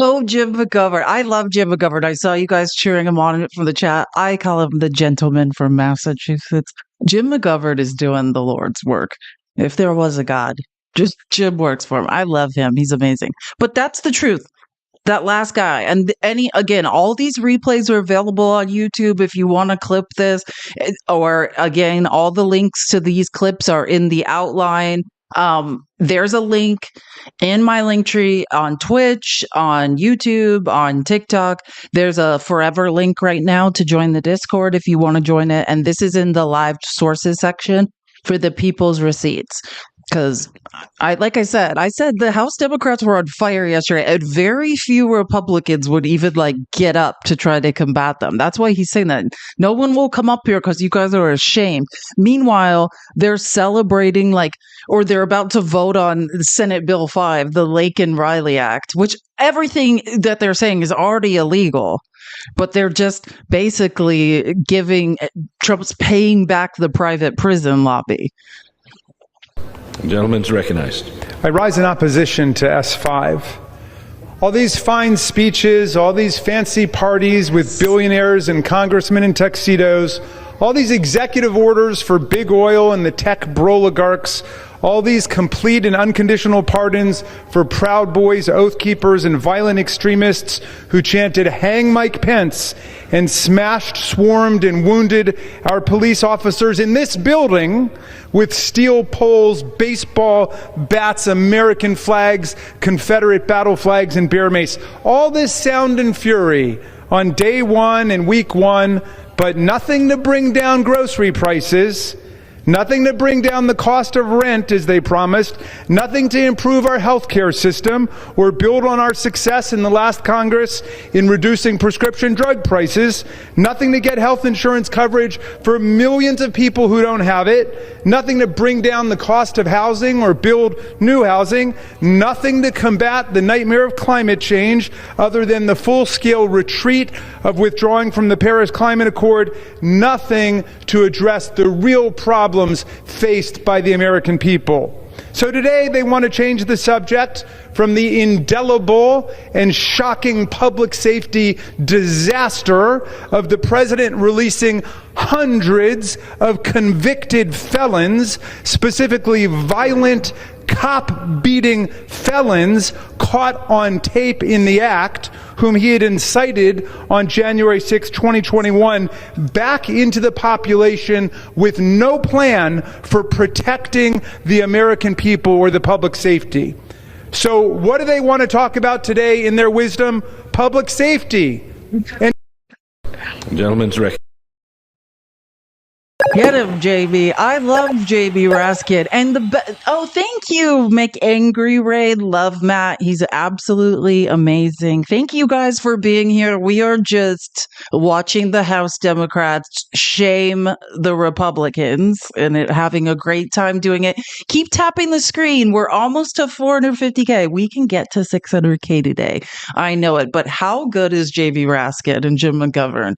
S1: Oh, Jim McGovern. I love Jim McGovern. I saw you guys cheering him on from the chat. I call him the gentleman from Massachusetts. Jim McGovern is doing the Lord's work. If there was a God, just Jim works for him. I love him. He's amazing. But that's the truth. That last guy. And again, all these replays are available on YouTube if you want to clip this. Or again, all the links to these clips are in the outline. There's a link in my link tree on Twitch, on YouTube, on TikTok. There's a forever link right now to join the Discord if you want to join it. And this is in the live sources section for the people's receipts. Because like I said the House Democrats were on fire yesterday, and very few Republicans would even get up to try to combat them. That's why he's saying that no one will come up here because you guys are ashamed. Meanwhile, they're celebrating or they're about to vote on Senate Bill 5, the Lake and Riley Act, which everything that they're saying is already illegal. But they're just basically Trump's paying back the private prison lobby.
S17: The gentleman's recognized.
S19: I rise in opposition to S5. All these fine speeches, all these fancy parties with billionaires and congressmen in tuxedos, all these executive orders for big oil and the tech broligarchs, all these complete and unconditional pardons for Proud Boys, Oath Keepers, and violent extremists who chanted, "Hang Mike Pence," and smashed, swarmed, and wounded our police officers in this building with steel poles, baseball bats, American flags, Confederate battle flags, and bear mace. All this sound and fury on day one and week one, but nothing to bring down grocery prices, nothing to bring down the cost of rent as they promised, nothing to improve our healthcare system or build on our success in the last Congress in reducing prescription drug prices, nothing to get health insurance coverage for millions of people who don't have it, nothing to bring down the cost of housing or build new housing, nothing to combat the nightmare of climate change other than the full-scale retreat of withdrawing from the Paris Climate Accord, nothing to address the real problems faced by the American people. So today they want to change the subject from the indelible and shocking public safety disaster of the president releasing hundreds of convicted felons, specifically violent cop-beating felons caught on tape in the act, whom he had incited on January 6, 2021, back into the population with no plan for protecting the American people or the public safety. So what do they want to talk about today in their wisdom? Public safety. And
S17: Gentleman's recognized.
S1: Get him, JB. I love JB Raskin. And thank you, McAngry Raid. Love Matt. He's absolutely amazing. Thank you guys for being here. We are just watching the House Democrats shame the Republicans and having a great time doing it. Keep tapping the screen. We're almost to 450K. We can get to 600K today. I know it. But how good is JB Raskin and Jim McGovern?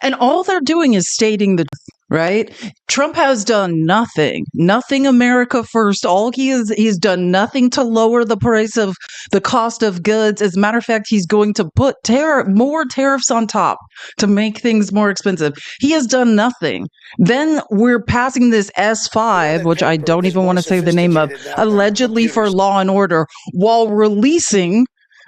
S1: And all they're doing is stating the truth, right? Trump has done nothing America first. He's done nothing to lower the price of the cost of goods. As a matter of fact, he's going to put more tariffs on top to make things more expensive. He has done nothing. Then we're passing this S5, which I don't even want to say the name of, allegedly for law and order, while releasing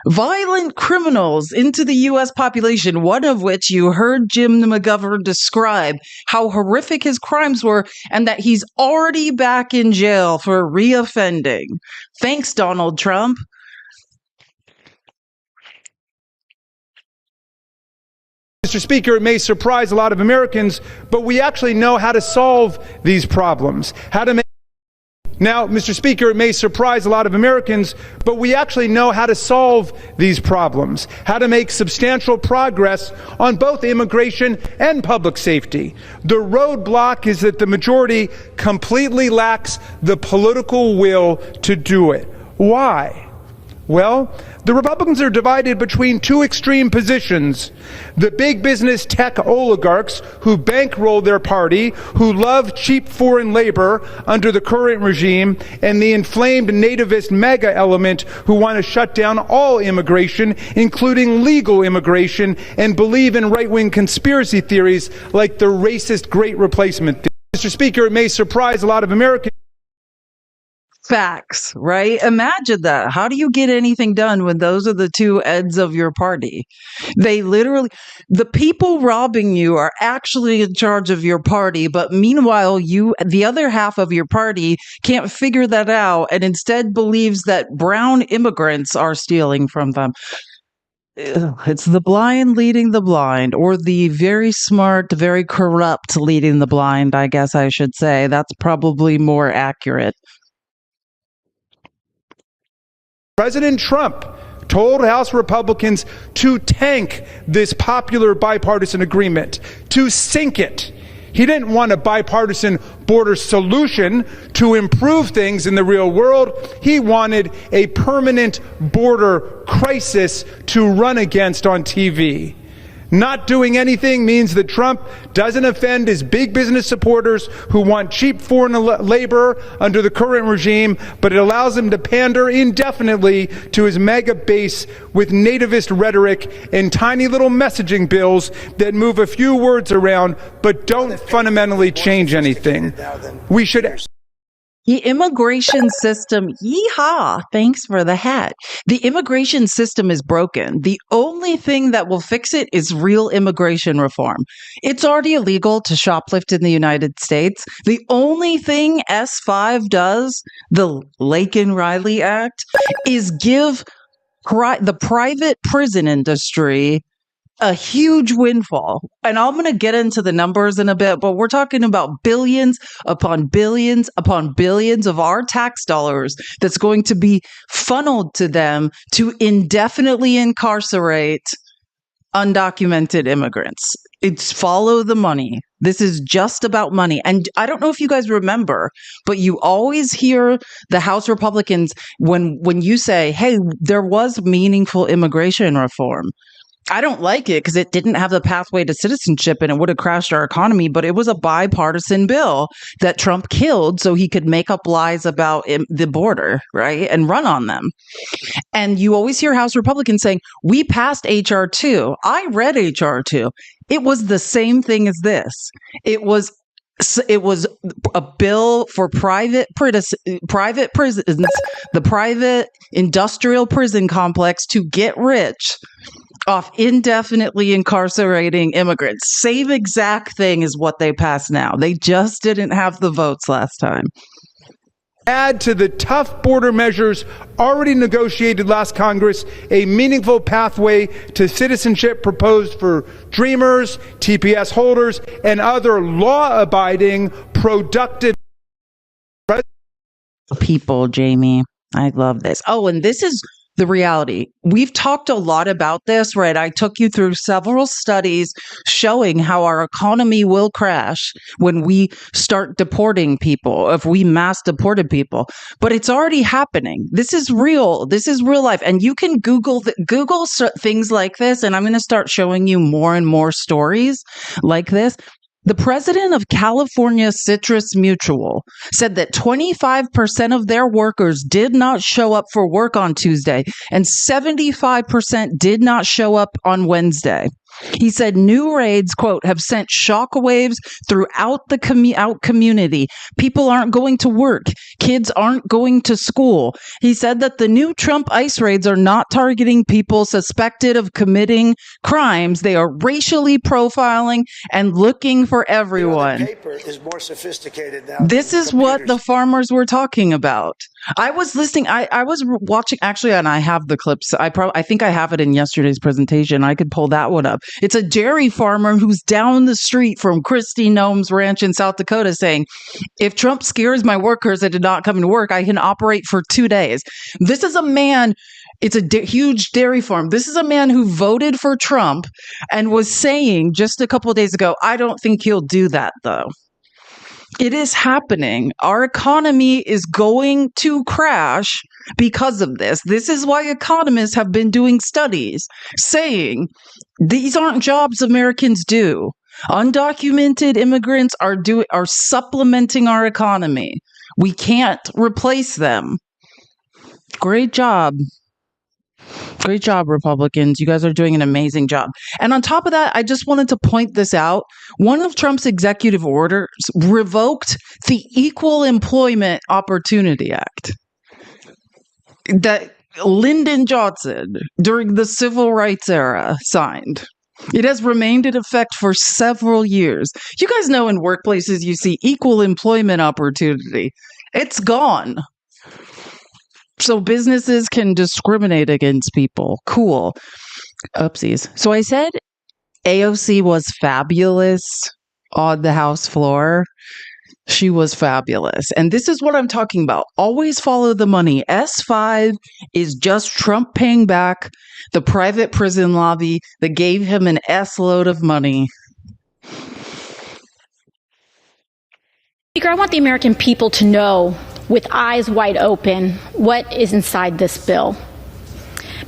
S1: violent criminals into the U.S. population, one of which you heard Jim McGovern describe how horrific his crimes were and that he's already back in jail for reoffending. Thanks, Donald Trump.
S19: Mr. Speaker, it may surprise a lot of Americans, but we actually know how to solve these problems. Now, Mr. Speaker, it may surprise a lot of Americans, but we actually know how to solve these problems, how to make substantial progress on both immigration and public safety. The roadblock is that the majority completely lacks the political will to do it. Why? Well, the Republicans are divided between two extreme positions. The big business tech oligarchs who bankroll their party, who love cheap foreign labor under the current regime, and the inflamed nativist mega element who want to shut down all immigration, including legal immigration, and believe in right-wing conspiracy theories like the racist Great Replacement theory. Mr. Speaker, it may surprise a lot of Americans.
S1: Facts, right? Imagine that. How do you get anything done when those are the two ends of your party? The people robbing you are actually in charge of your party, but meanwhile, the other half of your party can't figure that out and instead believes that brown immigrants are stealing from them. It's the blind leading the blind, or the very smart, very corrupt leading the blind, I guess I should say. That's probably more accurate.
S19: President Trump told House Republicans to tank this popular bipartisan agreement, to sink it. He didn't want a bipartisan border solution to improve things in the real world. He wanted a permanent border crisis to run against on TV. Not doing anything means that Trump doesn't offend his big business supporters who want cheap foreign labor under the current regime, but it allows him to pander indefinitely to his mega base with nativist rhetoric and tiny little messaging bills that move a few words around but don't fundamentally change anything. We should...
S1: The immigration system, yeehaw, thanks for the hat. The immigration system is broken. The only thing that will fix it is real immigration reform. It's already illegal to shoplift in the United States. The only thing S5 does, the Laken-Riley Act, is give the private prison industry a huge windfall. And I'm going to get into the numbers in a bit, but we're talking about billions upon billions upon billions of our tax dollars that's going to be funneled to them to indefinitely incarcerate undocumented immigrants. It's follow the money. This is just about money. And I don't know if you guys remember, but you always hear the House Republicans when you say, hey, there was meaningful immigration reform. I don't like it because it didn't have the pathway to citizenship and it would have crashed our economy, but it was a bipartisan bill that Trump killed so he could make up lies about the border, right? And run on them. And you always hear House Republicans saying, we passed H.R. 2. I read H.R. 2. It was the same thing as this. It was a bill for private prisons, the private industrial prison complex to get rich off indefinitely incarcerating immigrants. Same exact thing as what they passed now. They just didn't have the votes last time.
S19: Add to the tough border measures already negotiated last Congress a meaningful pathway to citizenship proposed for Dreamers, TPS holders, and other law-abiding, productive
S1: people, Jamie. I love this. Oh, and this is the reality. We've talked a lot about this, right? I took you through several studies showing how our economy will crash when we start deporting people, if we mass deported people. But it's already happening. This is real. This is real life. And you can Google things like this, and I'm going to start showing you more and more stories like this. The president of California Citrus Mutual said that 25% of their workers did not show up for work on Tuesday, and 75% did not show up on Wednesday. He said new raids, quote, have sent shockwaves throughout the community. People aren't going to work. Kids aren't going to school. He said that the new Trump ICE raids are not targeting people suspected of committing crimes. They are racially profiling and looking for everyone.
S3: The paper is more sophisticated now.
S1: This is what the farmers were talking about. I was listening. I was watching, actually, and I have the clips. I think I have it in yesterday's presentation. I could pull that one up. It's a dairy farmer who's down the street from Christy Noem's ranch in South Dakota saying, if Trump scares my workers that did not come to work, I can operate for 2 days. This is a man. It's a huge dairy farm. This is a man who voted for Trump and was saying just a couple of days ago, I don't think he'll do that, though. It is happening. Our economy is going to crash because of this. This is why economists have been doing studies saying these aren't jobs Americans do. Undocumented immigrants are supplementing our economy. We can't replace them. Great job. Great job, Republicans. You guys are doing an amazing job. And on top of that, I just wanted to point this out. One of Trump's executive orders revoked the Equal Employment Opportunity Act that Lyndon Johnson, during the Civil Rights era, signed. It has remained in effect for several years. You guys know in workplaces you see equal employment opportunity. It's gone. So businesses can discriminate against people. Cool. Oopsies. So I said AOC was fabulous on the House floor. She was fabulous. And this is what I'm talking about. Always follow the money. S5 is just Trump paying back the private prison lobby that gave him an S load of money.
S21: Speaker, I want the American people to know, with eyes wide open, what is inside this bill.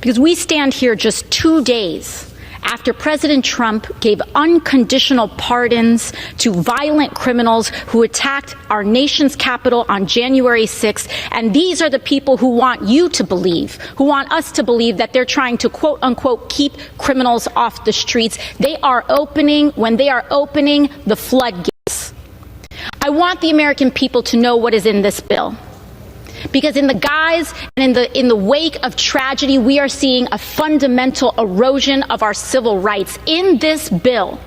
S21: Because we stand here just 2 days after President Trump gave unconditional pardons to violent criminals who attacked our nation's capital on January 6th. And these are the people who want you to believe, who want us to believe that they're trying to, quote unquote, keep criminals off the streets. When they are opening the floodgates. I want the American people to know what is in this bill. Because in the guise and in the wake of tragedy, we are seeing a fundamental erosion of our civil rights. In this bill,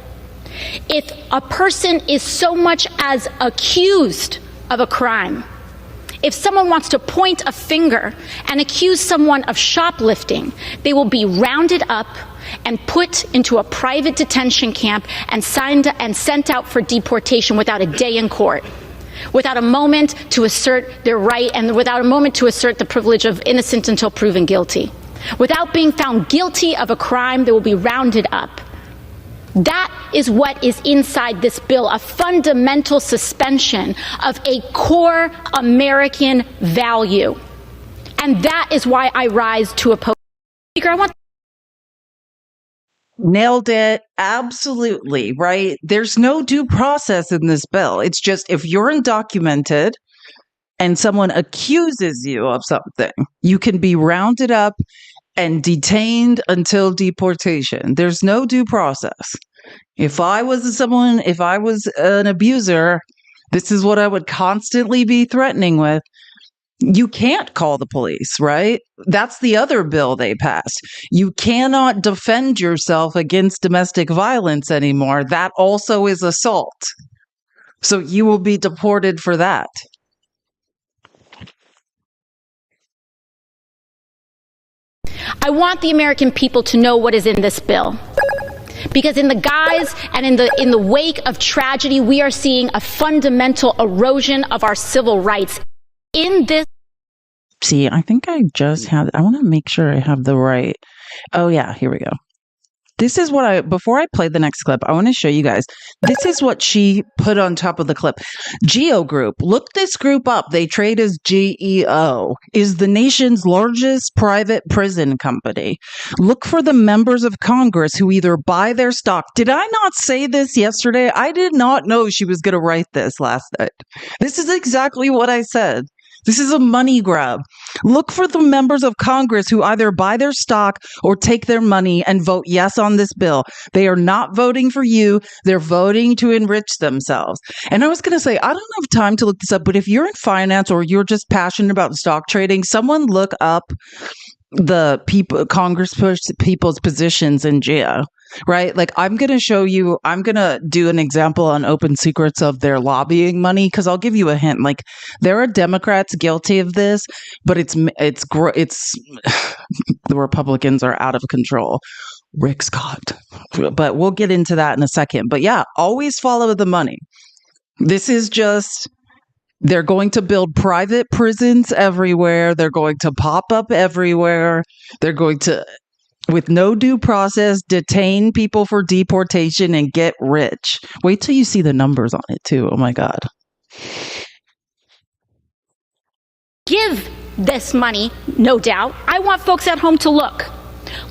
S21: if a person is so much as accused of a crime, if someone wants to point a finger and accuse someone of shoplifting, they will be rounded up, and put into a private detention camp and sent out for deportation without a day in court, without a moment to assert their right and without a moment to assert the privilege of innocent until proven guilty. Without being found guilty of a crime, they will be rounded up. That is what is inside this bill, a fundamental suspension of a core American value. And that is why I rise to oppose. Speaker, I want.
S1: Nailed it. Absolutely. Right. There's no due process in this bill. It's just if you're undocumented and someone accuses you of something, you can be rounded up and detained until deportation. There's no due process. If I was an abuser, this is what I would constantly be threatening with. You can't call the police, right? That's the other bill they passed. You cannot defend yourself against domestic violence anymore. That also is assault. So you will be deported for that.
S21: I want the American people to know what is in this bill. Because in the guise and in the wake of tragedy, we are seeing a fundamental erosion of our civil rights. In this.
S1: See, I think I just have, I want to make sure I have the right. Oh yeah, here we go. This is what before I play the next clip, I want to show you guys. This is what she put on top of the clip. GEO Group. Look this group up. They trade as GEO. Is the nation's largest private prison company. Look for the members of Congress who either buy their stock. Did I not say this yesterday? I did not know she was going to write this last night. This is exactly what I said. This is a money grab. Look for the members of Congress who either buy their stock or take their money and vote yes on this bill. They are not voting for you. They're voting to enrich themselves. And I was going to say, I don't have time to look this up, but if you're in finance or you're just passionate about stock trading, someone look up the Congress people's positions in GEO. Right? Like I'm going to do an example on Open Secrets of their lobbying money because I'll give you a hint. Like there are Democrats guilty of this, but it's the Republicans are out of control. Rick Scott. But we'll get into that in a second. But yeah, always follow the money. This is just they're going to build private prisons everywhere. They're going to pop up everywhere. They're going to, with no due process, detain people for deportation and get rich. Wait till you see the numbers on it, too. Oh, my God.
S21: Give this money, no doubt. I want folks at home to look.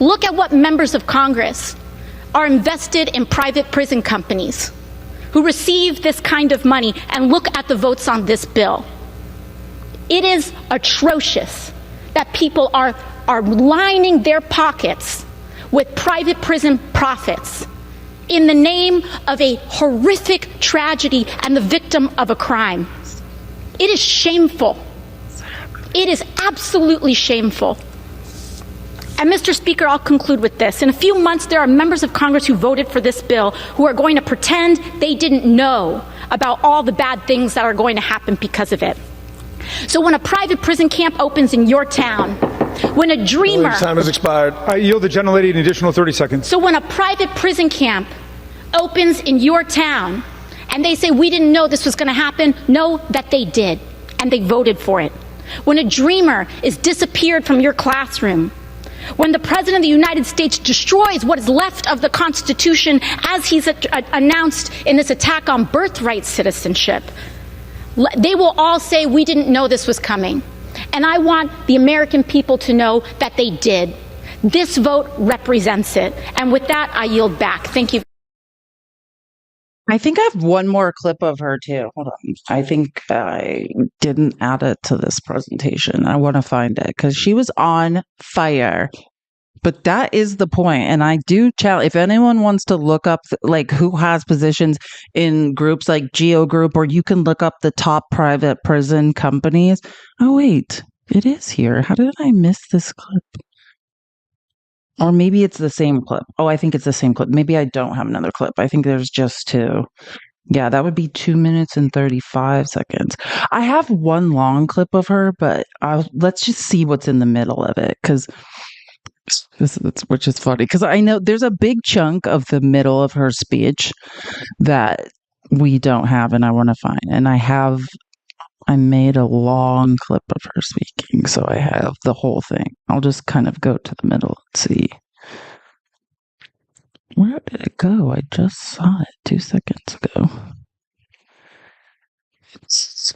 S21: Look at what members of Congress are invested in private prison companies who receive this kind of money, and look at the votes on this bill. It is atrocious that people are lining their pockets with private prison profits in the name of a horrific tragedy and the victim of a crime. It is shameful. It is absolutely shameful. And Mr. Speaker, I'll conclude with this. In a few months, there are members of Congress who voted for this bill who are going to pretend they didn't know about all the bad things that are going to happen because of it. So when a private prison camp opens in your town, when a dreamer...
S20: Time has expired. I yield the gentlelady an additional 30 seconds.
S21: So when a private prison camp opens in your town and they say, we didn't know this was going to happen, know that they did, and they voted for it. When a dreamer is disappeared from your classroom, when the President of the United States destroys what is left of the Constitution as he's announced in this attack on birthright citizenship, they will all say, we didn't know this was coming. And I want the American people to know that they did. This vote represents it. And with that, I yield back. Thank you.
S1: I think I have one more clip of her too. Hold on. I think I didn't add it to this presentation. I want to find it because she was on fire. But that is the point. And I do challenge, if anyone wants to look up like who has positions in groups like GEO Group, or you can look up the top private prison companies. Oh, wait, it is here. How did I miss this clip? Or maybe it's the same clip. Oh, I think it's the same clip. Maybe I don't have another clip. I think there's just two. Yeah, that would be 2 minutes and 35 seconds. I have one long clip of her, but let's just see what's in the middle of it. Because Which is funny because I know there's a big chunk of the middle of her speech that we don't have, and I want to find. And I made a long clip of her speaking, so I have the whole thing. I'll just kind of go to the middle and see. Where did it go? I just saw it 2 seconds ago. It's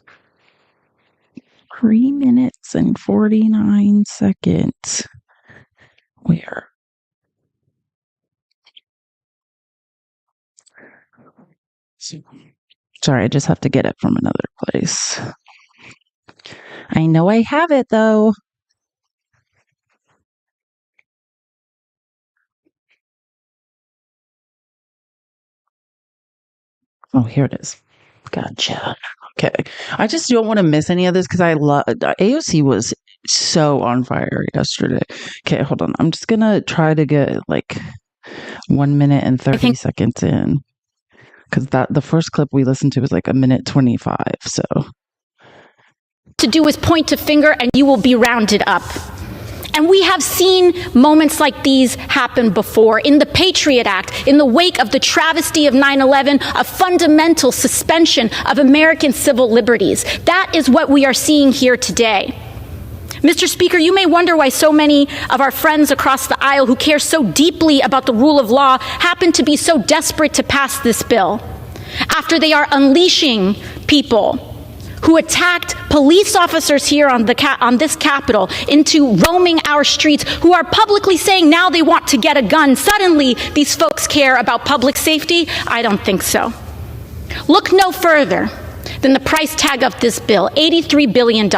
S1: 3 minutes and 49 seconds. Where? Sorry, I just have to get it from another place. I know I have it, though. Oh, here it is. Gotcha. Okay. I just don't want to miss any of this because I love AOC was so on fire yesterday. Okay, hold on. I'm just going to try to get like 1 minute and 30 seconds in because the first clip we listened to was like 1:25. So
S21: to do is point a finger and you will be rounded up. And we have seen moments like these happen before. In the Patriot Act, in the wake of the travesty of 9/11, a fundamental suspension of American civil liberties. That is what we are seeing here today. Mr. Speaker, you may wonder why so many of our friends across the aisle who care so deeply about the rule of law happen to be so desperate to pass this bill after they are unleashing people who attacked police officers here on this Capitol into roaming our streets, who are publicly saying now they want to get a gun. Suddenly, these folks care about public safety? I don't think so. Look no further than the price tag of this bill, $83 billion.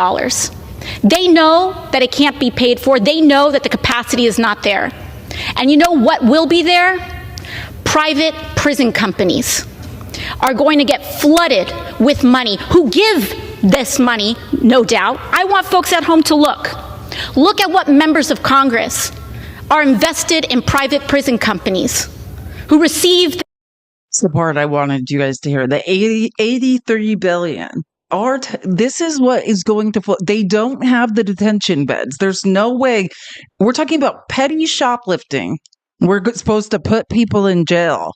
S21: They know that it can't be paid for. They know that the capacity is not there. And you know what will be there? Private prison companies are going to get flooded with money, who give this money, no doubt. I want folks at home to look. Look at what members of Congress are invested in private prison companies who receive.
S1: That's the part I wanted you guys to hear. The 83 billion. This is what is going to flow. They don't have the detention beds. There's no way. We're talking about petty shoplifting. We're supposed to put people in jail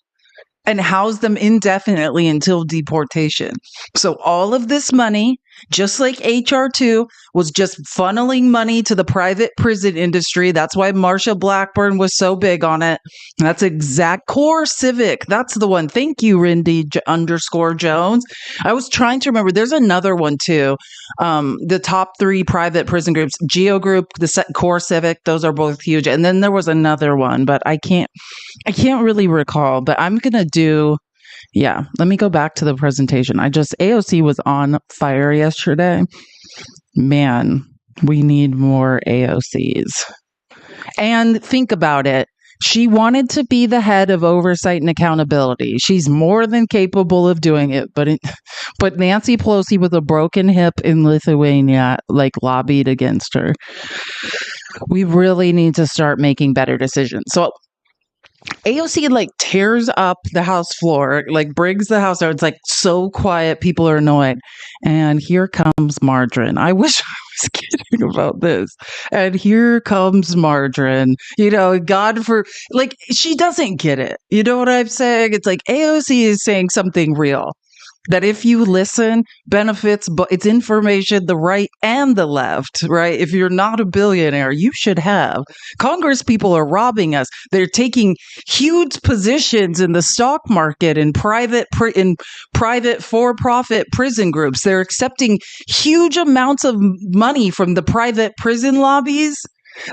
S1: and house them indefinitely until deportation. So all of this money, just like HR 2, was just funneling money to the private prison industry. That's why Marsha Blackburn was so big on it. That's exact core civic. That's the one. Thank you, Rindy _Jones. I was trying to remember. There's another one too. The top 3 private prison groups, Geo Group, the core civic. Those are both huge. And then there was another one, but I can't really recall. But I'm gonna do. Yeah, let me go back to the presentation. AOC was on fire yesterday. Man, we need more AOCs. And think about it. She wanted to be the head of oversight and accountability. She's more than capable of doing it, but Nancy Pelosi with a broken hip in Lithuania lobbied against her. We really need to start making better decisions. So AOC tears up the House floor, brings the House out. It's so quiet, people are annoyed. And here comes Margarine. I wish I was kidding about this. And here comes Margarine. She doesn't get it. You know what I'm saying? It's AOC is saying something real. That if you listen, benefits, but it's information, the right and the left, right? If you're not a billionaire, you should have. Congress people are robbing us. They're taking huge positions in the stock market in private for-profit prison groups. They're accepting huge amounts of money from the private prison lobbies.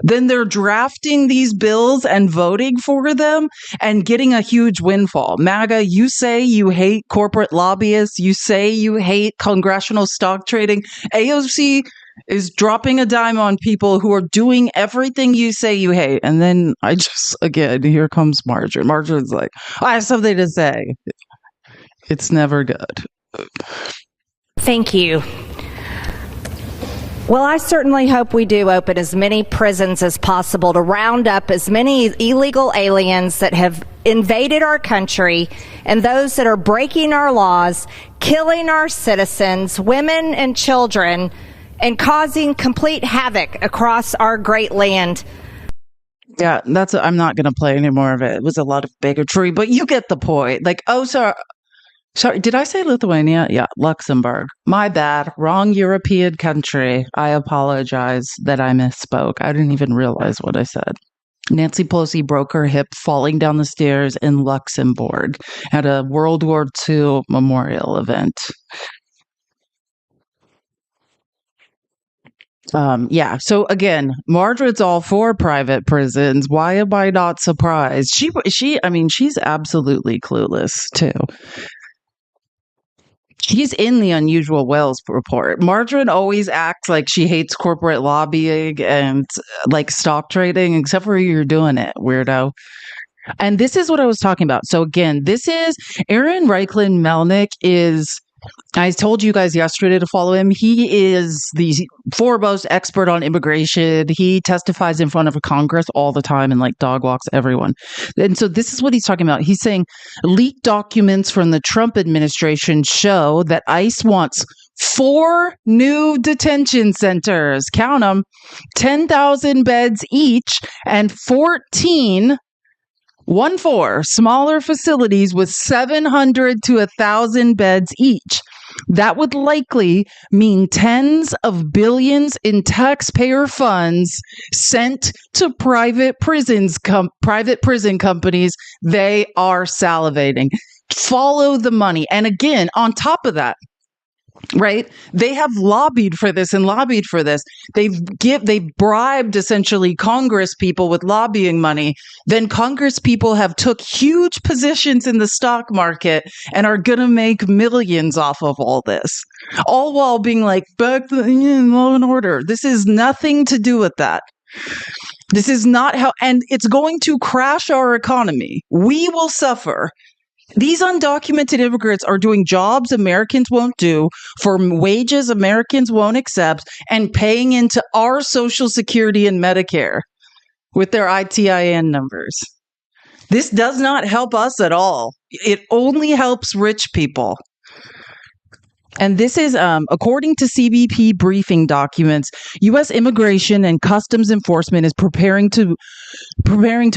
S1: Then they're drafting these bills and voting for them and getting a huge windfall. MAGA, you say you hate corporate lobbyists. You say you hate congressional stock trading. AOC is dropping a dime on people who are doing everything you say you hate. And then here comes Margarine. Margarine's I have something to say. It's never good.
S4: Thank you. Well, I certainly hope we do open as many prisons as possible to round up as many illegal aliens that have invaded our country and those that are breaking our laws, killing our citizens, women and children, and causing complete havoc across our great land.
S1: Yeah, I'm not going to play any more of it. It was a lot of bigotry, but you get the point. Like, oh, sorry, did I say Lithuania? Yeah, Luxembourg. My bad. Wrong European country. I apologize that I misspoke. I didn't even realize what I said. Nancy Pelosi broke her hip falling down the stairs in Luxembourg at a World War II memorial event. Yeah. So again, Margaret's all for private prisons. Why am I not surprised? I mean, she's absolutely clueless too. She's in the Unusual Whales report. Margaret always acts like she hates corporate lobbying and like stock trading, except for you're doing it, weirdo. And this is what I was talking about. So again, this is Aaron Reichlin Melnick I told you guys yesterday to follow him. He is the foremost expert on immigration. He testifies in front of Congress all the time and like dog walks everyone. And so this is what he's talking about. He's saying leaked documents from the Trump administration show that ICE wants 4 new detention centers, count them, 10,000 beds each, and 14 smaller facilities with 700 to 1,000 beds each. That would likely mean tens of billions in taxpayer funds sent to private prison companies. They are salivating. Follow the money. And again, on top of that, right? They have lobbied for this and lobbied for this. They've bribed essentially Congress people with lobbying money. Then Congress people have took huge positions in the stock market and are going to make millions off of all this. All while being like, back to law and order. This is nothing to do with that. This is not how, and it's going to crash our economy. We will suffer. These undocumented immigrants are doing jobs Americans won't do for wages Americans won't accept and paying into our Social Security and Medicare with their ITIN numbers. This does not help us at all. It only helps rich people. And this is, according to CBP briefing documents, U.S. Immigration and Customs Enforcement is preparing to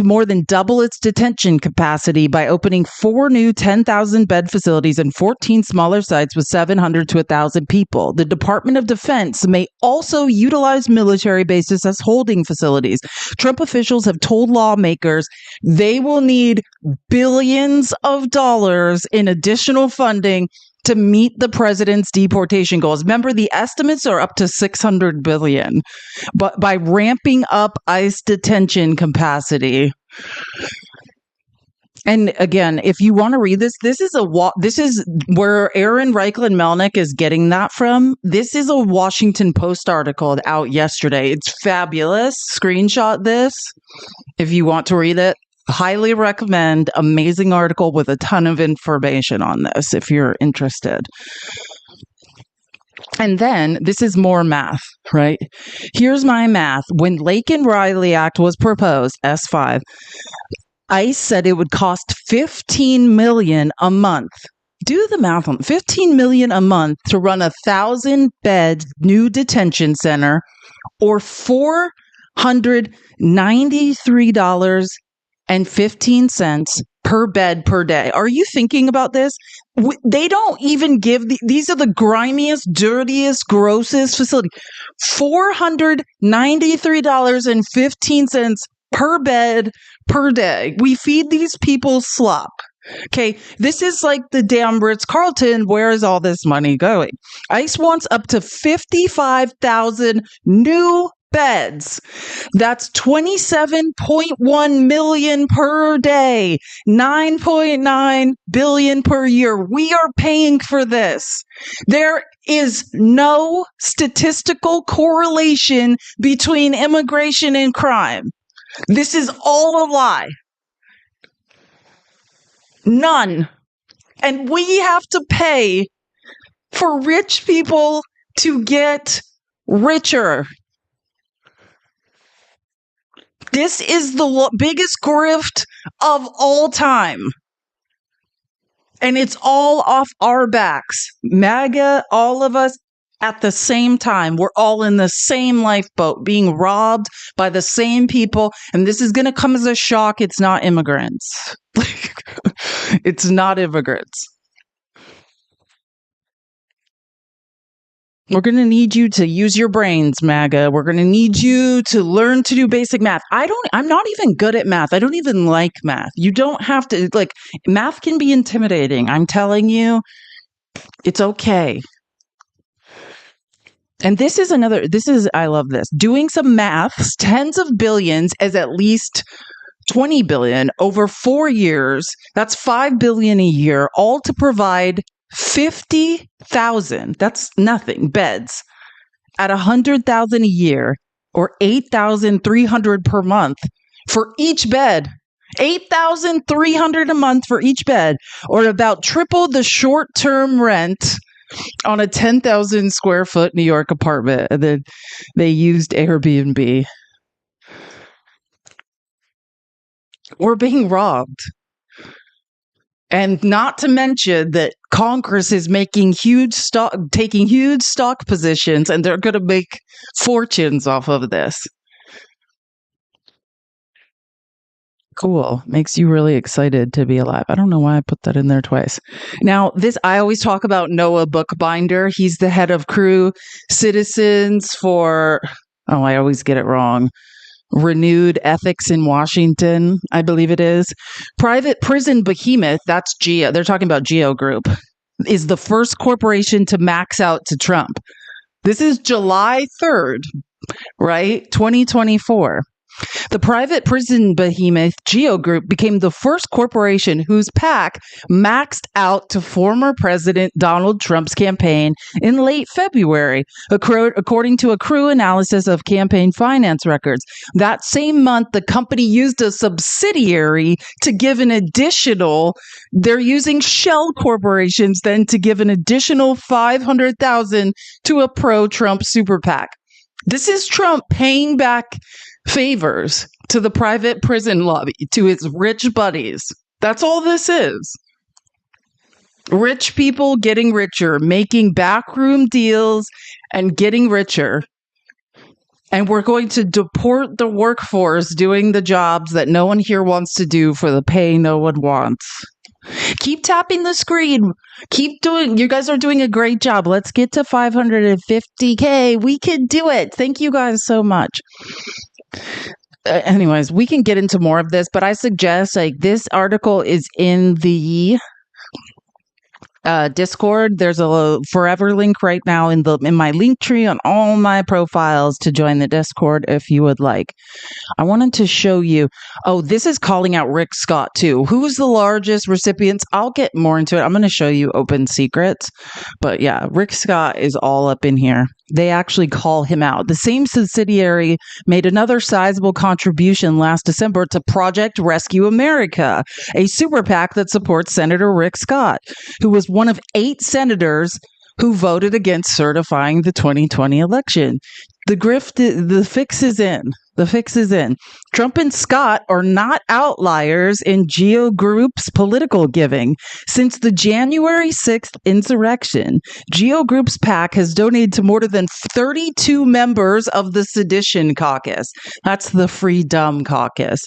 S1: more than double its detention capacity by opening 4 new 10,000-bed facilities and 14 smaller sites with 700 to 1,000 people. The Department of Defense may also utilize military bases as holding facilities. Trump officials have told lawmakers they will need billions of dollars in additional funding to meet the president's deportation goals. Remember, the estimates are up to $600 billion, but by ramping up ICE detention capacity. And again, if you want to read this, this is where Aaron Reichlin Melnick is getting that from. This is a Washington Post article out yesterday. It's fabulous. Screenshot this if you want to read it. Highly recommend. Amazing article with a ton of information on this if you're interested. And then this is more math, right? Here's my math. When Lake and Riley Act was proposed, S5, ICE said it would cost $15 million a month. Do the math on $15 million a month to run 1,000-bed new detention center, or $493.15 per bed per day. Are you thinking about this? They don't even give these are the grimiest, dirtiest, grossest facility. $493.15 per bed per day. We feed these people slop. Okay, this is like the damn Ritz-Carlton. Where is all this money going? ICE wants up to 55,000 new beds. That's $27.1 million per day, $9.9 billion per year. We are paying for this. There is no statistical correlation between immigration and crime. This is all a lie. None. And we have to pay for rich people to get richer. This is the biggest grift of all time. And it's all off our backs. MAGA, all of us. at the same time. We're all in the same lifeboat, being robbed by the same people. And this is going to come as a shock. It's not immigrants. It's not immigrants. We're going to need you to use your brains, MAGA. We're going to need you to learn to do basic math. I'm not even good at math. I don't even like math. You don't have to, math can be intimidating. I'm telling you, it's okay. And I love this. Doing some maths, tens of billions is at least 20 billion over 4 years. That's 5 billion a year, all to provide 50,000, that's nothing, beds at 100,000 a year or 8,300 per month for each bed. 8,300 a month for each bed, or about triple the short-term rent on a 10,000 square foot New York apartment. And then they used Airbnb. We're being robbed. And not to mention that Congress is taking huge stock positions, and they're going to make fortunes off of this. Cool. Makes you really excited to be alive. I don't know why I put that in there twice. Now, I always talk about Noah Bookbinder. He's the head of Crew Citizens for, I always get it wrong. Renewed Ethics in Washington, I believe it is. Private prison behemoth, that's Geo. They're talking about Geo Group, is the first corporation to max out to Trump. This is July 3rd, right? 2024. The private prison behemoth Geo Group became the first corporation whose PAC maxed out to former President Donald Trump's campaign in late February, according to a Crew analysis of campaign finance records. That same month, the company used a subsidiary to give an additional, they're using shell corporations then to give an additional $500,000 to a pro-Trump super PAC. This is Trump paying back favors to the private prison lobby, to his rich buddies. That's all this is. Rich people getting richer, making backroom deals and getting richer. And we're going to deport the workforce doing the jobs that no one here wants to do for the pay no one wants. Keep tapping the screen. You guys are doing a great job. Let's get to 550K. We can do it. Thank you guys so much. Anyways, we can get into more of this, but I suggest this article is in the Discord. There's a forever link right now in my link tree on all my profiles to join the Discord if you would like. I wanted to show you. Oh, this is calling out Rick Scott too. Who's the largest recipients? I'll get more into it. I'm going to show you open secrets. But yeah, Rick Scott is all up in here. They actually call him out. The same subsidiary made another sizable contribution last December to Project Rescue America, a super PAC that supports Senator Rick Scott, who was one of 8 senators who voted against certifying the 2020 election. The fix is in. The fix is in. Trump and Scott are not outliers in Geo Group's political giving. Since the January 6th insurrection, Geo Group's PAC has donated to more than 32 members of the Sedition Caucus. That's the Free Dumb Caucus.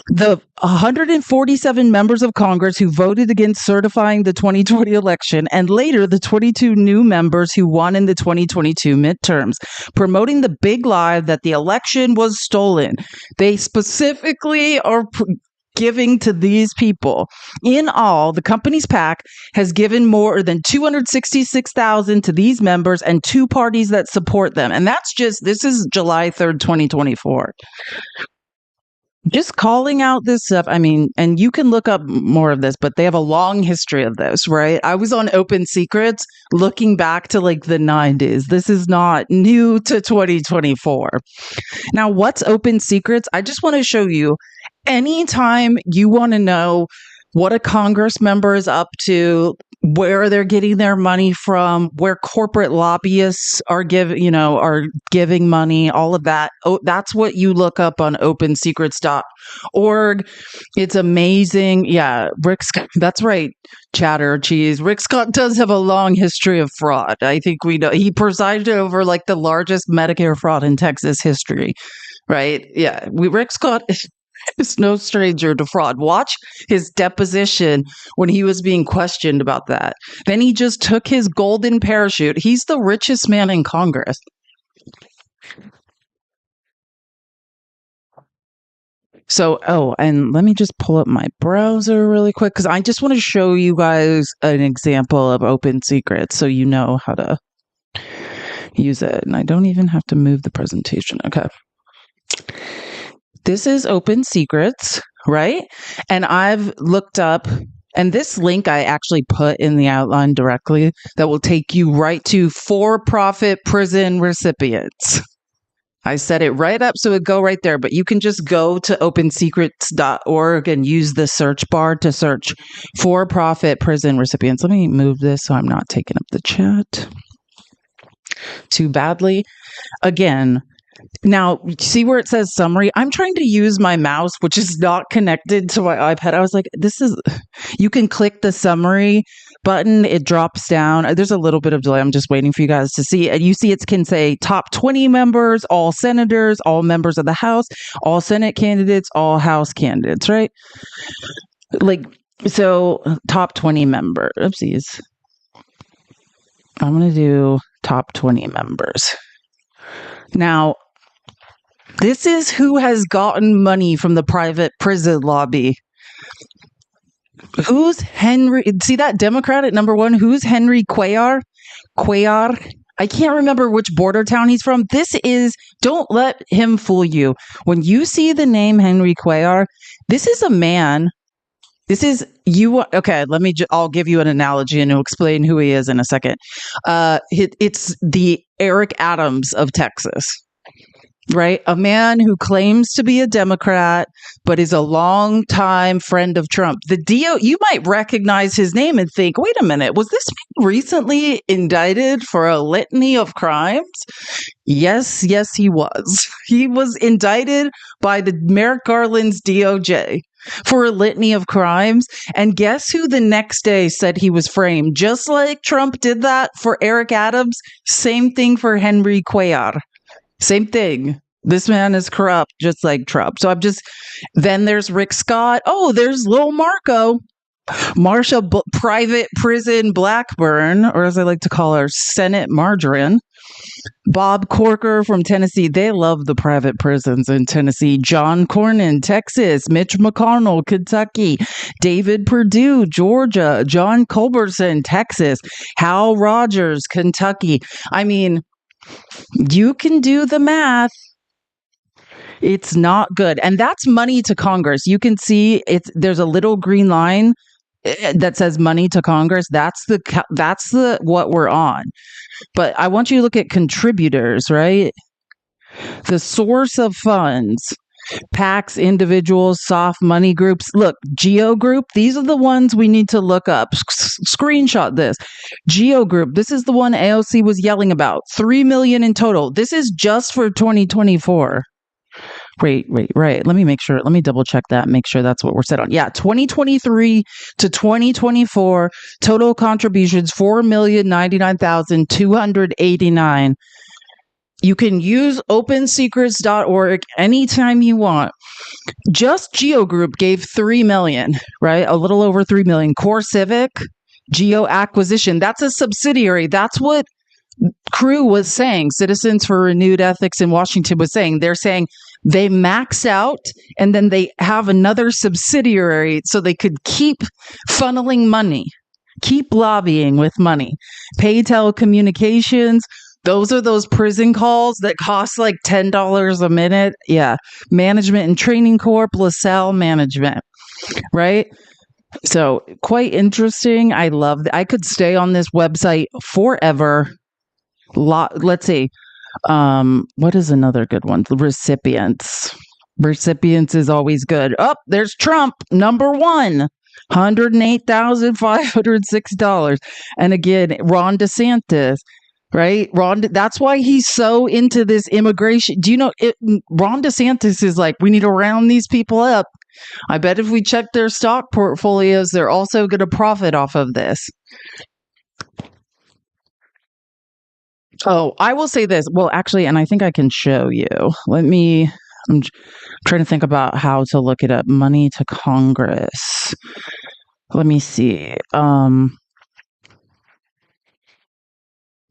S1: The 147 members of Congress who voted against certifying the 2020 election, and later the 22 new members who won in the 2022 midterms, promoting the big lie that the election was stolen. They specifically are giving to these people. In all, the company's PAC has given more than $266,000 to these members and 2 parties that support them. And this is July 3rd, 2024. Just calling out this stuff. I mean, and you can look up more of this, but they have a long history of this, right? I was on Open Secrets looking back to the 90s. This is not new to 2024. Now, what's Open Secrets? I just want to show you anytime you want to know what a Congress member is up to, where they're getting their money from, where corporate lobbyists are giving money, all of that. Oh, that's what you look up on opensecrets.org. It's amazing. Yeah, Rick Scott, that's right, Chatter Cheese. Rick Scott does have a long history of fraud. I think we know. He presided over like the largest Medicare fraud in Texas history, right? Yeah, Rick Scott is no stranger to fraud. Watch his deposition when he was being questioned about that. Then he just took his golden parachute. He's the richest man in Congress. So, and let me just pull up my browser really quick because I just want to show you guys an example of Open Secrets so you know how to use it. And I don't even have to move the presentation. Okay. This is Open Secrets, right? And I've looked up, and this link I actually put in the outline directly that will take you right to for-profit prison recipients. I set it right up so it go right there, but you can just go to opensecrets.org and use the search bar to search for-profit prison recipients. Let me move this so I'm not taking up the chat too badly. Again, now, see where it says summary? I'm trying to use my mouse, which is not connected to my iPad. I was like, you can click the summary button. It drops down. There's a little bit of delay. I'm just waiting for you guys to see. And you see it can say top 20 members, all senators, all members of the House, all Senate candidates, all House candidates, right? Like, so top 20 member. Oopsies. I'm going to do top 20 members. Now, this is who has gotten money from the private prison lobby. Who's Henry? See that Democrat at number one? Who's Henry Cuellar? I can't remember which border town he's from. Don't let him fool you. When you see the name Henry Cuellar, this is a man. This is you. Okay, I'll give you an analogy and I'll explain who he is in a second. It's the Eric Adams of Texas. Right? A man who claims to be a Democrat, but is a longtime friend of Trump. You might recognize his name and think, wait a minute, was this man recently indicted for a litany of crimes? Yes, he was. He was indicted by the Merrick Garland's DOJ for a litany of crimes. And guess who the next day said he was framed? Just like Trump did that for Eric Adams, same thing for Henry Cuellar. Same thing. This man is corrupt, just like Trump. So then there's Rick Scott. Oh, there's Lil Marco. Marsha Private Prison Blackburn, or as I like to call her, Senate Margarine. Bob Corker from Tennessee. They love the private prisons in Tennessee. John Cornyn, Texas. Mitch McConnell, Kentucky. David Perdue, Georgia. John Culberson, Texas. Hal Rogers, Kentucky. I mean, you can do the math. It's not good. And that's money to Congress. You can see there's a little green line that says money to Congress. That's the what we're on. But I want you to look at contributors, right? The source of funds. PACs, individuals, soft money groups. Look, Geo Group, these are the ones we need to look up. Screenshot this. Geo Group, this is the one AOC was yelling about. 3 million in total. This is just for 2024. Wait. Let me make sure. Let me double check that. Make sure that's what we're set on. Yeah, 2023 to 2024, total contributions, 4,099,289. You can use opensecrets.org anytime you want. Just Geo Group gave 3 million, right? A little over 3 million. Core Civic, Geo Acquisition, that's a subsidiary. That's what Crew was saying. Citizens for Renewed Ethics in Washington was saying. They're saying they max out and then they have another subsidiary so they could keep funneling money, keep lobbying with money. Pay Telecommunications, those are those prison calls that cost like $10 a minute. Yeah. Management and Training Corp, LaSalle Management, right? So quite interesting. I could stay on this website forever. Let's see. What is another good one? Recipients is always good. Oh, there's Trump, number one. $108,506. And again, Ron DeSantis, right? That's why he's so into this immigration. Do you know Ron DeSantis is like, we need to round these people up. I bet if we check their stock portfolios, they're also going to profit off of this. Oh, I will say this. Well, actually, and I think I can show you. I'm trying to think about how to look it up. Money to Congress. Let me see.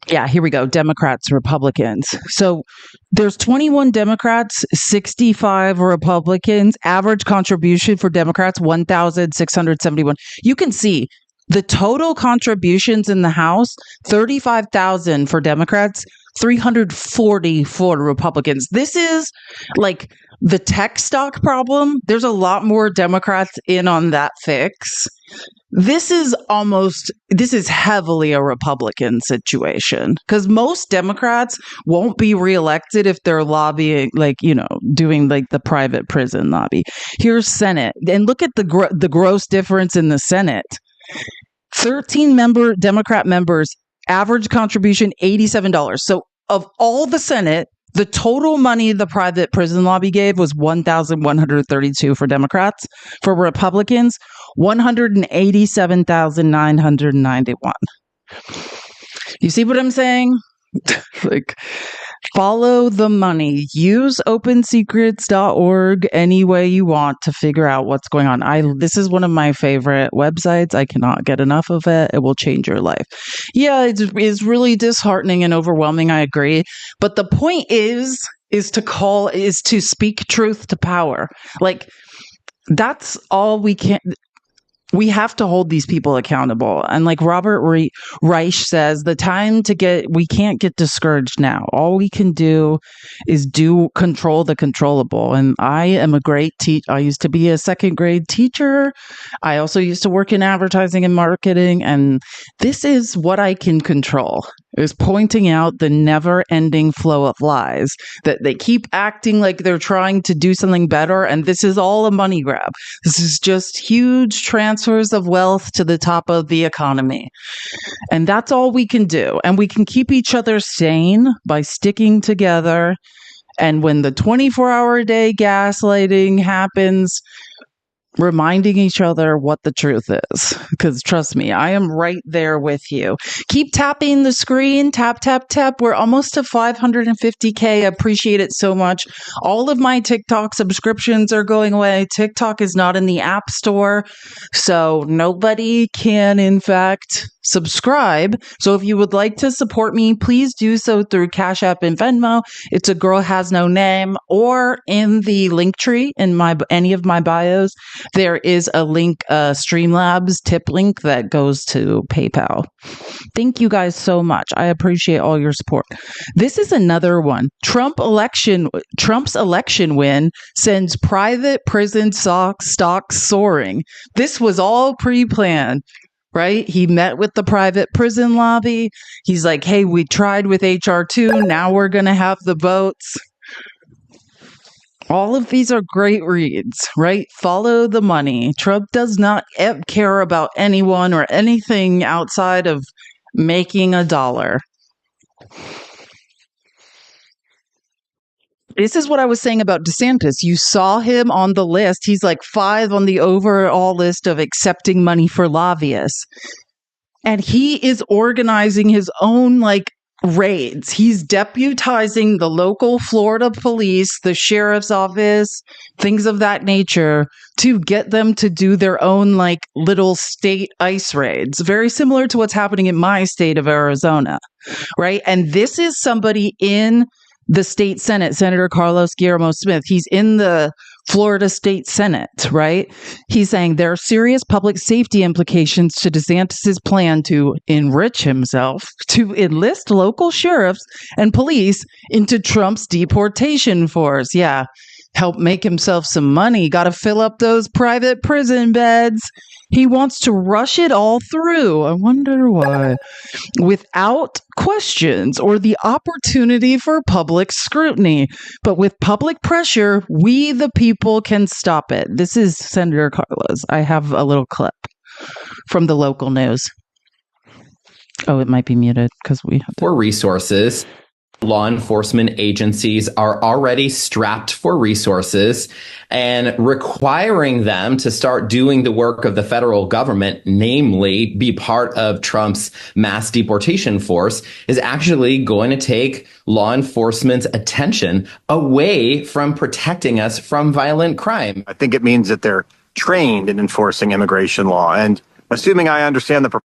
S1: Yeah, here we go. Democrats, Republicans. So there's 21 Democrats, 65 Republicans. Average contribution for Democrats, $1,671. You can see the total contributions in the House, $35,000 for Democrats, $340 for Republicans. This is like the tech stock problem. There's a lot more Democrats in on that fix. This is heavily a Republican situation because most Democrats won't be reelected if they're lobbying, doing the private prison lobby. Here's Senate. And look at the gross difference in the Senate. 13 Democrat members, average contribution $87. So of all the Senate, the total money the private prison lobby gave was $1,132 for Democrats. For Republicans, $187,991. You see what I'm saying? Follow the money. Use opensecrets.org any way you want to figure out what's going on. This is one of my favorite websites. I cannot get enough of it. It will change your life. Yeah, it's really disheartening and overwhelming. I agree. But the point is to speak truth to power. That's all we can. We have to hold these people accountable. And like Robert Reich says, we can't get discouraged now. All we can do is control the controllable. And I am a great I used to be a second grade teacher. I also used to work in advertising and marketing. And this is what I can control, is pointing out the never ending flow of lies, that they keep acting like they're trying to do something better. And this is all a money grab. This is just huge transfers of wealth to the top of the economy. And that's all we can do. And we can keep each other sane by sticking together. And when the 24-hour-a-day gaslighting happens, reminding each other what the truth is. Because trust me, I am right there with you. Keep tapping the screen. Tap, tap, tap. We're almost to 550K. Appreciate it so much. All of my TikTok subscriptions are going away. TikTok is not in the App Store. So nobody can, in fact, subscribe. So if you would like to support me, please do so through Cash App and Venmo. It's a girl has no name, or in the link tree in any of my bios. There is a link, Streamlabs tip link that goes to PayPal. Thank you guys so much. I appreciate all your support. This is another one. Trump's election win sends private prison stocks soaring. This was all pre-planned. Right? He met with the private prison lobby. He's like, hey, we tried with HR2. Now we're going to have the votes. All of these are great reads, right? Follow the money. Trump does not care about anyone or anything outside of making a dollar. This is what I was saying about DeSantis. You saw him on the list. He's like 5 on the overall list of accepting money for lobbyists. And he is organizing his own raids. He's deputizing the local Florida police, the sheriff's office, things of that nature, to get them to do their own little state ICE raids. Very similar to what's happening in my state of Arizona, right? And this is somebody in the state Senate, Senator Carlos Guillermo Smith. He's in the Florida State Senate, right? He's saying there are serious public safety implications to DeSantis' plan to enrich himself, to enlist local sheriffs and police into Trump's deportation force. Yeah, help make himself some money. Got to fill up those private prison beds. He wants to rush it all through. I wonder why. Without questions or the opportunity for public scrutiny. But with public pressure, we the people can stop it. This is Senator Carlos. I have a little clip from the local news. Oh, it might be muted because we have
S2: for resources. Law enforcement agencies are already strapped for resources, and requiring them to start doing the work of the federal government, namely be part of Trump's mass deportation force, is actually going to take law enforcement's attention away from protecting us from violent crime.
S5: I think it means that they're trained in enforcing immigration law. And assuming I understand the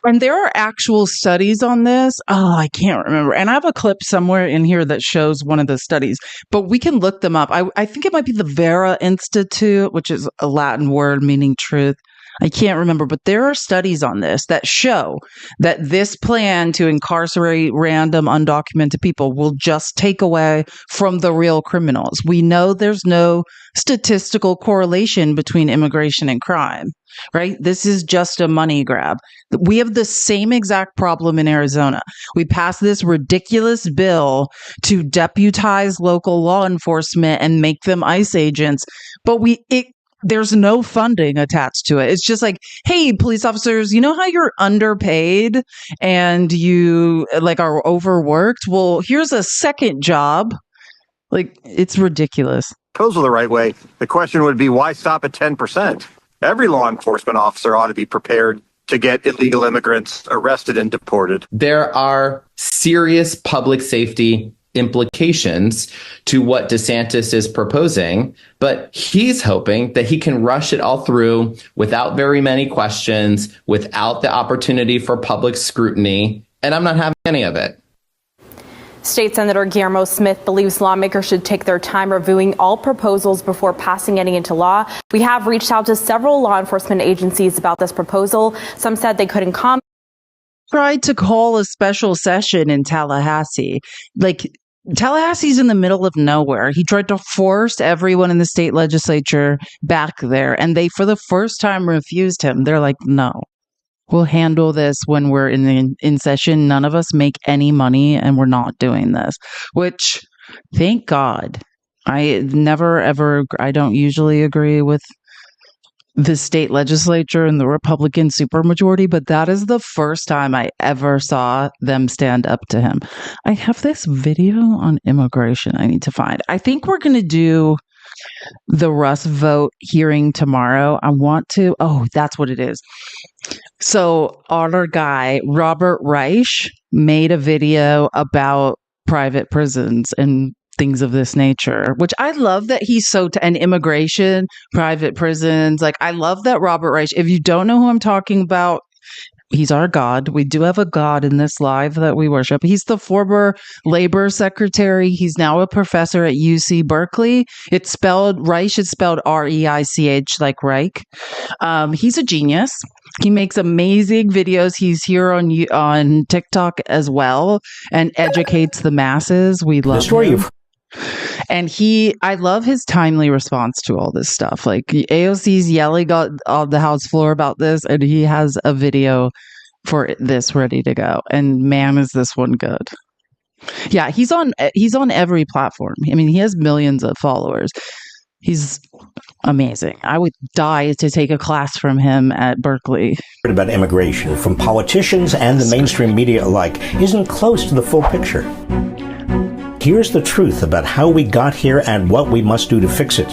S1: And there are actual studies on this. Oh, I can't remember. And I have a clip somewhere in here that shows one of the studies, but we can look them up. I think it might be the Vera Institute, which is a Latin word meaning truth. I can't remember, but there are studies on this that show that this plan to incarcerate random undocumented people will just take away from the real criminals. We know there's no statistical correlation between immigration and crime, right? This is just a money grab. We have the same exact problem in Arizona. We passed this ridiculous bill to deputize local law enforcement and make them ICE agents, but there's no funding attached to it. It's just like, hey, police officers, you know how you're underpaid and you are overworked? Well, here's a second job. It's ridiculous.
S5: proposal the right way, the question would be, why stop at 10%? Every law enforcement officer ought to be prepared to get illegal immigrants arrested and deported.
S2: There are serious public safety implications to what DeSantis is proposing, but he's hoping that he can rush it all through without very many questions, without the opportunity for public scrutiny, and I'm not having any of it.
S23: State Senator Guillermo Smith believes lawmakers should take their time reviewing all proposals before passing any into law. We have reached out to several law enforcement agencies about this proposal. Some said they couldn't comment.
S1: Tried to call a special session in Tallahassee. Tallahassee's in the middle of nowhere. He tried to force everyone in the state legislature back there, and they, for the first time, refused him. They're like, no, we'll handle this when we're in session. None of us make any money, and we're not doing this, which, thank God. I don't usually agree with the state legislature and the Republican supermajority, but that is the first time I ever saw them stand up to him. I have this video on immigration I need to find. I think we're going to do the Russ vote hearing tomorrow. That's what it is. So our guy, Robert Reich, made a video about private prisons and things of this nature, which I love that he's and immigration, private prisons. I love that Robert Reich, if you don't know who I'm talking about, he's our God. We do have a God in this live that we worship. He's the former labor secretary. He's now a professor at UC Berkeley. Reich is spelled R-E-I-C-H, like Reich. He's a genius. He makes amazing videos. He's here on TikTok as well and educates the masses. We love him. And I love his timely response to all this stuff. AOC's yelling on the House floor about this, and he has a video for this ready to go. And man, is this one good. Yeah, he's on every platform. I mean, he has millions of followers. He's amazing. I would die to take a class from him at Berkeley.
S22: About immigration from politicians and the mainstream media alike isn't close to the full picture. Here's the truth about how we got here and what we must do to fix it.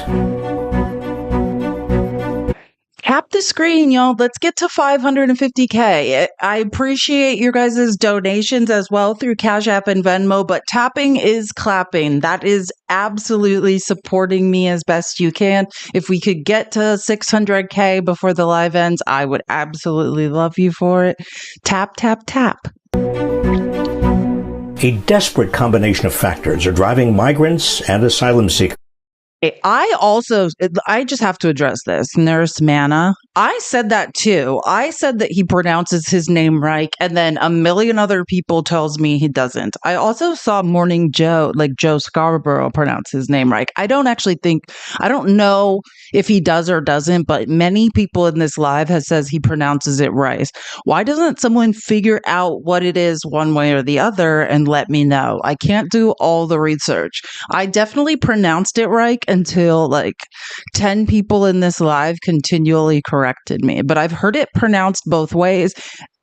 S1: Tap the screen, y'all. Let's get to 550K. I appreciate your guys' donations as well through Cash App and Venmo, but tapping is clapping. That is absolutely supporting me as best you can. If we could get to 600K before the live ends, I would absolutely love you for it. Tap, tap, tap.
S22: A desperate combination of factors are driving migrants and asylum seekers.
S1: I just have to address this. Nurse Manna, I said that too. I said that he pronounces his name right, and then a million other people tells me he doesn't. I also saw Morning Joe, like Joe Scarborough, pronounce his name right. I don't know if he does or doesn't, but many people in this live has says he pronounces it right. Why doesn't someone figure out what it is one way or the other and let me know? I can't do all the research. I definitely pronounced it right until like 10 people in this live continually corrected me, but I've heard it pronounced both ways.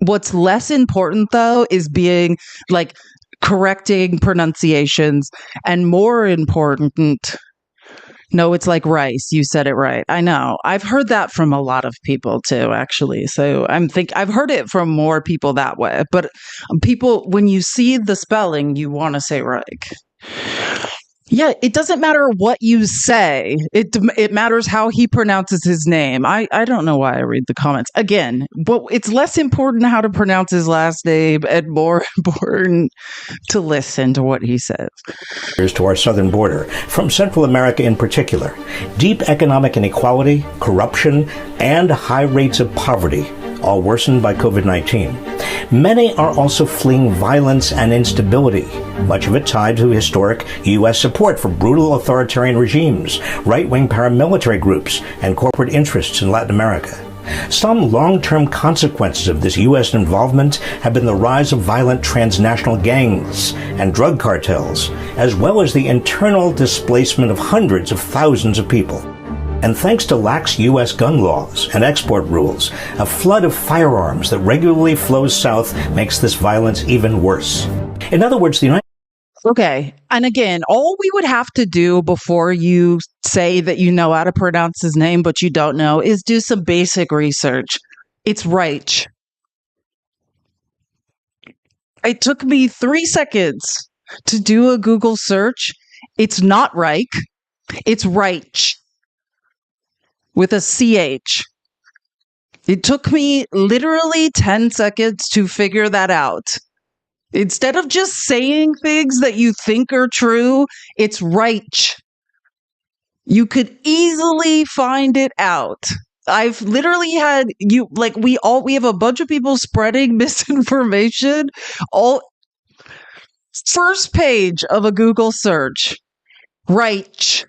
S1: What's less important though is being like correcting pronunciations, and more important, no, it's like rice. You said it right. I know. I've heard that from a lot of people too, actually. So I've heard it from more people that way. But people, when you see the spelling, you want to say right. Yeah, it doesn't matter what you say. It matters how he pronounces his name. I don't know why I read the comments. Again, but it's less important how to pronounce his last name and more important to listen to what he says.
S22: To our southern border, from Central America in particular, deep economic inequality, corruption, and high rates of poverty, all worsened by COVID-19. Many are also fleeing violence and instability, much of it tied to historic U.S. support for brutal authoritarian regimes, right-wing paramilitary groups, and corporate interests in Latin America. Some long-term consequences of this U.S. involvement have been the rise of violent transnational gangs and drug cartels, as well as the internal displacement of hundreds of thousands of people. And thanks to lax U.S. gun laws and export rules, a flood of firearms that regularly flows south makes this violence even worse. In other words, the United
S1: Okay. And again, all we would have to do before you say that you know how to pronounce his name, but you don't know, is do some basic research. It's Reich. It took me 3 seconds to do a Google search. It's not Reich. It's Reich. With a CH. It took me literally 10 seconds to figure that out. Instead of just saying things that you think are true, it's Reich. You could easily find it out. I've literally had we have a bunch of people spreading misinformation. All first page of a Google search. Reich.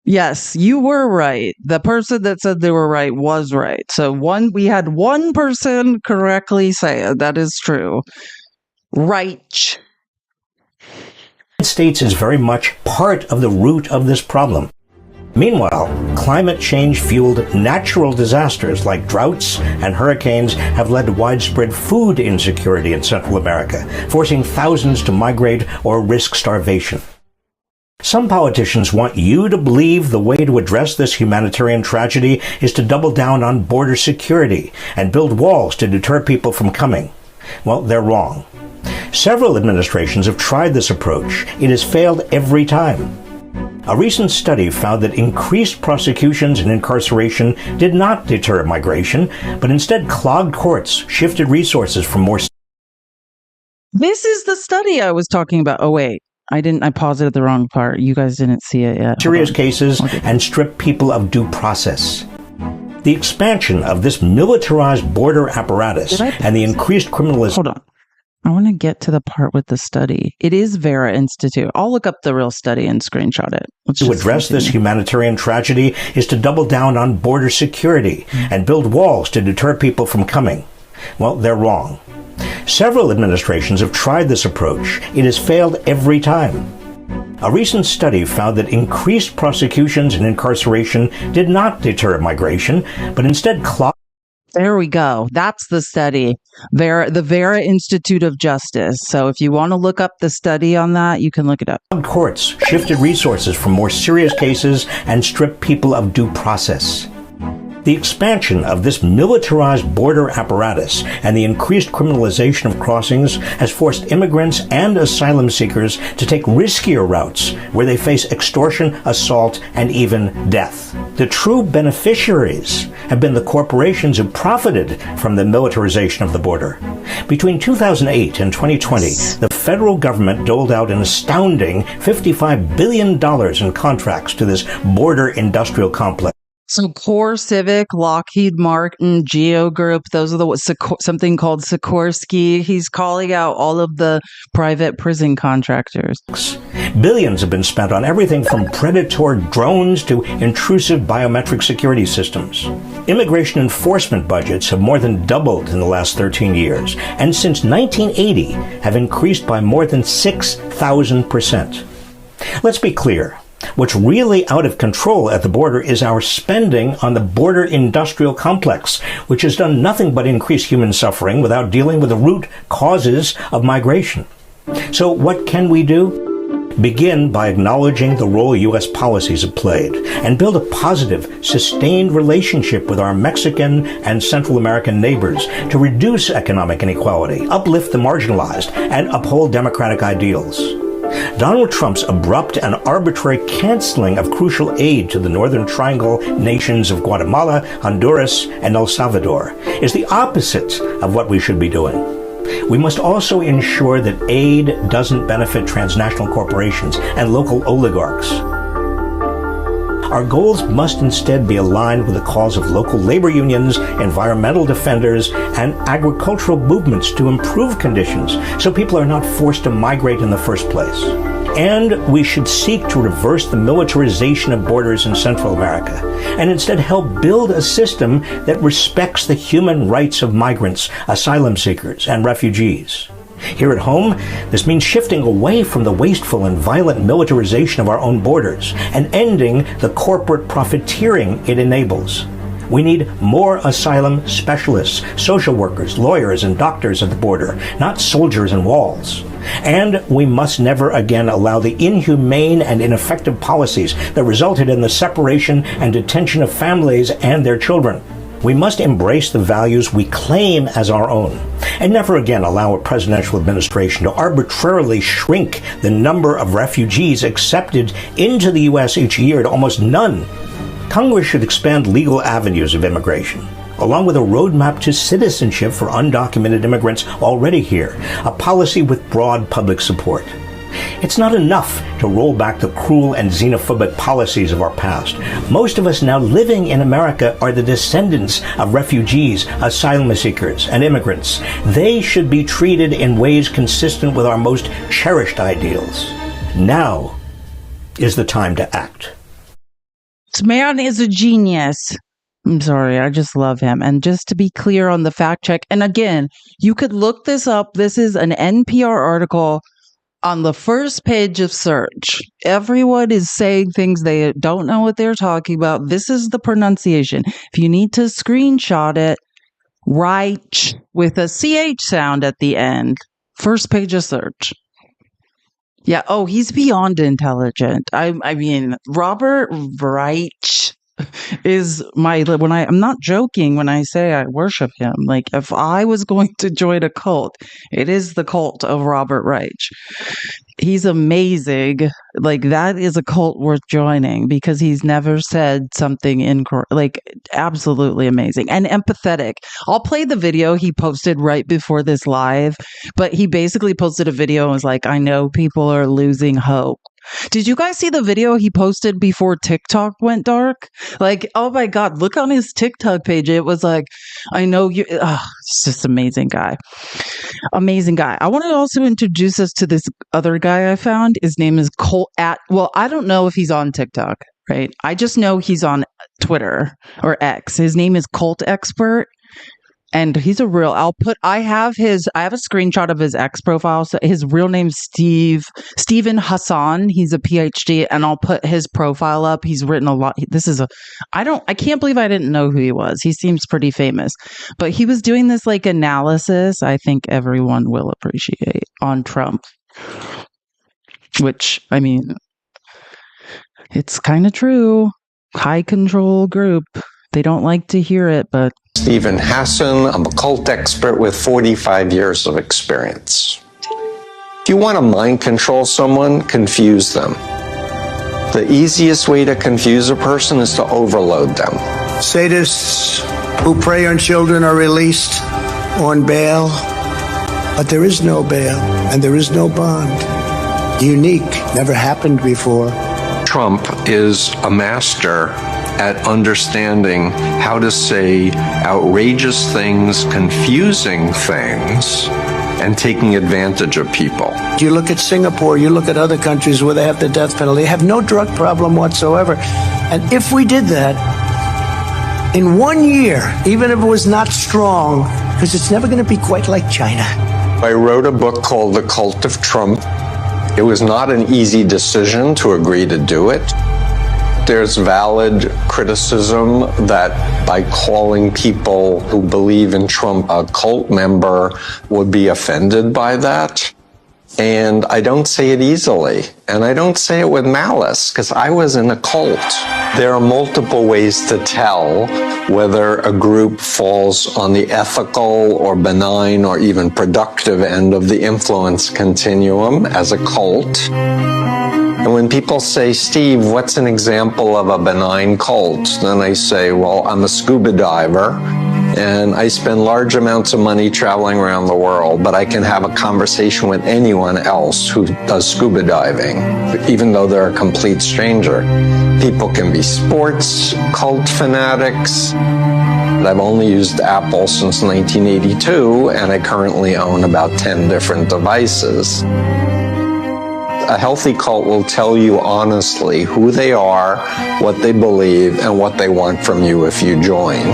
S1: Yes, you were right. The person that said they were right was right. So we had one person correctly say it. That is true. Right.
S22: The United States is very much part of the root of this problem. Meanwhile, climate change-fueled natural disasters like droughts and hurricanes have led to widespread food insecurity in Central America, forcing thousands to migrate or risk starvation. Some politicians want you to believe the way to address this humanitarian tragedy is to double down on border security and build walls to deter people from coming. Well, they're wrong. Several administrations have tried this approach. It has failed every time. A recent study found that increased prosecutions and incarceration did not deter migration, but instead clogged courts, shifted resources from more...
S1: This is the study I was talking about. Oh, wait. I paused it at the wrong part. You guys didn't see it yet.
S22: Serious cases and strip people of due process. The expansion of this militarized border apparatus and the increased criminalization...
S1: Hold on. I want to get to the part with the study. It is Vera Institute. I'll look up the real study and screenshot it.
S22: To address this humanitarian tragedy is to double down on border security and build walls to deter people from coming. Well, they're wrong. Several administrations have tried this approach. It has failed every time. A recent study found that increased prosecutions and incarceration did not deter migration, but instead clogged...
S1: There we go. That's the study. The Vera Institute of Justice. So if you want to look up the study on that, you can look it up.
S22: Courts shifted resources from more serious cases and stripped people of due process. The expansion of this militarized border apparatus and the increased criminalization of crossings has forced immigrants and asylum seekers to take riskier routes where they face extortion, assault, and even death. The true beneficiaries have been the corporations who profited from the militarization of the border. Between 2008 and 2020, the federal government doled out an astounding $55 billion in contracts to this border industrial complex.
S1: So Core Civic, Lockheed Martin, Geo Group, those are something called Sikorsky. He's calling out all of the private prison contractors.
S22: Billions have been spent on everything from predatory drones to intrusive biometric security systems. Immigration enforcement budgets have more than doubled in the last 13 years, and since 1980 have increased by more than 6,000%. Let's be clear. What's really out of control at the border is our spending on the border industrial complex, which has done nothing but increase human suffering without dealing with the root causes of migration. So what can we do? Begin by acknowledging the role U.S. policies have played and build a positive, sustained relationship with our Mexican and Central American neighbors to reduce economic inequality, uplift the marginalized, and uphold democratic ideals. Donald Trump's abrupt and arbitrary canceling of crucial aid to the Northern Triangle nations of Guatemala, Honduras, and El Salvador is the opposite of what we should be doing. We must also ensure that aid doesn't benefit transnational corporations and local oligarchs. Our goals must instead be aligned with the cause of local labor unions, environmental defenders, and agricultural movements to improve conditions so people are not forced to migrate in the first place. And we should seek to reverse the militarization of borders in Central America and instead help build a system that respects the human rights of migrants, asylum seekers, and refugees. Here at home, this means shifting away from the wasteful and violent militarization of our own borders and ending the corporate profiteering it enables. We need more asylum specialists, social workers, lawyers, and doctors at the border, not soldiers and walls. And we must never again allow the inhumane and ineffective policies that resulted in the separation and detention of families and their children. We must embrace the values we claim as our own and never again allow a presidential administration to arbitrarily shrink the number of refugees accepted into the U.S. each year to almost none. Congress should expand legal avenues of immigration, along with a roadmap to citizenship for undocumented immigrants already here, a policy with broad public support. It's not enough to roll back the cruel and xenophobic policies of our past. Most of us now living in America are the descendants of refugees, asylum seekers, and immigrants. They should be treated in ways consistent with our most cherished ideals. Now is the time to act.
S1: This man is a genius. I'm sorry, I just love him. And just to be clear on the fact check, and again, you could look this up. This is an NPR article on the first page of search. Everyone is saying things they don't know what they're talking about. This is the pronunciation. If you need to screenshot it, Reich with a CH sound at the end. First page of search. Yeah. Oh, he's beyond intelligent. I mean, Robert Reich is I'm not joking when I say I worship him. Like, if I was going to join a cult, it is the cult of Robert Reich. He's amazing. Like, that is a cult worth joining because he's never said something incorrect. Like, absolutely amazing and empathetic. I'll play the video he posted right before this live, but he basically posted a video and was like, I know people are losing hope. Did you guys see the video he posted before TikTok went dark? Like, oh my God, look on his TikTok page. It was like, I know you. It's just amazing guy. Amazing guy. I want to also introduce us to this other guy I found. His name is Colt well, I don't know if he's on TikTok, right? I just know he's on Twitter or X. His name is Cult Expert. And he's a real, I have a screenshot of his X profile. So his real name's Stephen Hassan. He's a PhD, and I'll put his profile up. He's written a lot. I can't believe I didn't know who he was. He seems pretty famous, but he was doing this like analysis I think everyone will appreciate on Trump, which, I mean, it's kind of true. High control group. They don't like to hear it, but
S6: Stephen Hassan. I'm a cult expert with 45 years of experience. If you want to mind control someone, confuse them. The easiest way to confuse a person is to overload them.
S3: Sadists who prey on children are released on bail, but there is no bail and there is no bond. Unique, never happened before.
S6: Trump is a master at understanding how to say outrageous things, confusing things, and taking advantage of people.
S3: You look at Singapore, you look at other countries where they have the death penalty, they have no drug problem whatsoever. And if we did that, in 1 year, even if it was not strong, because it's never going to be quite like China.
S6: I wrote a book called The Cult of Trump. It was not an easy decision to agree to do it. There's valid criticism that by calling people who believe in Trump a cult member would be offended by that. And I don't say it easily, and I don't say it with malice, because I was in a cult. There are multiple ways to tell whether a group falls on the ethical or benign or even productive end of the influence continuum as a cult. And when people say, Steve, what's an example of a benign cult? Then I say, well, I'm a scuba diver, and I spend large amounts of money traveling around the world, but I can have a conversation with anyone else who does scuba diving, even though they're a complete stranger. People can be sports cult fanatics. I've only used Apple since 1982, and I currently own about 10 different devices. A healthy cult will tell you honestly who they are, what they believe, and what they want from you if you join.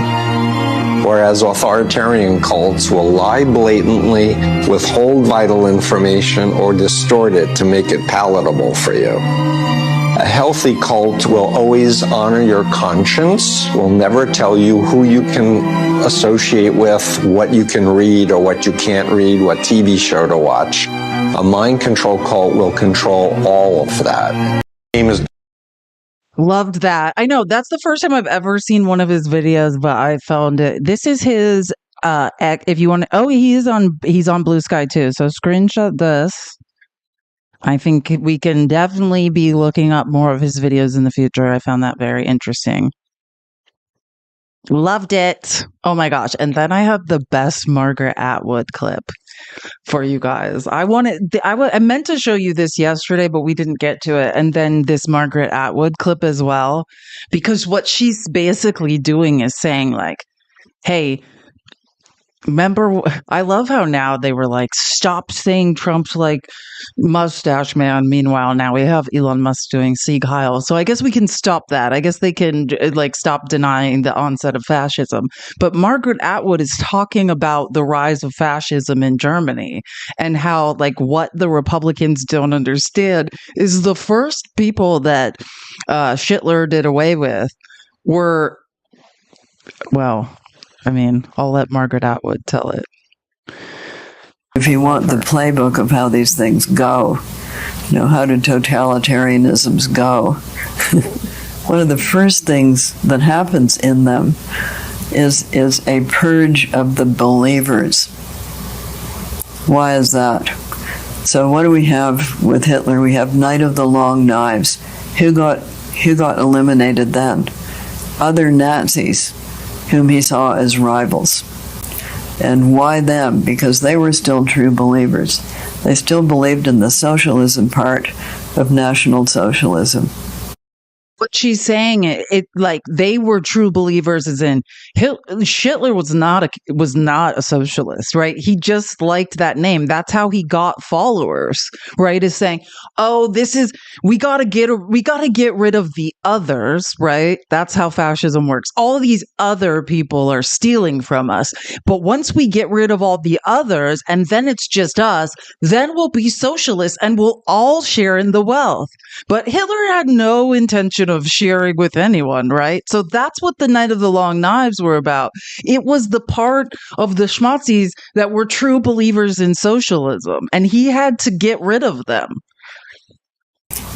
S6: Whereas authoritarian cults will lie blatantly, withhold vital information, or distort it to make it palatable for you. A healthy cult will always honor your conscience, will never tell you who you can associate with, what you can read or what you can't read, what TV show to watch. A mind control cult will control all of that.
S1: Loved that. I know that's the first time I've ever seen one of his videos, but I found it. This is his if you want to, he's on Blue Sky too. So screenshot this. I think we can definitely be looking up more of his videos in the future. I found that very interesting. Loved it. Oh my gosh. And then I have the best Margaret Atwood clip for you guys. I meant to show you this yesterday, but we didn't get to it. And then this Margaret Atwood clip as well, because what she's basically doing is saying like, hey, remember, I love how now they were like, stop saying Trump's like mustache man. Meanwhile, now we have Elon Musk doing Sieg Heil. So I guess we can stop that. I guess they can like stop denying the onset of fascism. But Margaret Atwood is talking about the rise of fascism in Germany and how like what the Republicans don't understand is the first people that Hitler did away with were, well, I mean, I'll let Margaret Atwood tell it.
S8: If you want the playbook of how these things go, how do totalitarianisms go? One of the first things that happens in them is a purge of the believers. Why is that? So what do we have with Hitler? We have Night of the Long Knives. Who got eliminated then? Other Nazis whom he saw as rivals. And why them? Because they were still true believers. They still believed in the socialism part of National Socialism.
S1: What she's saying, it like they were true believers, as in Hitler was not a socialist, right? He just liked that name. That's how he got followers, right? Is saying, oh, we got to get rid of the others, right? That's how fascism works. All these other people are stealing from us, but once we get rid of all the others, and then it's just us, then we'll be socialists and we'll all share in the wealth. But Hitler had no intention of sharing with anyone, right? So that's what the Night of the Long Knives were about. It was the part of the schmazzies that were true believers in socialism, and he had to get rid of them.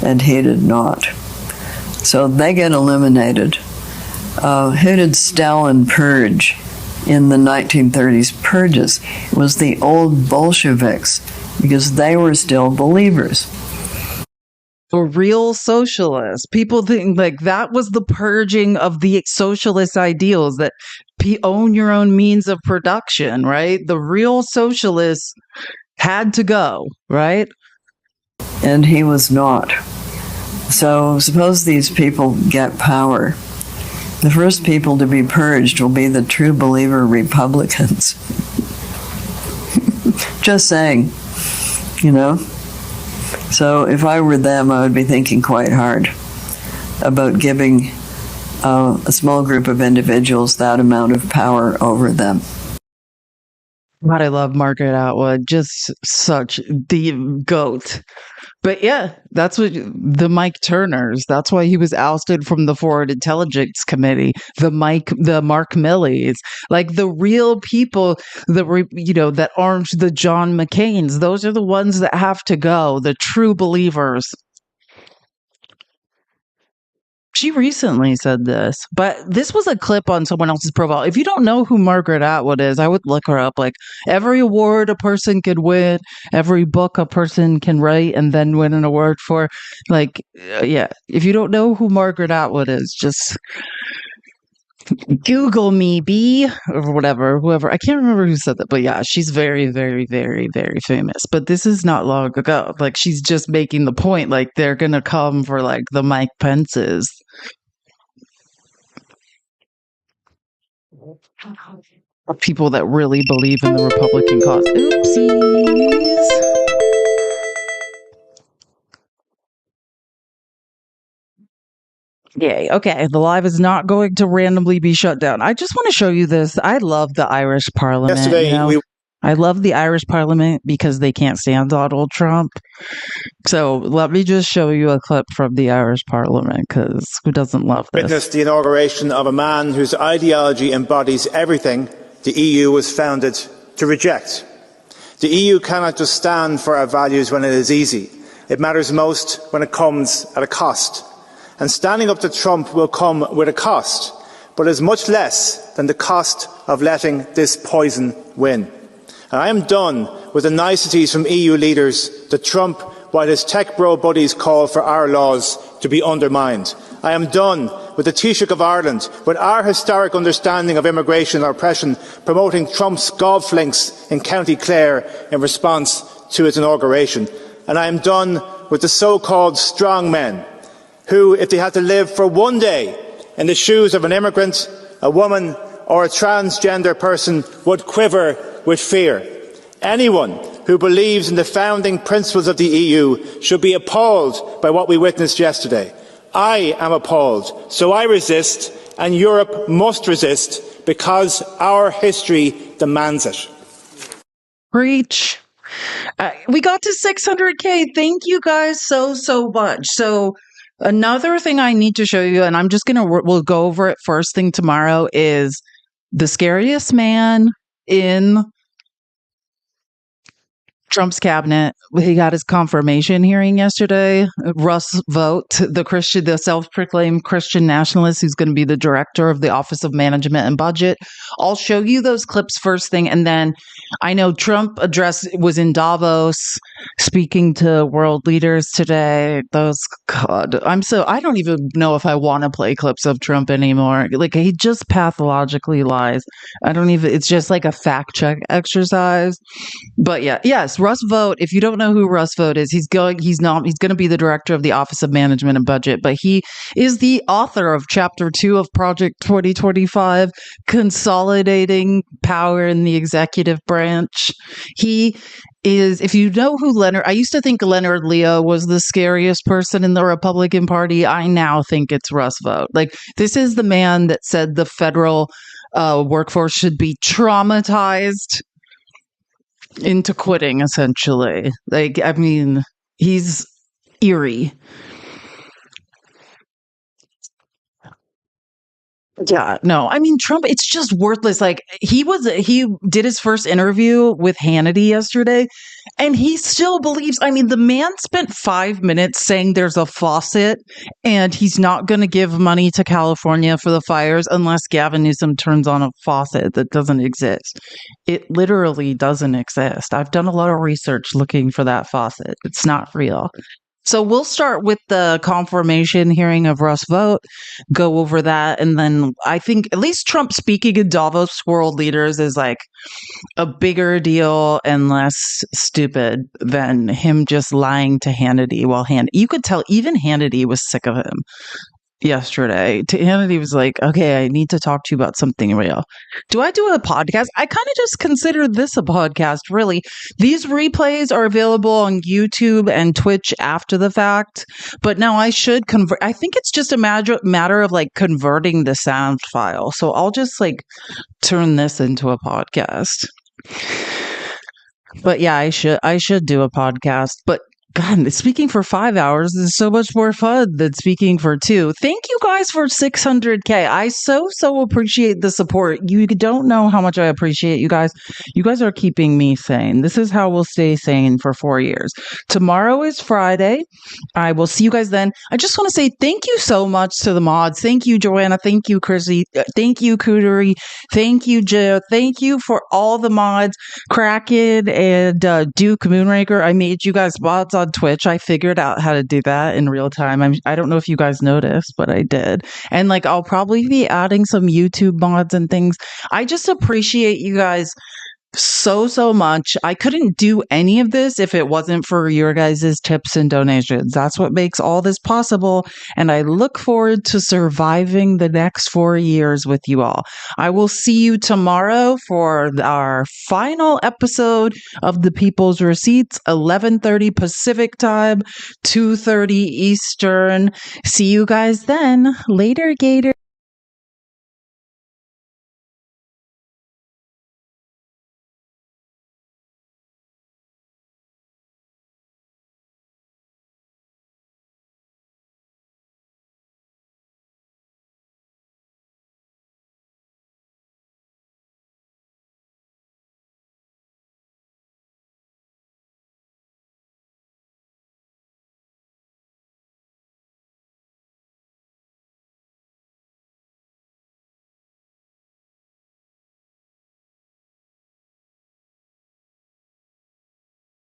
S8: And he did not. So they get eliminated. Who did Stalin purge in the 1930s purges? It was the old Bolsheviks, because they were still believers.
S1: For real socialists, people think like that was the purging of the socialist ideals, that own your own means of production, right? The real socialists had to go, right?
S8: And he was not. So suppose these people get power The first people to be purged will be the true believer Republicans. Just saying, you know? So if I were them, I would be thinking quite hard about giving a small group of individuals that amount of power over them.
S1: God, I love Margaret Atwood. Just such the GOAT. But yeah, that's what the Mike Turners. That's why he was ousted from the Foreign Intelligence Committee. The Mark Millies, like the real people that armed the John McCains. Those are the ones that have to go. The true believers. She recently said this, but this was a clip on someone else's profile. If you don't know who Margaret Atwood is, I would look her up. Like every award a person could win, every book a person can write and then win an award for. Like, yeah, if you don't know who Margaret Atwood is, just Google me, B, or whoever. I can't remember who said that, but yeah, she's very, very, very, very famous. But this is not long ago. Like, she's just making the point, like, they're going to come for, like, the Mike Pences. People that really believe in the Republican cause. Oopsies. Yay. Okay. The live is not going to randomly be shut down. I just want to show you this. I love the Irish Parliament.
S9: Yesterday,
S1: I love the Irish Parliament because they can't stand Donald Trump. So let me just show you a clip from the Irish Parliament, because who doesn't love this?
S9: Witnessed the inauguration of a man whose ideology embodies everything the EU was founded to reject. The EU cannot just stand for our values when it is easy. It matters most when it comes at a cost. And standing up to Trump will come with a cost, but is much less than the cost of letting this poison win. And I am done with the niceties from EU leaders that Trump, while his tech bro buddies call for our laws to be undermined. I am done with the Taoiseach of Ireland, with our historic understanding of immigration and oppression, promoting Trump's golf links in County Clare in response to its inauguration. And I am done with the so-called strong men who, if they had to live for one day in the shoes of an immigrant, a woman or a transgender person, would quiver with fear. Anyone who believes in the founding principles of the EU should be appalled by what we witnessed yesterday. I am appalled, so I resist, and Europe must resist, because our history demands it.
S1: Preach. We got to 600K. Thank you guys so much. So another thing I need to show you, and I'm just we'll go over it first thing tomorrow, is the scariest man in Trump's cabinet. He got his confirmation hearing yesterday. Russ Vought, the self-proclaimed Christian nationalist who's going to be the director of the Office of Management and Budget. I'll show you those clips first thing, and then I know Trump was in Davos speaking to world leaders today. I don't even know if I want to play clips of Trump anymore. Like, he just pathologically lies. It's just like a fact check exercise. But yes, Russ Vought. If you don't know who Russ Vought is, he's going to be the director of the Office of Management and Budget, but he is the author of Chapter 2 of Project 2025, Consolidating Power in the Executive Branch. He is, if you know who I used to think Leonard Leo was the scariest person in the Republican Party. I now think it's Russ Vought. Like, this is the man that said the federal workforce should be traumatized into quitting, essentially. Like, I mean, he's eerie. Yeah, no, I mean, Trump, it's just worthless. Like, he did his first interview with Hannity yesterday, and he still believes, I mean, the man spent 5 minutes saying there's a faucet and he's not going to give money to California for the fires unless Gavin Newsom turns on a faucet that doesn't exist. It literally doesn't exist. I've done a lot of research looking for that faucet. It's not real. So we'll start with the confirmation hearing of Russ Vought, go over that, and then I think at least Trump speaking in Davos world leaders is like a bigger deal and less stupid than him just lying to Hannity. You could tell even Hannity was sick of him. yesterday. Hannity was like, okay, I need to talk to you about something real. Do I do a podcast? I kind of just consider this a podcast, really. These replays are available on YouTube and Twitch after the fact, but now I should convert. I think it's just a matter of like converting the sound file. So I'll just like turn this into a podcast. But yeah, I should do a podcast. But God, speaking for 5 hours is so much more fun than speaking for 2. Thank you guys for 600K. I so appreciate the support. You don't know how much I appreciate you guys. You guys are keeping me sane. This is how we'll stay sane for 4 years. Tomorrow is Friday. I will see you guys then. I just want to say thank you so much to the mods. Thank you, Joanna. Thank you, Chrissy. Thank you, Cootery. Thank you, Joe. Thank you for all the mods. Kraken and Duke Moonraker. I made you guys mods on Twitch. I figured out how to do that in real time. I don't know if you guys noticed, but I did. And like, I'll probably be adding some YouTube mods and things. I just appreciate you guys so much. I couldn't do any of this if it wasn't for your guys' tips and donations. That's what makes all this possible. And I look forward to surviving the next 4 years with you all. I will see you tomorrow for our final episode of The People's Receipts, 11:30 Pacific time, 2:30 Eastern. See you guys then. Later, Gator.